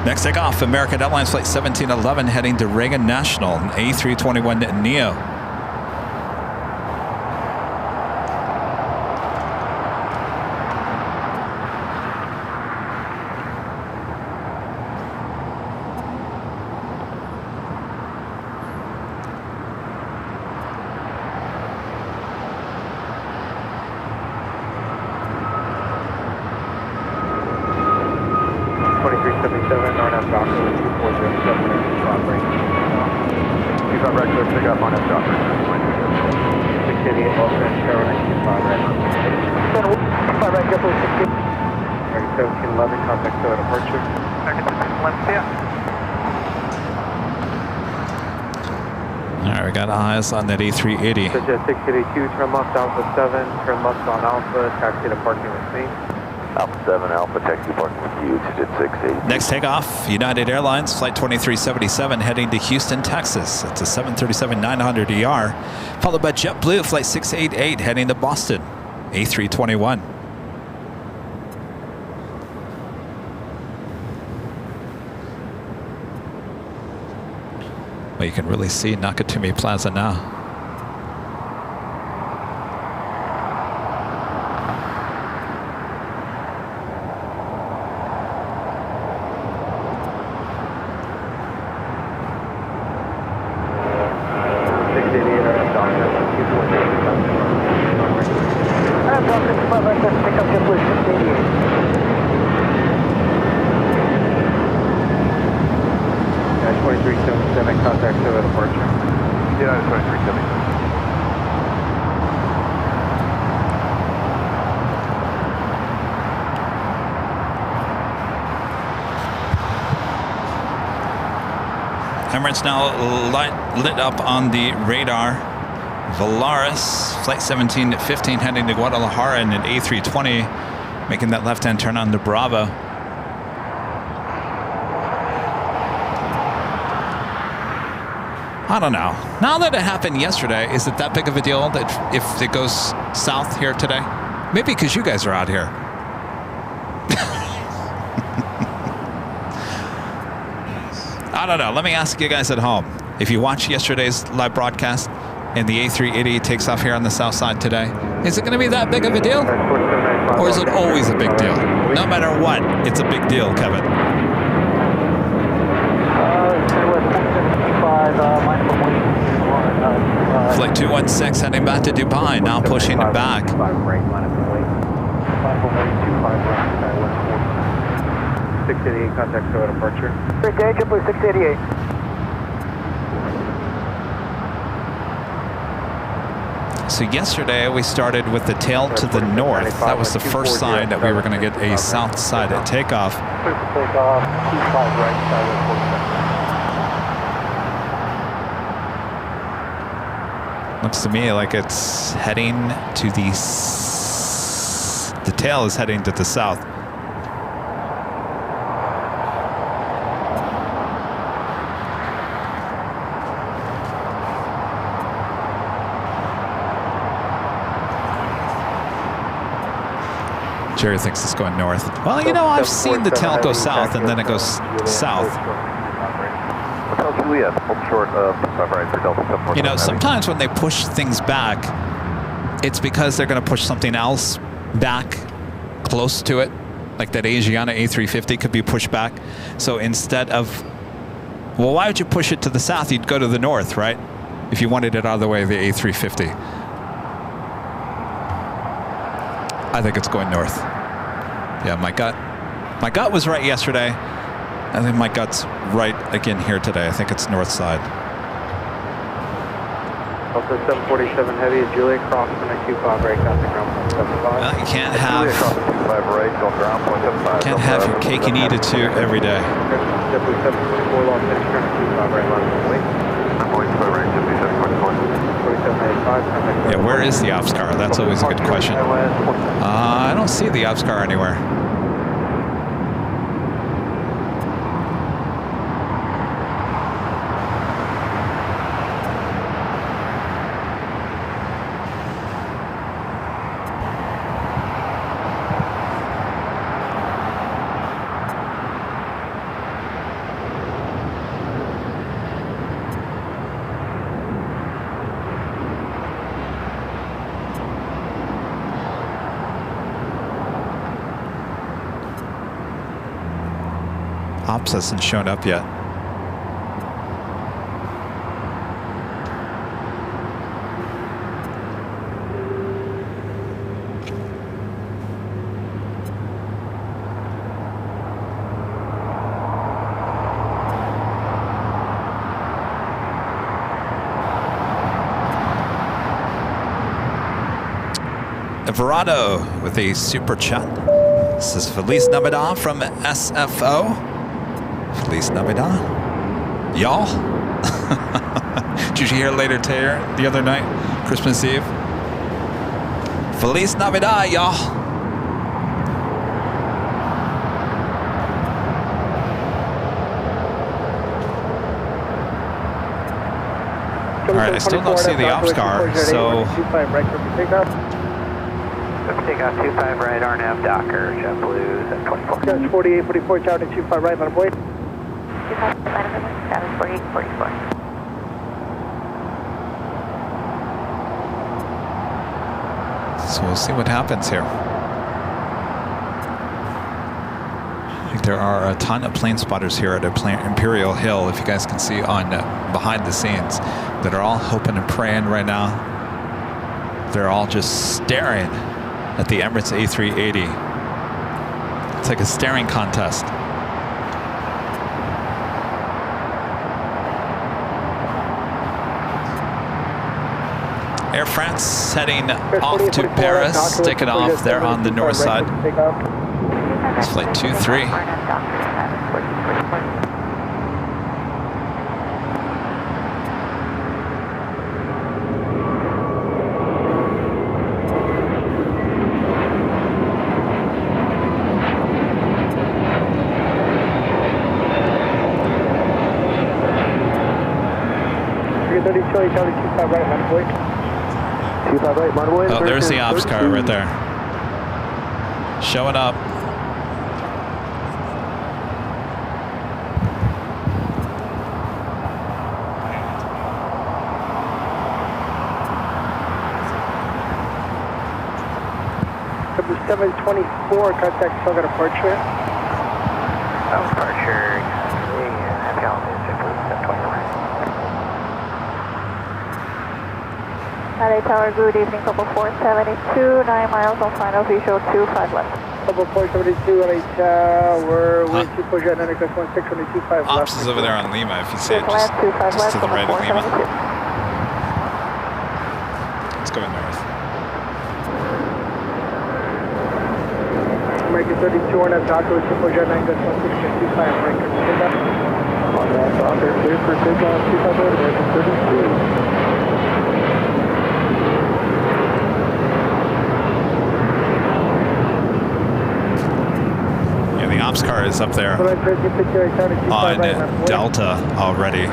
Next takeoff, American Airlines Flight 1711 heading to Reagan National, an A321neo. On that A380. Suggest 682, turn left Alpha 7, turn left on Alpha, taxi to parking with me. Alpha 7, Alpha, taxi parking with you, digit 68. Next takeoff, United Airlines, Flight 2377, heading to Houston, Texas. It's a 737-900ER, followed by JetBlue, Flight 688, heading to Boston, A321. Well, you can really see Nakatomi Plaza now. Emirates now lit up on the radar. Valaris, Flight 1715 heading to Guadalajara in an A320, making that left-hand turn on to Bravo. I don't know. Now that it happened yesterday, is it that big of a deal that if it goes south here today? Maybe because you guys are out here. I don't know. Let me ask you guys at home. If you watched yesterday's live broadcast and the A380 takes off here on the south side today, is it going to be that big of a deal? Or is it always a big deal? No matter what, it's a big deal, Kevin. Flight 216 heading back to Dubai, now pushing it back. 688, contact show departure. Okay, JetBlue 688. So yesterday we started with the tail to the north. That was the first sign that we were going to get a south side at takeoff. Clear for takeoff, 25 right, side 47. Looks to me like it's heading to the tail is heading to the south. Jerry thinks it's going north. Well, you know, I've seen the tail go south and then it goes south. You know, sometimes when they push things back, it's because they're going to push something else back close to it. Like that Asiana A350 could be pushed back. So instead of, well, why would you push it to the south? You'd go to the north, right? If you wanted it out of the way of the A350. I think it's going north. Yeah, my gut was right yesterday. I think my gut's right again here today. I think it's north side. Delta 747 Heavy, Juliet cross from the 25 right, got the ground point 75. Well, you can't Juliet have, crossing 25 right, go ground point 75. can't have your cake and eat it too every day. JetBlue 724 Los Angeles, ground 25 right, line of wait. I'm going to right, JetBlue 724. 4785, Yeah, where is the ops car? That's always a good question. I don't see the ops car anywhere. Ops hasn't shown up yet. Everado with a super chat. This is Feliz Navidad from SFO. Feliz Navidad. Y'all? Did you hear later Taylor the other night? Christmas Eve? Feliz Navidad, y'all. Alright, I still don't see the ops car, so... Take off 25 right, RNAV Docker, JetBlue 724. That's 4844, tower to 25 right, line of wait. 25 right, status 4844. So we'll see what happens here. I think there are a ton of plane spotters here at Imperial Hill, if you guys can see on behind the scenes, that are all hoping and praying right now. They're all just staring at the Emirates A380. It's like a staring contest. Air France heading off to Paris, taking off there on the north side. It's flight 23. Oh, there's the ops car right there. Showing up. Number 724, contact Silver departure. Departure, happy holidays, JetBlue 724. LA Tower, good evening, couple 472, 9 miles on final visual 25 left. Couple 472, LA Tower, wind 249, anecdote 1625 left. Ops is over there on Lima, if you see it, just to the right of Lima. It's going north. American 32 on that Docker, 249, anecdote 1625, American takeoff. On that Docker, clear for takeoff, 25 American 32. The ops car is up there on Delta already.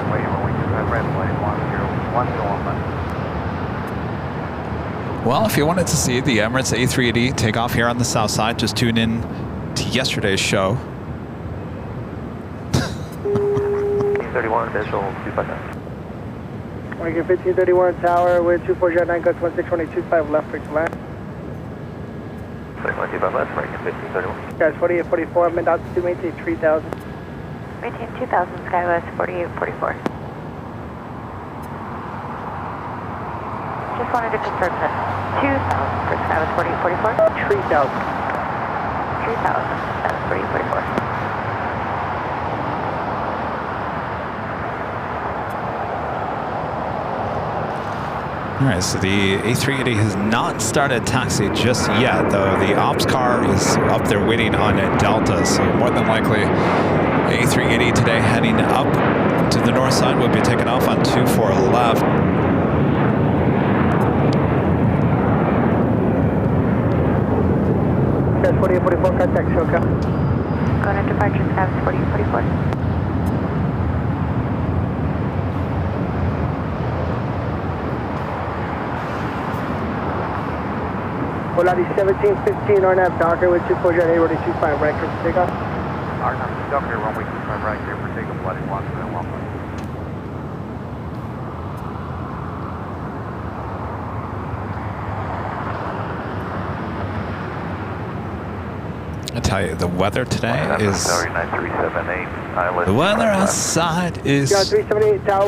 Well, if you wanted to see the Emirates A380 take off here on the south side, just tune in to yesterday's show. 1531 visual 259. American 1531 tower with 2409, guts 1625 left, quick to land. 25 left, American 1531. Guys, 4844, I'm in altitude, maintain 3000. Maintain 2000, SkyWest 4844. Just wanted to confirm that 2000 for SkyWest 4844? 3000. 3000, SkyWest 4844. All right, so the A380 has not started taxi just yet, though the ops car is up there waiting on a Delta, so more than likely A380 today heading up to the north side will be taken off on 24 left. That's 4844, contact SoCal. Going to departure tabs 4844. Volatility 1715 RNAV Docker with 240 ready 25 right for takeoff. RNAV Docker, runway 25 right, clear for takeoff, Volatility 1715. I tell you, the weather today is... Sorry, 9378, The weather outside is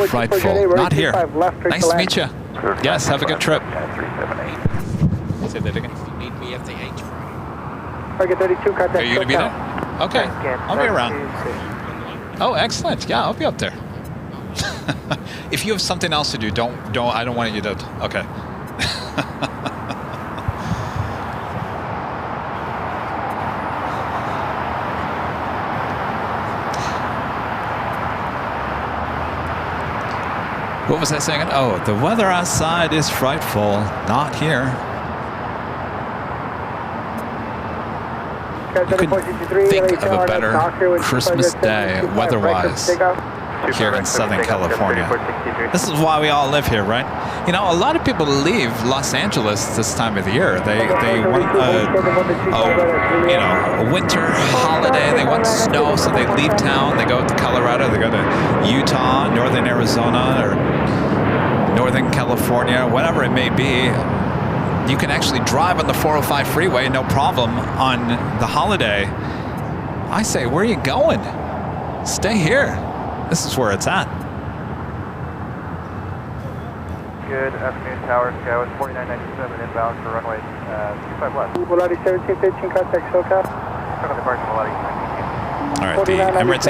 frightful. Not here. Nice to meet you. Yes, have a good trip. 9378. Say that again. If you need me at the H. Target 32, contact Are you going to be there? Okay, I'll be around. Oh, excellent. Yeah, I'll be up there. If you have something else to do, I don't want you to, okay. What was I saying? Oh, the weather outside is frightful. Not here. You can think of a better Christmas day weather-wise here in Southern California. This is why we all live here, right? You know, a lot of people leave Los Angeles this time of the year. They want a winter holiday. They want snow, so they leave town. They go to Colorado. They go to Utah, Northern Arizona, or Northern California, whatever it may be. You can actually drive on the 405 freeway, no problem, on the holiday. I say, where are you going? Stay here. This is where it's at. Good afternoon, Tower. Sky was 4997 inbound for runway 25 left. Volatility 1715, contact SoCal. All right, the Emirates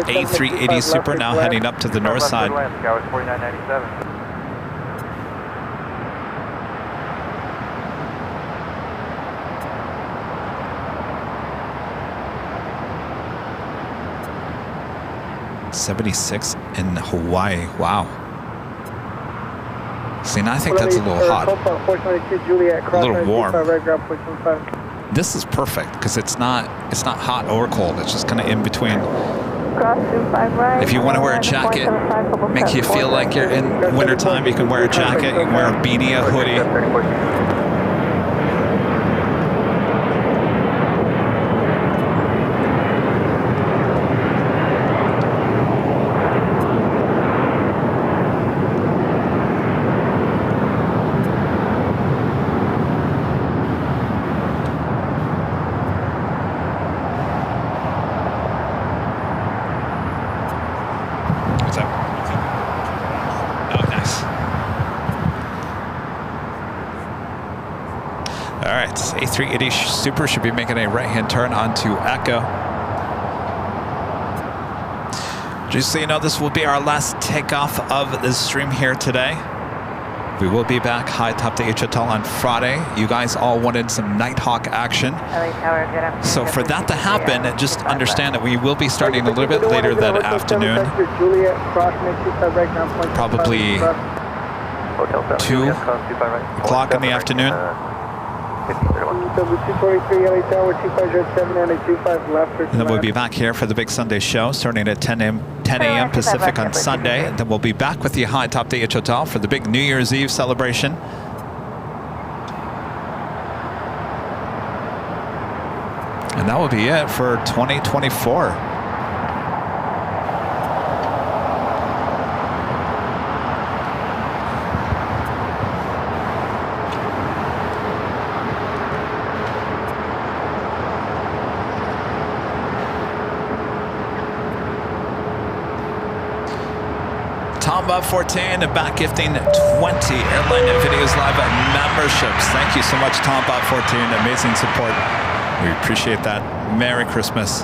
A380 Super now heading up to the north side. Sky was 4997. .76 in Hawaii. Wow. See, now I think that's a little hot. A little warm. This is perfect because it's not hot or cold. It's just kind of in between. If you want to wear a jacket, make you feel like you're in wintertime, you can wear a jacket, you can wear a beanie, a hoodie. A380 Super should be making a right-hand turn onto Echo. Just so you know, this will be our last takeoff of the stream here today. We will be back high top the Hotel on Friday. You guys all wanted some Nighthawk action. So for that to happen, just understand that we will be starting a little bit later that afternoon. Probably 2 o'clock in the afternoon. And then we'll be back here for the big Sunday show starting at 10 a.m. Pacific on Sunday. And then we'll be back with you high top the Hotel for the big New Year's Eve celebration. And that will be it for 2024. Bob 14 and back gifting 20 Airline videos live memberships. Thank you so much, Tom Bob 14. Amazing support. We appreciate that. Merry Christmas.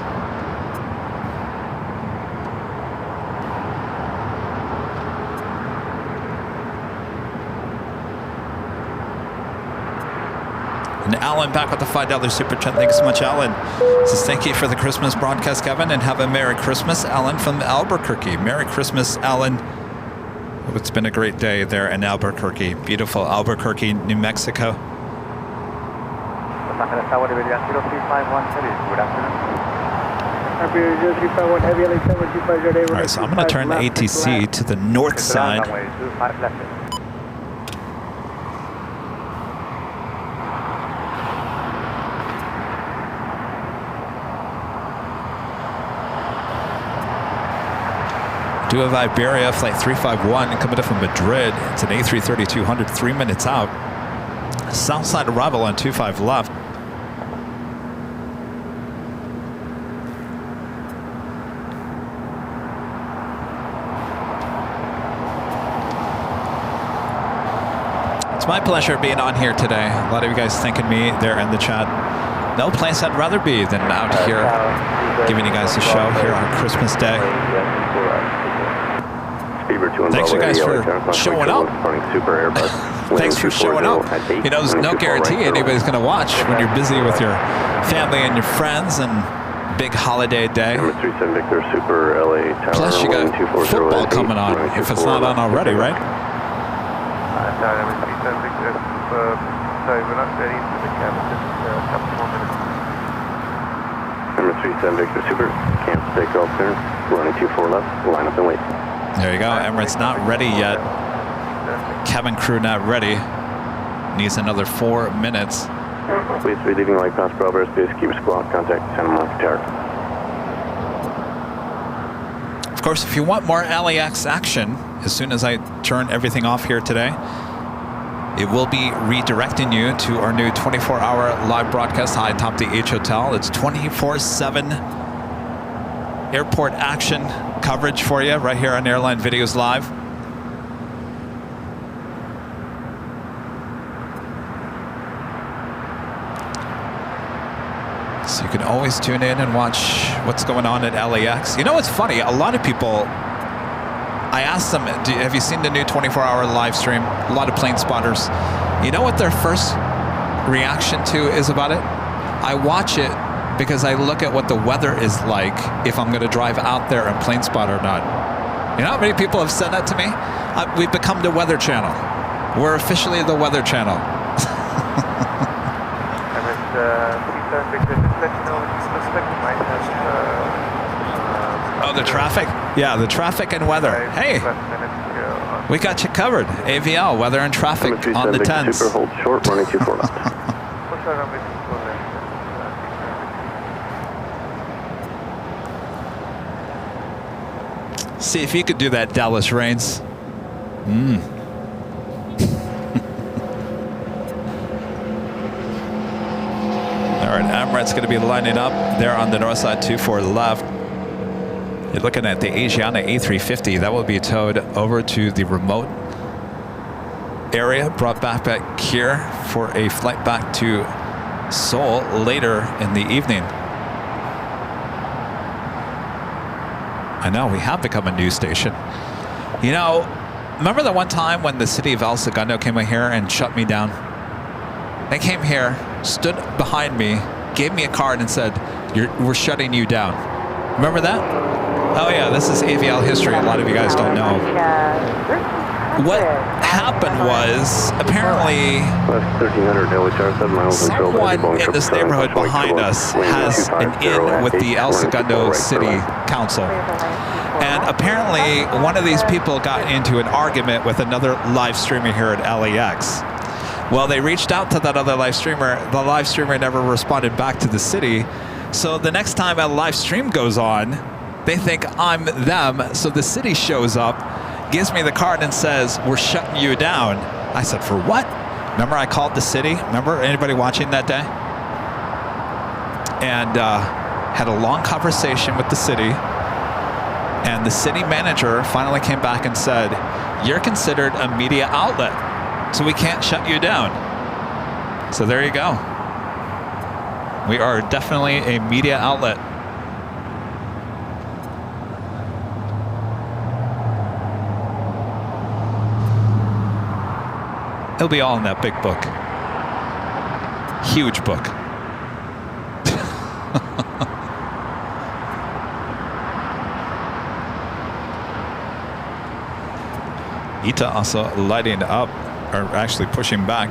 And Alan back with the $5 super chat. Thank you so much, Alan. Says thank you for the Christmas broadcast, Kevin, and have a Merry Christmas, Alan from Albuquerque. Merry Christmas, Alan. Hope it's been a great day there in Albuquerque. Beautiful Albuquerque, New Mexico. Good afternoon. All right, so I'm going to turn the ATC to the north side. Do have Iberia flight 351 coming up from Madrid. It's an A330-200, 3 minutes out. South side arrival on 25 left. It's my pleasure being on here today. A lot of you guys thanking me there in the chat. No place I'd rather be than out here giving you guys a show here on Christmas Day. Thanks you guys for showing up. Thanks for showing up. You know, there's no guarantee anybody's going to watch when you're busy with your family and your friends and big holiday day. Plus you got football coming on, if it's not on already, right? Number 37 Victor Super, cancel takeoff clear, running 24 left, line up and wait. There you go, Emirates not ready yet. Cabin crew not ready. Needs another 4 minutes. Please be leaving light pass Bravo airspace, keep squawk, contact Santa Monica Tower. Of course, if you want more LAX action, as soon as I turn everything off here today, it will be redirecting you to our new 24-hour live broadcast high atop the H Hotel. It's 24/7 airport action coverage for you right here on Airline Videos Live. So you can always tune in and watch what's going on at LAX. You know what's funny? A lot of people, I asked them, have you seen the new 24-hour live stream? A lot of plane spotters. You know what their first reaction to is about it? I watch it because I look at what the weather is like if I'm going to drive out there and plane spot or not. You know how many people have said that to me? We've become the weather channel. We're officially the weather channel. Oh, the traffic? Yeah, the traffic and weather. Hey, we got you covered. AVL, weather and traffic on the 10s. Super, hold short, running 24 left. See if you could do that, Dallas Reigns. All right, Emirates going to be lining up there on the north side, 24 left. You're looking at the Asiana A350. That will be towed over to the remote area, brought back here for a flight back to Seoul later in the evening. I know, we have become a news station. You know, remember the one time when the city of El Segundo came in here and shut me down? They came here, stood behind me, gave me a card and said, we're shutting you down. Remember that? Oh yeah, this is AVL history. A lot of you guys don't know. What happened was, apparently, someone in this neighborhood behind us has an in with the El Segundo City Council. And apparently, one of these people got into an argument with another live streamer here at LAX. Well, they reached out to that other live streamer. The live streamer never responded back to the city. So the next time a live stream goes on, they think I'm them. So the city shows up, gives me the card and says, we're shutting you down. I said, for what? Remember I called the city? Remember anybody watching that day? And had a long conversation with the city. And the city manager finally came back and said, you're considered a media outlet, so we can't shut you down. So there you go. We are definitely a media outlet. It'll be all in that big book. Huge book. ITA also lighting up, or actually pushing back.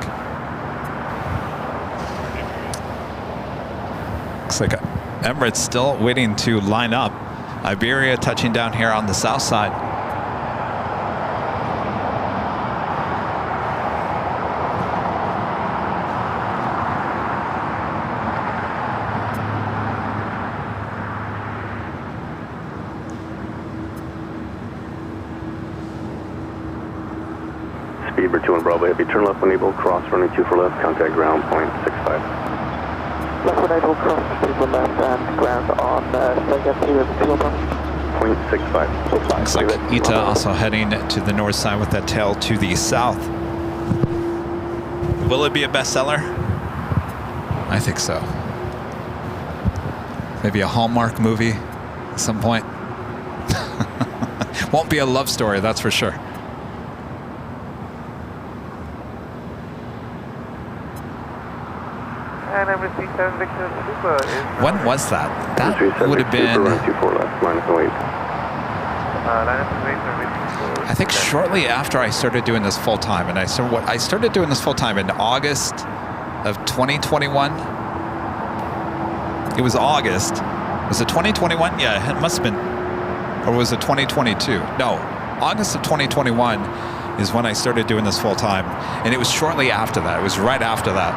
Looks like Emirates still waiting to line up. Iberia touching down here on the south side. Speedbird 2 and Bravo Heavy, turn left when able, cross running 2 for left, contact ground, point 65. Left when able, cross 2 for left and ground on Sega 2 and 2 above. Point 65. Looks like ITA also heading to the north side with that tail to the south. Will it be a bestseller? I think so. Maybe a Hallmark movie at some point. Won't be a love story, that's for sure. And Emirates 37 Victor Super is... When was that? That would have been... I think shortly after I started doing this full time, and I started doing this full time in August of 2021. It was August. Was it 2021? Yeah, it must have been. Or was it 2022? No, August of 2021 is when I started doing this full time, and it was shortly after that. It was right after that.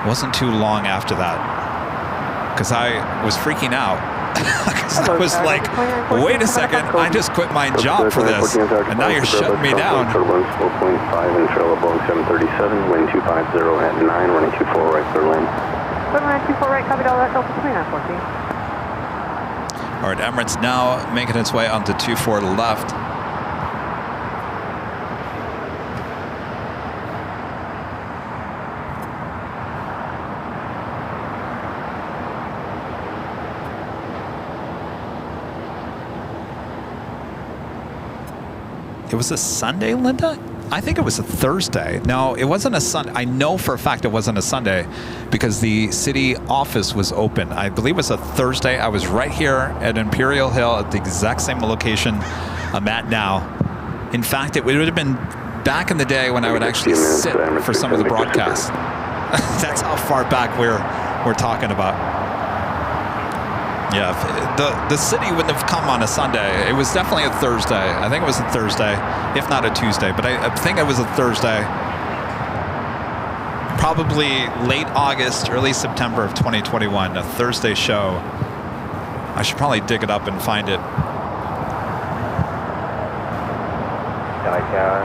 It wasn't too long after that, because I was freaking out. Because I was like, wait a second, I just quit my job for this, and now you're shutting me down. Turbulence 4.5 and trail of Boeing 737, wind 250 at 9, running 24 right, clear lane. 794 right, copy all that, Delta 2914. All right, Emirates now making its way onto 24 left. It was a Sunday, Linda? I think it was a Thursday. No, it wasn't a Sunday. I know for a fact it wasn't a Sunday because the city office was open. I believe it was a Thursday. I was right here at Imperial Hill at the exact same location I'm at now. In fact, it would have been back in the day when I would actually sit for some of the broadcasts. That's how far back we're talking about. Yeah, the city wouldn't have come on a Sunday. It was definitely a Thursday. I think it was a Thursday, if not a Tuesday. But I think it was a Thursday. Probably late August, early September of 2021, a Thursday show. I should probably dig it up and find it.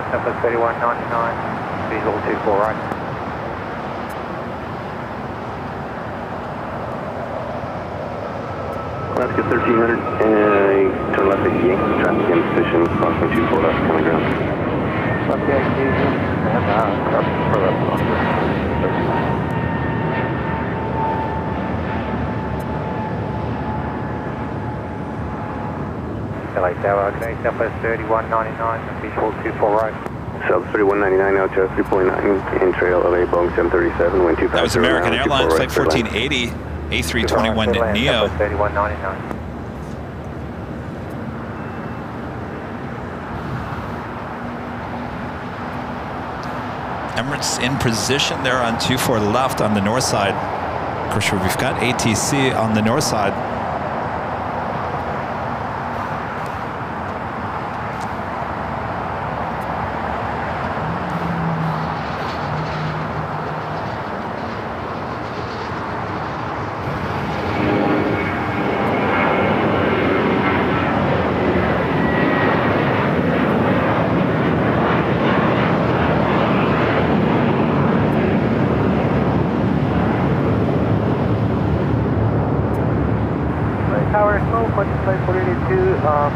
Number 3199, visual 24 right. Alaska 1300, turn left at Yankee, traffic insufficient, crossing 24 left, coming ground. Left Yankee, and traffic for left, LA Tower, okay, Southwest 3199, visual 24 right. South 3199, now Tower 3.9, in trail of a Boeing 737, wind 250. That was American Airlines Flight 1480. A321 Neo. 3199. Emirates in position there on 24 left on the north side. Of course, we've got ATC on the north side.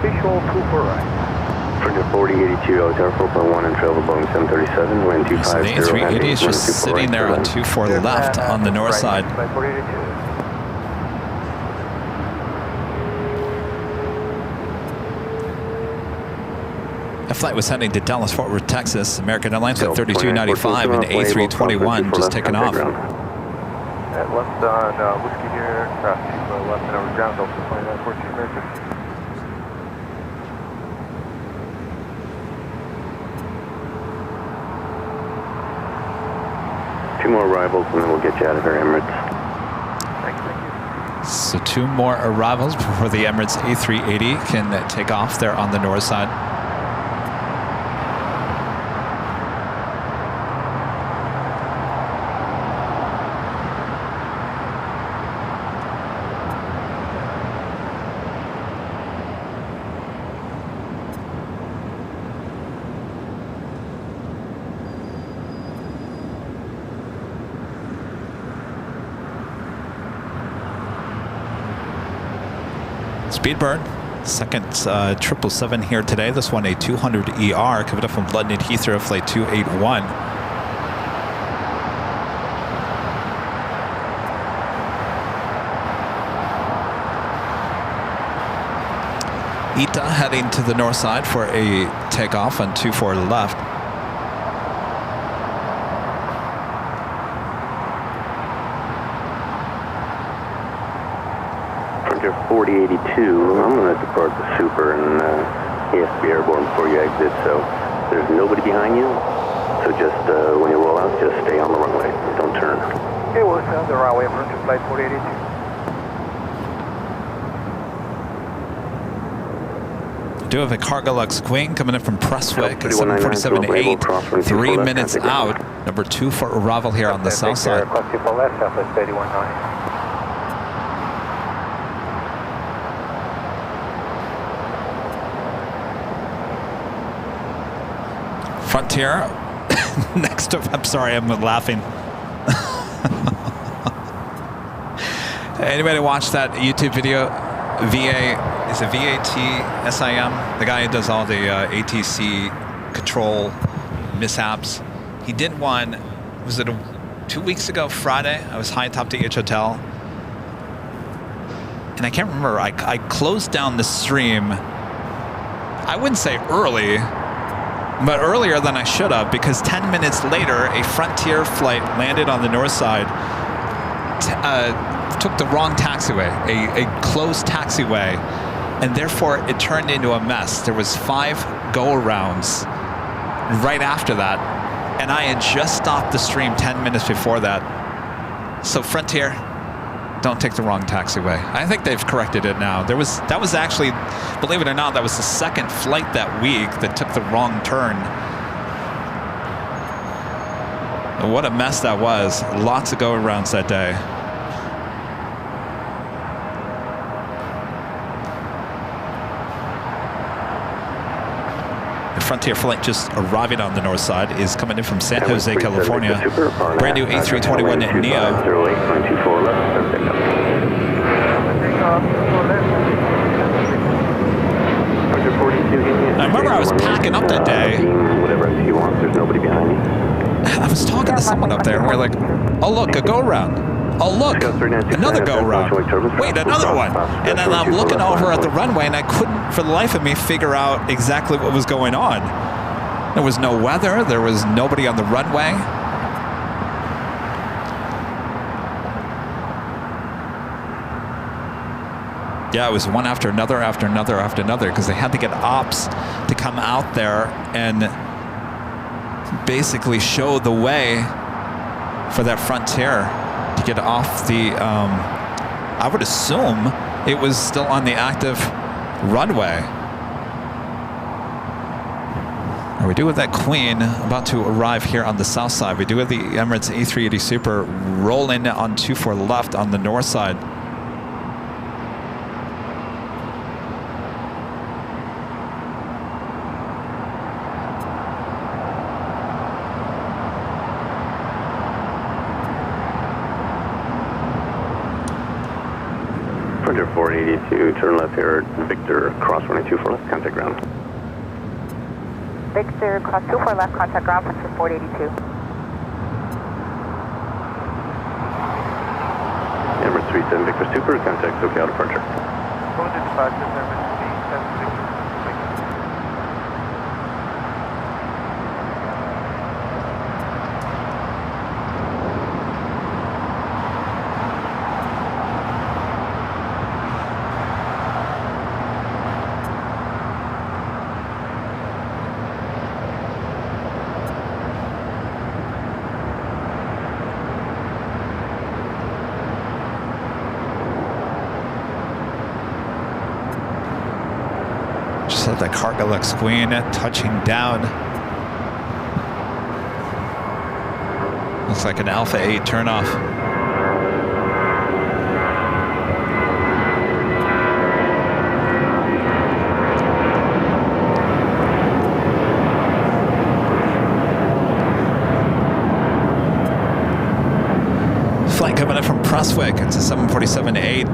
Visual 24 right. Frigate 4082, Tower 4.1, and trail of Boeing 737, wind 250. So the A380 is just sitting there on 24 left on the north side. That flight was heading to Dallas, Fort Worth, Texas. American Airlines Flight 3295 and A321 just taking off. At left on Whiskey here, craft chief left and over ground, Delta 2914 American. Two more arrivals and then we'll get you out of here, Emirates. Thank you. So 2 more arrivals before the Emirates A380 can take off there on the north side. Speedbird, second 777 here today. This one a 200 ER coming up from London Heathrow, flight 281. ITA heading to the north side for a takeoff on 24 left. Frontier 4082, I'm going to depart the Super and he has to be airborne before you exit, so there's nobody behind you. So just when you roll out, just stay on the runway. Don't turn. Okay, we'll stay on the runway, Frontier Flight 4082. Do have a Cargolux Queen coming in from Prestwick, 747-8, 3 minutes out. Number 2 for arrival here on the south side. Southwest 819. Frontier, next up, I'm sorry, I'm laughing. Anybody watch that YouTube video? VA, is it VAT SIM? The guy who does all the ATC control mishaps. He did one, was it 2 weeks ago, Friday? I was high atop the H Hotel. And I can't remember, I closed down the stream, I wouldn't say early, but earlier than I should have, because 10 minutes later, a Frontier flight landed on the north side, took the wrong taxiway, a closed taxiway, and therefore it turned into a mess. There was 5 go-arounds right after that, and I had just stopped the stream 10 minutes before that. So Frontier, don't take the wrong taxiway. I think they've corrected it now. That was actually, believe it or not, that was the second flight that week that took the wrong turn. And what a mess that was. Lots of go-arounds that day. The Frontier flight just arriving on the north side is coming in from San Jose, California. Brand new A321 Neo. I remember I was packing up that day. Whatever you want, there's nobody behind you. I was talking to someone up there, and we're like, oh, look, a go-round. Oh, look, another go-round. Wait, another one. And then I'm looking over at the runway, and I couldn't, for the life of me, figure out exactly what was going on. There was no weather. There was nobody on the runway. Yeah, it was one after another, because they had to get ops to come out there and basically show the way for that Frontier to get off the, I would assume it was still on the active runway. And we do have that Queen about to arrive here on the south side. We do have the Emirates A380 Super rolling on 24 left on the north side. Frontier 482, turn left here at Victor, cross 124 left, contact ground. Victor, cross 24 left, contact ground, Frontier 482. Emirates 37 Victor Super, contact SoCal departure. Just had that cargo LAX Queen touching down. Looks like an Alpha 8 turnoff. Flight coming in from Prestwick. It's a 747-8.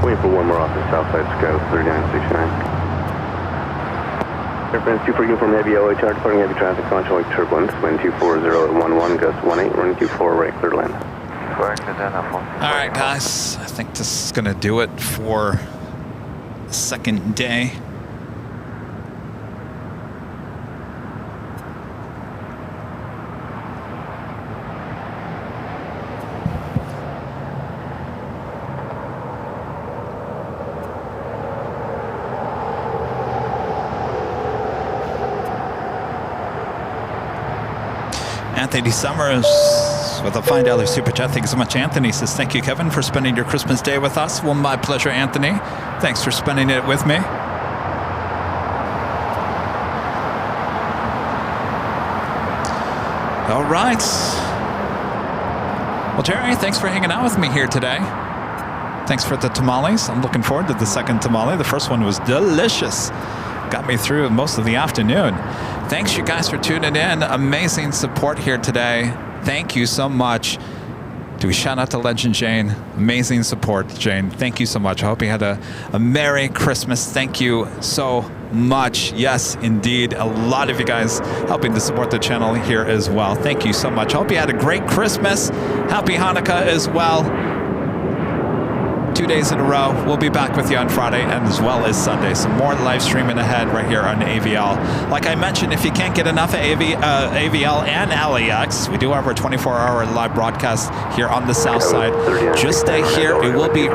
Waiting for one more off the Southside Scout, 3969. Airplanes 24 uniform heavy LHR departing heavy traffic, control like turbulence, wind 240 at 11, gust 18, running 24 right, clear to land. Alright guys, I think this is gonna do it for the second day. Anthony Summers with a $5 super chat. Thank you so much, Anthony. Says, thank you, Kevin, for spending your Christmas day with us. Well, my pleasure, Anthony. Thanks for spending it with me. All right. Well, Jerry, thanks for hanging out with me here today. Thanks for the tamales. I'm looking forward to the second tamale. The first one was delicious. Got me through most of the afternoon. Thanks, you guys, for tuning in. Amazing support here today. Thank you so much. Do we shout out to Legend Jane? Amazing support, Jane. Thank you so much. I hope you had a Merry Christmas. Thank you so much. Yes, indeed. A lot of you guys helping to support the channel here as well. Thank you so much. I hope you had a great Christmas. Happy Hanukkah as well. 2 days in a row. We'll be back with you on Friday and as well as Sunday. Some more live streaming ahead right here on AVL. Like I mentioned, if you can't get enough of AVL and LAX, we do have our 24-hour live broadcast here on the south side. Just stay here. It will be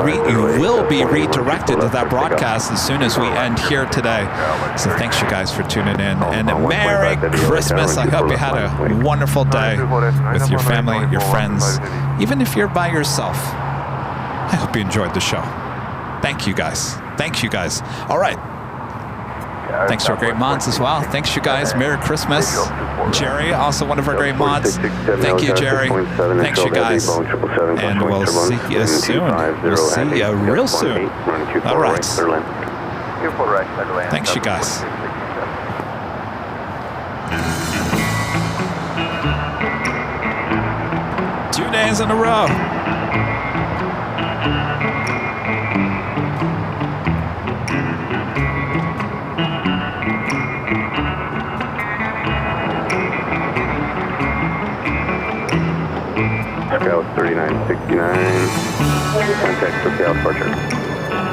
redirected to that broadcast as soon as we end here today. So thanks, you guys, for tuning in. And Merry Christmas. I hope you had a wonderful day with your family, your friends, even if you're by yourself. I hope you enjoyed the show. Thank you guys. Thanks, you guys. All right. Thanks to our great mods as well. Thanks, you guys. Merry Christmas. Jerry, also one of our great mods. Thank you, Jerry. Thanks, you guys. And we'll see you soon. We'll see you real soon. All right. Thanks, you guys. Two days in a row. Scout 3969. Contact for Scout departure.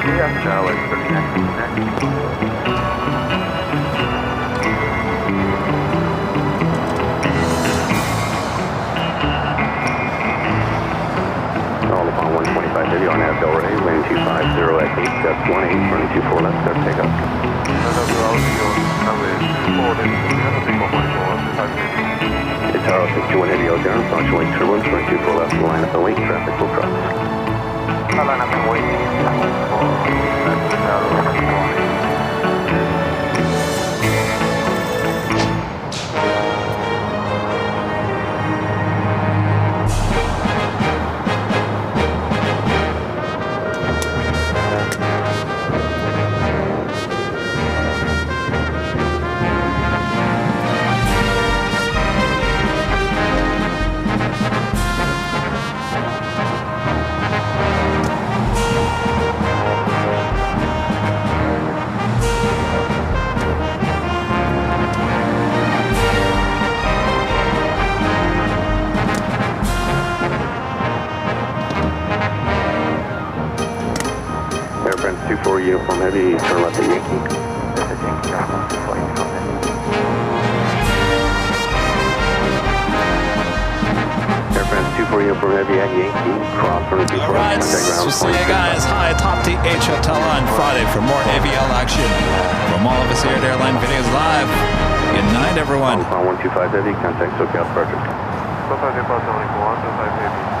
Yeah, Charlie, 3969. All upon 125 heavy on Abdel Ray, wind 250 at 8, gust 18, running 24 left, start takeoff. Tower 61 heavy out there, approximately turbulence, running 24 left, line up and wait, traffic will cross. Line up and wait. Uniform heavy, turn left at Yankee. 24 Heavy at Yankee, cross runway 24. All right, we'll see you guys. Hi, Top TH Hotel on Friday for more AVL action. From all of us here at Airline Videos Live. Good night, everyone. 125 Heavy, contact SoCal departure. SoCal departure, 125 Heavy.